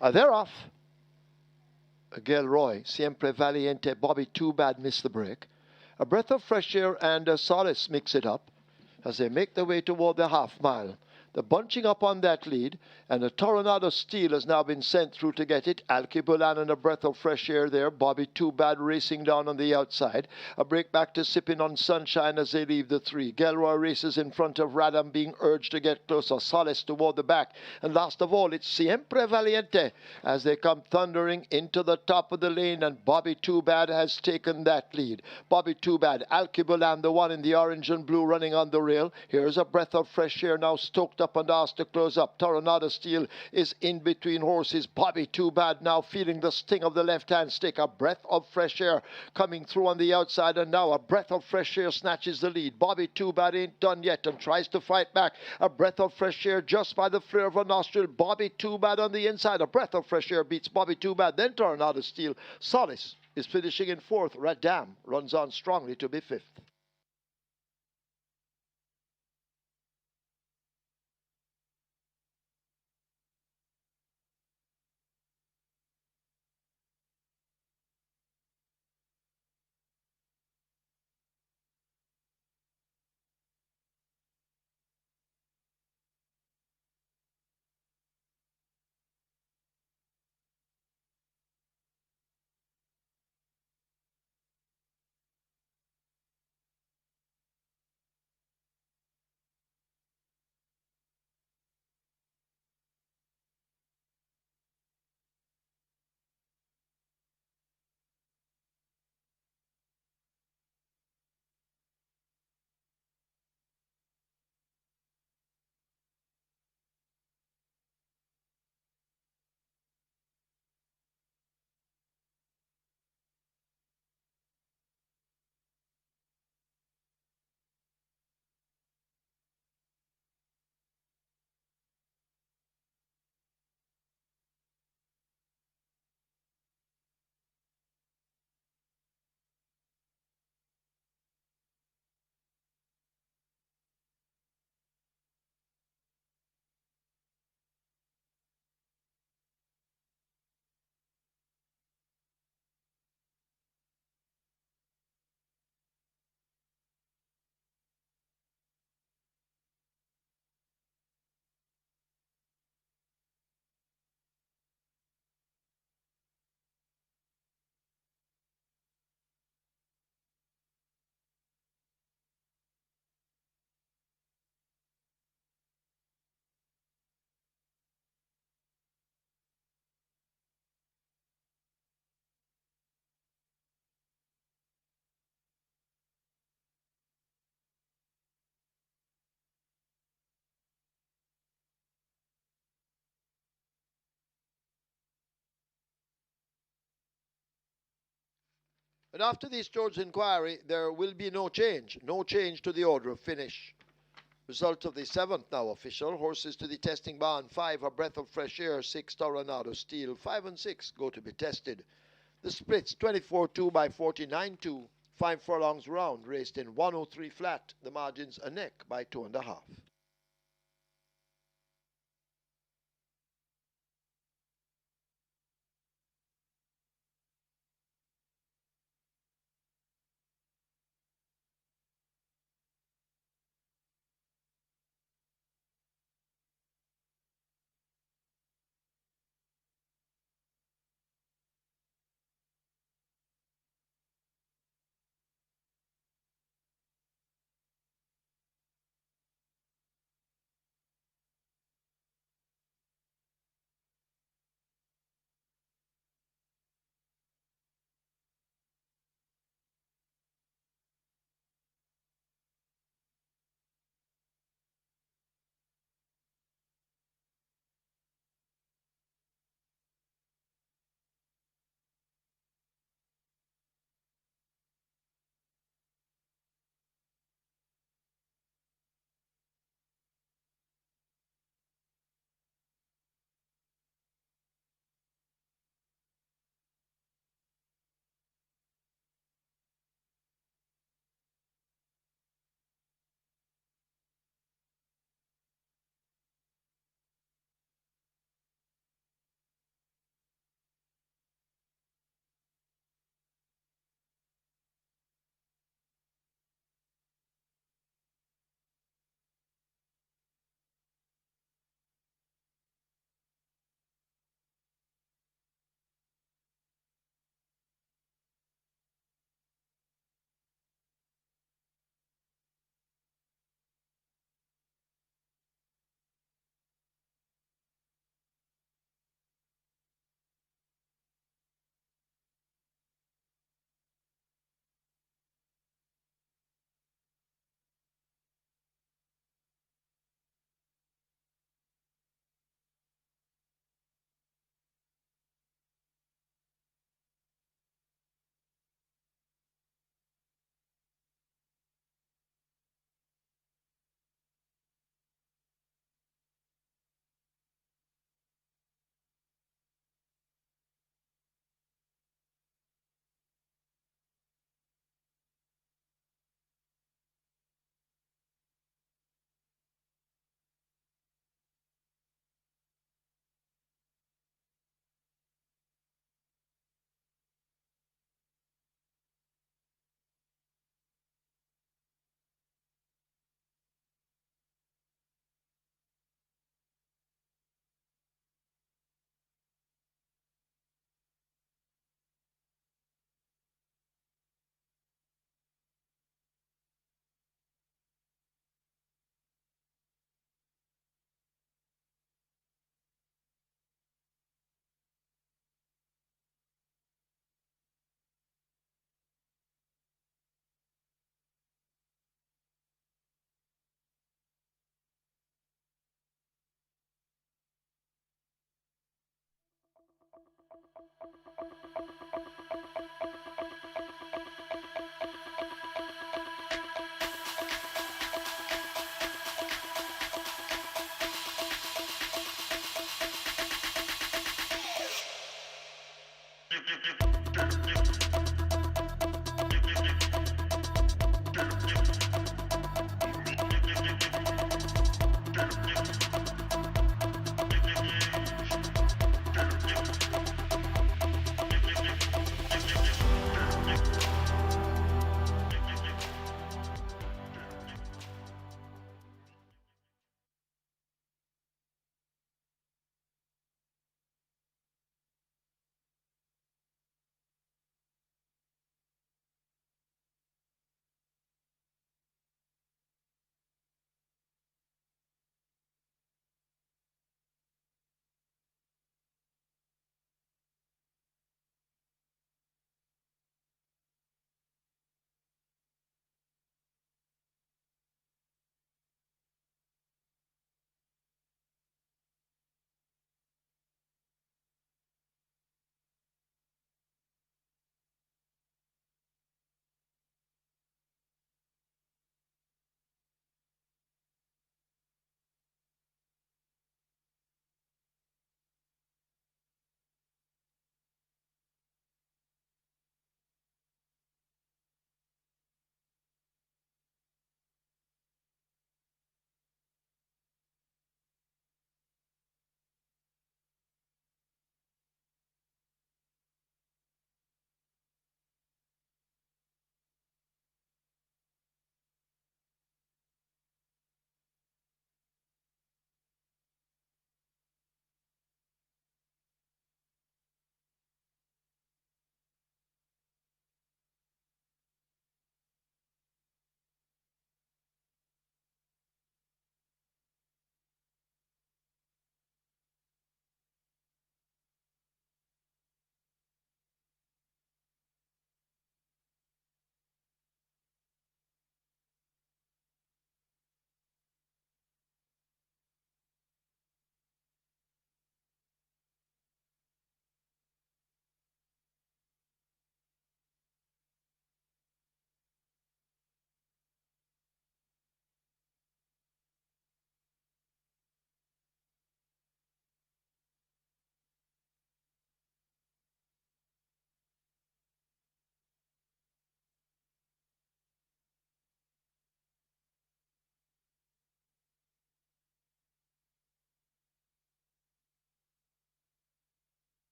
They're off. Gilroy, Siempre Valiente, Bobby Too Bad missed the break. A breath of fresh air and Solace mix it up as they make their way toward the half mile. They're bunching up on that lead, and a Toronado Steel has now been sent through to get it. Alkebulan and a breath of fresh air there. Bobby Too Bad racing down on the outside. A break back to Sipping on Sunshine as they leave the three. Gilroy races in front of Radam, being urged to get closer. Solace toward the back. And last of all, it's Siempre Valiente as they come thundering into the top of the lane, and Bobby Too Bad has taken that lead. Bobby Too Bad, Alkebulan, the one in the orange and blue running on the rail. Here's a breath of fresh air now stoked up and asked to close up. Toronado Steel is in between horses. Bobby Too Bad now feeling the sting of the left-hand stick. A breath of fresh air coming through on the outside, and now a breath of fresh air snatches the lead. Bobby Too Bad ain't done yet and tries to fight back. A breath of fresh air just by the flare of a nostril. Bobby Too Bad on the inside. A breath of fresh air beats Bobby Too Bad. Then Toronado Steel. Solace is finishing in fourth. Radam runs on strongly to be fifth. And after this George inquiry, there will be no change. No change to the order of finish. Result of the seventh now official. Horses to the testing barn. 5, A Breath of Fresh Air. 6, Toronado Steel. 5 and 6 go to be tested. The splits 24-2 by 49-2. 5 furlongs round. Raced in 103 flat. The margins a neck by 2.5.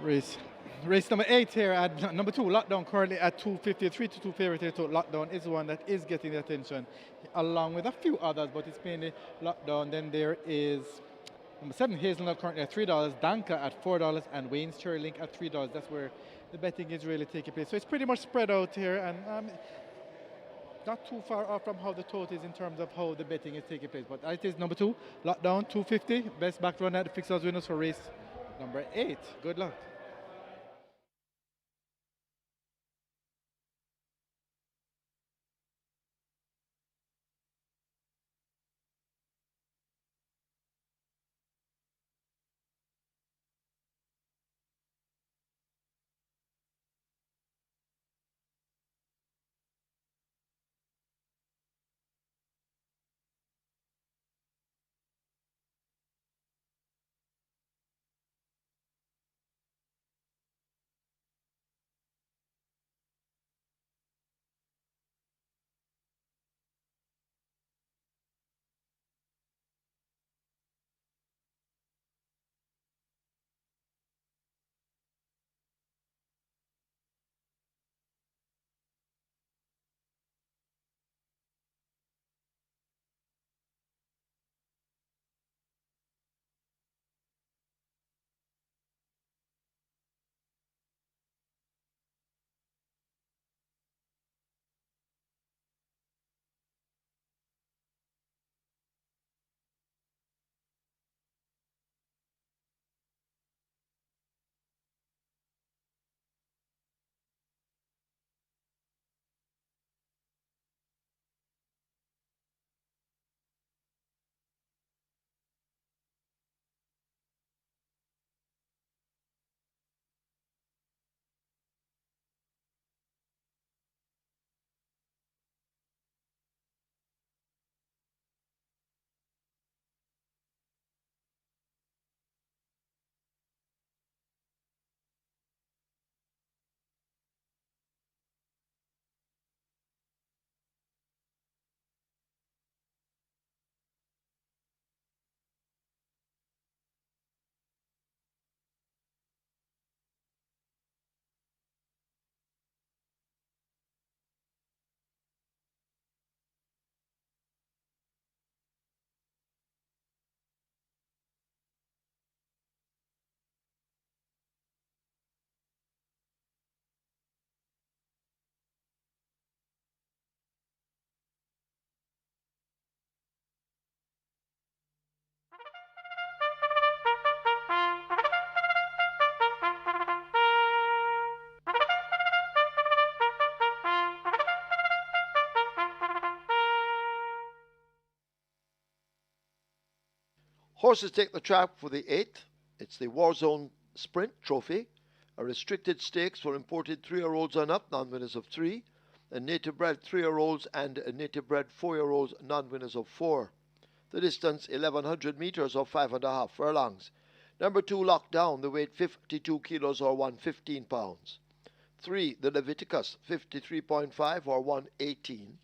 Race. Race number 8 here at number 2, Lockdown, currently at 253 to 2 favorite here. So Lockdown is one that is getting the attention, along with a few others, but it's mainly Lockdown. Then there is number 7, Hazelnut, currently at $3, Danka at $4, and Wayne's Cherry Link at $3. That's where the betting is really taking place. So it's pretty much spread out here, and not too far off from how the total is in terms of how the betting is taking place. But it is number 2, Lockdown, 250. Best back run at the fixed odds winners for race number 8. Good luck. Horses take the track for the 8th. It's the Warzone Sprint Trophy, a restricted stakes for imported 3-year-olds and up, non-winners of 3, and native-bred 3-year-olds and native-bred 4-year-olds, non-winners of 4. The distance 1100 meters or 5.5 furlongs. Number 2, Lockdown, the weight 52 kilos or 115 pounds. 3, the Leviticus, 53.5 or 118.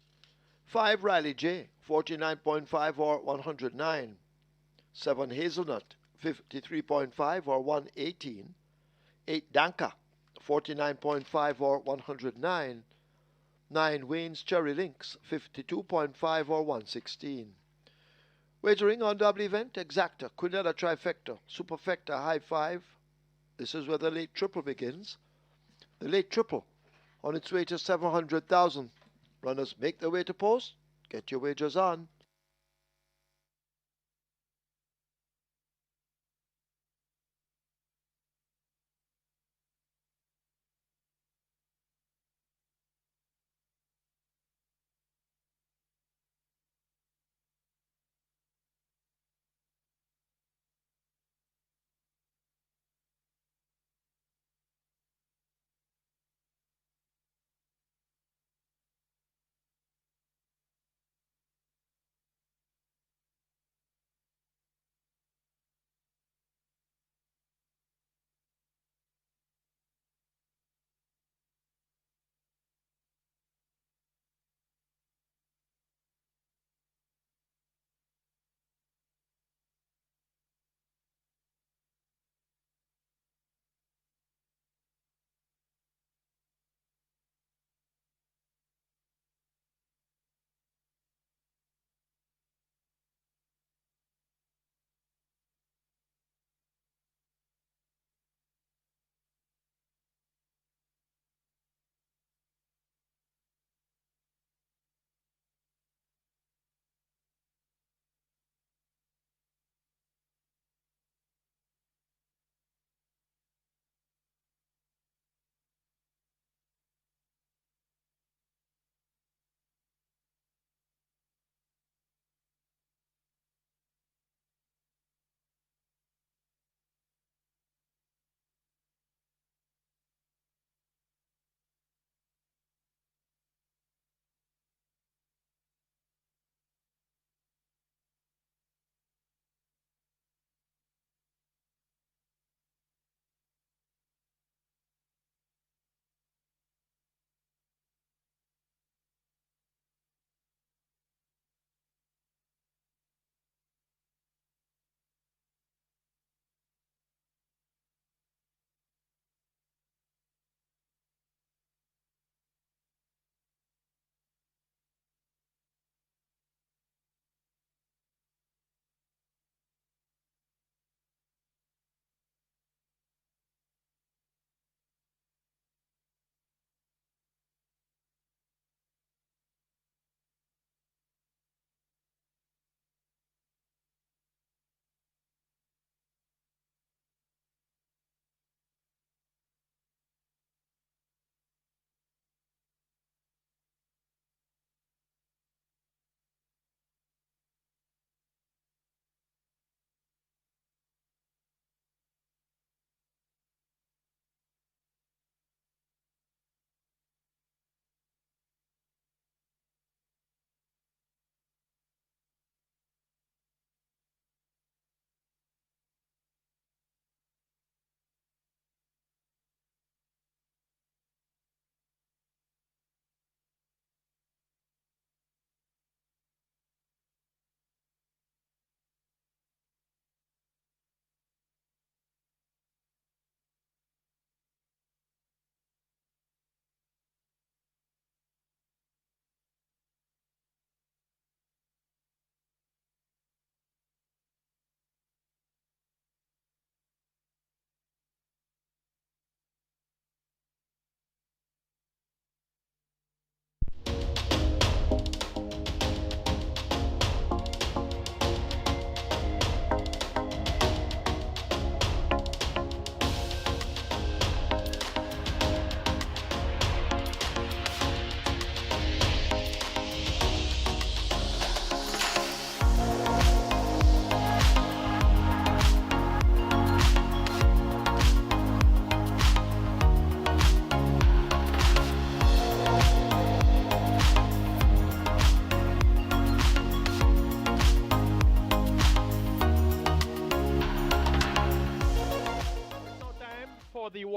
5, Riley J, 49.5 or 109. 7, Hazelnut, 53.5 or 118. 8, Danka, 49.5 or 109. 9, Wayne's Cherry Links, 52.5 or 116. Wagering on double event, exacta, quinella trifecta, superfecta, high 5. This is where the late triple begins. The late triple on its way to 700,000. Runners make their way to post. Get your wagers on.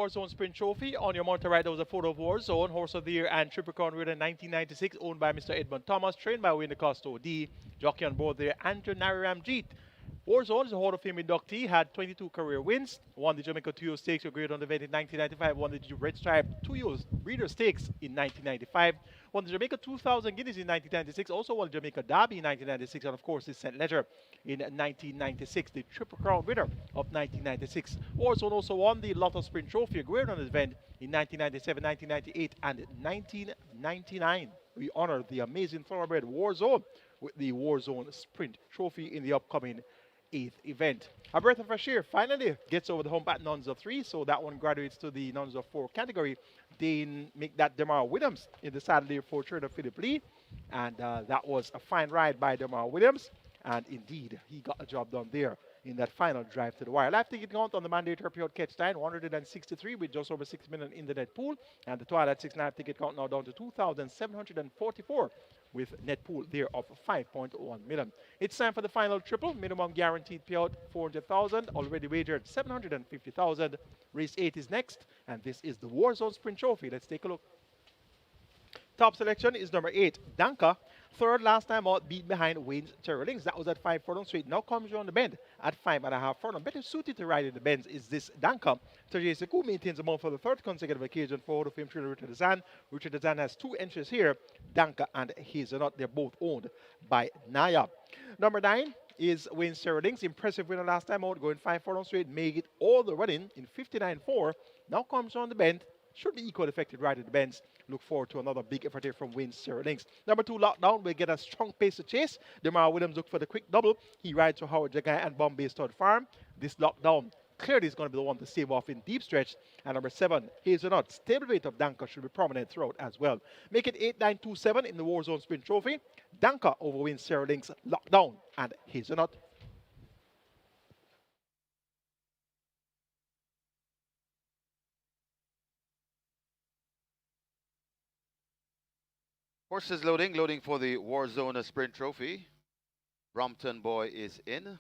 Warzone Sprint Trophy. On your monitor right, there was a photo of Warzone, Horse of the Year, and Triple Crown winner in 1996, owned by Mr. Edmund Thomas, trained by Wayne Costo D. Jockey on board there, Andrew Nararamjeet. Warzone is a Hall of Fame inductee, had 22 career wins, won the Jamaica 2-year stakes, a great on the event in 1995, won the Red Stripe 2-year breeder stakes in 1995, won the Jamaica 2000 Guineas in 1996, also won the Jamaica Derby in 1996, and of course the St. Ledger in 1996, the Triple Crown winner of 1996. Warzone also won the Lotto Sprint Trophy, a great on the event in 1997, 1998, and 1999. We honor the amazing thoroughbred Warzone with the Warzone Sprint Trophy in the upcoming 8th event. A breath of fresh air finally gets over the hump at nuns of 3, so that one graduates to the nuns of 4 category. They make that Demar Williams in the Saturday 4 third of Philip Lee, and that was a fine ride by Demar Williams, and indeed he got the job done there in that final drive to the wire. Live ticket count on the mandatory period catch time 163 with just over 6 million in the net pool, and the Twilight 6.5 ticket count now down to 2,744 with net pool there of 5.1 million. It's time for the final triple. Minimum guaranteed payout 400,000. Already wagered 750,000. Race 8 is next, and this is the Warzone Sprint Trophy. Let's take a look. Top selection is number 8, Danka. Third last time out, beat behind Wayne's Terrorlings. That was at 5 furlong straight. Now comes around the bend at 5.5 furlong. Better suited to ride in the bends is this Danka. Terje Sekou maintains the mount for the third consecutive occasion for Hall of Fame trainer Richard Azan. Richard Azan has 2 entries here, Danka and Hazelnut. They're both owned by Naya. Number 9 is Wayne's Terrorlings. Impressive winner last time out, going 5 furlong straight, made it all the running in 59.4. Now comes around the bend. Should be equal effective right at the bends. Look forward to another big effort here from Wayne's Terrorlings. Number 2, Lockdown, will get a strong pace to chase. Demar Williams look for the quick double. He rides for Howard Jagai and Bombay Stud Farm. This Lockdown clearly is going to be the one to save off in deep stretch. And number 7, Hazelnut, stable weight of Danka should be prominent throughout as well. Make it 8-9-2-7 in the Warzone Sprint Trophy. Danka over Wayne's Terrorlings, Lockdown, and Hazelnut. Horses loading for the Warzone Sprint Trophy. Brompton Boy is in.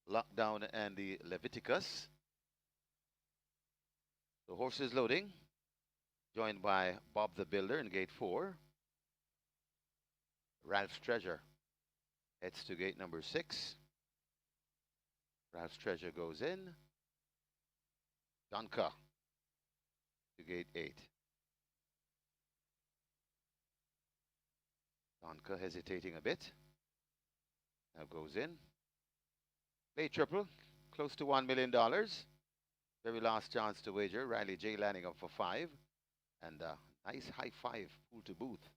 Lockdown and the Leviticus. The horses loading, joined by Bob the Builder in gate 4. Ralph's Treasure heads to gate number 6. Ralph's Treasure goes in. Danka to gate 8. Danka hesitating a bit. Now goes in. Late triple, close to $1 million. Very last chance to wager. Riley J landing up for 5. And nice high 5 pull to booth.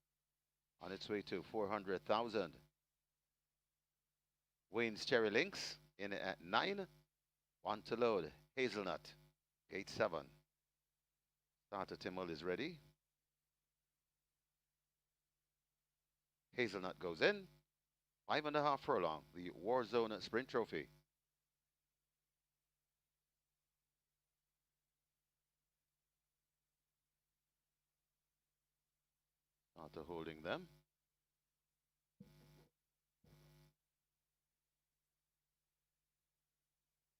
On its way to 400,000. Wayne's Cherry Links in at 9. 1 to load. Hazelnut, gate 7. Starter Timmel is ready. Hazelnut goes in. 5.5 furlong, the Warzone Sprint Trophy. Starter holding them.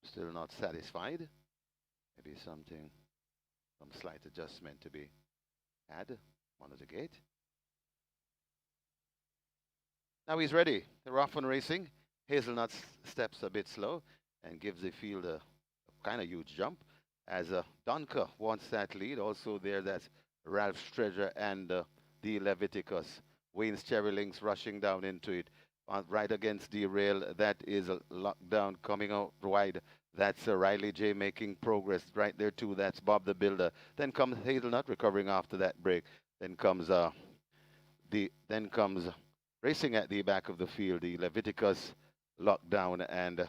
Still not satisfied. Maybe some slight adjustment to be had. One at the gate. Now he's ready. They're off and racing. Hazelnut steps a bit slow and gives the field a kind of huge jump as Danka wants that lead. Also there, that's Ralph's Treasure and the Leviticus. Wayne's Cherry Links rushing down into it. Right against the rail. That is a Lockdown coming out wide. That's Riley J making progress right there too. That's Bob the Builder. Then comes Hazelnut recovering after that break. Then comes racing at the back of the field, the Leviticus, Lockdown, and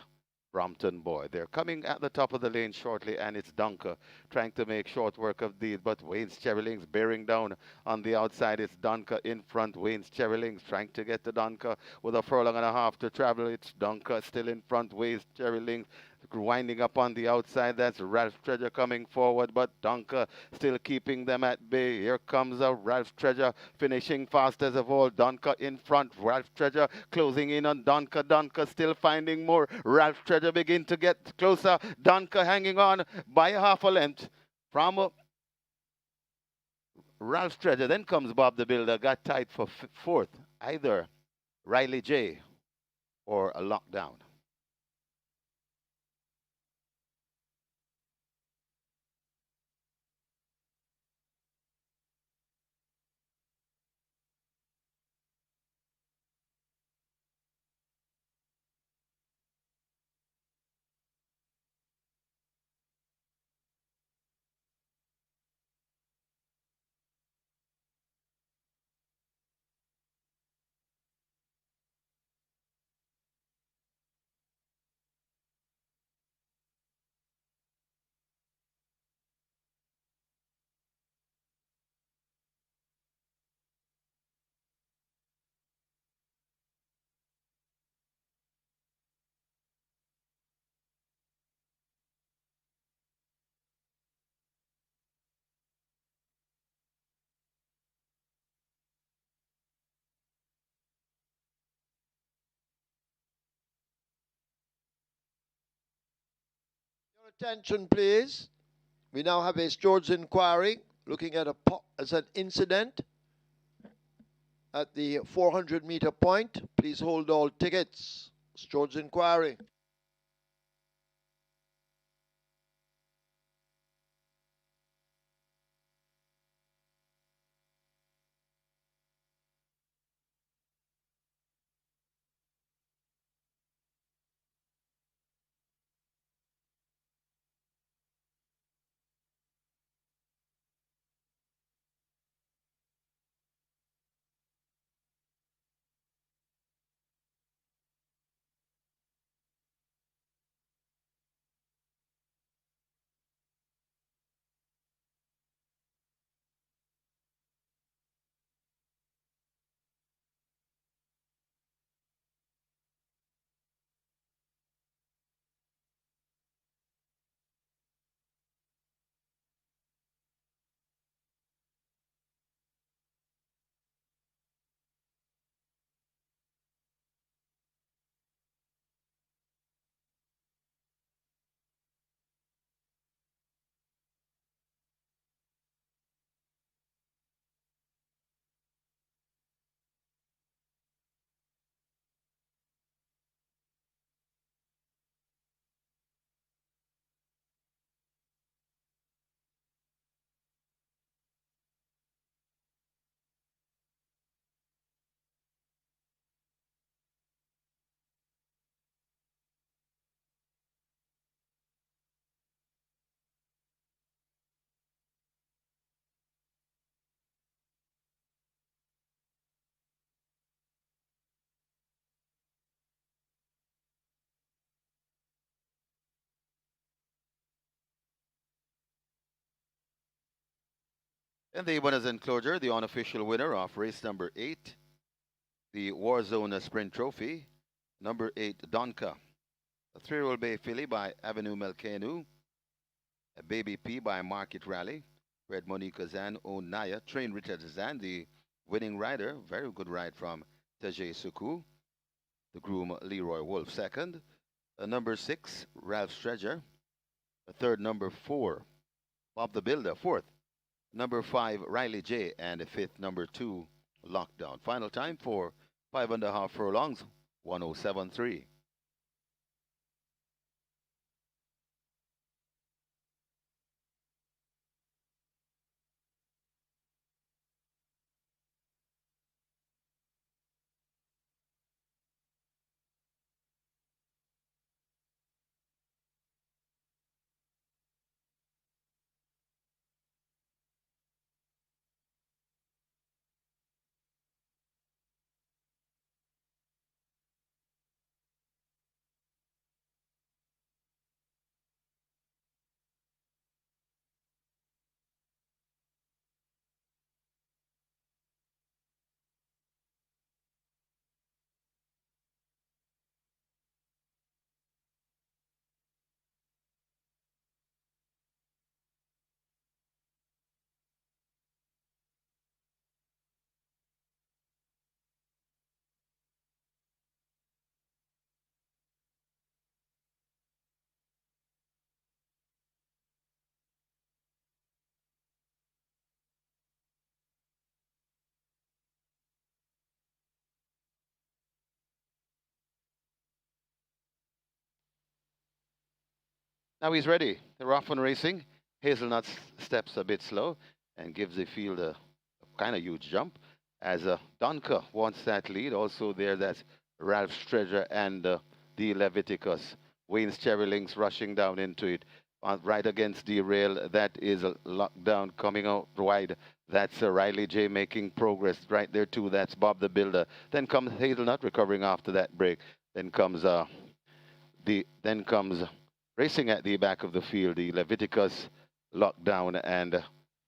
Brompton Boy. They're coming at the top of the lane shortly, and it's Danka trying to make short work of these, but Wayne's Cherry Links bearing down on the outside. It's Danka in front. Wayne's Cherry Links trying to get to Danka with a furlong and a half to travel. It's Danka still in front. Wayne's Cherry Links winding up on the outside. That's Ralph Treasure coming forward, but Donker still keeping them at bay. Here comes a Ralph Treasure finishing fast as of all. Donker in front. Ralph Treasure closing in on Donker. Donker still finding more. Ralph Treasure begin to get closer. Donker hanging on by a half a length from Ralph Treasure. Then comes Bob the Builder. Got tight for fourth. Either Riley J or a lockdown. Your attention, please. We now have a Stewards inquiry looking at as an incident at the 400-meter point. Please hold all tickets. Stewards inquiry. And the winners enclosure, the unofficial winner of race number 8, the Warzone Sprint Trophy, number 8, Donka. A 3-year-old Bay filly by Avenue Melkenu, a Baby P by Market Rally, Red Monica Zan, owned Naya, trained Richard Zan, the winning rider, very good ride from Tajay Suku, the groom Leroy Wolf second, number 6, Ralph Treasure, a third number 4, Bob the Builder, fourth, number 5, Riley J, and the fifth, number 2, Lockdown. Final time for 5.5 furlongs, 107.3. Now he's ready. They're off and racing. Hazelnut steps a bit slow and gives the field a kind of huge jump as Donka wants that lead. Also there, that's Ralph's Treasure and the Leviticus. Wayne's Cherry Links rushing down into it. Right against the rail, that is a lockdown coming out wide. That's Riley J making progress right there too. That's Bob the Builder. Then comes Hazelnut recovering after that break. Then comes racing at the back of the field, the Leviticus, Lockdown, and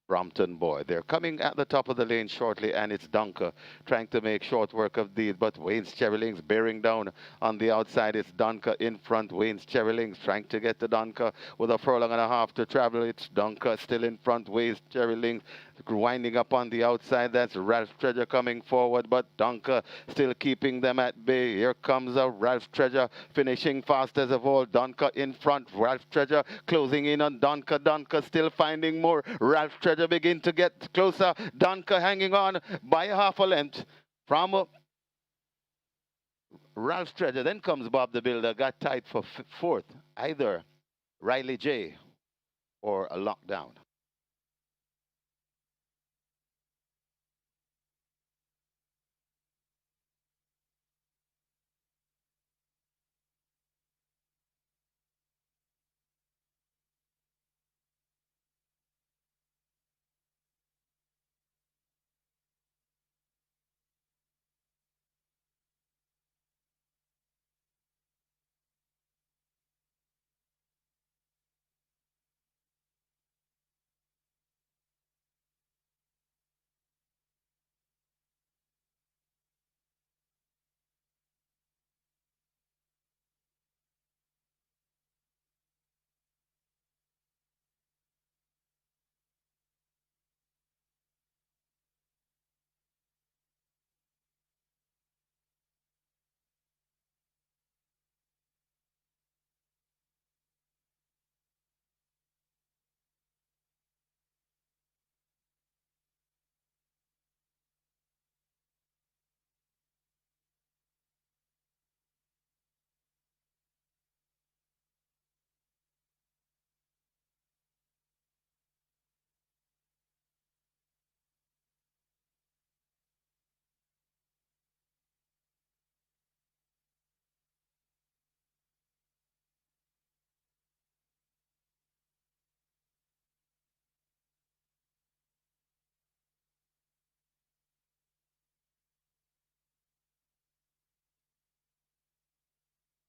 Brompton Boy. They're coming at the top of the lane shortly, and it's Dunker trying to make short work of these, but Wayne's Cherrylings bearing down on the outside. It's Dunker in front. Wayne's Cherrylings trying to get to Dunker with a furlong and a half to travel. It's Dunker still in front. Wayne's Cherrylings winding up on the outside. That's Ralph Treasure coming forward, but Dunker still keeping them at bay. Here comes a Ralph Treasure finishing fast as of all. Dunker in front. Ralph Treasure closing in on Dunker. Dunker still finding more. Ralph Treasure begin to get closer. Dunker hanging on by a half a length from Ralph Treasure. Then comes Bob the Builder. Got tied for fourth. Either Riley J or a Lockdown.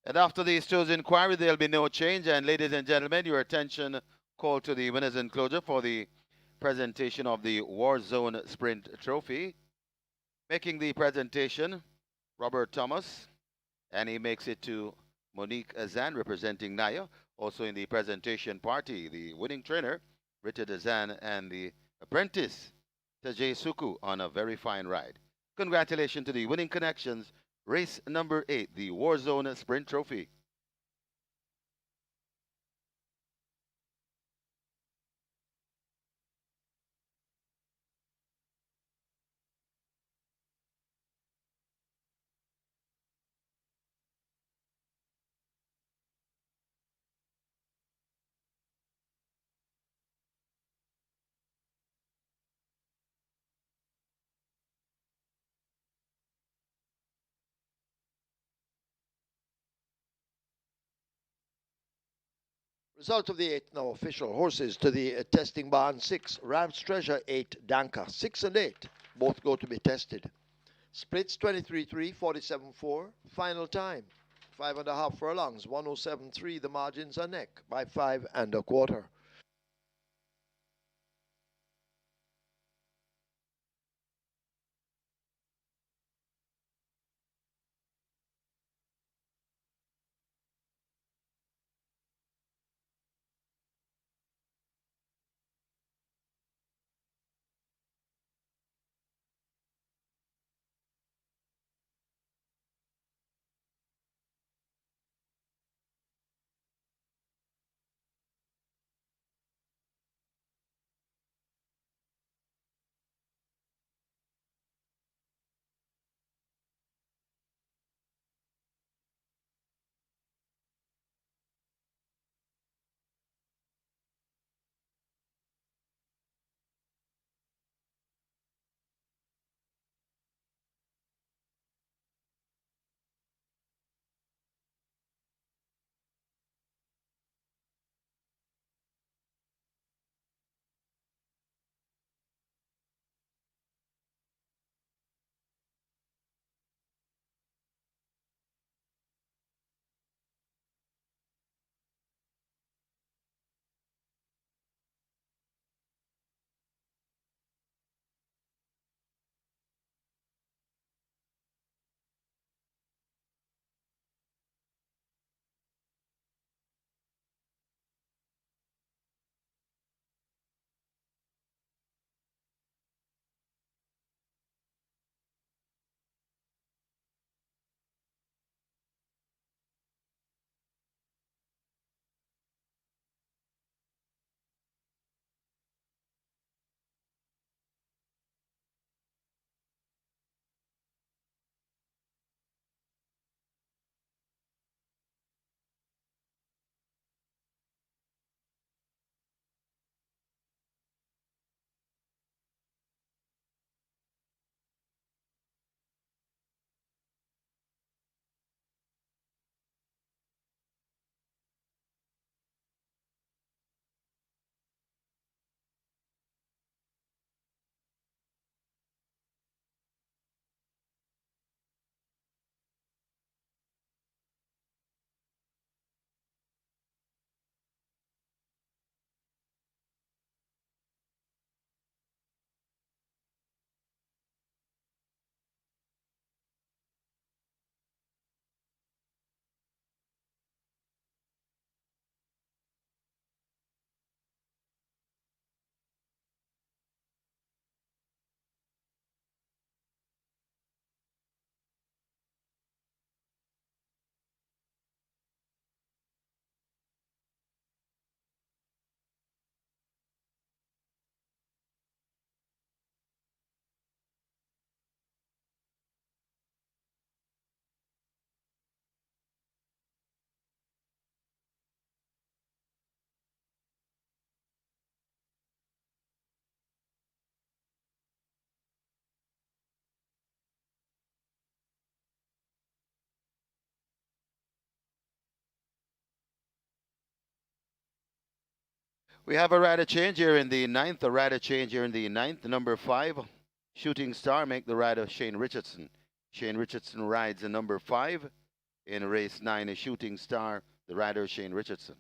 And after the store's inquiry, there'll be no change. And ladies and gentlemen, your attention called to the winners enclosure for the presentation of the War Zone Sprint Trophy. Making the presentation, Robert Thomas, and he makes it to Monique Azan representing Naya. Also in the presentation party, the winning trainer, Richard Azan, and the apprentice, Tajay Suku, on a very fine ride. Congratulations to the winning connections. Race number 8, the Warzone Sprint Trophy. Result of the 8th now official horses to the testing barn. 6, Ralph's Treasure. 8, Danka. 6 and 8, both go to be tested. Splits 23-3, 47-4. Final time, 5.5 furlongs, 107.3. The margins are neck by 5.25. We have a rider change here in the ninth. A rider change here in the ninth. Number 5, Shooting Star, make the rider Shane Richardson. Shane Richardson rides in number 5 in race 9. A Shooting Star, the rider Shane Richardson.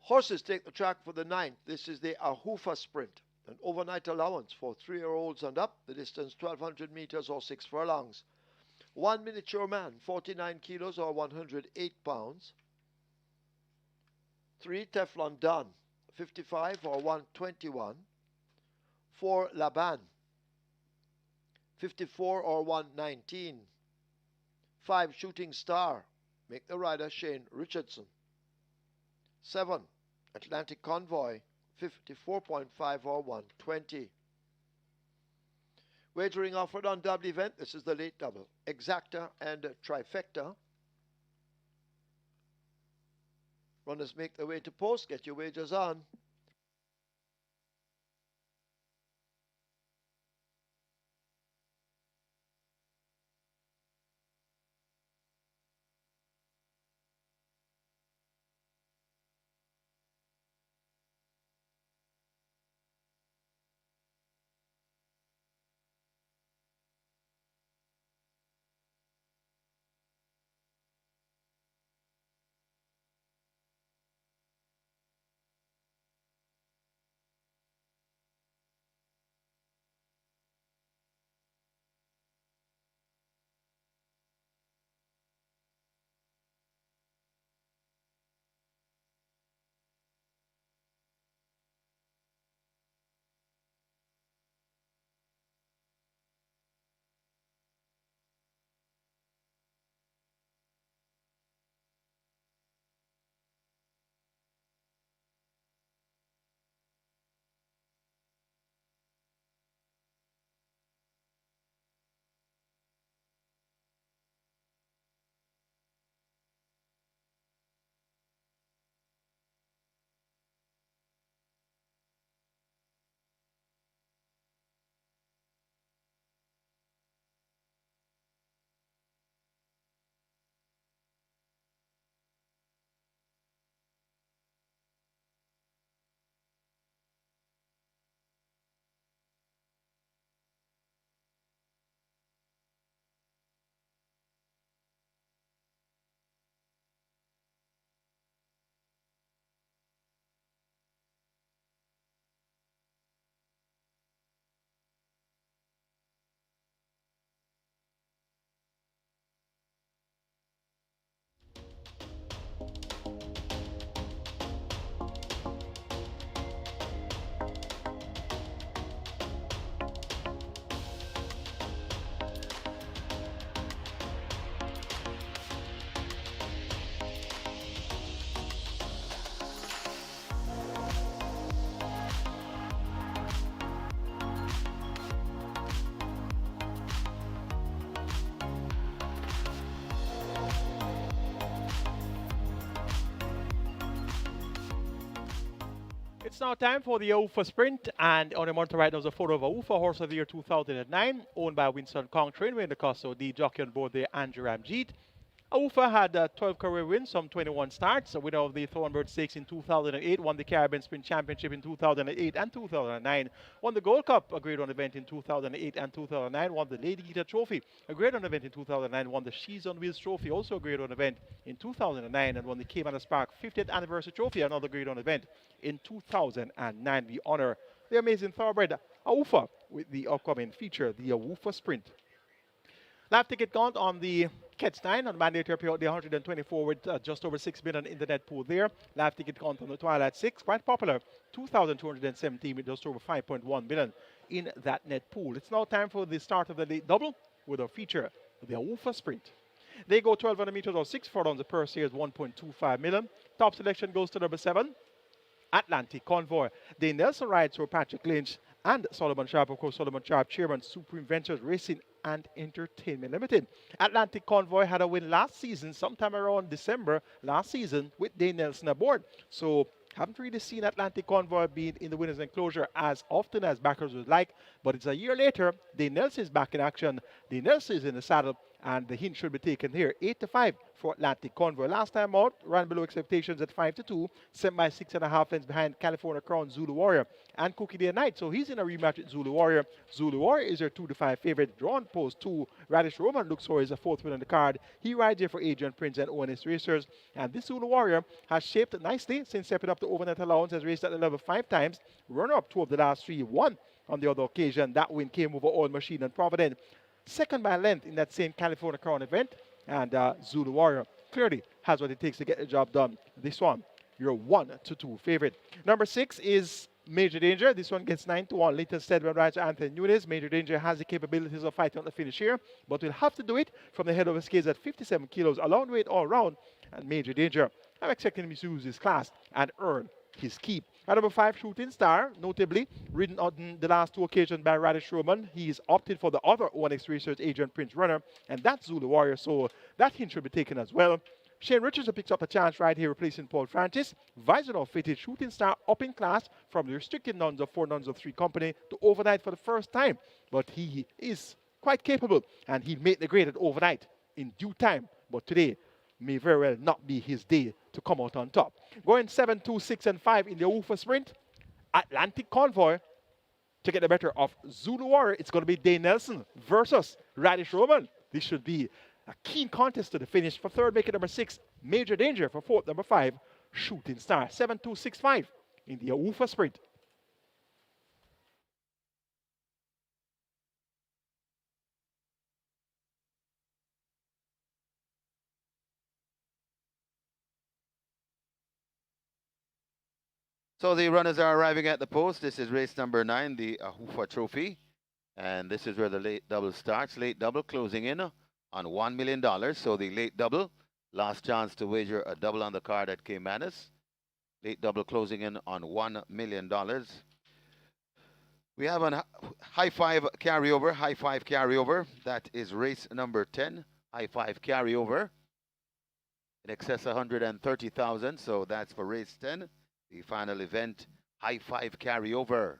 Horses take the track for the 9th. This is the AHWHOFAH sprint, an overnight allowance for 3-year-olds and up. The distance 1,200 meters or 6 furlongs. 1 miniature man, 49 kilos or 108 pounds. 3 Teflon Don, 55 or 121. 4 Laban, 54 or 119. 5 Shooting Star, make the rider Shane Richardson. 7 Atlantic Convoy, 54.5 or 120. Wagering offered on double event. This is the late double. Exacta and Trifecta. Runners make their way to post. Get your wagers on. It's now time for the Awfoh Sprint, and on the monitor right now is a photo of Awfoh, horse of the year 2009, owned by Winston Kong Trainway in the Costo, the jockey on board there, Andrew Ramjeet. Awfoh had 12 career wins, some 21 starts, a winner of the Thornbird Stakes in 2008, won the Caribbean Sprint Championship in 2008 and 2009, won the Gold Cup, a Grade 1 event in 2008 and 2009, won the Lady Gita Trophy, a Grade 1 event in 2009, won the She's on Wheels Trophy, also a Grade 1 event in 2009, and won the Caymanas Park 50th Anniversary Trophy, another Grade 1 event in 2009. We honor the amazing thoroughbred Awfoh with the upcoming feature, the Awfoh Sprint. Live ticket count on the Catch 9 on mandatory appeal, the 124 with just over 6 million in the net pool there. Live ticket count on the Twilight 6, quite popular, 2,217 with just over 5.1 million in that net pool. It's now time for the start of the late double with a feature, the Awfoh Sprint. They go 1,200 meters or 6 furlongs. The purse here is 1.25 million. Top selection goes to number 7, Atlantic Convoy. The Nelson rides were Patrick Lynch and Solomon Sharp, of course, Solomon Sharp, chairman, Supreme Ventures Racing and Entertainment Limited. Atlantic Convoy had a win last season, sometime around December last season, with Dane Nelson aboard. So haven't really seen Atlantic Convoy being in the winner's enclosure as often as backers would like, but it's a year later. Dane Nelson is back in action. Dane Nelson is in the saddle, and the hint should be taken here. 8-5 for Atlantic Convoy. Last time out, ran below expectations at 5-2, sent by 6.5 lengths behind California Crown, Zulu Warrior, and Cookie Day Night. So he's in a rematch with Zulu Warrior. Zulu Warrior is your 2-5 favorite. Drawn post 2. Radish Roman looks for is a fourth win on the card. He rides here for Adrian Prince and ONS Racers. And this Zulu Warrior has shaped nicely since stepping up to overnight allowance, has raced at the level 5 times. Runner up 2 of the last 3, won on the other occasion. That win came over All Machine and Provident. Second by length in that same California Crown event. And Zulu Warrior clearly has what it takes to get the job done. This one, your 1-2 favorite. Number 6 is Major Danger. This one gets 9-1. Little Steadman rider Anthony Nunes. Major Danger has the capabilities of fighting on the finish here, but will have to do it from the head of his scales at 57 kilos. A long weight all round. And Major Danger, I'm expecting him to use his class and earn his keep. At number 5, Shooting Star, notably ridden on the last 2 occasions by Radish Roman. He's opted for the other ONX Research Agent Prince runner, and that's Zulu Warrior, so that hint should be taken as well. Shane Richardson picks up a chance right here, replacing Paul Francis. Visor fitted Shooting Star up in class from the restricted nuns of 4 nuns of 3 company to overnight for the first time, but he is quite capable, and he'll make the grade at overnight in due time, but today may very well not be his day to come out on top. Going 7, 2, 6, and 5 in the Awfoh sprint. Atlantic Convoy to get the better of Zulu Warrior. It's going to be Dane Nelson versus Radish Roman. This should be a keen contest to the finish. For third, make it number 6, Major Danger. For fourth, number 5, Shooting Star. 7, 2, 6, 5 in the Awfoh sprint. So the runners are arriving at the post. This is race number 9, the AHWHOFAH Trophy. And this is where the late double starts. Late double closing in on $1 million. So the late double, last chance to wager a double on the card at Caymanas. Late double closing in on $1 million. We have a high five carryover. That is race number 10, high five carryover. In excess of 130,000. So that's for race 10. The final event, high five carryover,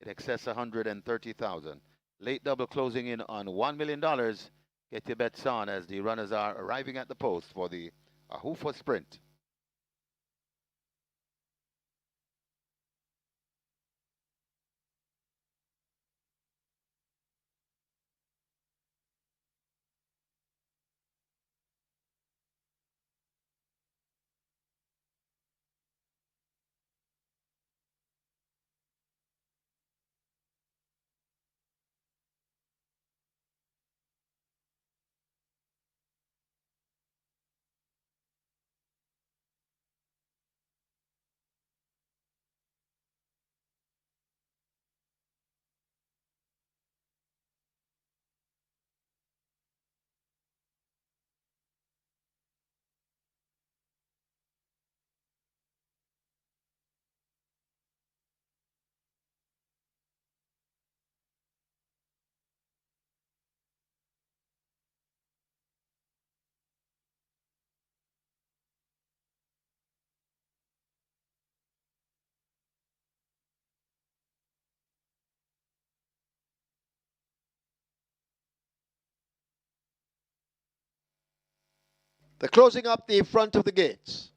in excess of 130,000. Late double closing in on $1 million. Get your bets on as the runners are arriving at the post for the AHWHOFAH sprint. They're closing up the front of the gates.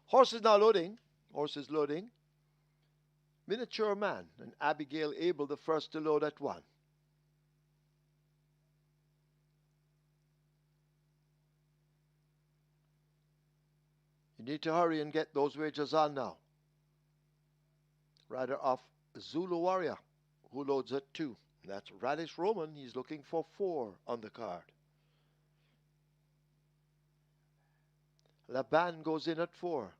Horse is now loading. Horse is loading. Miniature Man and Abigail Abel, the first to load at 1. You need to hurry and get those wagers on now. Rider off Zulu Warrior, who loads at 2. That's Radish Roman. He's looking for 4 on the card. Laban goes in at 4.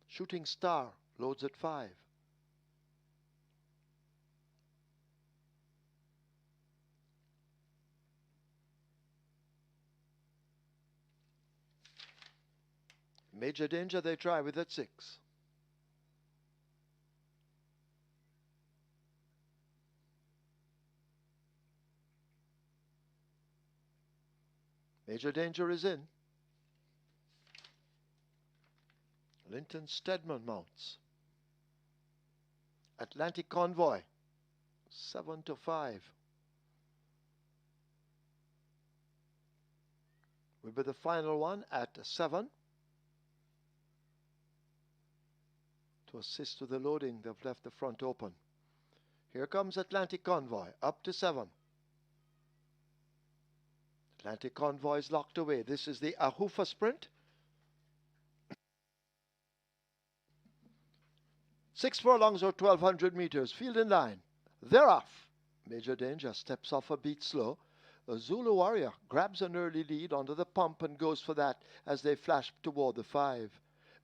Shooting Star loads at 5. Major Danger they try with at 6. Major Danger is in. Linton Stedman mounts. Atlantic Convoy, 7-5. Will be the final one at 7. To assist with the loading, they've left the front open. Here comes Atlantic Convoy, up to 7. Atlantic Convoy is locked away. This is the AHWHOFAH sprint. 6 furlongs or 1,200 meters. Field in line. They're off. Major Danger steps off a beat slow. A Zulu Warrior grabs an early lead under the pump and goes for that as they flash toward the 5.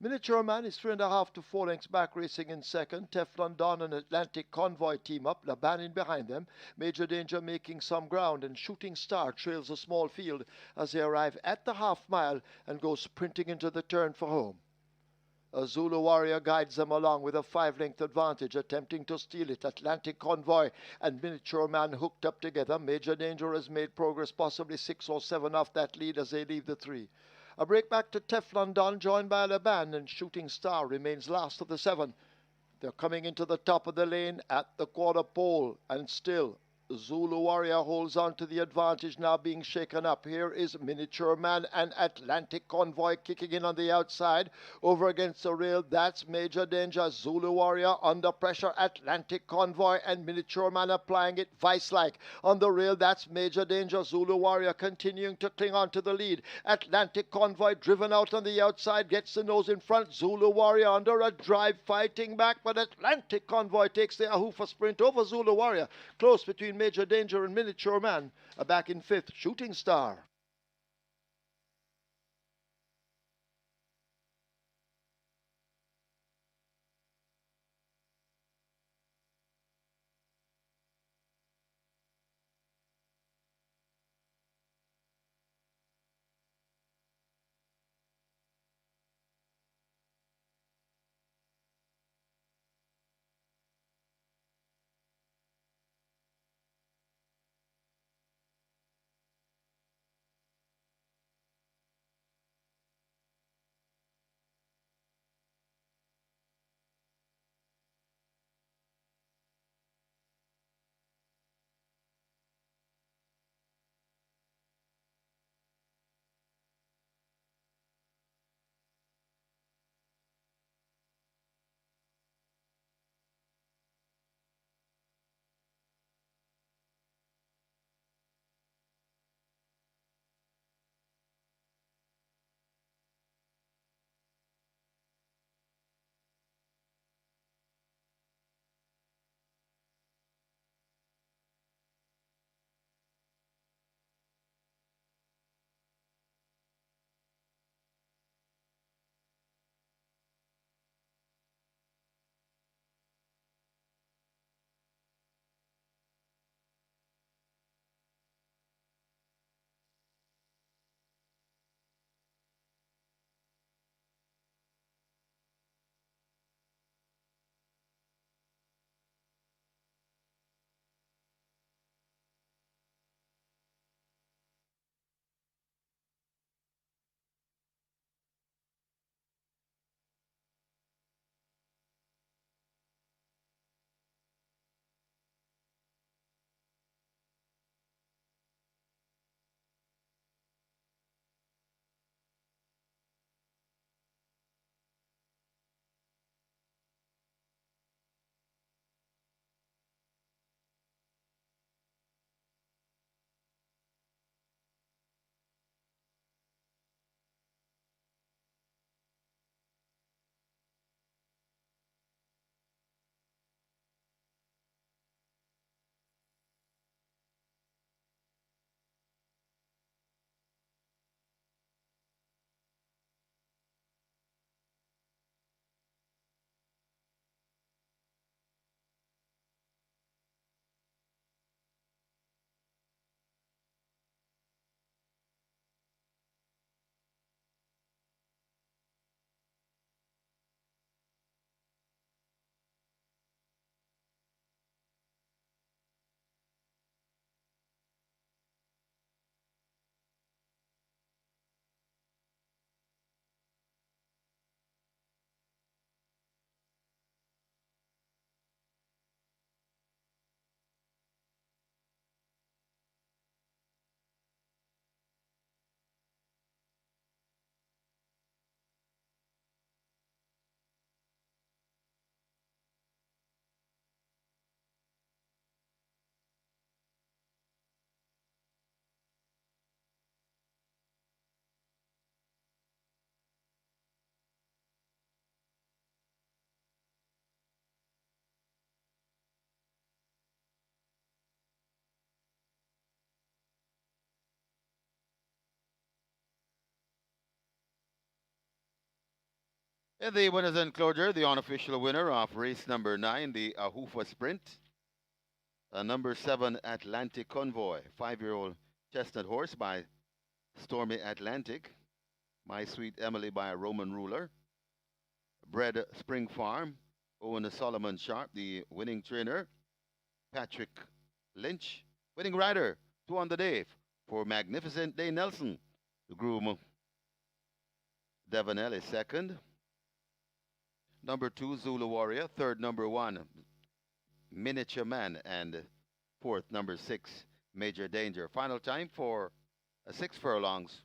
Miniature Man is 3.5 to 4 lengths back, racing in second. Teflon Don and Atlantic Convoy team up. Laban in behind them. Major Danger making some ground, and Shooting Star trails a small field as they arrive at the half mile and go sprinting into the turn for home. A Zulu Warrior guides them along with a 5-length advantage, attempting to steal it. Atlantic Convoy and Miniature Man hooked up together. Major Danger has made progress, possibly 6 or 7 off that lead as they leave the 3. A break back to Teflon Don, joined by Laban, and Shooting Star remains last of the 7. They're coming into the top of the lane at the quarter pole, and still Zulu Warrior holds on to the advantage, now being shaken up. Here is Miniature Man and Atlantic Convoy kicking in on the outside. Over against the rail, that's Major Danger. Zulu Warrior under pressure. Atlantic Convoy and Miniature Man applying it vice-like. On the rail, that's Major Danger. Zulu Warrior continuing to cling on to the lead. Atlantic Convoy driven out on the outside, gets the nose in front. Zulu Warrior under a drive, fighting back, but Atlantic Convoy takes the AHWHOFAH sprint over Zulu Warrior. Close between Major Danger and Miniature Man. Back in 5th, Shooting Star. In the winners enclosure, the unofficial winner of race number 9, the AHWHOFAH Sprint, number 7 Atlantic Convoy, 5-year-old chestnut horse by Stormy Atlantic, My Sweet Emily by Roman Ruler, Bred Spring Farm, Owen Solomon Sharp, the winning trainer, Patrick Lynch, winning rider, 2 on the day for Magnificent Day Nelson, the groom Devon Ellis second, number 2 Zulu Warrior, third number 1 Miniature Man, and fourth number 6 Major Danger. Final time for 6 furlongs,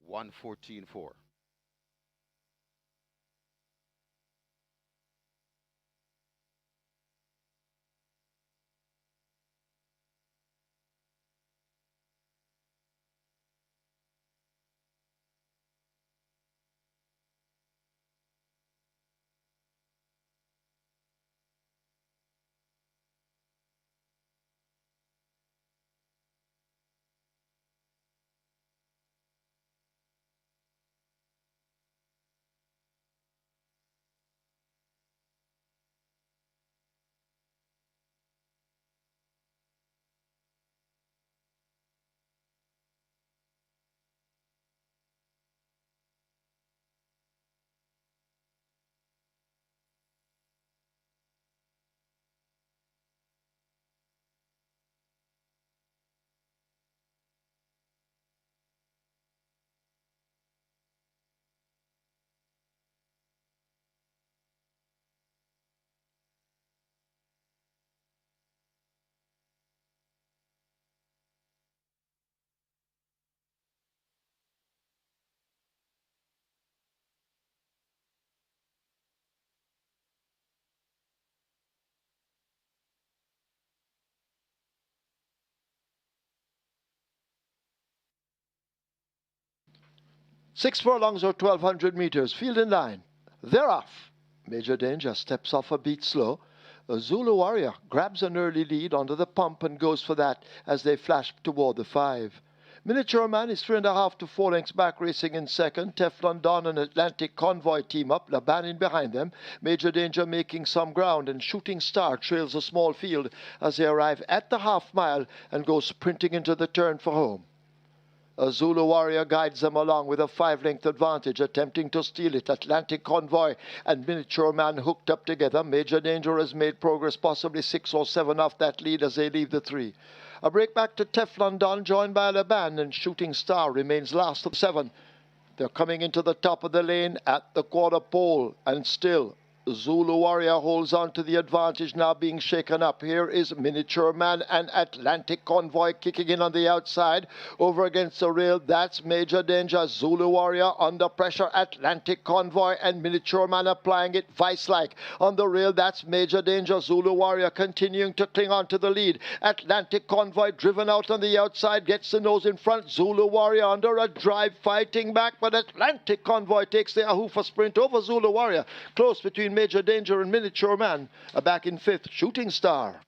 1:14.4. 6 furlongs or 1,200 meters. Field in line. They're off. Major Danger steps off a beat slow. A Zulu Warrior grabs an early lead onto the pump and goes for that as they flash toward the 5. Miniature Man is 3.5 to 4 lengths back, racing in second. Teflon Don and Atlantic Convoy team up. Laban in behind them. Major Danger making some ground, and Shooting Star trails a small field as they arrive at the half mile and go sprinting into the turn for home. A Zulu Warrior guides them along with a 5-length advantage, attempting to steal it. Atlantic Convoy and Miniature Man hooked up together. Major Danger has made progress, possibly 6 or 7 off that lead as they leave the 3. A break back to Teflon Don, joined by Laban, and Shooting Star remains last of 7. They're coming into the top of the lane at the quarter pole, and still Zulu Warrior holds on to the advantage, now being shaken up. Here is Miniature Man and Atlantic Convoy kicking in on the outside. Over against the rail, that's Major Danger. Zulu Warrior under pressure. Atlantic Convoy and Miniature Man applying it vice-like. On the rail, that's Major Danger. Zulu Warrior continuing to cling on to the lead. Atlantic Convoy driven out on the outside, gets the nose in front. Zulu Warrior under a drive, fighting back, but Atlantic Convoy takes the AHWHOFAH Sprint over Zulu Warrior. Close between Major Danger and Miniature Man. Back in 5th, Shooting Star.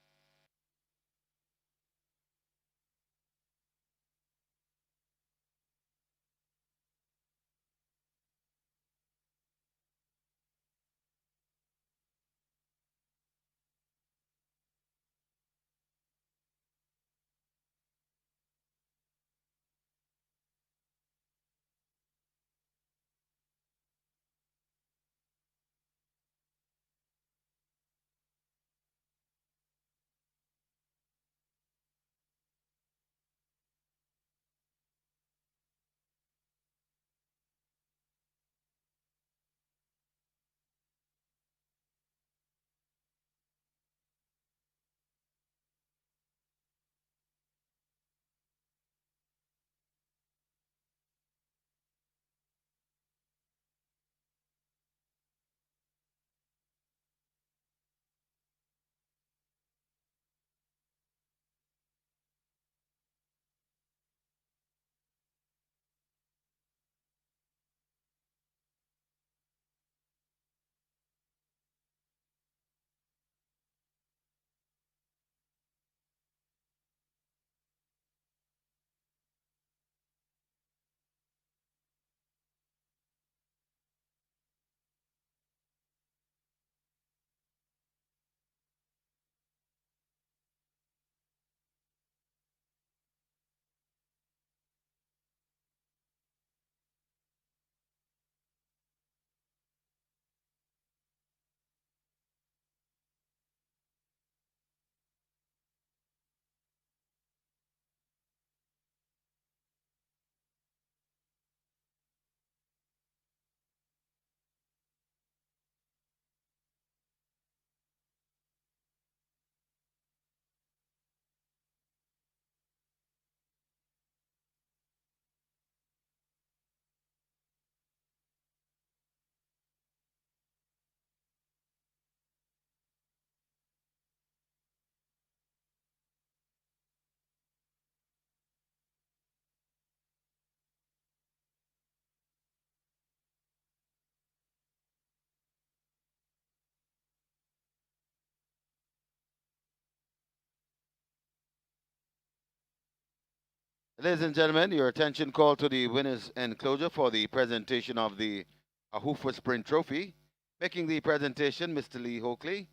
Ladies and gentlemen, your attention called to the winners enclosure for the presentation of the AHWHOFAH Sprint Trophy. Making the presentation, Mr. Lee Hokley,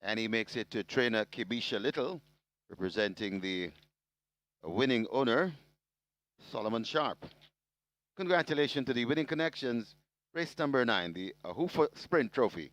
and he makes it to trainer Kibisha Little, representing the winning owner, Solomon Sharp. Congratulations to the winning connections, race number 9, the AHWHOFAH Sprint Trophy.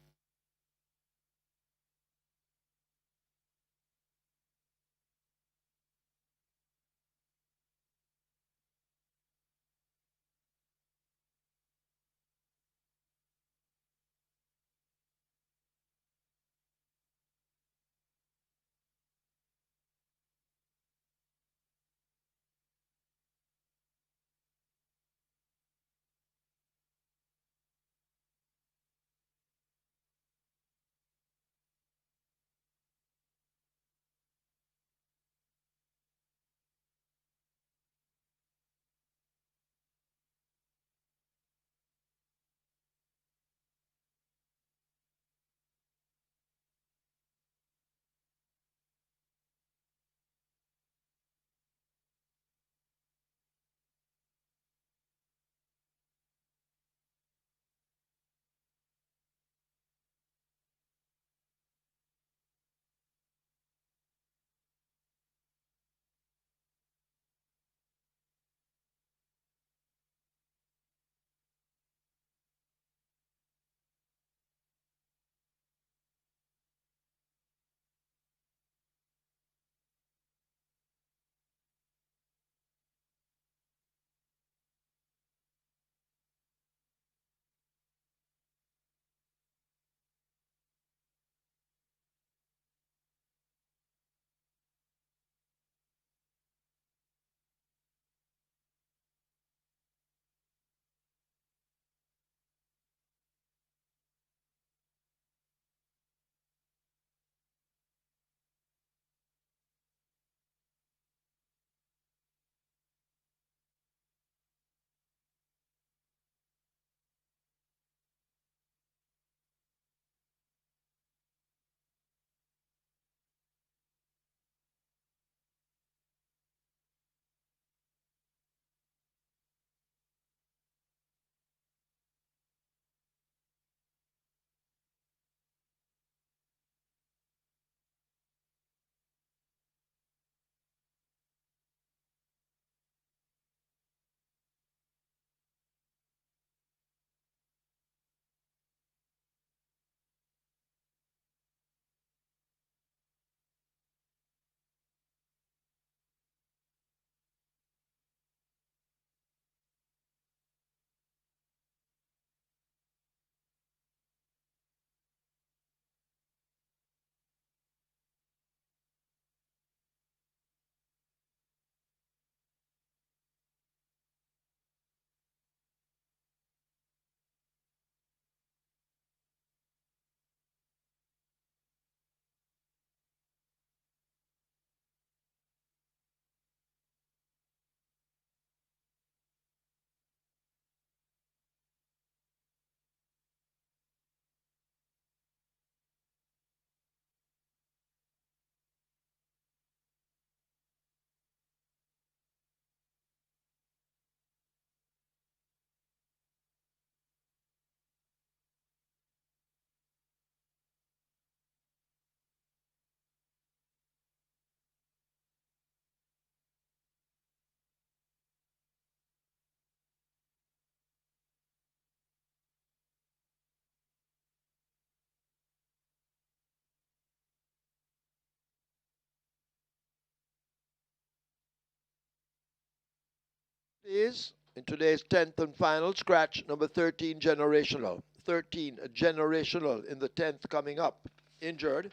Is in today's 10th and final scratch number 13 generational. 13 generational in the 10th coming up. Injured.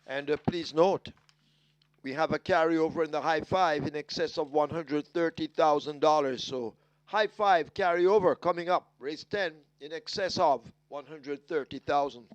And please note, we have a carryover in the high five in excess of $130,000. So high five carryover coming up. Race 10 in excess of 130,000.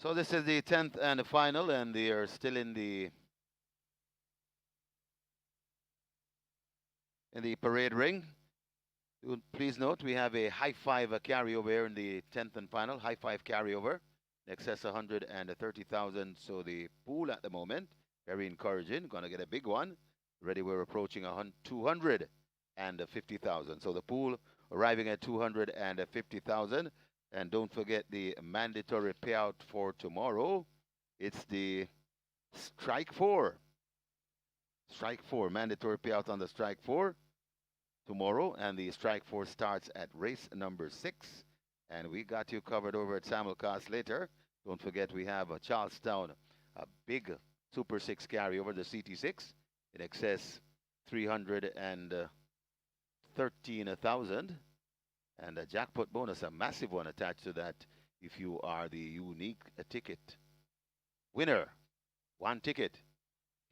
So this is the 10th and the final, and they are still in the parade ring. Please note we have a high five carryover here in the 10th and final. High five carryover, in excess of 130,000. So the pool at the moment, very encouraging. Gonna get a big one. Already we're approaching 250,000. So the pool arriving at 250,000. And don't forget the mandatory payout for tomorrow. It's the strike four. Strike four, mandatory payout on the strike four tomorrow. And the strike four starts at race number 6. And we got you covered over at simulcast later. Don't forget we have a Charlestown, a big Super 6 carryover, the CT6, in excess 313,000. And a jackpot bonus, a massive one attached to that if you are the unique ticket winner. One ticket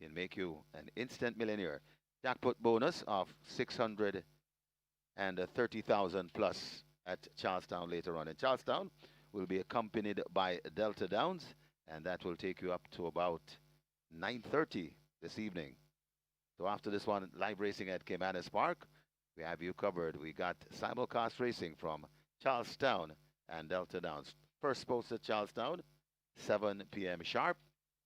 can make you an instant millionaire. Jackpot bonus of 630,000 plus at Charlestown later on. In Charlestown will be accompanied by Delta Downs, and that will take you up to about 9:30 this evening. So after this one, live racing at Caymanas Park, we have you covered. We got simulcast racing from Charlestown and Delta Downs. First post at Charlestown, 7 p.m. sharp.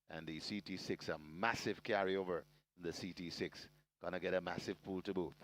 And the CT6, a massive carryover in the CT6. Gonna get a massive pool to boot.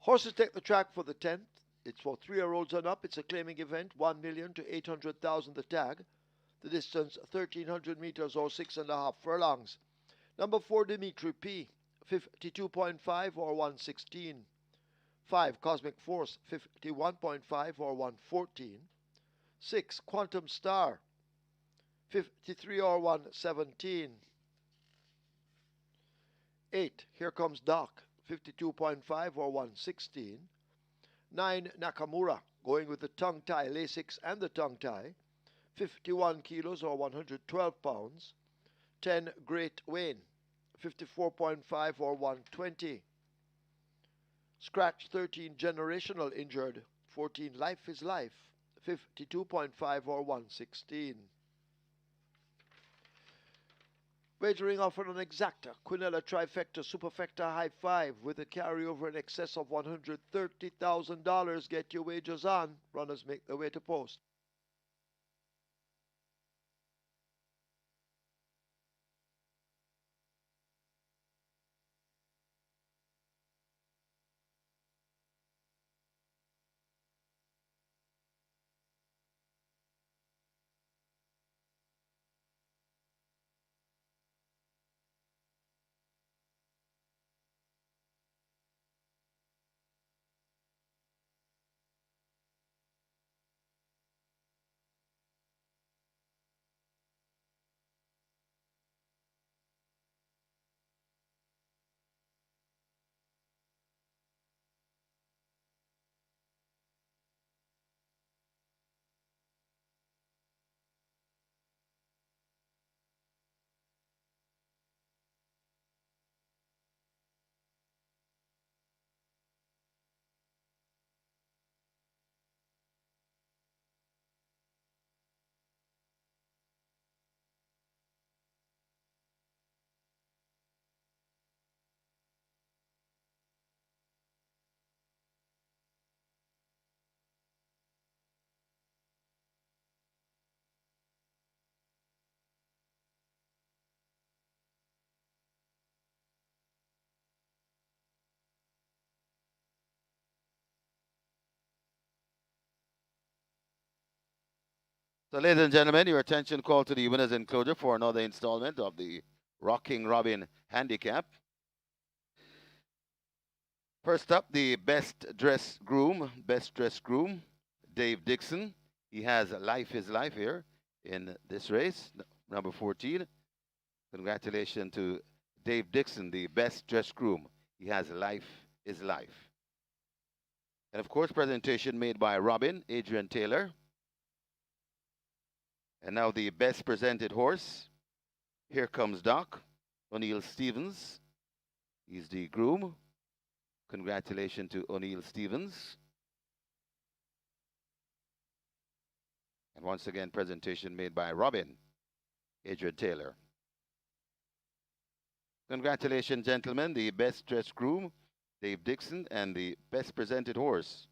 Horses take the track for the 10th. It's for 3-year-olds and up. It's a claiming event, 1,000,000 to 800,000 the tag. The distance 1,300 meters or 6.5 furlongs. Number 4, Dimitri P, 52.5 or 116. 5, Cosmic Force, 51.5 or 114. 6, Quantum Star, 53 or 117. 8, Here Comes Doc, 52.5 or 116. 9, Nakamura, going with the tongue tie, Lasix and the tongue tie, 51 kilos or 112 pounds. 10, Great Wayne, 54.5 or 120. Scratch 13, Generational Injured, 14, Life is Life, 52.5 or 116. Wagering offered on Exacta, Quinella Trifecta, Superfecta High 5 with a carryover in excess of $130,000. Get your wagers on. Runners make their way to post. So, ladies and gentlemen, your attention called to the winners enclosure for another installment of the Rocking Robin Handicap. First up, the best dressed groom, Dave Dixon. He has Life is Life here in this race, number 14. Congratulations to Dave Dixon, the best dressed groom. He has Life is Life. And of course, presentation made by Robin, Adrian Taylor. And now the best presented horse. Here Comes Doc, O'Neill Stevens. He's the groom. Congratulations to O'Neill Stevens. And once again, presentation made by Robin, Adrian Taylor. Congratulations, gentlemen. The best dressed groom, Dave Dixon, and the best presented horse,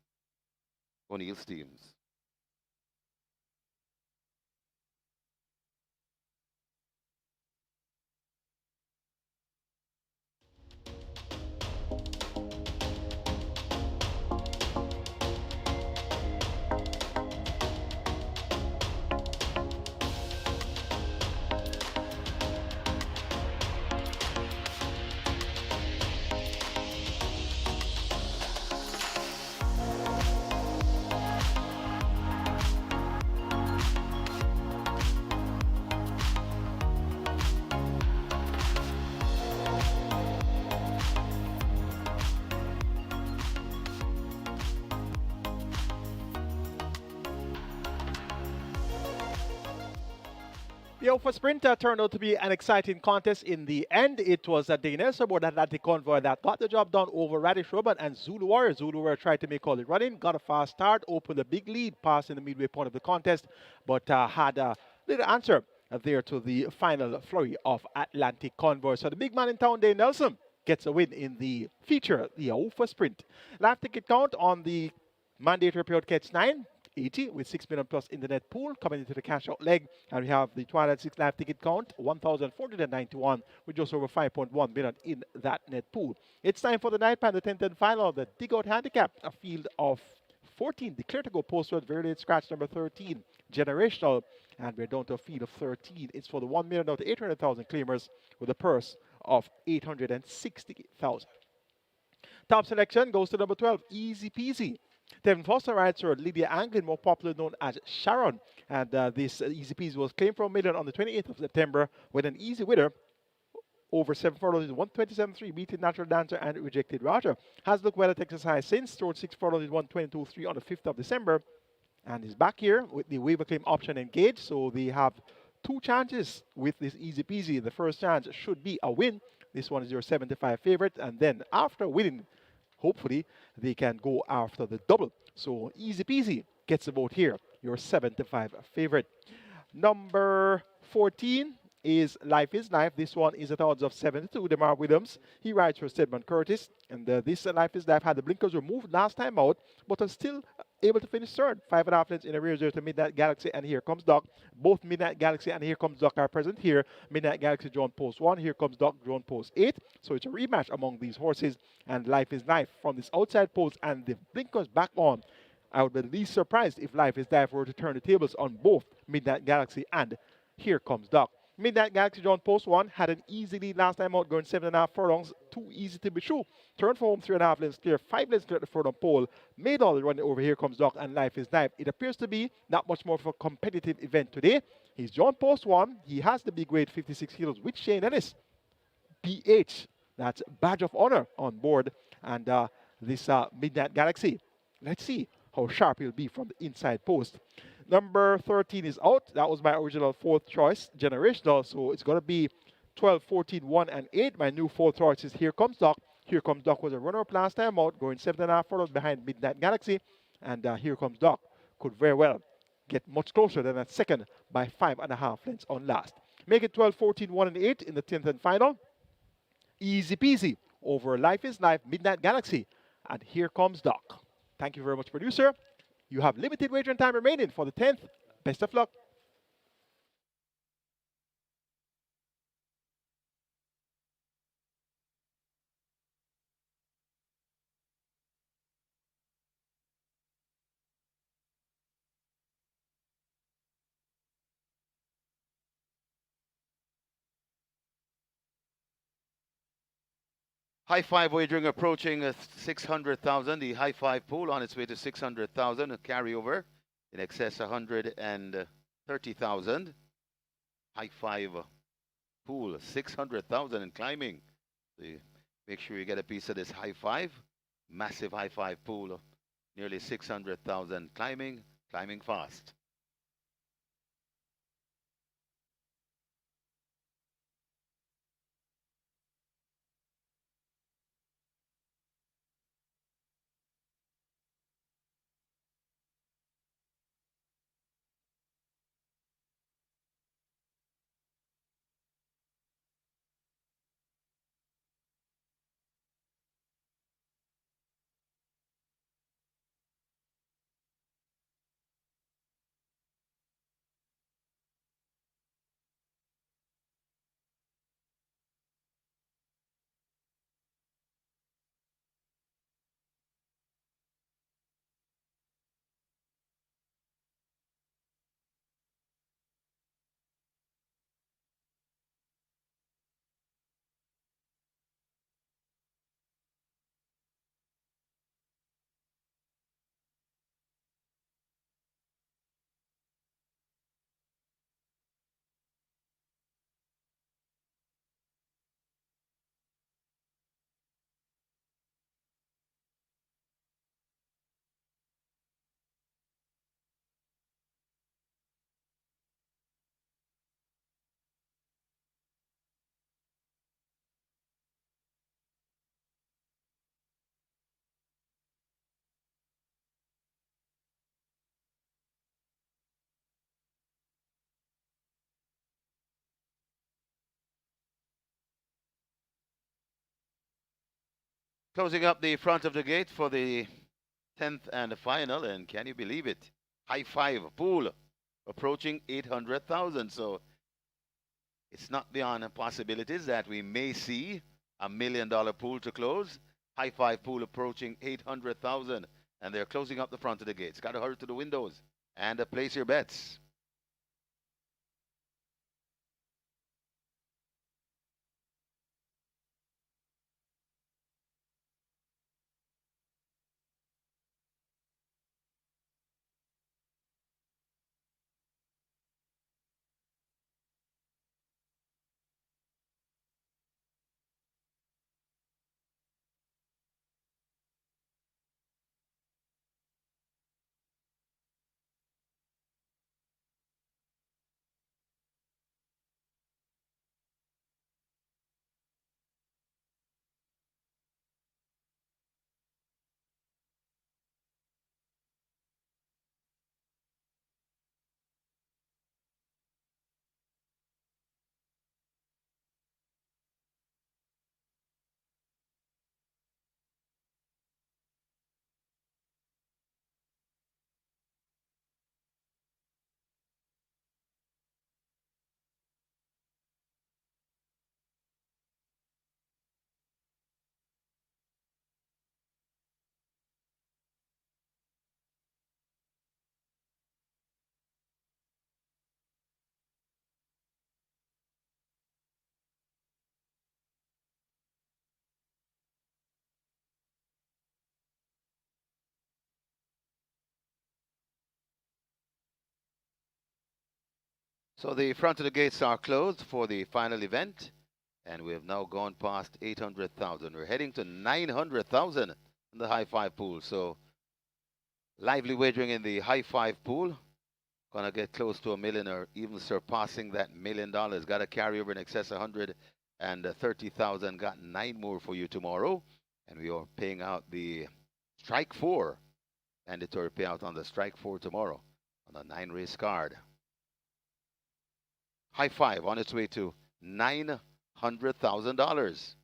O'Neill Stevens. The Awfoh Sprint turned out to be an exciting contest in the end. It was a Danish aboard Atlantic Convoy that got the job done over Radish Robot and Zulu Warrior. Zulu Warrior tried to make all the running, got a fast start, opened a big lead, passed in the midway point of the contest, but had a little answer there to the final flurry of Atlantic Convoy. So the big man in town, Dave Nelson, gets a win in the feature, the Awfoh Sprint. Live ticket count on the mandatory period catch 9. 80 with 6 million plus in the net pool coming into the cash out leg. And we have the Twilight 6 live ticket count, 1,491 with just over 5.1 million in that net pool. It's time for the night pan, the 10th and final of the Dig Out Handicap, a field of 14 declared to go postward, very late scratch number 13, generational, and we're down to a field of 13. It's for the 1 million out to 800,000 claimers with a purse of 860,000. Top selection goes to number 12, Easy Peasy. Devin Foster rides her Lydia Anglin, more popular known as Sharon. And this Easy Peasy was claimed from Maiden on the 28th of September with an easy winner over 7 furlongs in 127.3, beating Natural Dancer and Rejected Roger. Has looked well at Texas High since, scored 6 furlongs in 122.3 on the 5th of December. And is back here with the waiver claim option engaged. So they have 2 chances with this Easy Peasy. The first chance should be a win. This one is your 75 favorite. And then after winning, hopefully, they can go after the double. So Easy Peasy gets the vote here, your 75 favorite. Number 14 is Life is Life. This one is at odds of 72. Demar Williams, he rides for Stedman Curtis. And this Life is Life had the blinkers removed last time out, but is still able to finish third. 5.5 lengths in arrears there to Midnight Galaxy and Here Comes Doc. Both Midnight Galaxy and Here Comes Doc are present here. Midnight Galaxy drawn post 1, Here Comes Doc drawn post 8. So it's a rematch among these horses. And Life is Life from this outside post and the blinkers back on. I would be the least surprised if Life is Life were to turn the tables on both Midnight Galaxy and Here Comes Doc. Midnight Galaxy drawn post 1 had an easy lead last time out, going 7.5 furlongs. Too easy to be true. Turned for home 3.5 lengths clear, 5 lengths clear at the furlong pole. Made all the running over. Here Comes Doc and Life is Life. It appears to be not much more of a competitive event today. He's drawn post 1. He has the big weight 56 kilos with Shane Ellis. BH, that's badge of honor on board. And this Midnight Galaxy. Let's see how sharp he'll be from the inside post. Number 13 is out. That was my original 4th choice, generational. So it's going to be 12, 14, 1, and 8. My new 4th choice is Here Comes Doc. Here Comes Doc was a runner-up last time out, going 7.5 furlongs behind Midnight Galaxy. And Here Comes Doc could very well get much closer than that second by 5.5 lengths on last. Make it 12, 14, 1, and 8 in the 10th and final. Easy peasy over Life is Life, Midnight Galaxy, and Here Comes Doc. Thank you very much, producer. You have limited wagering time remaining for the 10th. Best of luck. High five wagering approaching 600,000. The high five pool on its way to 600,000. A carryover in excess 130,000. High five pool 600,000 and climbing. So make sure you get a piece of this high five. Massive high five pool. Nearly 600,000 climbing fast. Closing up the front of the gate for the 10th and the final, and can you believe it? High five pool approaching 800,000. So it's not beyond possibilities that we may see $1 million pool to close. High five pool approaching 800,000. And they're closing up the front of the gates. Got to hurry to the windows and place your bets. So the front of the gates are closed for the final event, and we have now gone past 800,000. We're heading to 900,000 in the high five pool. So lively wagering in the high five pool. Gonna get close to $1 million or even surpassing that $1 million. Got a carryover in excess of 130,000. Got 9 more for you tomorrow, and we are paying out the strike 4 mandatory payout on the strike 4 tomorrow on a 9-race card. High five on its way to $900,000.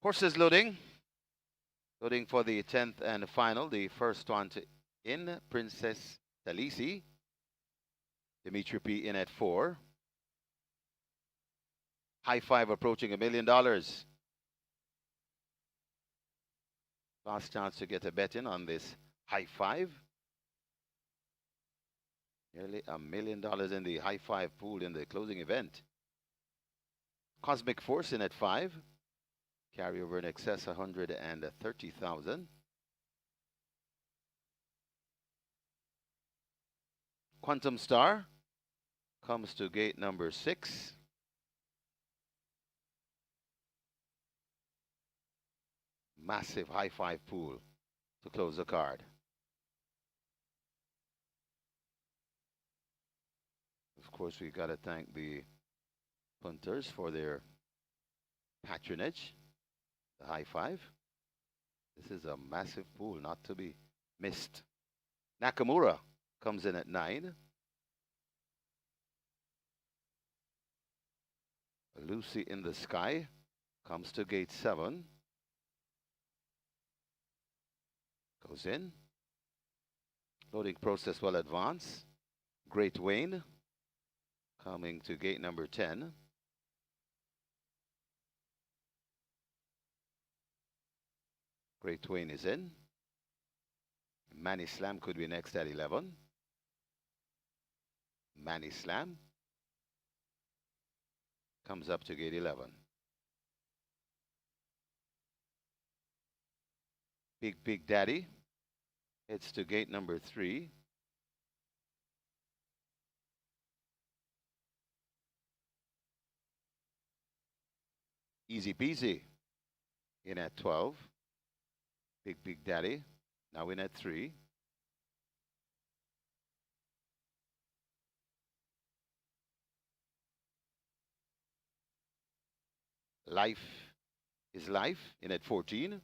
Horses loading. Loading for the 10th and final. The first one to in, Princess Talisi. Dimitri P in at 4. High five approaching $1 million. Last chance to get a bet in on this high five. Nearly $1 million in the high five pool in the closing event. Cosmic Force in at 5. Carryover in excess of 130,000. Quantum Star comes to gate number 6. Massive high five pool to close the card. Of course, we got to thank the punters for their patronage. The high five. This is a massive pool, not to be missed. Nakamura comes in at 9. Lucy in the Sky comes to gate 7. Goes in. Loading process well advanced. Great Wayne coming to gate number 10. Great Wayne is in. Manny Slam could be next at 11. Manny Slam comes up to gate 11. Big Daddy heads to gate number 3. Easy Peasy in at 12. Big Daddy now in at 3. Life is Life in at 14.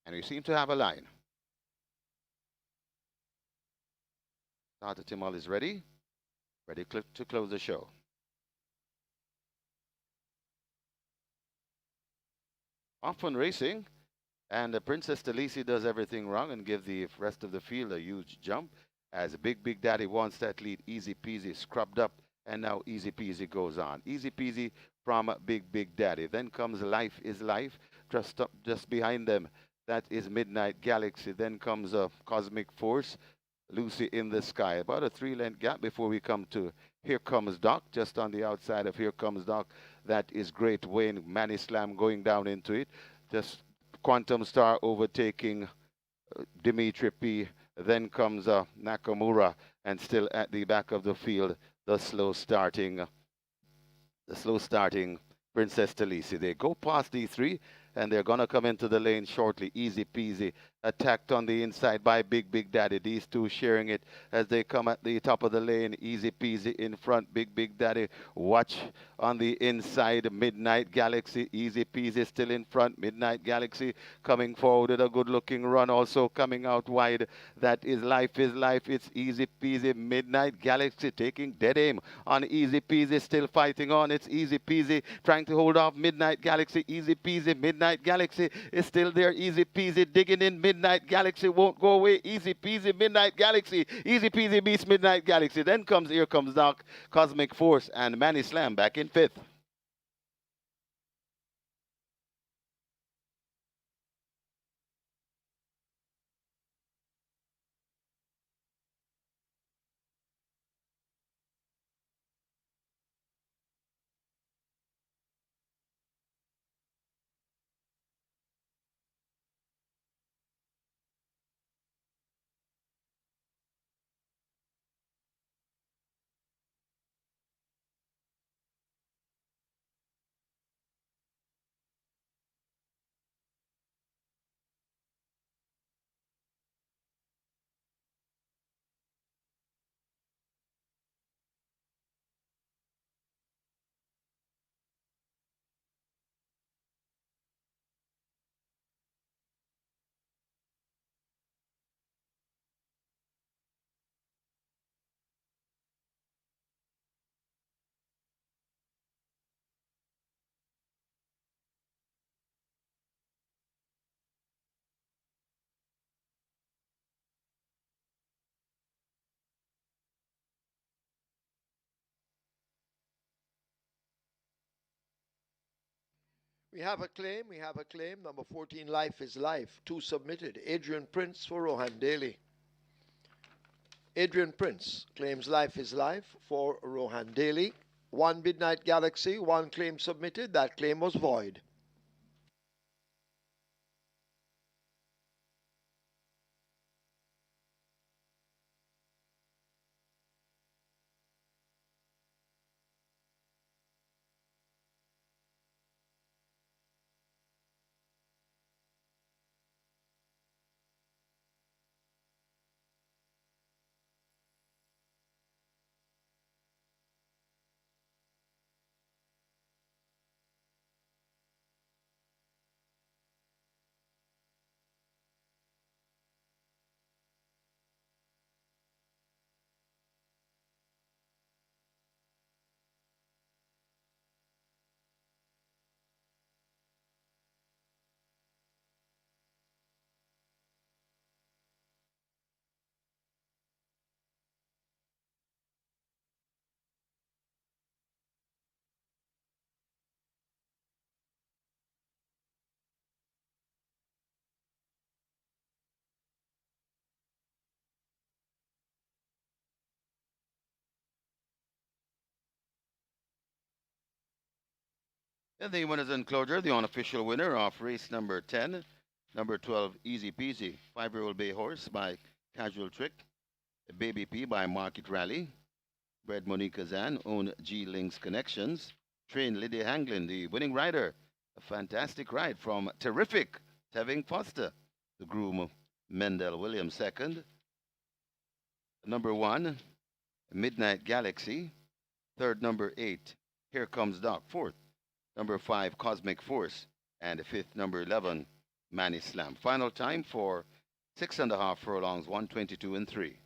And we seem to have a line. Starter Timal is ready to close the show. Off on racing, and Princess Talisi does everything wrong and give the rest of the field a huge jump as Big Daddy wants that lead. Easy Peasy scrubbed up, and now Easy Peasy goes on. Easy Peasy from Big Daddy. Then comes Life is Life, just behind them. That is Midnight Galaxy. Then comes Cosmic Force, Lucy in the Sky. About a 3-length gap before we come to Here Comes Doc. Just on the outside of Here Comes Doc, that is Great Wayne. Manny Slam going down into it. Just Quantum Star overtaking Dimitri P. Then comes Nakamura, and still at the back of the field, the slow starting Princess Talisi. They go past D3, and they're going to come into the lane shortly. Easy Peasy attacked on the inside by Big Daddy. These two sharing it as they come at the top of the lane. Easy Peasy in front. Big Daddy watch on the inside. Midnight Galaxy. Easy Peasy still in front. Midnight Galaxy coming forward with a good looking run. Also coming out wide. That is Life is Life. It's Easy Peasy. Midnight Galaxy taking dead aim on Easy Peasy. Still fighting on. It's Easy Peasy trying to hold off Midnight Galaxy. Easy Peasy. Midnight Galaxy is still there. Easy Peasy digging in. Midnight Galaxy won't go away. Easy Peasy. Midnight Galaxy. Easy Peasy beats Midnight Galaxy. Then comes Here Comes Doc, Cosmic Force, and Manny Slam back in 5th. We have a claim. We have a claim. Number 14, Life is Life. 2 submitted. Adrian Prince for Rohan Daly. Adrian Prince claims Life is Life for Rohan Daly. 1 Midnight Galaxy, 1 claim submitted. That claim was void. And the winners enclosure, the unofficial winner of race number 10, number 12, Easy Peasy, 5-year-old bay horse by Casual Trick, Baby P by Market Rally, bred Monica Zan, own G Links Connections, trained Lydia Hanglin, the winning rider. A fantastic ride from terrific Tevin Foster, the groom Mendel Williams second. Number 1, Midnight Galaxy. Third, number 8, Here Comes Doc. Fourth, number 5, Cosmic Force. And fifth, number 11, Manny Slam. Final time for 6.5 furlongs, 122 and 3.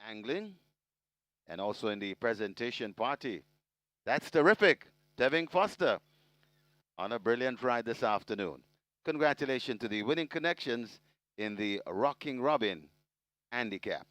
Angling and also in the presentation party. That's terrific. Tevin Foster on a brilliant ride this afternoon. Congratulations to the winning connections in the Rocking Robin handicap.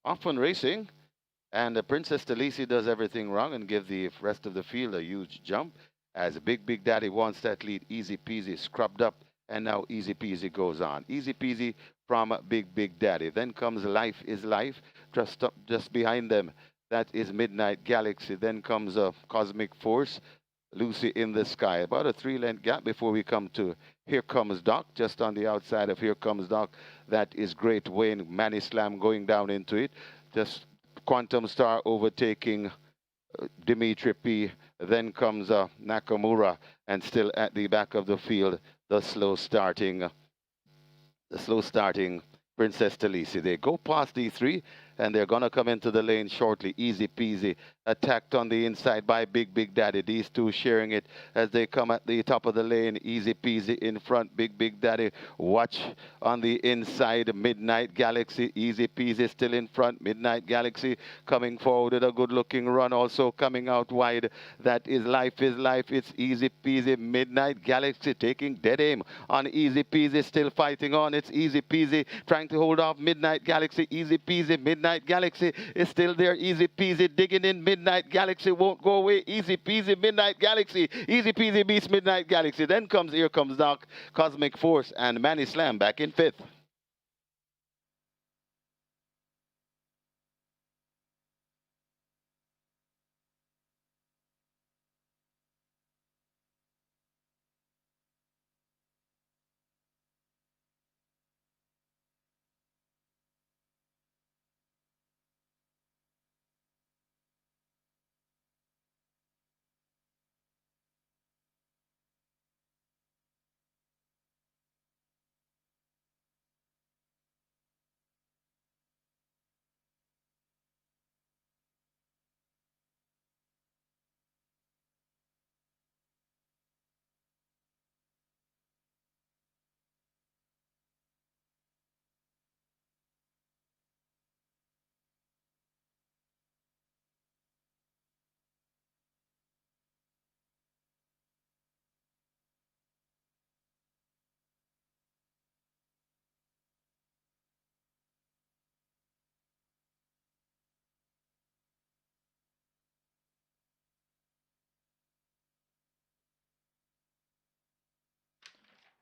Off on racing, and the Princess Talisi does everything wrong and give the rest of the field a huge jump as Big Daddy wants that lead. Easy Peasy scrubbed up, and now Easy Peasy goes on. Easy Peasy from Big Daddy. Then comes Life is Life, just behind them. That is Midnight Galaxy. Then comes Cosmic Force, Lucy in the Sky. About a 3-length gap before we come to Here Comes Doc, just on the outside of Here Comes Doc. That is Great Wayne, Manny Slam going down into it. Just Quantum Star overtaking Dimitri P. Then comes Nakamura, and still at the back of the field, the slow starting Princess Talisi. They go past D3, and they're going to come into the lane shortly. Easy Peasy Attacked on the inside by Big Daddy. These two sharing it as they come at the top of the lane. Easy peasy in front. Big Daddy. Watch on the inside. Midnight Galaxy. Easy peasy still in front. Midnight Galaxy coming forward with a good looking run. Also coming out wide. That is Life is Life. It's easy peasy. Midnight Galaxy taking dead aim on Easy Peasy. Still fighting on. It's Easy Peasy trying to hold off Midnight Galaxy. Easy peasy. Midnight Galaxy is still there. Easy peasy digging in. Midnight Galaxy won't go away. Easy peasy. Midnight Galaxy. Easy peasy beats Midnight Galaxy. Then comes Here Comes Doc, Cosmic Force, and Manny Slam back in fifth.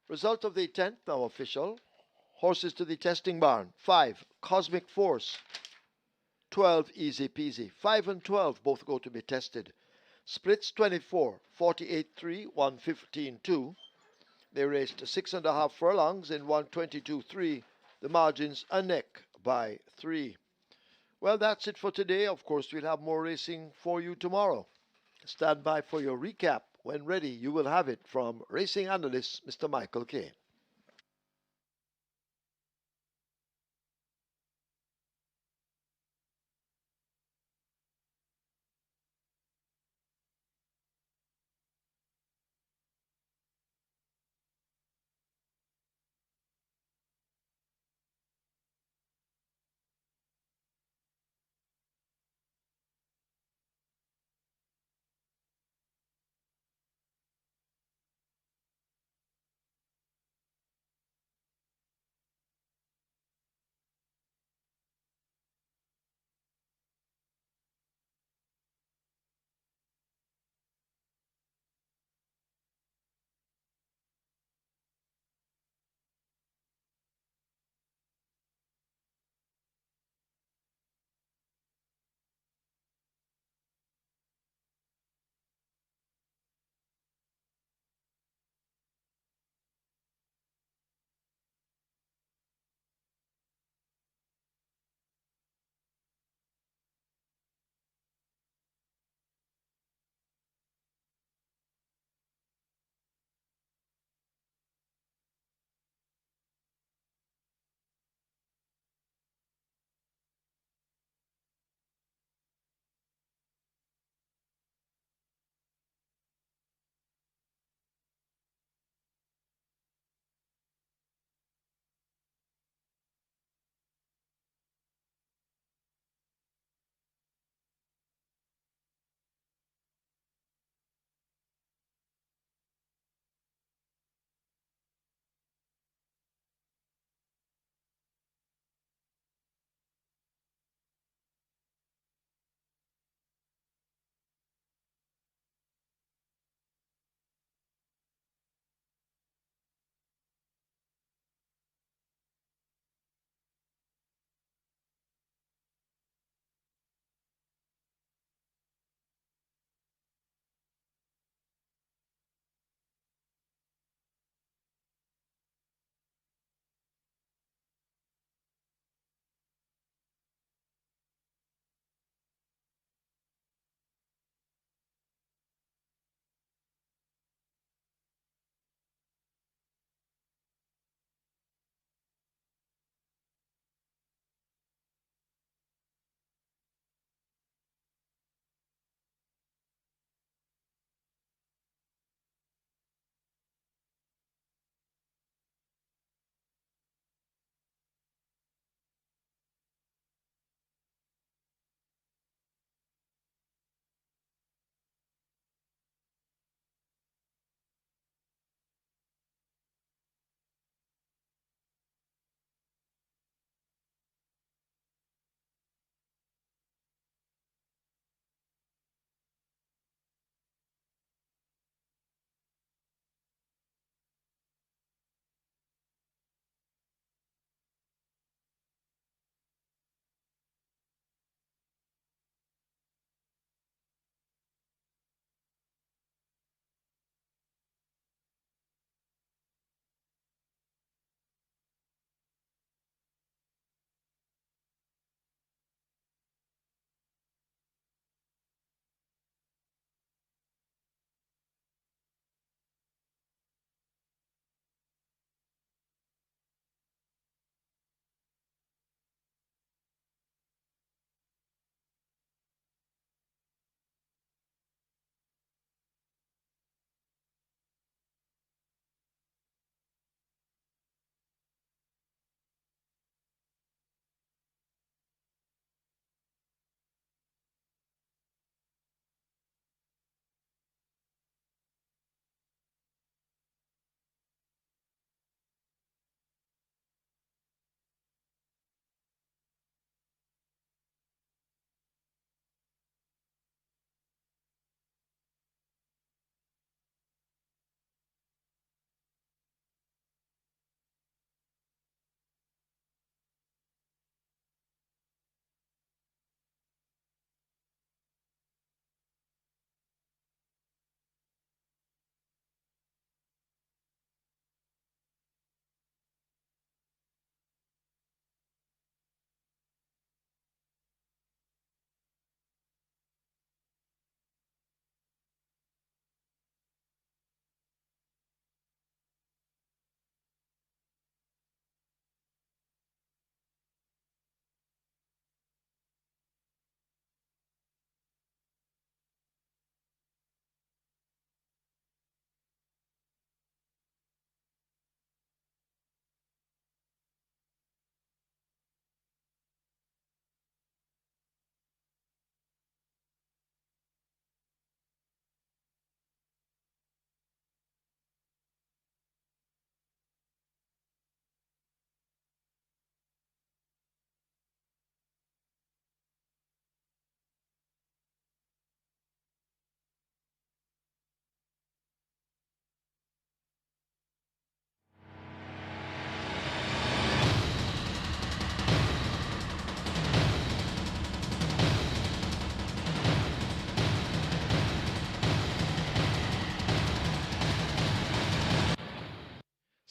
Result of the 10th now official. Horses to the testing barn. 5, Cosmic Force. 12, Easy Peasy. 5 and 12 both go to be tested. Splits 24, 48-3, 115-2. They raced 6.5 furlongs in 122-3. The margins a neck by 3. Well, that's it for today. Of course, we'll have more racing for you tomorrow. Stand by for your recap. When ready, you will have it from racing analyst Mr. Michael Kay.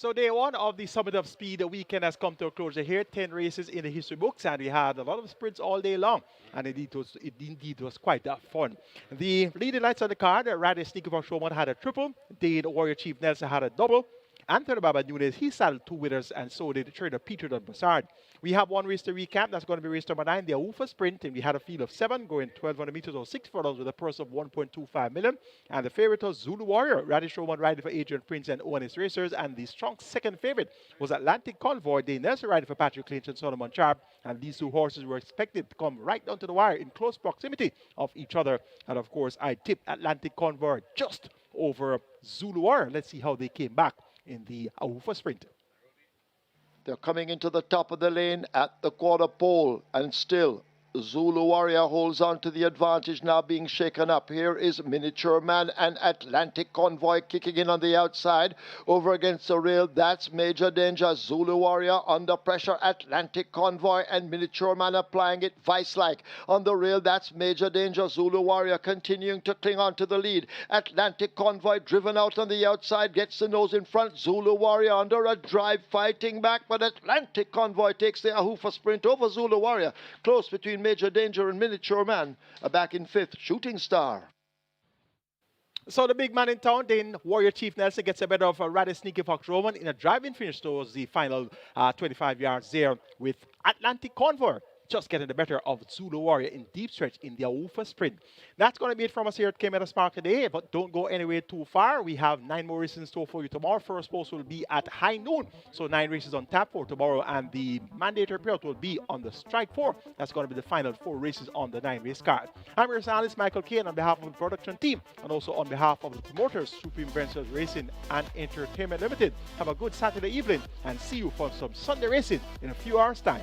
So day one of the Summit of Speed weekend has come to a closure here. 10 races in the history books, and we had a lot of sprints all day long. And it indeed was quite fun. The leading lights on the card, Radish Sneaky Fox Roman had a triple. Dade Warrior Chief Nelson had a double. Anthony Baba Nunes, he saddled 2 winners, and so did trader Peter Dunn-Bassard. We have one race to recap. That's going to be race number 9, the AHWHOFAH Sprint. And we had a field of 7 going 1,200 meters or 6 furlongs with a purse of 1.25 million. And the favorite was Zulu Warrior. Radish Roman riding for Adrian Prince and ONS Racers. And the strong second favorite was Atlantic Convoy. Dane Nelson riding for Patrick Clinch and Solomon Sharp. And these 2 horses were expected to come right down to the wire in close proximity of each other. And of course, I tipped Atlantic Convoy just over Zulu Warrior. Let's see how they came back in the AHWHOFAH Sprint. They're coming into the top of the lane at the quarter pole, and still Zulu Warrior holds on to the advantage, now being shaken up. Here is Miniature Man and Atlantic Convoy kicking in on the outside. Over against the rail, that's Major Danger. Zulu Warrior under pressure. Atlantic Convoy and Miniature Man applying it vice-like. On the rail, that's Major Danger. Zulu Warrior continuing to cling on to the lead. Atlantic Convoy driven out on the outside, gets the nose in front. Zulu Warrior under a drive, fighting back, but Atlantic Convoy takes the AHWHOFAH Sprint over Zulu Warrior. Close between Major Danger and Miniature Man. Back in 5th, Shooting Star. So the big man in town, then Warrior Chief Nelson, gets a bit of a rather sneaky Fox Roman in a driving finish towards the final 25 yards there, with Atlantic Convoy just getting the better of Zulu Warrior in deep stretch in the AHWHOFAH Sprint. That's going to be it from us here at Caymanas Park today, but don't go anywhere too far. We have 9 more races in store for you tomorrow. First post will be at high noon, so 9 races on tap for tomorrow, and the mandatory payout will be on the strike 4. That's going to be the final 4 races on the 9-race card. I'm your analyst, Michael Kane, on behalf of the production team, and also on behalf of the promoters, Supreme Ventures Racing and Entertainment Limited. Have a good Saturday evening, and see you for some Sunday racing in a few hours' time.